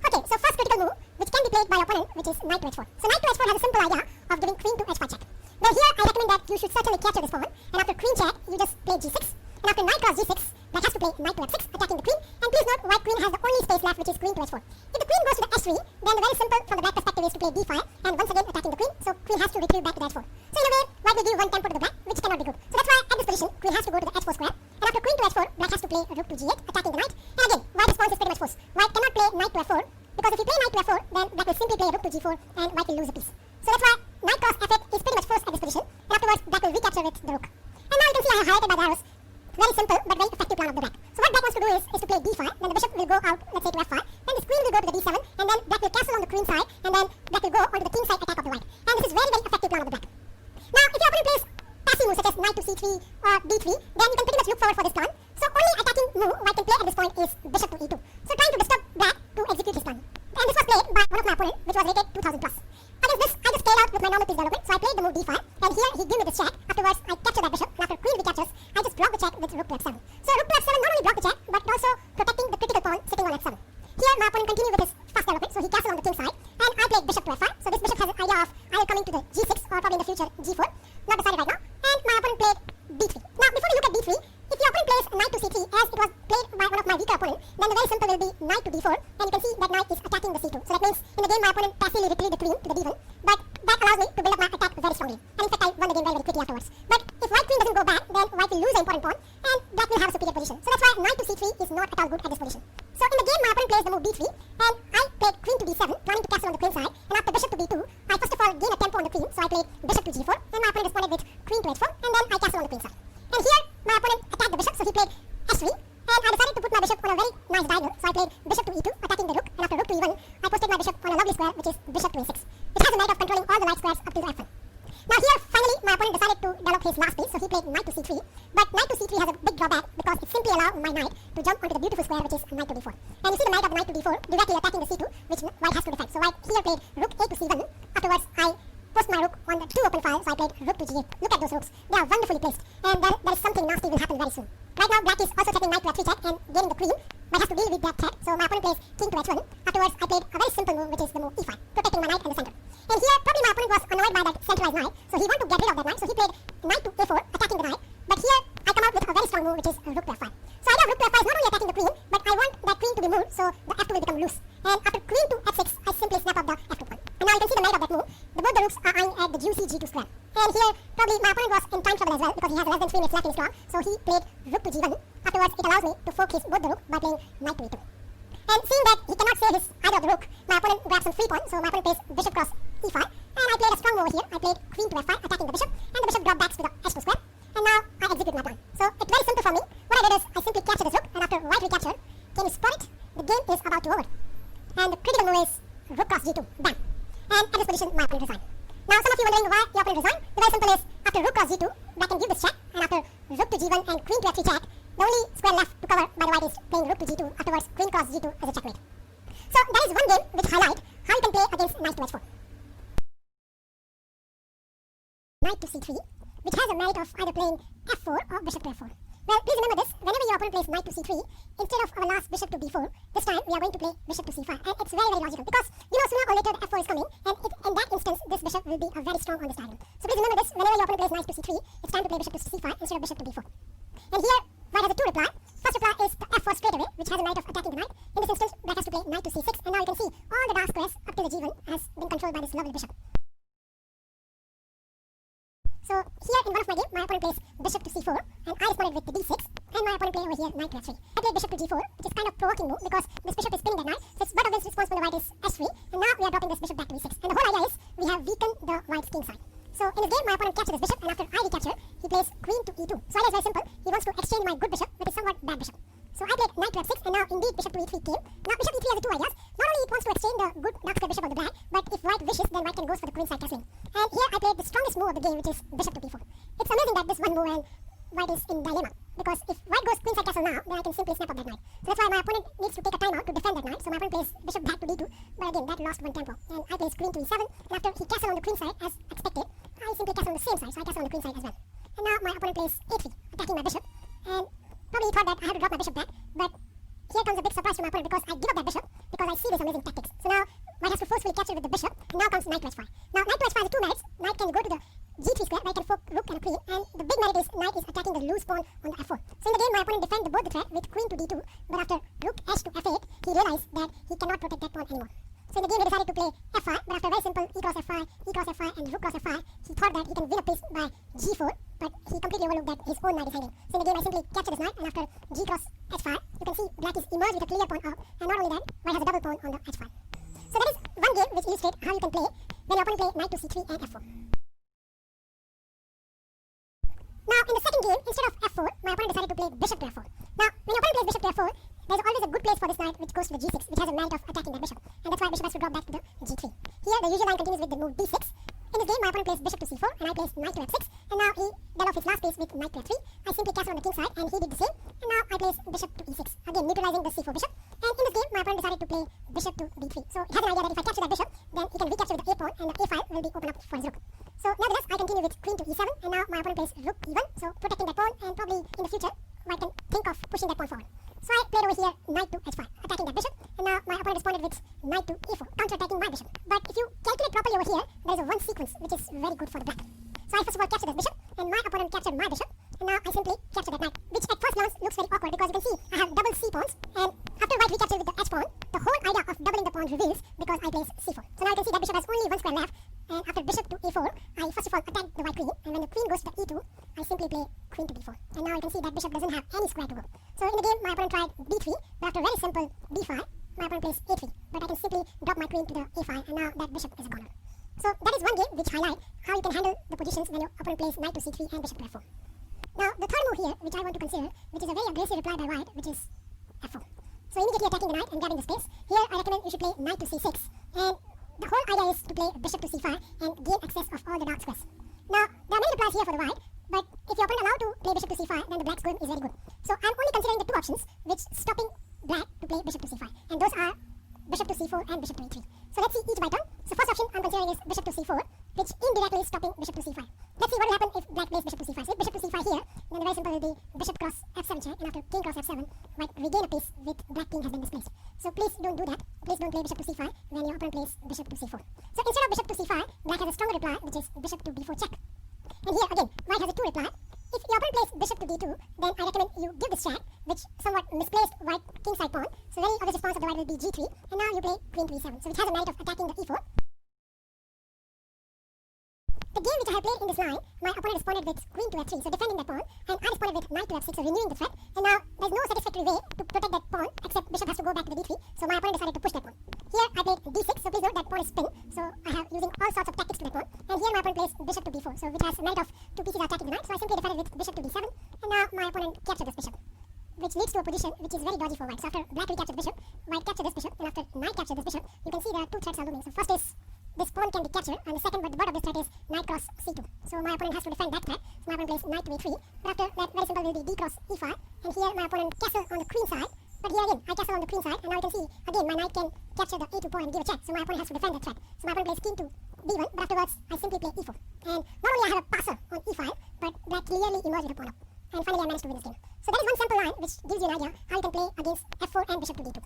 Okay, so first critical move, which can be played by your opponent, which is knight to h4. So knight to h4 has a simple idea of giving queen to h5 check. Well, here I recommend that you should certainly capture this pawn, and after queen check, you just play g6, and after knight cross g6, black has to play knight to f6, attacking the queen, and please note, white queen has the only space left, which is queen to h4. If the queen goes to the h3, then the very simple from the black perspective is to play d5, and once again attacking the queen, so queen has to retrieve back to the h4. So in a way, white will give one tempo to the black, which cannot be good. So that's why at this position, queen has to go to the h4 square, and after queen to h4, black has to play rook to g8, attacking the knight, and again, white's response is pretty much forced. White cannot play knight to f4, because if you play knight to f4, then black will simply play rook to g4, and white will lose a piece. So that's why knight cross f8 is pretty much forced at this position, and afterwards, black will recapture with the rook. And now you can see I have highlighted by the arrows. Very simple but very effective plan of the black. So what black wants to do is to play d5, then the bishop will go out, let's say to f5, then this queen will go to the d7, and then black will castle on the queen side, and then black will go onto the king side attack of the white. And this is very effective plan of the black. Now, if your opponent plays passive moves such as knight to c3 or d3, then you can pretty much look forward for this plan. So only attacking move white can play at this point is bishop to e2. So trying to disturb black to execute this plan. And this was played by one of my opponent, which was rated 2000 plus. Against this, I just played out with my normal piece development, so I played the move d5, and here he gave me this check. Afterwards, I capture that bishop, and after queen recaptures, I just block the check with rook to f7. So rook to f7 not only block the check, but also protecting the critical pawn sitting on f7. Here, my opponent continued with his fast development, so he castled on the king side, and I played bishop to f5. So this bishop has an idea of either coming to the g6 or probably in the future g4, not decided right now. And my opponent played d3. Now, before we look at d3, if your opponent plays knight to c3, as it was played by one of my weaker opponent, then the very simple will be knight to d4, and you can see that knight is attacking the c2. So that means in the game my opponent passively retrieved the queen to the d1, but that allows me to build up my attack very strongly. And in fact, I won the game very quickly afterwards. But if white queen doesn't go back, then white will lose an important pawn, and black will have a superior position. So that's why knight to c3 is not at all good at this position. So in the game, my opponent plays the move d3, and I played queen to d7, planning to castle on the queen side, and after bishop to b2, I first of all gain a tempo on the queen, so I played bishop to g4, and my opponent responded with queen to h4, and then I castle on the queen side. And here, my opponent attacked the bishop, so he played h3, and I decided to put my bishop on a very nice diagonal, so I played bishop to e2, attacking the rook, and after rook to e1, I posted my bishop on a lovely square, which is bishop to a6, which has the merit of controlling all the light squares up to the f1. Now here, finally, my opponent decided to develop his last piece, so he played knight to c3, but knight to c3 has a big drawback because it simply allows my knight to jump onto the beautiful square, which is knight to d4. And you see the merit of the knight to d4 directly attacking the c2, which white has to defend. So white here played rook a to c1, afterwards I post placed my rook on the 2 open file, so I played rook to g8. Look at those rooks. They are wonderfully placed. And there is something nasty will happen very soon. Right now, black is also threatening knight to f3 check and gaining the queen, but has to deal with that threat. So my opponent plays king to h1. Afterwards, I played a very simple move, which is the move e5, protecting my knight in the center. And here, probably my opponent was annoyed by that centralized knight, so he wanted to get rid of that knight. So he played knight to a4, attacking the knight. But here, I come out with a very strong move, which is rook to f5. So idea of rook to f5 is not only attacking the queen, but I want that queen to be moved, so the f2 will become loose. And after queen to f6, I simply snap up the f2 pawn. And now you can see the merit of that move. Both the rooks are eyeing at the juicy g2 square. And here, probably my opponent was in time trouble as well, because he has less than 3 minutes left in his clock. So he played rook to g1. Afterwards, it allows me to fork his both the rook by playing knight to e2. And seeing that he cannot save his either of the rook, my opponent grabs some free pawn, so my opponent plays bishop cross e5. And I played a strong move over here. I played queen to f5, attacking the bishop, and the bishop dropped back to the h2 square. And now I execute my plan. So it's very simple for me. What I did is I simply captured this rook, and after white recaptured, can you spot it? The game is about to over. And the critical move is rook cross g2. Bam. And at this position, my opponent resigned. Now some of you wondering why your opponent resigned. The very simple is after rook cross g2, black can give this check, and after rook to g1 and queen to f3 check, the only square left to cover by the white is playing rook to g2. Afterwards, queen cross g2 as a checkmate. So that is one game which highlight how you can play against knight to h4. Knight to c3, which has a merit of either playing f4 or bishop to f4. Well, please remember this, whenever your opponent plays knight to c3, instead of our last bishop to b4, this time we are going to play bishop to c5. And it's very, very logical, because you know sooner or later the f4 is coming, and in that instance, this bishop will be a very strong on this diagonal. So please remember this, whenever your opponent plays knight to c3, it's time to play bishop to c5 instead of bishop to b4. And here, white has a 2 reply. First reply is the f4 straight away, which has a merit of attacking the knight. In this instance, black has to play knight to c6, and now you can see all the dark squares up to the g1 has been controlled by this lovely bishop. So here in one of my game, my opponent plays bishop to c4, and I responded with the d6, and my opponent played over here knight to f3. I played bishop to g4, which is kind of provoking move because this bishop is spinning that knight, so its butt of this response from the white is h3, and now we are dropping this bishop back to e6. And the whole idea is we have weakened the white's king side. So in this game, my opponent captured this bishop, and after I recapture, he plays queen to e2. So idea is very simple. He wants to exchange my good bishop with his somewhat bad bishop. So I played knight to f6, and now indeed bishop to e3 came. Now bishop e3 has 2 ideas. Not only it wants to exchange the good dark square bishop of the black, but if white wishes, then white can go for the queen side castling. And here I played the strongest move of the game, which is bishop to b4. It's amazing that this one move and white is in dilemma, because if white goes queen side castle now, then I can simply snap up that knight. So that's why my opponent needs to take a timeout to defend that knight. So my opponent plays bishop back to d2, but again that lost one tempo. And I plays queen to e7, and after he castled on the queen side as expected, I simply castle on the same side, so I castle on the queen side as well. And now my opponent plays a3, attacking my bishop, and probably he thought that I had to drop my bishop back, but here comes a big surprise to my opponent, because I give up that bishop because I see this amazing tactics. So now white has to forcefully capture with the bishop, and now comes knight to h5. Now knight to h5 has 2 merits. Knight can go to the g3 square, where I can fork rook and a queen, and the big merit is knight is attacking the loose pawn on the f4. So in the game, my opponent defended both the threat with queen to d2, but after rook h to f8, he realized that he cannot protect that pawn anymore. So in the game, he decided to play f5, but after a very simple e cross f5, and rook cross f5, he thought that he can win a piece by g4, but he completely overlooked that his own knight is hanging. So in the game, I simply capture this knight, and after g cross h5, you can see black is emerged with a clear pawn up, and not only that, white has a double pawn on the h5. So that is one game which illustrates how you can play when your opponent play knight to c3 and f4. Now in the second game, instead of f4, my opponent decided to play bishop to f4. Now when your opponent plays bishop to f4, there is always a good place for this knight which goes to the g6, which has a merit of attacking that bishop, and that's why bishop has to drop back to the g3. Here the usual line continues with the move d6. In this game, my opponent plays bishop to c4, and I place knight to f6, and now he dealt off his last piece with knight to f3. I simply castle on the king side, and he did the same, and now I place bishop to e6, again neutralizing the c4 bishop. And in this game, my opponent decided to play bishop to d3. So he has an idea that if I capture that bishop, then he can recapture with the a pawn, and the a file will be open up for his rook. So nevertheless, I continue with queen to e7, and now my opponent plays rook e1, so protecting that pawn, and probably in the future, white can think of pushing that pawn forward. So I played over here knight to h5, attacking that bishop, and now my opponent responded with knight to e4, counter-attacking my bishop. But if you calculate properly over here, there is a one sequence which is very good for the black. So I first of all captured this bishop, and my opponent captured my bishop, and now I simply capture that knight, which at first glance looks very awkward, because you can see I have double c pawns, and after white recaptured with the h pawn, the whole idea of doubling the pawns reveals, because I place c4. So now you can see that bishop has only one square left, and after bishop to e4, I first of all attack the white queen, and when the queen goes to the e2, I simply play queen to b4. And now you can see that bishop doesn't have any square to go. So in the game, my opponent tried b3, but after a very simple b5, my opponent plays a3, but I can simply drop my queen to the a5, and now that bishop is a goner. So that is one game which highlight how you can handle the positions when your opponent plays knight to c3 and bishop to f4. Now the third move here, which I want to consider, which is a very aggressive reply by white, which is f4. So immediately attacking the knight and grabbing the space. Here I recommend you should play knight to c6, and the whole idea is to play bishop to c5 and gain access of all the dark squares. Now there are many replies here for the white, but if your opponent allowed to play bishop to c5, then the black's game is very good. So I'm only considering the 2 options which stopping black to play bishop to c5, and those are bishop to c4 and bishop to e3. So let's see each by turn. So first option I'm considering is bishop to c4, which indirectly is stopping bishop to c5. Let's see what will happen if black plays bishop to c5. So if bishop to c5 here, then the very simple will be bishop cross f7 check, and after king cross f7, white regain a piece with black king has been displaced. So please don't do that. Please don't play bishop to c5 when your opponent plays bishop to c4. So instead of bishop to c5, black has a stronger reply, which is bishop to b4 check. And here again, white has a 2 reply. If your opponent plays bishop to d2, then I recommend you give this check, which somewhat misplaced white kingside pawn. So very obvious response of the white will be g3, and now you play queen to e7, so which has a merit of attacking the e4. The game which I have played in this line, my opponent responded with queen to f3, so defending that pawn, and I responded with knight to f6, so renewing the threat. And now there's no satisfactory way to protect that pawn except bishop has to go back to the d3, so my opponent decided to push that pawn. Here I played d6, so please note that pawn is pinned, so I have using all sorts of tactics to that pawn. And here my opponent plays bishop to b4, so which has a merit of 2 pieces are attacking the knight, so I simply defended with bishop to d7, and now my opponent captured this bishop, which leads to a position which is very dodgy for white. So after black recaptured the bishop, white captured this bishop, and after knight captured this bishop, you can see there are 2 threats are looming. So first is this pawn can be captured, and the second, but the word of this threat is knight cross c2. So my opponent has to defend that threat. So my opponent plays knight to a3, but after that, very simple will be d cross e5, and here my opponent castle on the queen side. But here again, I castle on the queen side, and now you can see again my knight can capture the a2 pawn and give a check. So my opponent has to defend that threat. So my opponent plays king to b1, but afterwards I simply play e4. And not only I have a passer on e5, but black clearly emerged with a pawn up. And finally I managed to win this game. So that is one sample line which gives you an idea how you can play against f4 and bishop to d2.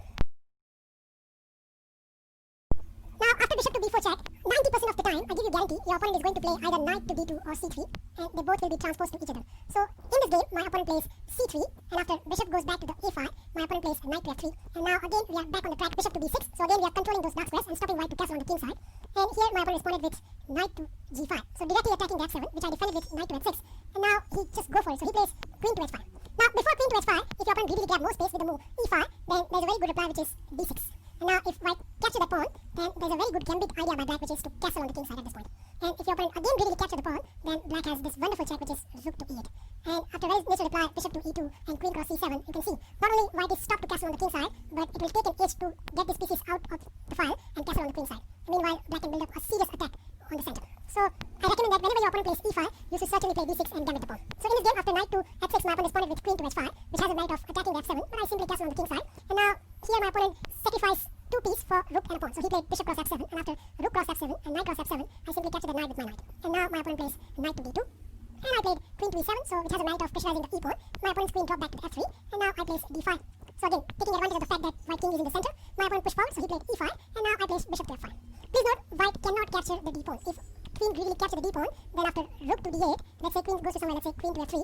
Now after bishop to b4 check, 90% of the time, I give you guarantee, your opponent is going to play either knight to d2 or c3, and they both will be transposed to each other. So in this game, my opponent plays c3, and after bishop goes back to the a5, my opponent plays knight to f3, and now again we are back on the track, bishop to b6, so again we are controlling those dark squares and stopping white to castle on the king side. And here my opponent responded with knight to g5, so directly attacking the f7, which I defended with knight to f6, and now he just go for it, so he plays queen to h5. Now before queen to h5, if your opponent greedily grab more space with the move e5, then there's a very good reply which is d6. And now if white capture the pawn, then there's a very good gambit idea by black, which is to castle on the king side at this point. And if your opponent again greedily capture the pawn, then black has this wonderful check, which is rook to e8. And after very natural reply, bishop to e2 and queen cross c7, you can see not only white is stopped to castle on the king side, but it will take an h to get these pieces out of the file and castle on the queen side. Meanwhile, black can build up a serious attack on the center. So I recommend that whenever your opponent plays e5, you should certainly play d6 and gambit the pawn. So in this game, after knight to f6, my opponent responded with queen to h5, which has a merit of attacking the f7, but I simply castle on the king side. And now here my opponent sacrificed 2 pieces for rook and a pawn. So he played bishop cross f7, and after rook cross f7 and knight cross f7, I simply captured the knight with my knight. And now my opponent plays knight to d2, and I played queen to e7, so which has a merit of pressurizing the e pawn. My opponent's queen dropped back to f3, and now I place d5. So again, taking advantage of the fact that white king is in the center, my opponent pushed forward, so he played e5, and now I place bishop to f5. Please note, white cannot capture the d pawn. If queen greedily capture the d pawn, then after rook to d8, let's say queen goes to somewhere, let's say queen to f3,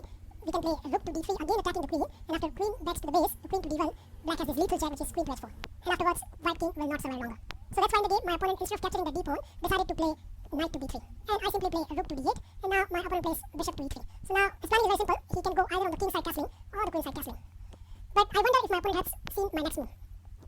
we can play rook to d3, again attacking the queen, and after queen backs to the base, queen to d1, black has this lethal check, which is queen to h4. And afterwards, white king will not survive longer. So that's why in the game, my opponent, instead of capturing the d pawn, decided to play knight to b3. And I simply play rook to d8, and now my opponent plays bishop to e3. So now, his plan is very simple. He can go either on the king side castling or the queen side castling. But I wonder if my opponent has seen my next move.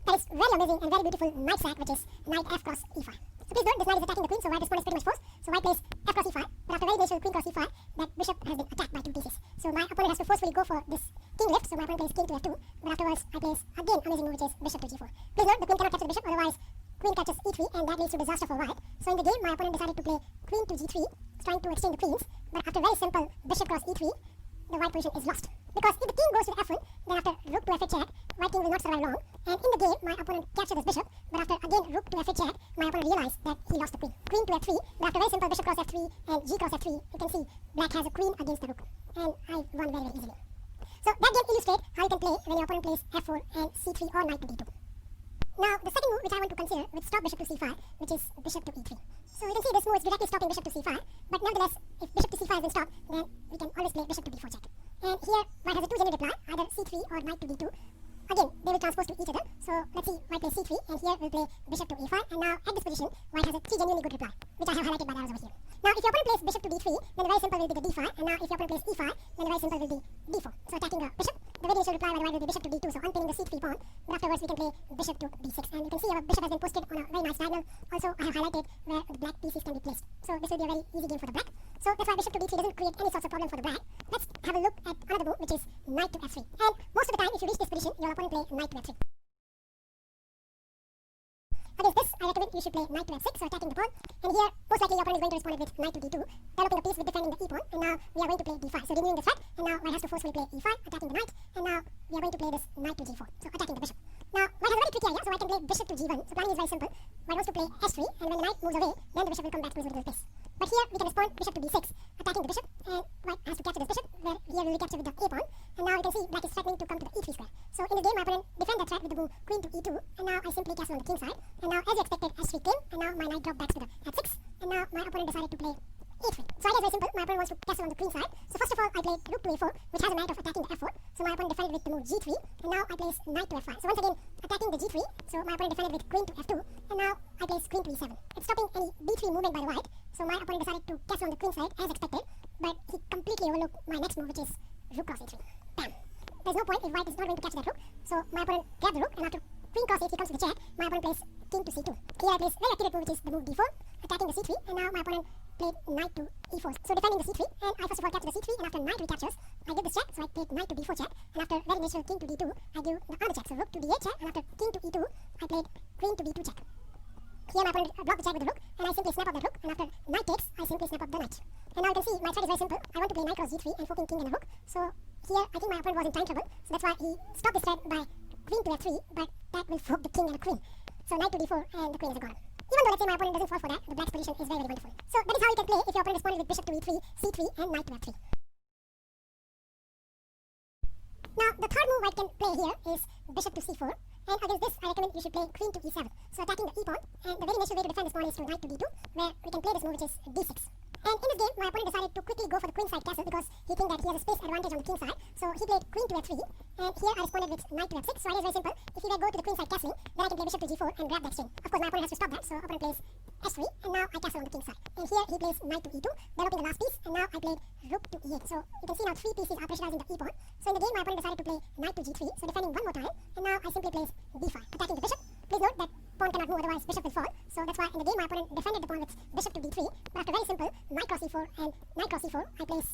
That is very amazing and very beautiful knight sack, which is knight f cross e5. So please note, this knight is attacking the queen, so white response is pretty much forced. So white plays f cross e5, but after very natural queen cross e5, that bishop has been attacked by 2 pieces. So my opponent has to forcefully go for this king lift, so my opponent plays king to f2, but afterwards I place again amazing move, which is bishop to g4. Please note, the queen cannot capture the bishop, otherwise queen catches e3, and that leads to disaster for white. So in the game, my opponent decided to play queen to g3, trying to exchange the queens, but after very simple bishop cross e3, the white position is lost. Because if the king goes to f1, then after rook to f8 check, white king will not survive long. And in the game, my opponent captured this bishop, but after again rook to f8 check, my opponent realized that he lost the queen. Queen to f3, but after very simple bishop cross f3 and g cross f3, you can see black has a queen against the rook. And I won very, very easily. So that game illustrates how you can play when your opponent plays f4 and c3 or knight to d2. Now, the second move which I want to consider will stop bishop to c5, which is bishop to e3. So you can see this move is directly stopping bishop to c5, but nevertheless, if bishop to c5 has been stopped, then we can always play bishop to b4 check. And here, white has a 2 genuine reply, either c3 or knight to d2. Again, they will transpose to each other. So let's see, white plays c3, and here we'll play bishop to e5. And now, at this position, white has a 3 genuinely good reply, which I have highlighted by the arrows over here. Now, if your opponent plays bishop to d3, then the very simple will be the d5. And now, if your opponent plays e5, then the very simple will be d4. So attacking the bishop. The very initial reply by the white will be bishop to d2, so unpinning the c3 pawn. But afterwards, we can play bishop to b6. And you can see our bishop has been posted on a very nice diagonal. Also, I have highlighted where the black pieces can be placed. So this will be a very easy game for the black. So that's why bishop to d3 doesn't create any sorts of problem for the black. Let's have a look at another move, which is knight to f3. And most of the time, if you reach this position, your opponent play knight to f3. Against this, I recommend you should play knight to f6, so attacking the pawn. And here, most likely your opponent is going to respond with knight to d2, developing a piece with defending the e pawn. And now we are going to play d5, so renewing the threat. And now white has to forcefully play e5, attacking the knight. And now we are going to play this knight to g4, so attacking the bishop. Now, white has a very tricky area, so white can play bishop to g1. So planning is very simple. White wants to play s3, and when the knight moves away, then the bishop will come back to his original place. But here we can respond bishop to b6, attacking the bishop, and white has to capture this bishop, where here we will capture with the a pawn. And now you can see black is threatening to come to the e3 square. So in this game, my opponent defend that threat with the move queen to e2, and now I simply castle on the king side. And now, as expected, h3 came, and now my knight dropped back to the f6, and now my opponent decided to play e3. So idea is very simple. My opponent wants to castle on the queen side. So first of all, I played rook to a4, which has a merit of attacking the f4. So my opponent defended with the move g3, and now I place knight to f5. So once again, attacking the g3. So my opponent defended with queen to f2, and now I place queen to e7. It's stopping any b3 movement by the white. So my opponent decided to castle on the queen side as expected, but he completely overlooked my next move, which is rook cross e3. Bam! There's no point if white is not going to capture that rook. So my opponent grabbed the rook, and after queen cross e3 comes to the check, my opponent plays king to c2. Here I place very accurate move, which is the move d4, attacking the c3, and now my opponent played knight to e4. So defending the c3, and I first of all capture the c3, and after knight recaptures, I give this check, so I played knight to d4 check, and after very natural king to d2, I give the other check, so rook to d8 check, and after king to e2, I played queen to b2 check. Here my opponent blocked the check with the rook, and I simply snap up that rook, and after knight takes, I simply snap up the knight. And now you can see my threat is very simple. I want to play knight cross g3 and forking king and a rook. So here I think my opponent was in time trouble, so that's why he stopped this threat by queen to f3, but that will fork the king and a queen. So knight to d4 and the queen is gone. Even though let's say my opponent doesn't fall for that, the black's position is very, very wonderful. So that is how you can play if your opponent responded with bishop to e3, c3 and knight to f3. Now the third move white can play here is bishop to c4, and against this I recommend you should play queen to e7. So attacking the e pawn, and the very natural way to defend this pawn is to knight to d2, where we can play this move, which is d6. And in this game, my opponent decided to quickly go for the queen side castle because he thinks that he has a space advantage on the king side. So he played queen to f3, and here I responded with knight to f6. So idea is very simple. If he were go to the queen side castling, then I can play bishop to g4 and grab that string. Of course, my opponent has to stop that, so opponent plays h3, and now I castle on the king side. And here he plays knight to e2, developing the last piece, and now I played rook to e8. So you can see now three pieces are pressurizing the e pawn. So in the game, my opponent decided to play knight to g3, so defending one more time, and now I simply plays d5, attacking the bishop. Please note that pawn cannot move, otherwise bishop will fall. So that's why in the game my opponent defended the pawn with bishop to d3, but after very simple knight cross e4 and knight cross e4, I place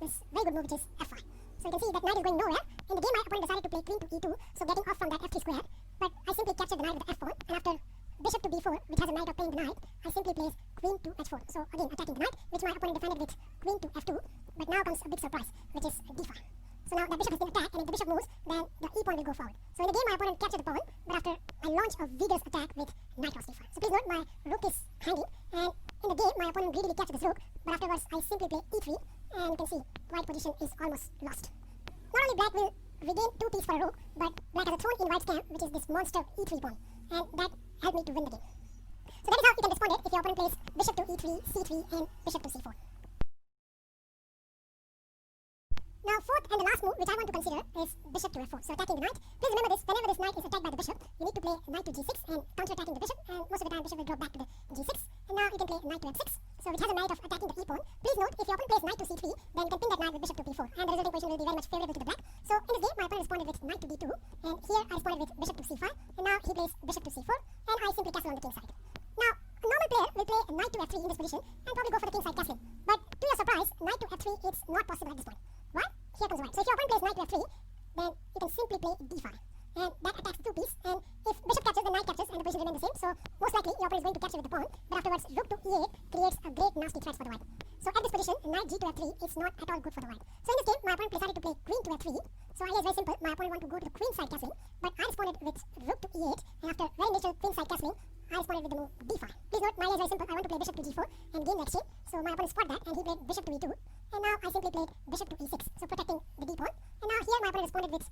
this very good move, which is f5. So you can see that knight is going nowhere. In the game, my opponent decided to play queen to e2, so getting off from that f3 square, but I simply captured the knight with the f pawn, and after bishop to b4, which has a knight of playing the knight, I simply place queen to h4. So again, attacking the knight, which my opponent defended with queen to f2, but now comes a big surprise, which is d5. So now the bishop has been attacked, and if the bishop moves, then the e pawn will go forward. So in the game, my opponent captured the pawn, but after I launch a vigorous attack with knight cross d5. So please note my rook is hanging, and in the game, my opponent greedily captured this rook, but afterwards I simply play e3, and you can see white position is almost lost. Not only black will regain two pieces for a rook, but black has a thrown in white's camp, which is this monster e3 pawn, and that helped me to win the game. So that is how you can respond it if your opponent plays bishop to e3, c3, and bishop to c4. Now fourth and the last move which I want to consider is bishop to f4, so attacking the knight. Please remember this, whenever this knight is attacked by the bishop, you need to play knight to g6 and counter-attacking the bishop, and most of the time bishop will drop back to the g6, and now you can play knight to f6, so which has a merit of attacking the e pawn. Please note, if your opponent plays knight to c3, then you can pin that knight with bishop to b4, and the resulting position will be very much favorable to the black. So in this game, my opponent responded with knight to d2, and here I responded with bishop to c5, and now he plays bishop to c4, and I simply castle on the king side. Now, a normal player will play knight to f3 in this position, and probably go for the king side castling, but to your surprise, knight to f3 is not possible at this point. Why? Here comes white. So if your opponent plays knight to f3, then you can simply play d5, and that attacks the two piece, and if bishop captures, then knight captures, and the position remains the same. So most likely your opponent is going to capture with the pawn, but afterwards rook to e8 creates a great nasty threat for the white. So at this position, knight g to f3 is not at all good for the white. So in this game, my opponent decided to play queen to f3. So idea is very simple. My opponent wanted to go to the queen side castling, but I responded with rook to e8, and after very natural queen side castling, I responded with the move d5. Please note, my idea is very simple. I want to play bishop to g4 and gain the exchange. So my opponent spotted that, and he played bishop to e2, and now I simply played bishop to e6, so protecting the d pawn. And now here my opponent responded with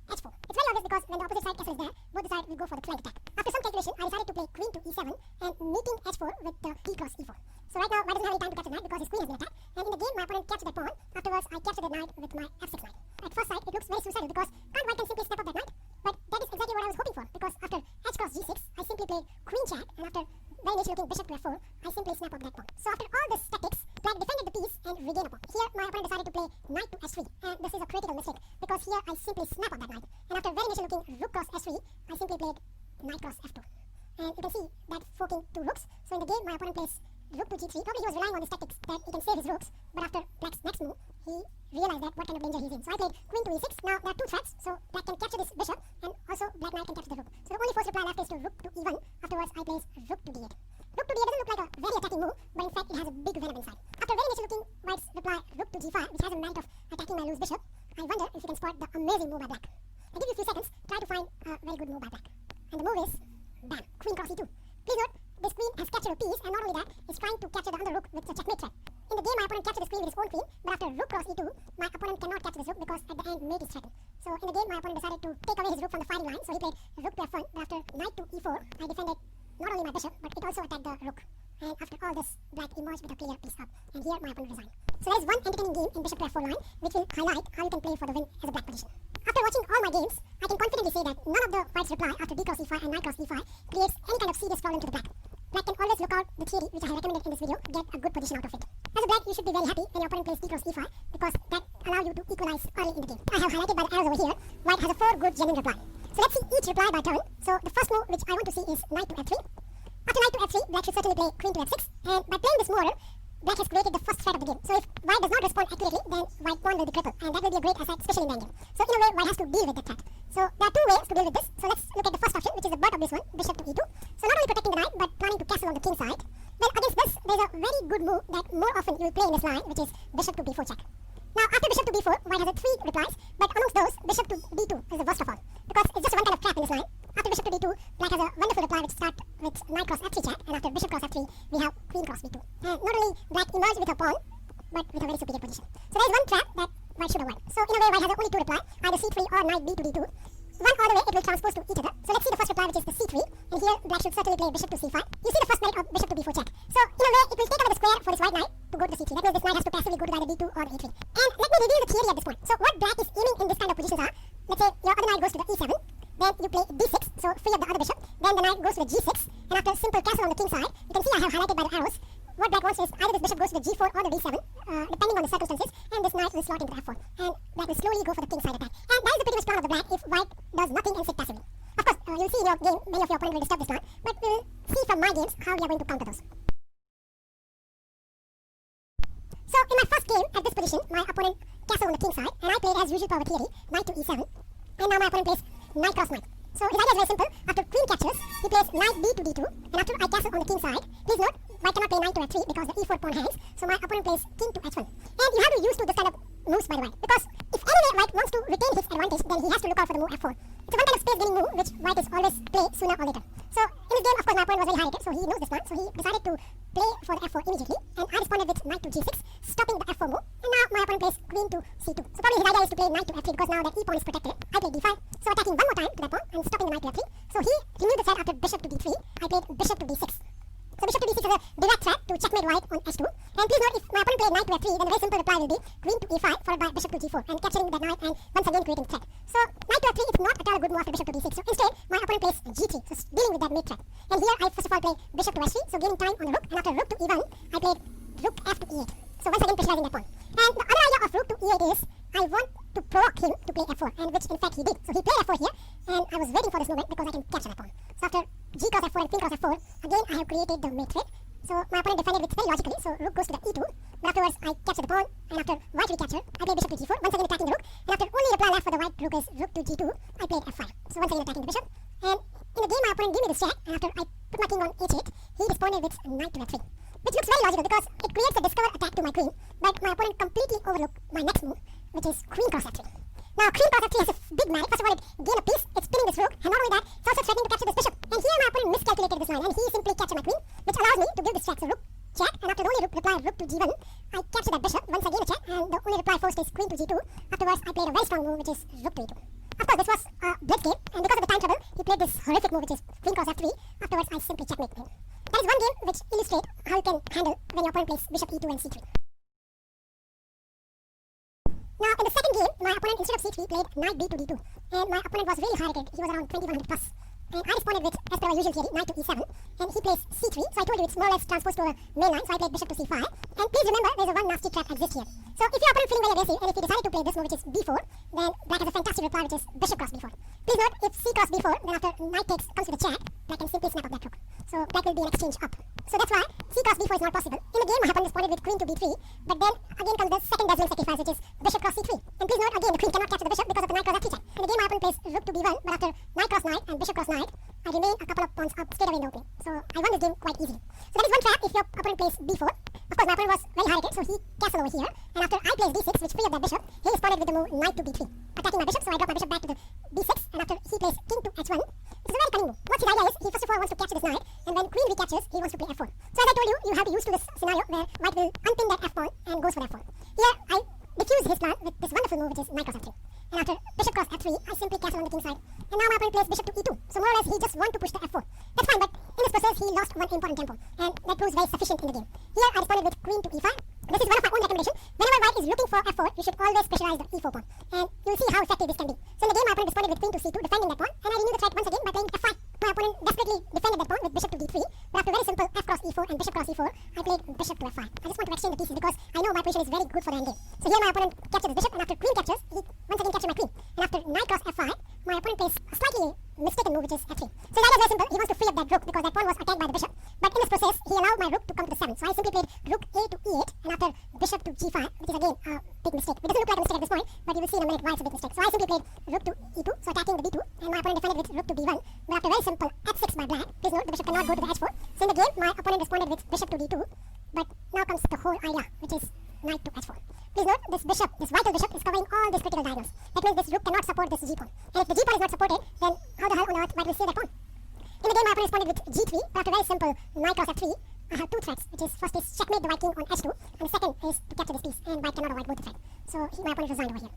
h4. It's very obvious because when the opposite side castle is there, both the sides will go for the flank attack. After some calculation, I decided to play queen to e7 and meeting h4 with the d cross e4. So right now, white doesn't have any time to capture the knight because his queen has been attacked. And in the game, my opponent captured that pawn. Afterwards, I captured the knight with my f6 knight. At first sight, it looks very suicidal because can't white can simply snap up that knight? But that is exactly what I was hoping for, because after h cross g6, I simply played queen check, and after very natural looking bishop to f4, I simply snap up that pawn. So after all this tactics, black defended the piece and regained a pawn. Here, my opponent decided to play knight to h3, and this is a critical mistake because here I simply snap up that knight, and after very natural looking rook cross h3, I simply played knight cross f2. And you can see that forking two rooks. So in the game, my opponent plays rook to g3. Probably he was relying on his tactics that he can save his rooks, but after black's next move, he realized that what kind of danger he's in. So I played queen to e6. Now there are two threats, so black can capture this bishop, and also black knight can capture the rook. So the only forced reply left is to rook to e1. Afterwards, I place rook to d8. Rook to d8 doesn't look like a very attacking move, but in fact it has a big venom inside. After very natural looking white's reply rook to g5, which has a merit of attacking my loose bishop, I wonder if you can spot the amazing move by black. I give you a few seconds, try to find a very good move by black. And the move is, bam, queen cross e2. Please note, this queen has captured a piece, and not only that, is trying to capture the other rook with a checkmate threat. In the game, my opponent captured this queen with his own queen, but after rook cross e2, my opponent cannot capture this rook because at the end mate is threatened. So in the game, my opponent decided to take away his rook from the firing line, so he played rook to f1, but after knight to e4, I defended not only my bishop, but it also attacked the rook. And after all this, black emerged with a clear piece up, and here my opponent resigned. So there is one entertaining game in bishop to f4 line, which will highlight how you can play for the win as a black position. After watching all my games, I can confidently say that none of the white's reply after d cross e5 and knight cross e5 creates any kind of serious problem to the black. Black can always look out the theory which I have recommended in this video, get a good position out of it. As a black, you should be very happy when your opponent plays d cross e5 because that allows you to equalize early in the game. I have highlighted by the arrows over here, white has a 4 good genuine reply. So let's see each reply by turn. So the first move which I want to see is knight to f3. After knight to f3, black should certainly play queen to f6, and by playing this moral, black has created the first threat of the game. So if white does not respond accurately, then white pawn will be crippled, and that will be a great asset, especially in the endgame. So in a way, white has to deal with that threat. So there are two ways to deal with this. So let's look at the first option, which is the bird of this one, bishop to e2. So not only protecting the knight, but planning to castle on the king side. Well, against this, there's a very good move that more often you will play in this line, which is bishop to b4 check. Now, after bishop to b4, white has 3 replies, but amongst those, bishop to d2 is the worst of all, because it's just one kind of trap in this line. After bishop to d2, black has a wonderful reply which starts with knight cross f3 check, and after bishop cross f3, we have queen cross b2. And not only black emerged with a pawn, but with a very superior position. So there is one trap that white should avoid. So in a way, white has only 2 reply, either c3 or knight b to d2. One or the way, it will transpose to each other. So let's see the first reply, which is the c3, and here black should certainly play bishop to c5. You see the first merit of bishop to b4 check. So in a way, it will take away the square for this white knight to go to the c3. That means this knight has to passively go to either d2 or the a3. And let me reveal the theory at this point. So what black is aiming in this kind of positions are, let's say your other knight goes to the e7, then you play d6, so free up the other bishop, then the knight goes to the g6, and after simple castle on the king side, you can see I have highlighted by the arrows, what black wants is either this bishop goes to the g4 or the d7, depending on the circumstances, and this knight will slot into the f4, and black will slowly go for the king side attack. And that is the pretty much plan of the black if white does nothing and sit passively. Of course, you'll see in your game, many of your opponents will disturb this plan, but we'll see from my games how we are going to counter those. So in my first game at this position, my opponent castled on the king side, and I played as usual power theory, knight to e7, and now my opponent plays knight cross knight. So his idea is very simple. After queen captures, he plays knight b to d2, and after I castle on the king side, please note, white cannot play knight to f3 because the e4 pawn hangs, so my opponent plays king to h1. And you have to use this kind of moves by the way, because if anyway white wants to retain his advantage, then he has to look out for the move f4. It's a one kind of space gaining move which white is always play sooner or later. So in this game, of course, my opponent was very high-rated, so he knows this one, so he decided to play for the f4 immediately, and I responded with knight to g6, stopping the f4 move, and now my opponent plays queen to c2. So probably his idea is to play knight to f3 because now that e pawn is protected. I played d5, so attacking one more time to that pawn and stopping the knight to f3. So he renewed the threat after bishop to d3. I played bishop to d6. So bishop to d6 is a direct threat to checkmate white on h2. And please note, if my opponent played knight to f3, then the very simple reply will be queen to e5 followed by bishop to g4 and capturing that knight and once again creating threat. So knight to f3 is not at all a good move after bishop to d6. So instead, my opponent plays g3, so dealing with that mate threat. And here I first of all play bishop to h3, so gaining time on the rook, and after rook to e1, I played rook f to e8. So once again pressurizing that pawn. And the other idea of rook to e8 is I want to provoke him to play f4, and which in fact he did. So he played f4 here, and I was waiting for this movement because I can capture that pawn. So after g cross f4 and queen cross f4, again I have created the mate threat. So my opponent defended with very logically, so rook goes to the e2, but afterwards I capture the pawn, and after white recapture, I play bishop to g4, once again attacking the rook, and after only reply left for the white rook is rook to g2, I played f5, so once again attacking the bishop, and in the game my opponent gave me this check, and after I put my king on h8, he responded with knight to f3, which looks very logical because it creates a discovered attack to my queen, but my opponent completely overlooked my next move, which is queen cross f3. Now queen cross f3 has a big merit. First of all, it gained a piece, it's spinning this rook, and not only that, it's also threatening to capture this bishop, and here my opponent miscalculated this line, and he simply captured my queen, which allows me to give this check, so rook check, and after the only reply rook to g1, I capture that bishop, once again a check, and the only reply forced is queen to g2. Afterwards, I played a very strong move, which is rook to e2. Of course, this was a blitz game, and because of the time trouble, he played this horrific move, which is queen cross f3. Afterwards, I simply checkmate him. That is one game which illustrates how you can handle when your opponent plays bishop e2 and c3. Now, in the second game, my opponent instead of c3 played knight b to d2, and my opponent was really high-rated. He was around 2100 plus. And I responded with, as per our usual theory, knight to e7, and he plays c3, so I told you it's more or less transposed to a main line, so I played bishop to c5, and please remember there's a one nasty trap exists here. So if your opponent feeling very aggressive, and if he decided to play this move, which is b4, then black has a fantastic reply, which is bishop cross b4. Please note, if c cross b4, then after knight takes comes with a check, black can simply snap up that rook. So black will be an exchange up. So that's why c cross b4 is not possible. In the game, my opponent responded with queen to b3, but then again comes the second dazzling sacrifice, which is bishop cross c3. And please note, again, the queen cannot capture the bishop because of the knight cross f3 check. In the game, my opponent plays rook to b1, but after knight cross knight and bishop cross knight, I remain a couple of pawns up straight away in the opening. So I won this game quite easily. So that is one trap if your opponent plays b4. Of course, my opponent was very high-rated, so he castled over here. And after I placed d6, which freed up that bishop, he responded with the move knight to b3, attacking my bishop. So I drop my bishop back to the b6, and after he plays king to h1, which is a very cunning move. What his idea is, he first of all wants to capture this knight, and when queen recaptures, he wants to play f4. So as I told you, you have to use to this scenario where white will unpin that f pawn and goes for f4. Here I diffuse his plan with this wonderful move which is knight cross f3. And after bishop cross f3, I simply castle on the king side. And now my opponent plays bishop to e2. So more or less he just wants to push the f4. That's fine, but in this process he lost one important tempo, and that proves very sufficient in the game. Here I responded with queen to e5. This is one of my own recommendations. Whenever white is looking for f4, you should always pressurize the e4 pawn. And you'll see how effective this can be. So in the game my opponent responded with queen to c2, defending that pawn, and I renewed the threat once again by playing f5. My opponent desperately defended that pawn with bishop to d3, but after very simple f cross e4 and bishop cross e4, I played bishop to f5. I just want to exchange the pieces because I know my position is very good for the endgame. So here my opponent captures the bishop, and after queen captures, he once again captures my queen. And after knight cross f5, my opponent plays a slightly mistaken move which is f3. So that is very simple. He wants to free up that rook because that pawn was attacked by the bishop. But in this process, he allowed my rook to come to the 7. So I simply played rook a to e8, and after bishop to g5, which is again a big mistake. It doesn't look like a mistake at this point, but you will see in a minute why it's a big mistake. So I simply played rook to e2, so attacking the b2, and my opponent defended with rook to b1. But after very simple f6 by black, please note the bishop cannot go to the h4. So in the game, my opponent responded with bishop to d2, but now comes the whole idea, which is knight to h4. Please note, this bishop, this vital bishop, is covering all these critical diagonals. That means this rook cannot support this g pawn. And if the g pawn is not supported, then how the hell on earth white will save that pawn? In the game, my opponent responded with g3, but after very simple knight cross f3, I have two threats, which is first is checkmate the white king on h2, and the second is to capture this piece, and white cannot avoid both the threat. So my opponent resigned over here.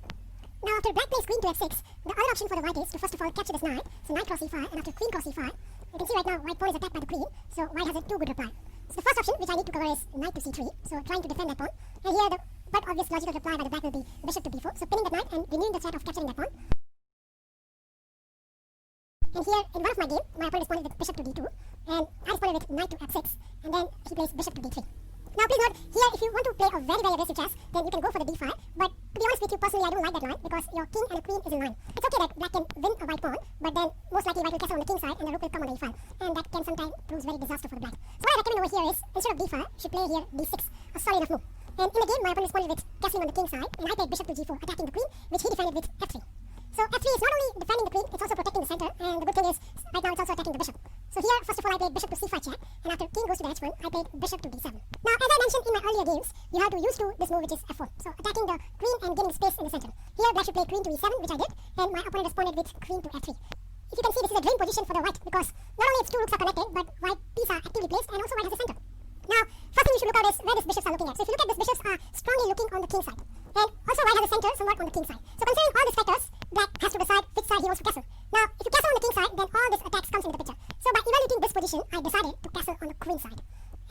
Now after black plays queen to f6, the other option for the white is to first of all capture this knight, so knight cross e5, and after queen cross e5, you can see right now white pawn is attacked by the queen, so white has a two good reply. So the first option which I need to cover is knight to c3, so trying to defend that pawn, and here the but obvious logical reply by the black will be bishop to b4, so pinning that knight and renewing the threat of capturing that pawn. And here in one of my game, my opponent responded with bishop to d2, and I responded with knight to f6, and then he plays bishop to d3. Now please note, here if you want to play a very aggressive chess, then you can go for the d5, but to be honest with you, personally I don't like that line, because your king and the queen is in line. It's okay that black can win a white pawn, but then most likely white will castle on the king side and the rook will come on the e5, and that can sometimes prove very disastrous for the black. So what I recommend over here is, instead of d5, you should play here d6, a solid enough move. And in the game, my opponent responded with castling on the king side, and I played bishop to g4, attacking the queen, which he defended with f3. So f3 is not only defending the queen, it's also protecting the center, and the good thing is, right now it's also attacking the bishop. So here, first of all, I played bishop to c5 check, and after king goes to the h1, I played bishop to d7. Now, as I mentioned in my earlier games, you have to use to this move which is f4, so attacking the queen and gaining space in the center. Here, black should play queen to e7, which I did, and my opponent responded with queen to f3. If you can see, this is a dream position for the white, because not only its two rooks are connected, but white pieces are actively placed, and also white has a center. Now, first thing you should look at is where these bishops are looking at. So if you look at these bishops are strongly looking on the king side. And also white has a center somewhat on the king side. So considering all these factors, black has to decide which side he wants to castle. Now, if you castle on the king side, then all these attacks comes into the picture. So by evaluating this position, I decided to castle on the queen side.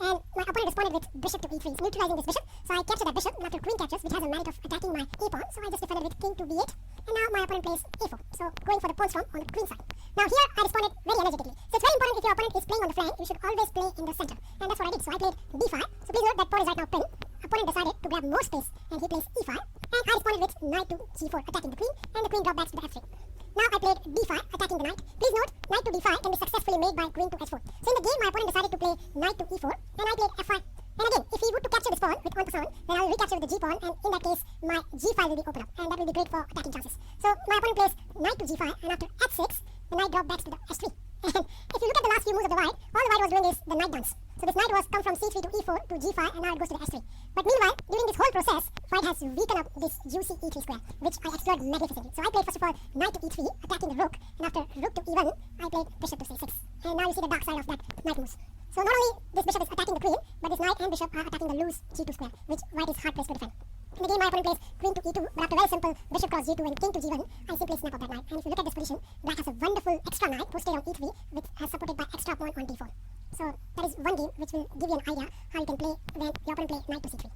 And my opponent responded with bishop to e3, neutralizing this bishop. So I captured that bishop, and after queen captures, which has a merit of attacking my a pawn, so I just defended with king to b8. And now my opponent plays a4, so going for the pawn storm on the queen side. Now here I responded very energetically. So it's very important if your opponent is playing on the flank, you should always play in the center. And that's what I did. So I played d5. So please note that pawn is right now pinned. Opponent decided to grab more space, and he plays e5. And I responded with knight to c4, attacking the queen, and the queen dropped back to the f3. Now I played d5, attacking the knight. Please note, knight to d5 can be successfully made by queen to h4. So in the game, my opponent decided to play knight to e4, and I played f5. And again, if he would to capture this pawn with en passant, then I will recapture with the g pawn, and in that case, my g file will be opened up, and that will be great for attacking chances. So my opponent plays knight to g5, and after h6, the knight dropped back to the h3. And if you look at the last few moves of the white, all the white was doing is the knight dance. So this knight was come from c3 to e4 to g5, and now it goes to the h3. But meanwhile, during this whole process, white has weakened up this juicy e3 square, which I explored magnificently. So I played first of all knight to e3, attacking the rook, and after rook to e1, I played bishop to c6. And now you see the dark side of that knight moves. So not only this bishop is attacking the queen, but this knight and bishop are attacking the loose g2 square, which white is hard pressed to defend. In the game, my opponent plays queen to e2, but after very simple bishop cross g2 and king to g1, I simply snap up that knight. And if you look at this position, black has a wonderful extra knight posted on e3, which has supported by extra pawn on d4. So that is one game which will give you an idea how you can play when your opponent plays knight to c3.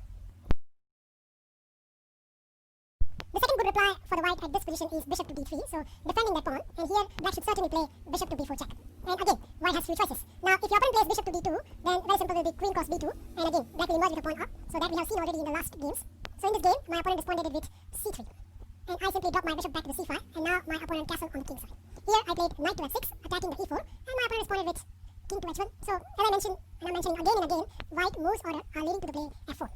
The second good reply for the white at this position is bishop to d3, so defending that pawn, and here black should certainly play bishop to b4 check. And again, white has few choices. Now, if your opponent plays bishop to d2, then very simple will be queen cross b2, and again, black will emerge with a pawn up, so that we have seen already in the last games. So in this game, my opponent responded with c3, and I simply dropped my bishop back to the c5, and now my opponent castled on the king side. Here, I played knight to f6, attacking the e4, and my opponent responded with king to h1. So, as I mentioned, and I'm mentioning again and again, white moves order are leading to the play f4.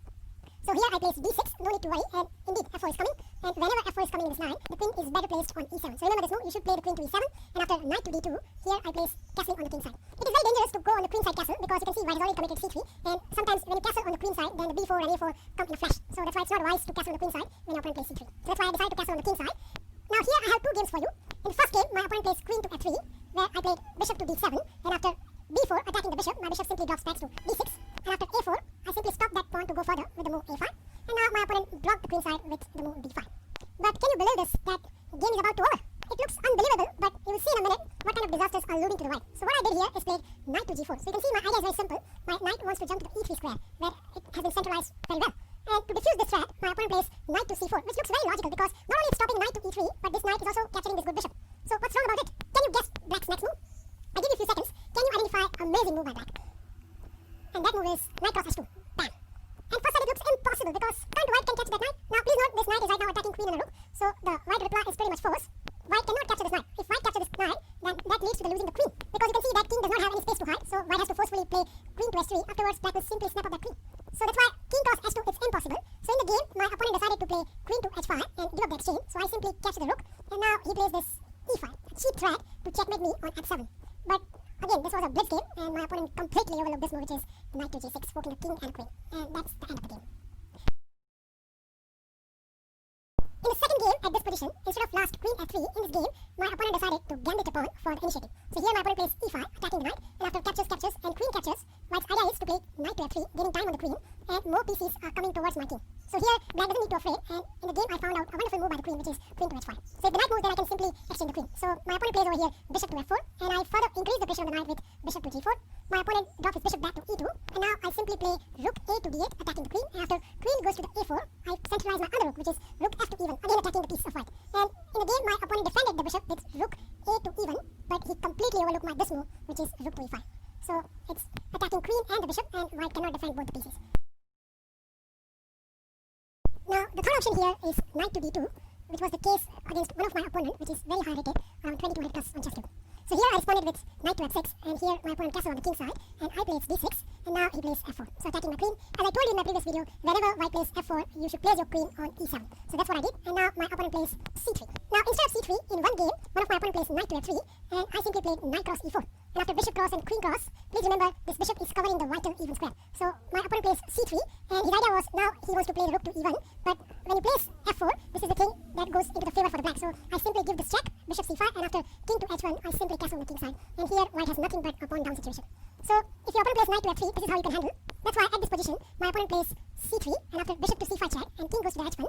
So here I place d6, no need to worry, and indeed f4 is coming, and whenever f4 is coming in this line, the queen is better placed on e7. So remember this move, you should play the queen to e7, and after knight to d2, here I place castling on the king side. It is very dangerous to go on the queen side castle, because you can see white has already committed c3, and sometimes when you castle on the queen side, then the b4 and a4 come in a flash. So that's why it's not wise to castle on the queen side when your opponent plays c3. So that's why I decided to castle on the king side. Now here I have two games for you. In the first game, my opponent plays queen to f3, where I played bishop to d7, and after b4 attacking the bishop, But can you believe this, that game is about to over? It looks unbelievable, but you will see in a minute what kind of disasters are looming to the right. So what I did here is played knight to g4. So you can see my idea is very simple. My knight wants to jump to the e3 square, where it has been centralized very well. And to defuse this threat, my opponent plays knight to c4, which looks very logical because not only it's stopping knight to e3, but this knight is also capturing this good bishop. So what's wrong about it? Can you guess black's next move? I give you a few seconds. Can you identify an amazing move by black? And that move is knight cross h2. Bam. And first sight it looks impossible because can't white can catch that knight? Now please note this knight is right now attacking queen and a rook, so the white reply is pretty much forced. White cannot capture this knight. If white captures this knight, then that leads to the losing the queen. Because you can see that king does not have any space to hide, so white has to forcefully play queen to h3. Afterwards, black will simply snap up that queen. So that's why king cross h2 is impossible. So in the game, my opponent decided to play queen to h5 and give up the exchange. So I simply capture the rook, and now he plays this e5, a cheap threat to checkmate me on h7. But again, this was a blitz game, and my opponent completely overlooked this move, which is knight to g6, forking a king and a queen. And that's the end of the game. In the second game at this position, instead of last queen f3 in this game, my opponent decided to gambit the pawn for the initiative. So here my opponent plays e5, attacking the knight, and after captures, and queen captures, white's idea is to play knight to f3, gaining time on the queen, and more pieces are coming towards my king. So here, black doesn't need to afraid, and in the game I found out a wonderful move by the queen, which is queen to h5. So if the knight moves, then I can simply exchange the queen. So my opponent plays over here bishop to f4, and I further increase the pressure on the knight with bishop to g4. My opponent drops his bishop back to e2, and now I simply play rook a to d8, attacking the queen, and after queen goes to the a4, I centralize my other rook, which is rook f to e1, again attacking the piece of white. And in the game, my opponent defended the bishop with rook a to e1, but he completely overlooked my this move, which is rook to e5. So it's attacking queen and the bishop, and white cannot defend both the pieces. Now, the third option here is knight to d2, which was the case against one of my opponent, which is very high rated, around 2200 plus on chess2. So here I responded with knight to f6, and here my opponent castled on the king side, and I played d6, and now he plays f4. So attacking my queen. As I told you in my previous video, whenever white plays f4, you should place your queen on e7. So that's what I did, and now my opponent plays c3. Now instead of c3, in one game, one of my opponent plays knight to f3, and I simply played knight cross e4. And after bishop cross and queen cross, please remember this bishop is covering the vital even square. So my opponent plays c3, and his idea was now he wants to play the rook to e1, but when he plays f4, this is the thing that goes into the favor for the black. So I simply give this check, bishop c5, and after king to h1, I simply castle on the king side. And here white has nothing but a pawn down situation. So if your opponent plays knight to f3, this is how you can handle. That's why at this position, my opponent plays c3, and after bishop to c5 check, and king goes to the h1.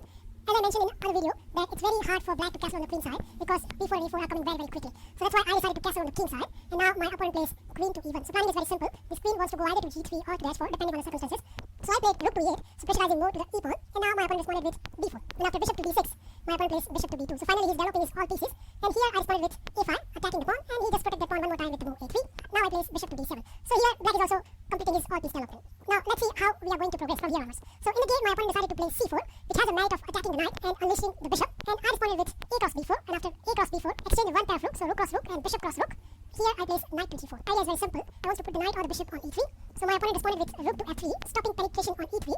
As I mentioned in another video, that it's very hard for black to castle on the queen side because b4 and e4 are coming very, very quickly. So that's why I decided to castle on the king side, and now my opponent plays queen to e1. So planning is very simple. This queen wants to go either to g3 or to h4, depending on the circumstances. So I played rook to e8, so pressurizing more to the e pawn, and now my opponent responded with d4. And after bishop to d6, my opponent plays bishop to b2. So finally he's developing his all pieces, and here I responded with a5, attacking the pawn, and he just protected the pawn one more time with the move a3. Now I place bishop to d7. So here black is also completing his all piece development. Now let's see how we are going to progress from here onwards. So in the game, my opponent decided to play c4, which has a merit of attacking the knight and unleashing the bishop, and I responded with a cross b4, and after a cross b4, exchange one pair of rook, so rook cross rook and bishop cross rook. Here I place knight to g4. Idea is very simple. I want to put the knight or the bishop on e3, so my opponent responded with rook to f3, stopping penetration on e3.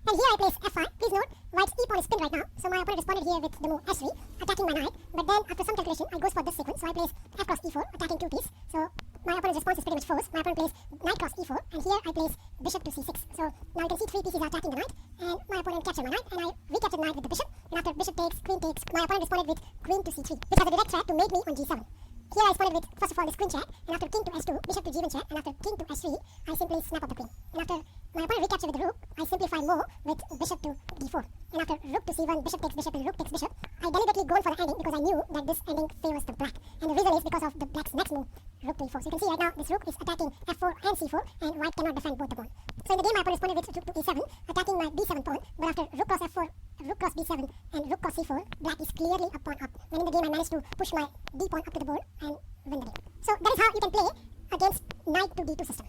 And here I place f5. Please note, white's e pawn is pinned right now, so my opponent responded here with the move h3, attacking my knight. But then after some calculation, I goes for this sequence, so I place f cross e4, attacking two piece. So my opponent's response is pretty much forced. My opponent plays knight cross e4, and here I place bishop to c6. So now you can see three pieces are attacking the knight, and my opponent captured my knight, and I recaptured the knight with the bishop. And after bishop takes, my opponent responded with queen to c3, which has a direct threat to make me on g7. Here I responded with, first of all, this queen check, and after king to h2, bishop to g1 check, and after king to h3, I simply snap up the queen. And after my opponent recaptured with the rook, I simplify more with bishop to d4. And after rook to c1, bishop takes bishop, and rook takes bishop, I deliberately go for the ending because I knew that this ending favors the black. And the reason is because of the black's next move, rook to e4. So you can see right now, this rook is attacking f4 and c4, and white cannot defend both the pawn. So in the game, my opponent responded with rook to e7, attacking my b7 pawn, but after rook cross f4, rook cross b7, and rook cross c4, black is clearly a pawn up. When in the game, I managed to push my d pawn up to the board and win the game. So that is how you can play against knight to d2 system.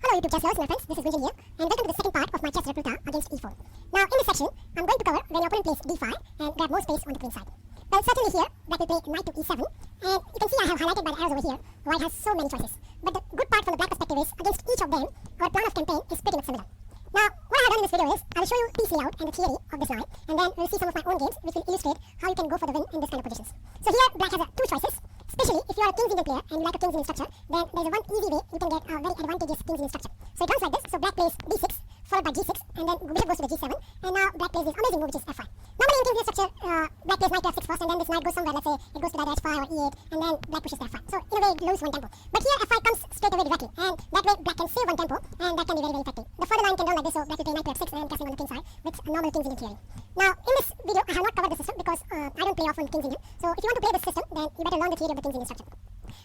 Hello YouTube chess lovers, my friends, this is Vincent here, and welcome to the second part of my chess replica against e4. Now in this section, I'm going to cover when your opponent plays d5 and grab more space on the queen side. Well, certainly here, black will play knight to e7, and you can see I have highlighted by the arrows over here, white has so many choices. But the good part from the black perspective is, against each of them, our plan of campaign is pretty much similar. Now, what I have done in this video is, I will show you piece layout and the theory of this line, and then we'll see some of my own games which will illustrate how you can go for the win in this kind of positions. So here, black has two choices, especially if you are a King's Indian player and you like a King's Indian structure, then there's a one easy way you can get a very advantageous King's Indian structure. So it runs like this, so black plays d6, followed by g6, and then bishop goes to the g7, and now black plays this amazing move which is f5. Normally in King's Indian structure, black plays knight to f6 first, and then this knight goes somewhere, let's say it goes to either h5 or e8, and then black pushes to f5. So in a way it loses one tempo. But here f5 comes straight away directly, and that way black can save one tempo, and that can be very, very effective. The further line can run like this, so black will play knight to f6 and then castling on the king side with a normal King's Indian theory. Now, in this video, I have not covered the system because I don't play often King's Indian. So, if you want to play this system, then you better learn the theory of the King's Indian structure.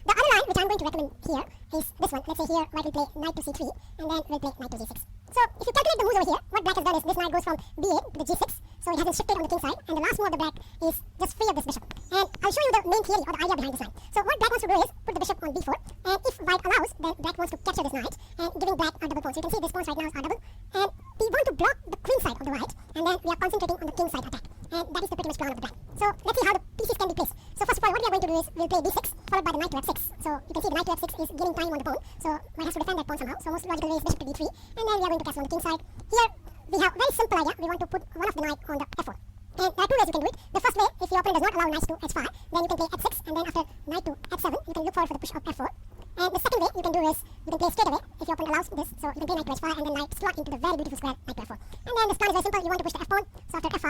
The other line which I'm going to recommend here is this one. Let's say here white will play knight to c3 and then we'll play knight to g6. So, if you calculate the moves over here, what black has done is this knight goes from b8 to the g6. So, it hasn't shifted on the king side, and the last move of the black is just free of this bishop. And I'll show you the main theory or the idea behind this line. So, what black wants to do is put the bishop on b4, and if white allows, then black wants to capture this knight and giving black a double pawn. So, you can see these pawns right now are double, and we want to block the queen side of the white, and then we are concentrating on the king side attack. And that is the pretty much plan of the black. So, let's see how the pieces can be placed. So, first of all, what we are going to do is we'll play d6 followed by the knight to f6. So, you can see the knight to f6 is gaining time on the pawn. So, white has to defend that pawn somehow. So, most logical way is bishop to d3, and then we are going to castle on the king side. Here, we have a very simple idea. We want to put one of the knight on the f4. And there are two ways you can do it. The first way, if your opponent does not allow knights to h5, then you can play f6, and then after knight to f7, you can look forward for the push of f4. And the second way you can do is you can play straight away if your opponent allows this. So you can play knight to h5 and then knight slot into the very beautiful square knight to f4. And then this plan is very simple. You want to push the f pawn. So after f5,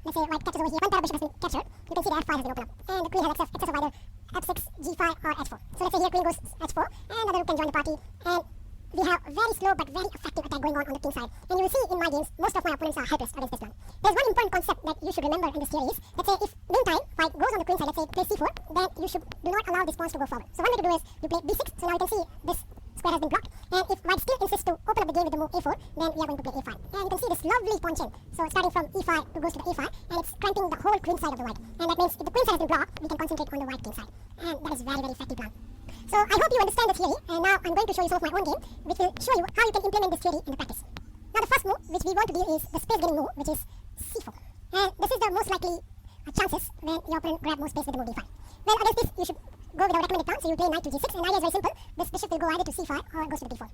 let's say white captures over here. One pair of bishop has been captured. You can see the f5 has been opened up, and the queen has access of either f6, g5, or h4. So let's say here queen goes h4, and the other rook can join the party. And we have very slow but very effective attack going on the king side. And you will see in my games, most of my opponents are helpless against this plan. There's one important concept that you should remember in this theory is, let's say if meantime white goes on the queen side, let's say play c4, then you should do not allow these pawns to go forward. So one way to do is you play b6, so now you can see this square has been blocked. And if white still insists to open up the game with the move a4, then we are going to play a5. And you can see this lovely pawn chain. So starting from e5 to goes to the a5, and it's cramping the whole queen side of the white. And that means if the queen side has been blocked, we can concentrate on the white king side. And that is very, very effective plan. So I hope you understand the theory, and now I'm going to show you some of my own game, which will show you how you can implement this theory in the practice. Now the first move which we want to do is the space gaining move, which is c4. And this is the most likely chances when your opponent grab more space with the move d5. Well, against this you should go with our recommended plan, so you play knight to g6, and the idea is very simple. This bishop will go either to c5 or goes to the d4.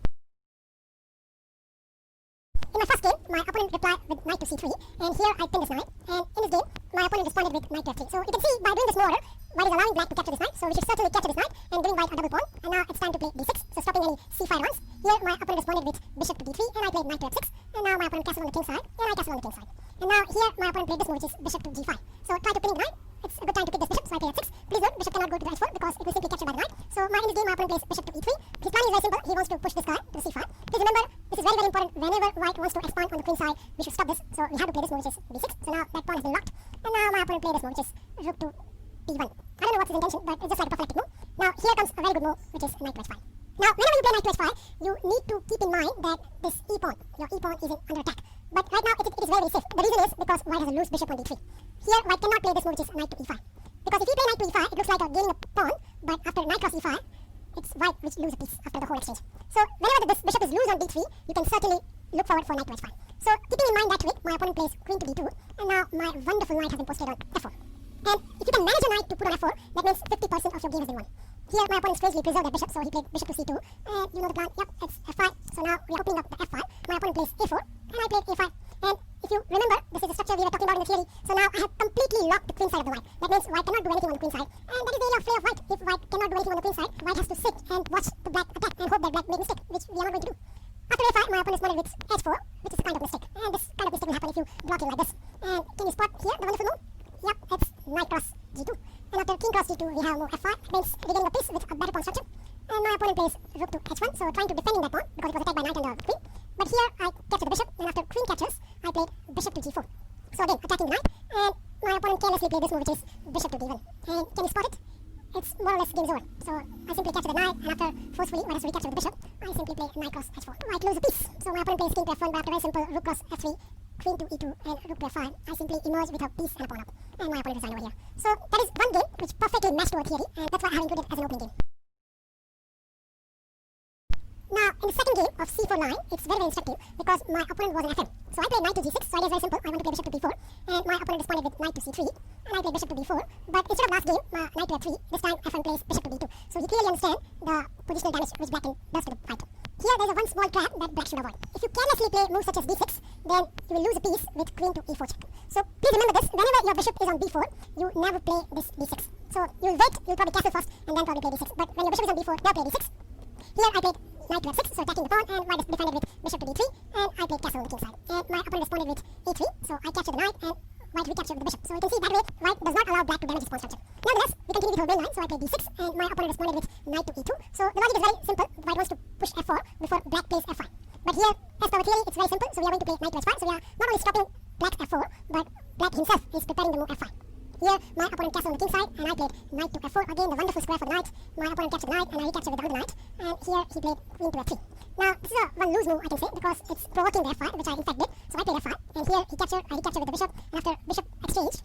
In my first game, my opponent replied with knight to c3, and here I pinned this knight, and in this game, my opponent responded with knight to f3. So you can see by doing this order, white is allowing black to capture this knight, so we should certainly capture this knight and giving white a double pawn. And now it's time to play d6, so stopping any c5 runs. Here my opponent responded with bishop to d3, and I played knight to f6, and now my opponent castled on the king side, and I castled on the king side. And now here my opponent played this move, which is bishop to g5. So try to pinning the knight. It's a good time to pick this bishop, so I play f6. Please note, bishop cannot go to the h4 because it will simply capture by the knight. So in this game, my opponent plays bishop to e3. His plan is very simple. He wants to push this guy to the c5. Please remember, this is very, very important. Whenever white wants to expand on the queen side, we should stop this. So we have to play this move, which is b6. So now that pawn has been locked. And now my opponent plays this move, which is rook to d1. I don't know what's his intention, but it's just like a prophylactic move. Now here comes a very good move, which is knight to h5. Now, whenever you play knight to h5, you need to keep in mind that this e-pawn, your e-pawn is under attack. But right now, it is very, very safe. The reason is because white has a loose bishop on d3. Here, white cannot play this move, which is knight to e5. Because if you play knight to e5, it looks like you're gaining a pawn, but after knight cross e5, it's white which loses a piece after the whole exchange. So, whenever this bishop is loose on d3, you can certainly look forward for knight to h5. So, keeping in mind that trick, my opponent plays queen to d2, and now my wonderful knight has been posted on f4. And if you can manage a knight to put on f4, that means 50% of your game has been won. Here, my opponent strangely preserved that bishop, so he played bishop to c2. And you know the plan, yep, it's f5. So now we are opening up the f5. My opponent plays a4, and I played a5. And if you remember, this is the structure we were talking about in the theory. So now I have completely locked the queen side of the white. That means white cannot do anything on the queen side. And that is the area of play of white. If white cannot do anything on the queen side, white has to sit and watch the black attack and hope that black made a mistake, which we are not going to do. After a5, my opponent responded with h4, which is a kind of mistake. And this kind of mistake will happen if you block it like this. And can you spot here the wonderful move? Yep, it's knight cross g2. And after king cross g2, we have move f5. It means regaining a piece with a better pawn structure. And my opponent plays rook to h1, so trying to defending that pawn because it was attacked by knight and the queen. But here I capture the bishop, and after queen captures, I played bishop to g4. So again, attacking the knight, and my opponent carelessly played this move, which is bishop to d1. And can you spot it? It's more or less game's over. So I simply capture the knight, and after forcefully, white has to recapture the bishop, I simply play knight cross h4. White lose a piece. So my opponent plays king to f1, but after very simple rook cross f3, queen to e2, and rook to f5, I simply emerge with a piece and a pawn up. And my opponent resigned over here. So that is one game which perfectly matched our theory, and that's why I have included it as an opening game. Now, in the second game of c4 line, it's very, very instructive because my opponent was an fm. So I played knight to g6, so it is very simple. I want to play bishop to b4, and my opponent responded with knight to c3, and I played bishop to b4. But instead of last game, knight to f3, this time fm plays bishop to b2. So you clearly understand the positional damage which black does to the white. Here, there's a one small trap that black should avoid. If you carelessly play moves such as d6, then you will lose a piece with queen to e4 check. So please remember this, whenever your bishop is on b4, you never play this d6. So you'll wait, you'll probably castle first, and then probably play d6. But when your bishop is on b4, never play d6. Here I played knight to f6, so attacking the pawn, and white is defended with bishop to d3, and I played castle on the king side. And my opponent responded with a3, so I captured the knight, and white recaptured the bishop. So you can see that way, white does not allow black to damage his pawn structure. Nevertheless, we continue with our main line, so I played d6, and my opponent responded with knight to e2. So the logic is very simple. White wants to push f4 before black plays f5. But here, as per our theory, it's very simple, so we are going to play knight to h5, so we are not only stopping black's f4, but himself is preparing the move f5. Here, my opponent castled on the king side, and I played knight to f4. Again, the wonderful square for the knight. My opponent captured the knight, and I recaptured with the other knight. And here, he played queen to f3. Now, this is a one-lose move, I can say, because it's provoking the f5, which I in fact did. So I played f5, and here he captured, I recaptured with the bishop, and after bishop exchange,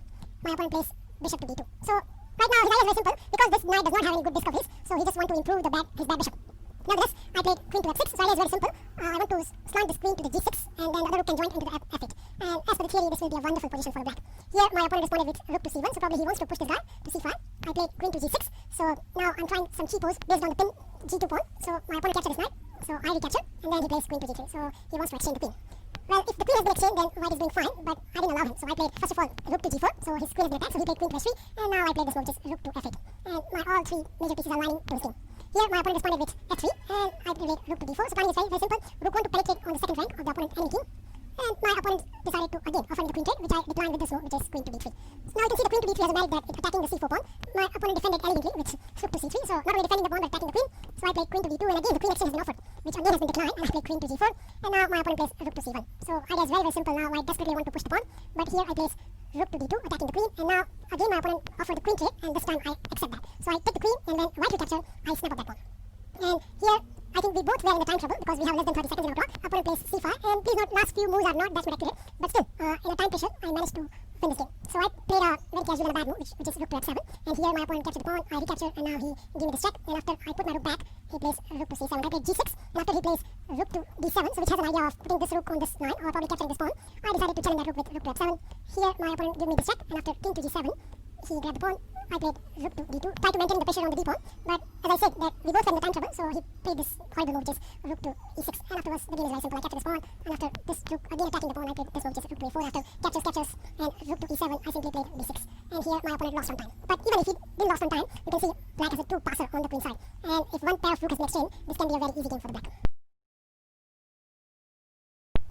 my opponent plays bishop to d2. So, right now, his idea is very simple, because this knight does not have any good discoveries, so he just wants to improve his bad bishop. Nevertheless, I played queen to f6, so the idea is very simple. I want to slant this queen to the g6, and then the other rook can join into the f8. And as per the theory, this will be a wonderful position for black. Here, my opponent responded with rook to c1, so probably he wants to push this guy to c5. I played queen to g6, so now I'm trying some cheapos based on the pin g2 pawn. So my opponent captured this knight, so I recapture, and then he plays queen to g3, so he wants to exchange the queen. Well, if the queen has been exchanged, then white is doing fine, but I didn't allow him. So I played, first of all, rook to g4, so his queen has been attacked, so he played queen to h3, and now I played this move, which is rook to f8. And my all three major pieces are lining to his king. Here, my opponent responded with f3, and I played rook to d4, so planning is very, very simple. Rook 1 to penetrate on the second rank of the opponent enemy king, and my opponent decided to again offer me the queen trade, which I declined with this move, which is queen to d3. So now you can see the queen to d3 has a merit that it's attacking the c4 pawn. My opponent defended elegantly with rook to c3, so not only defending the pawn but attacking the queen. So I played queen to d2, and again the queen exchange has been offered, which again has been declined, and I played queen to g4, and now my opponent plays rook to c1. So idea is very, very simple now. I desperately want to push the pawn, but here I place rook to d2, attacking the queen, and now again my opponent offered the queen trade, and this time I accept that. So I take the queen, and then white recapture, I snap up that pawn. And here, I think we both were in the time trouble because we have less than 30 seconds in our clock. Opponent plays c5, and please note, last few moves are not that accurate, but still, in a time pressure, I managed to win this game. So I played a very casual and a bad move, which is rook to f7, and here my opponent captured the pawn, I recaptured, and now he gave me the check, and after I put my rook back, he plays rook to c7. I played g6, and after he plays rook to d7, so which has an idea of putting this rook on this line, or probably capturing this pawn, I decided to challenge that rook with rook to f7. Here, my opponent gave me the check, and after king to g7, he grabbed the pawn. I played rook to d2, tried to maintain the pressure on the d pawn, but as I said, that we both had the time trouble, so he played this horrible move, which is rook to e6, and afterwards the game is very simple. I captured this pawn, and after this rook again attacking the pawn, I played this move, which is rook to e4. After captures, and rook to e7, I simply played d6, and here my opponent lost some time. But even if he didn't lose some time, you can see black has a 2-passer on the queen side, and if one pair of rook has been exchanged, this can be a very easy game for the black.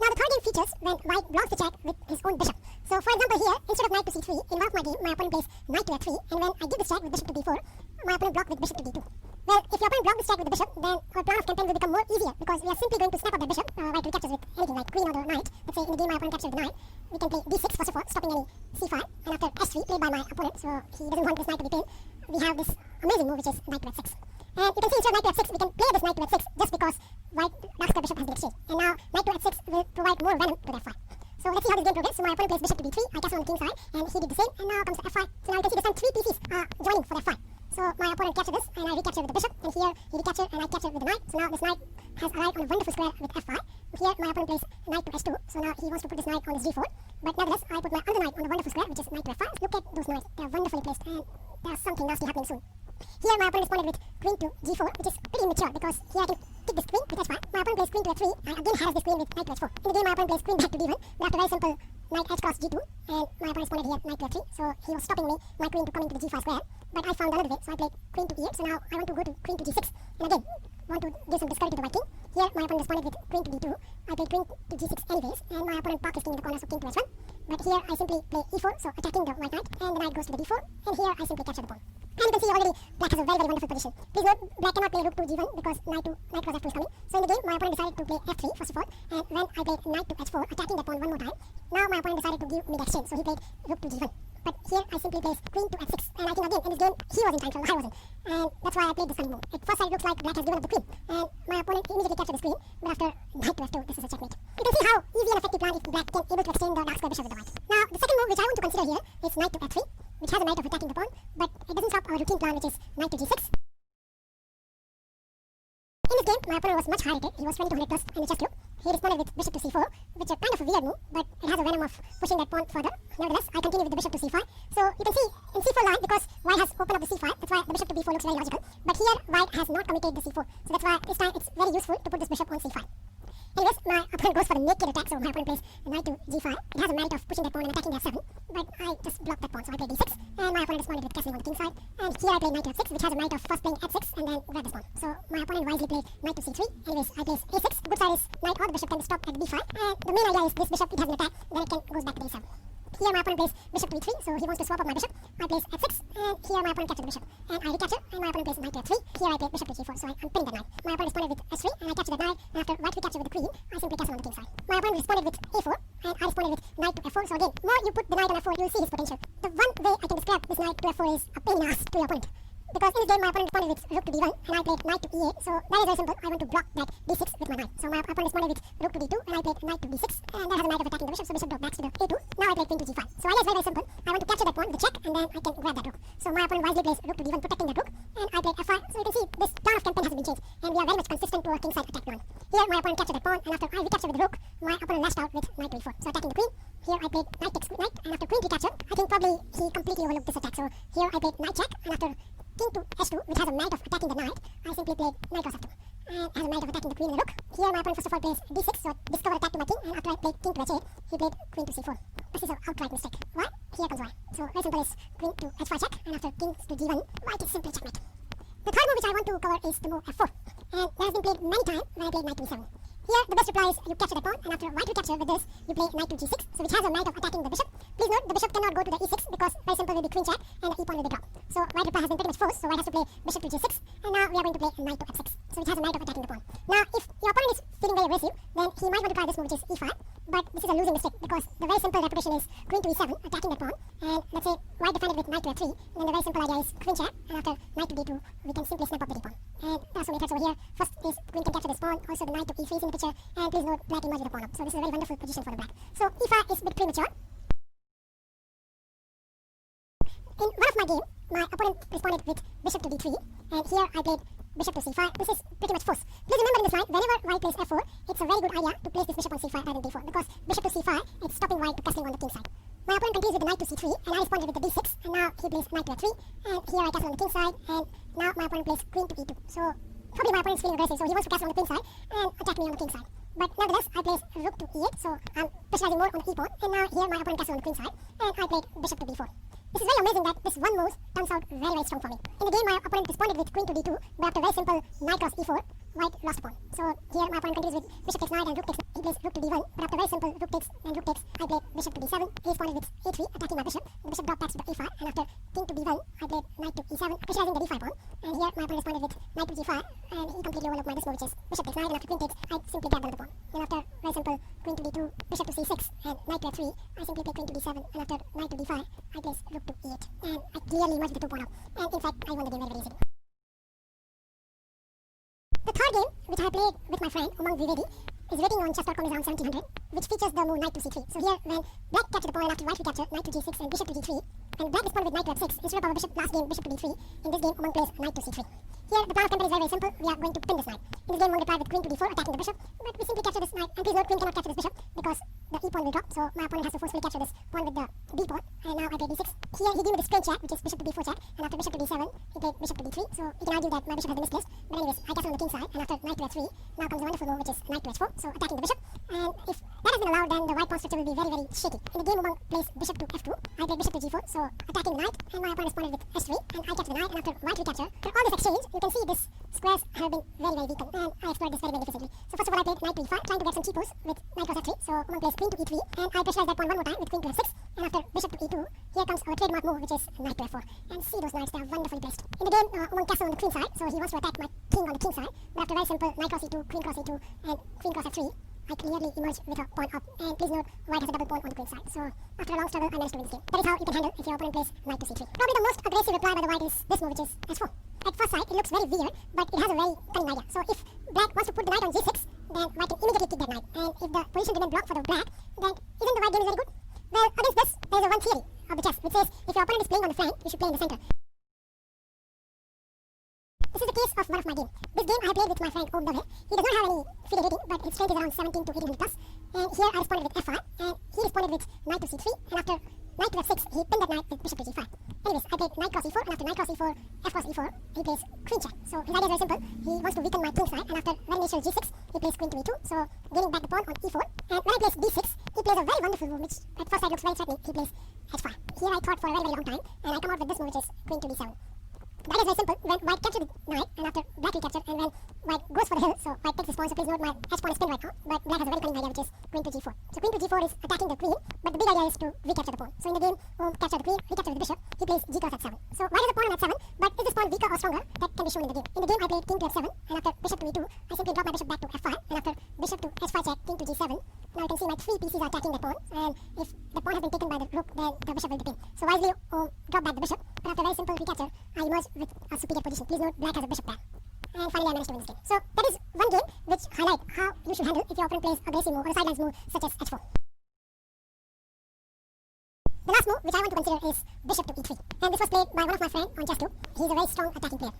Now the third game features when white blocks the check with his own bishop. So for example here, instead of knight to c3, in one of my game, my opponent plays knight to f3, and when I give this check with bishop to d4, my opponent blocked with bishop to d2. Well, if your opponent blocks this check with the bishop, then our plan of campaign will become more easier, because we are simply going to snap up that bishop. White recaptures with anything like queen or the knight. Let's say in the game my opponent captures with the knight, we can play d6 first of all, stopping any c5, and after s3 played by my opponent, so he doesn't want this knight to be pinned, we have this amazing move, which is knight to f6. And you can see instead of knight to f6, we can play this knight to f6 just because white dark square bishop has been exchanged. And now knight to f6 will provide more venom to the f5. So let's see how this game progresses. So my opponent plays bishop to d3, I castle on the king side, and he did the same, and now comes the f5. So now you can see this time 3 pieces are joining for the f5. So my opponent captured this, and I recaptured with the bishop, and here he recaptured, and I captured with the knight. So now this knight has arrived on a wonderful square with f5. Here my opponent plays knight to h2, so now he wants to put this knight on this g4. But nevertheless, I put my other knight on the wonderful square, which is knight to f5. Look at those knights, they are wonderfully placed, and there's something nasty happening soon. Here my opponent responded with queen to g4, which is pretty immature because here I can kick this queen with h5. My opponent plays queen to f3, and again has this queen with knight to h4. In the game my opponent plays queen back to d1, but after very simple knight h cross g2, and my opponent responded here knight to f3, so he was stopping me, my queen to come into the g5 square, but I found another way, so I played queen to e8, so now I want to go to queen to g6, and again, want to give some discovery to the white king. Here my opponent responded with queen to d2, I played queen to g6 anyways, and my opponent parked his king in the corner, so king to h1, but here I simply play e4, so attacking the white knight, and the knight goes to the d4, and here I simply capture the pawn. And you can see already black has a very, very wonderful position. Please note, black cannot play rook to g1 because knight cross f2 is coming. So in the game, my opponent decided to play f3 first of all, and when I played knight to h4, attacking that pawn one more time, now my opponent decided to give me the exchange, so he played rook to g1. But here I simply place queen to f6, and I think again in this game he was in time trouble, I wasn't, and that's why I played this kind of move. At first sight it looks like black has given up the queen, and my opponent immediately captured this queen, but after knight to f2, this is a checkmate. You can see how easy and effective plan if black can able to exchange the dark square bishop with the white. Now the second move which I want to consider here is knight to f3, which has a merit of attacking the pawn, but it doesn't stop our routine plan, which is knight to g6. In this game, my opponent was much higher rated. He was 20 to 100 plus in the chess group. He responded with bishop to c4, which is kind of a weird move, but it has a venom of pushing that pawn further. Nevertheless, I continue with the bishop to c5. So you can see in c4 line, because white has opened up the c5, that's why the bishop to b4 looks very logical. But here, white has not committed the c4. So that's why this time it's very useful to put this bishop on c5. Anyways, my opponent goes for the naked attack, so my opponent plays knight to g5. It has a merit of pushing that pawn and attacking the f7, but I just blocked that pawn, so I played d6, and my opponent responded with castling on the king side. And here I played knight to f6, which has a merit of first playing f6 and then grab this pawn. So my opponent wisely played knight to c3. Anyways, I place a6. The good side is knight or the bishop can stop at the b5, and the main idea is this bishop, it has an attack, then it goes back to d7. Here my opponent plays bishop to e3, so he wants to swap up my bishop. I place f6, and here my opponent captures the bishop, and I recapture, and my opponent plays knight to f3. Here I play bishop to g4, so I'm pinning that knight. My opponent responded with s3, and I capture that knight, and after white recapture with the queen, I simply castle on the king side. My opponent responded with a4, and I responded with knight to f4, so again, more you put the knight on f4, you'll see his potential. The one way I can describe this knight to f4 is a pain in the ass to your opponent. Because in this game my opponent responded with rook to d1 and I played knight to e8, so that is very simple. I want to block that d6 with my knight. So my opponent responded with rook to d2 and I played knight to d6, and that has a knight of attacking the bishop, so bishop block backs to the a2. Now I played queen to g5. So idea is very simple. I want to capture that pawn with a check and then I can grab that rook. So my opponent wisely plays rook to d1 protecting that rook, and I played f5. So you can see this turn of campaign hasn't been changed and we are very much consistent to our kingside attack plan. Here my opponent captured that pawn, and after I recaptured with the rook, my opponent lashed out with knight to e4. So attacking the queen. Here I played knight takes knight, and after queen recapture, I think probably he completely overlooked this attack. So here I played knight check, and after king to h2, which has a knight of attacking the knight, I simply played knight cross f2. And has a knight of attacking the queen and the rook. Here my opponent first of all plays d6, so discover attack to my king, and after I played king to h8, he played queen to c4. This is an outright mistake. Why? Here comes why. So very simple is queen to h5 check, and after king to d1, white is simply checkmate. The third move which I want to cover is the move f4, and that has been played many times when I played knight to e7. Here the best reply is you capture the pawn, and after white recapture with this, you play knight to g6, so which has a knight of attacking the bishop. Please note the bishop cannot go to the e6 because very simple will be queen check and the e pawn will be dropped. So white reply has been pretty much forced, so white has to play bishop to g6, and now we are going to play knight to f6, so which has a knight of attacking the pawn. Now if your opponent is feeling very aggressive, then he might want to try this move which is e5, but this is a losing mistake because the very simple reputation is queen to e7 attacking that pawn, and let's say white defended with knight to f3, then the very simple idea is queen check, and after knight to d2 we can simply snap up the d pawn. And there are so many threats over here. First is queen can capture this pawn, also the knight to e3 is in the picture, and please note black emerged with the pawn up, so this is a very wonderful position for the black. So e5 is a bit premature. In one of my game, my opponent responded with bishop to d3, and here I played bishop to c5. This is pretty much forced. Please remember in this line, whenever white plays f4, it's a very good idea to place this bishop on c5 rather than d4, because bishop to c5, it's stopping white to castling on the king side. My opponent continues with the knight to c3, and I responded with the d6, and now he plays knight to f3, and here I castle on the king side, and now my opponent plays queen to e2. So probably my opponent is feeling aggressive, so he wants to castle on the queen side and attack me on the king side. But nevertheless, I place rook to e8, so I'm pressurizing more on the e pawn, and now here my opponent castles on the queen side, and I played bishop to d4. This is very amazing that this one move turns out very, very strong for me. In the game, my opponent responded with queen to d2, but after very simple knight cross e4, white lost a pawn. So here my opponent continues with bishop takes knight and rook takes, he plays rook to d1, but after very simple rook takes and rook takes, I played bishop to d7, he responded with a3, attacking my bishop, the bishop dropped back to the e5, and after king to d1, I played knight to e7, pressurizing the d5 pawn, and here my opponent responded with knight to g5, and he completely overlooked my this move, which is bishop takes knight, and after queen takes, I simply grabbed another pawn. And after very simple queen to d2, bishop to c6, and knight to f3, I simply play queen to d7, and after knight to d5, I place rook to e8, and I clearly merged the two pawn up, and in fact I won the game very, very easily. The third game, which I played with my friend Umang Vivedi, is rating on chess.com is around 1700, which features the move knight to c3. So here, when black captured the pawn and after white recapture knight to g6 and bishop to g3, and black responded with knight to f6, instead of our bishop last game bishop to d3, in this game Umang plays knight to c3. Here, the plan of campaign is very, very simple. We are going to pin this knight. In this game, Umang replied with queen to d4, attacking the bishop, but we simply capture this knight, and please note, queen cannot capture this bishop, because the e pawn will drop, so my opponent has to forcefully capture this pawn with the b pawn, and now I play d6. Here, he gave me this straight check, which is bishop to d4 check, and after bishop to d7, he played bishop to d3, so you can argue that my bishop has been misplaced, but anyways, I castle on the king side, and after knight to f3, now comes a wonderful move, which is knight to h4, so attacking the bishop, and if that has been allowed, then the white pawn structure will be very, very shaky. In the game, Umang plays bishop to f2, I played bishop to g4, so attacking the knight, and my opponent responded with h3, and I capture the knight, and after white recapture, after all this exchange, you can see this squares have been very, very weakened, and I explored this very, very efficiently. So first of all, I played knight to e5, trying to get some cheapos with knight cross f3, so Umang plays queen to e3, and I pressurize that pawn one more time with queen to f6, and after bishop to e2, here comes our trademark move, which is knight to f4, and see those knights, they are wonderfully placed. In the game, Umang castle on the queen side, so he wants to attack my king on the king side, but after very simple knight cross e2, queen cross e2, and queen cross f3, I clearly emerge with a pawn up, and please note, white has a double pawn on the queen side, so after a long struggle, I managed to win this game. That is how you can handle if your opponent plays knight to c3. Probably the most aggressive reply by the white is this move, which is h4. At first sight, it looks very weird, but it has a very cunning idea. So if black wants to put the knight on g6, then white can immediately kick that knight, and if the position remains blocked for the black, then isn't the white game is very good? Well, against this, there is a one theory of the chess, which says if your opponent is playing on the flank, you should play in the center. This is the case of one of my games. This game I have played with my friend Om Dave. He does not have any FIDE rating, but his strength is around 17 to 1800 plus. And here I responded with f5, and he responded with knight to c3, and after knight to f6, he pinned that knight with bishop to g5. Anyways, I played knight cross e4, and after knight cross e4, f cross e4, he plays queen check. So his idea is very simple. He wants to weaken my king side, and after very initial g6, he plays queen to e2, so gaining back the pawn on e4. And when I place d6, he plays a very wonderful move, which at first sight looks very threatening. He plays h5. Here I thought for a very, very long time, and I come out with this move, which is queen to d7. That is very simple. When white captured the knight, and after black recaptured, and when white goes for the hill, so white takes this pawn, so please note my h pawn is pinned right now, but black has a very cunning idea, which is queen to g4. So queen to g4 is attacking the queen, but the big idea is to recapture the pawn. So in the game, capture the queen, recapture the bishop, he plays g cross h7. So white has a pawn on h7, but is this pawn weaker or stronger? That can be shown in the game. In the game, I played king to f7, and after bishop to e2, I simply drop my bishop back to f5, and after bishop to h5 check, king to g7, Now you can see my three pieces are attacking the pawn, and if the pawn has been taken by the rook, then the bishop will depend. So wisely drop back the bishop, but after a very simple recapture, I emerge with a superior position. Please note black has a bishop pair. And finally I managed to win this game. So that is one game which highlight how you should handle if your opponent plays aggressive move or a sidelines move such as h4. The last move which I want to consider is bishop to e3, and this was played by one of my friends on chess2. He is a very strong attacking player.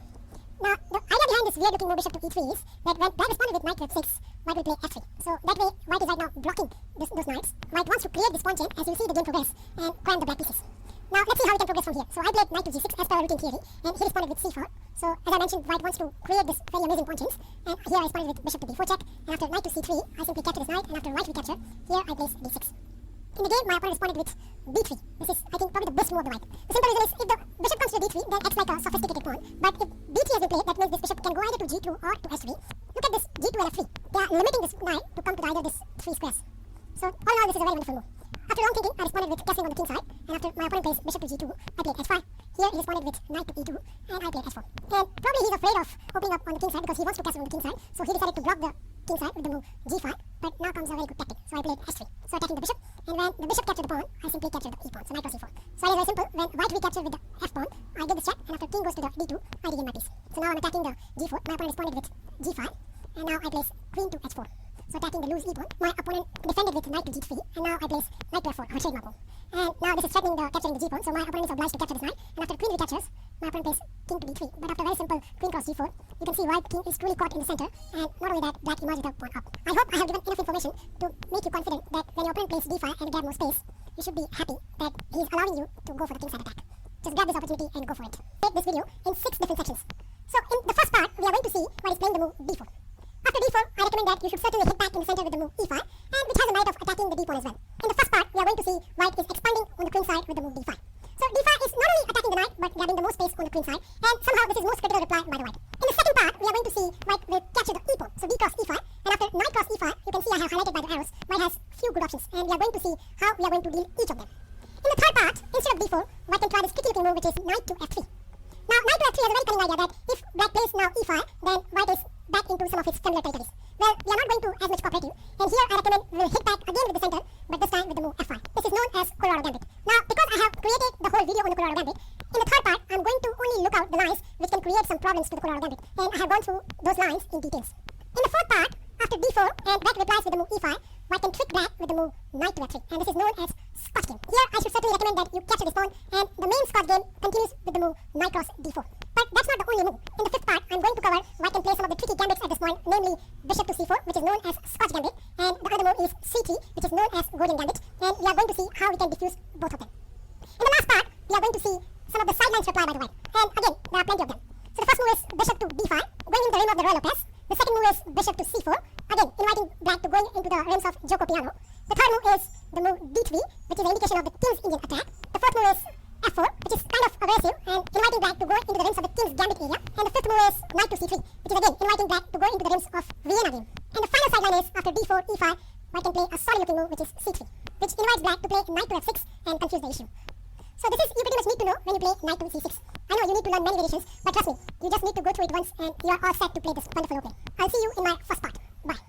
Now the idea behind this weird looking move bishop to e3 is that when black responded with knight to f6, white will play f3. So that way white is right now blocking those knights. White wants to create this pawn chain as you see the game progress and cram the black pieces. Now let's see how we can progress from here. So I played knight to g6 as per our routine theory, and he responded with c4. So as I mentioned, white wants to create this very amazing pawn chains, and here I responded with bishop to b4 check, and after knight to c3 I simply capture this knight, and after white recapture, here I place d6. In the game, my opponent responded with b3. This is, I think, probably the best move of the white. The simple reason is, if the bishop comes to d3, then acts like a sophisticated pawn. But if b3 has been played, that means this bishop can go either to g2 or to h3. Look at this g2 and f3. They are limiting this knight to come to either these three squares. So all in all, this is a very wonderful move. After long thinking, I responded with castling on the king side, and after my opponent plays bishop to g2, I played h5. Here he responded with knight to e2, and I played h4. And probably he's afraid of opening up on the king side because he wants to castle on the king side, so he decided to block the king side with the move g5, but now comes a very good tactic. So I played h3, so attacking the bishop, and when the bishop captured the pawn, I simply captured the e pawn, so knight cross e4. So it is very simple. When white recaptured with the f pawn, I did this check, and after king goes to the d2, I regain my piece. So now I'm attacking the g4, my opponent responded with g5, and now I place queen to h4. So attacking the loose e pawn, my opponent defended with knight to g3, and now I place knight to f4, our trademark move. And now this is threatening the capturing the g pawn, so my opponent is obliged to capture this knight, and after queen recaptures, my opponent plays king to d3. But after a very simple queen cross g4, you can see white king is truly caught in the center, and not only that, black emerged with a pawn up. I hope I have given enough information to make you confident that when your opponent plays d5 and grab more space, you should be happy that he is allowing you to go for the king side attack. Just grab this opportunity and go for it. Take this video in 6 different sections. So in the first part, we are going to see white is playing the move d4. After d4, I recommend that you should certainly hit back in the center with the move e5, and which has a merit of attacking the d pawn as well. In the first part, we are going to see white is expanding on the queen side with the move d5. So d5 is not only attacking the knight, but grabbing the more space on the queen side, and somehow this is most critical reply by the white. In the second part, we are going to see white will capture the e pawn, so d cross e5, and after knight cross e5, you can see I have highlighted by the arrows, white has few good options, and we are going to see how we are going to deal each of them. In the third part, instead of d4, white can try this tricky looking move which is knight to f3. Now, knight to f3 has a very cunning idea that if black plays now e5, then white is back into some of his familiar territories. Well, we are not going to as much cooperative, and here I recommend we will hit back again with the center, but this time with the move f5. This is known as Colorado Gambit. Now, because I have created the whole video on the Colorado Gambit, in the third part, I'm going to only look out the lines which can create some problems to the Colorado Gambit, and I have gone through those lines in details. In the fourth part, after d4 and black replies with the move e5, white can trick black with the move knight to f3, and this is known as Scotch game. Here, I should certainly recommend that you capture this pawn, and the main Scotch game continues with the move knight cross d4. But that's not the only move. In the fifth part, I'm going to cover white can play some of the tricky gambits at this point, namely bishop to c4, which is known as Scotch gambit, and the other move is c3, which is known as Gordon gambit, and we are going to see how we can diffuse both of them. In the last part, we are going to see some of the sidelines reply by the white, and again, there are plenty of them. So the first move is bishop to d5, going into the realm of the Royal Lopez. The second move is bishop to c4, again inviting black to going into the realms of Joko Piano. The third move is the move d3, which is an indication of the king's Indian attack. The fourth move is f4, which is kind of aggressive and inviting black to go into the realms of the king's gambit area. And the fifth move is knight to c3, which is again inviting black to go into the realms of Vienna game. And the final sideline is after d4, e5, white can play a solid looking move which is c3, which invites black to play knight to f6 and confuse the issue. So this is you pretty much need to know when you play knight to c6. I know you need to learn many variations, but trust me, you just need to go through it once and you are all set to play this wonderful opening. I'll see you in my first part. Bye.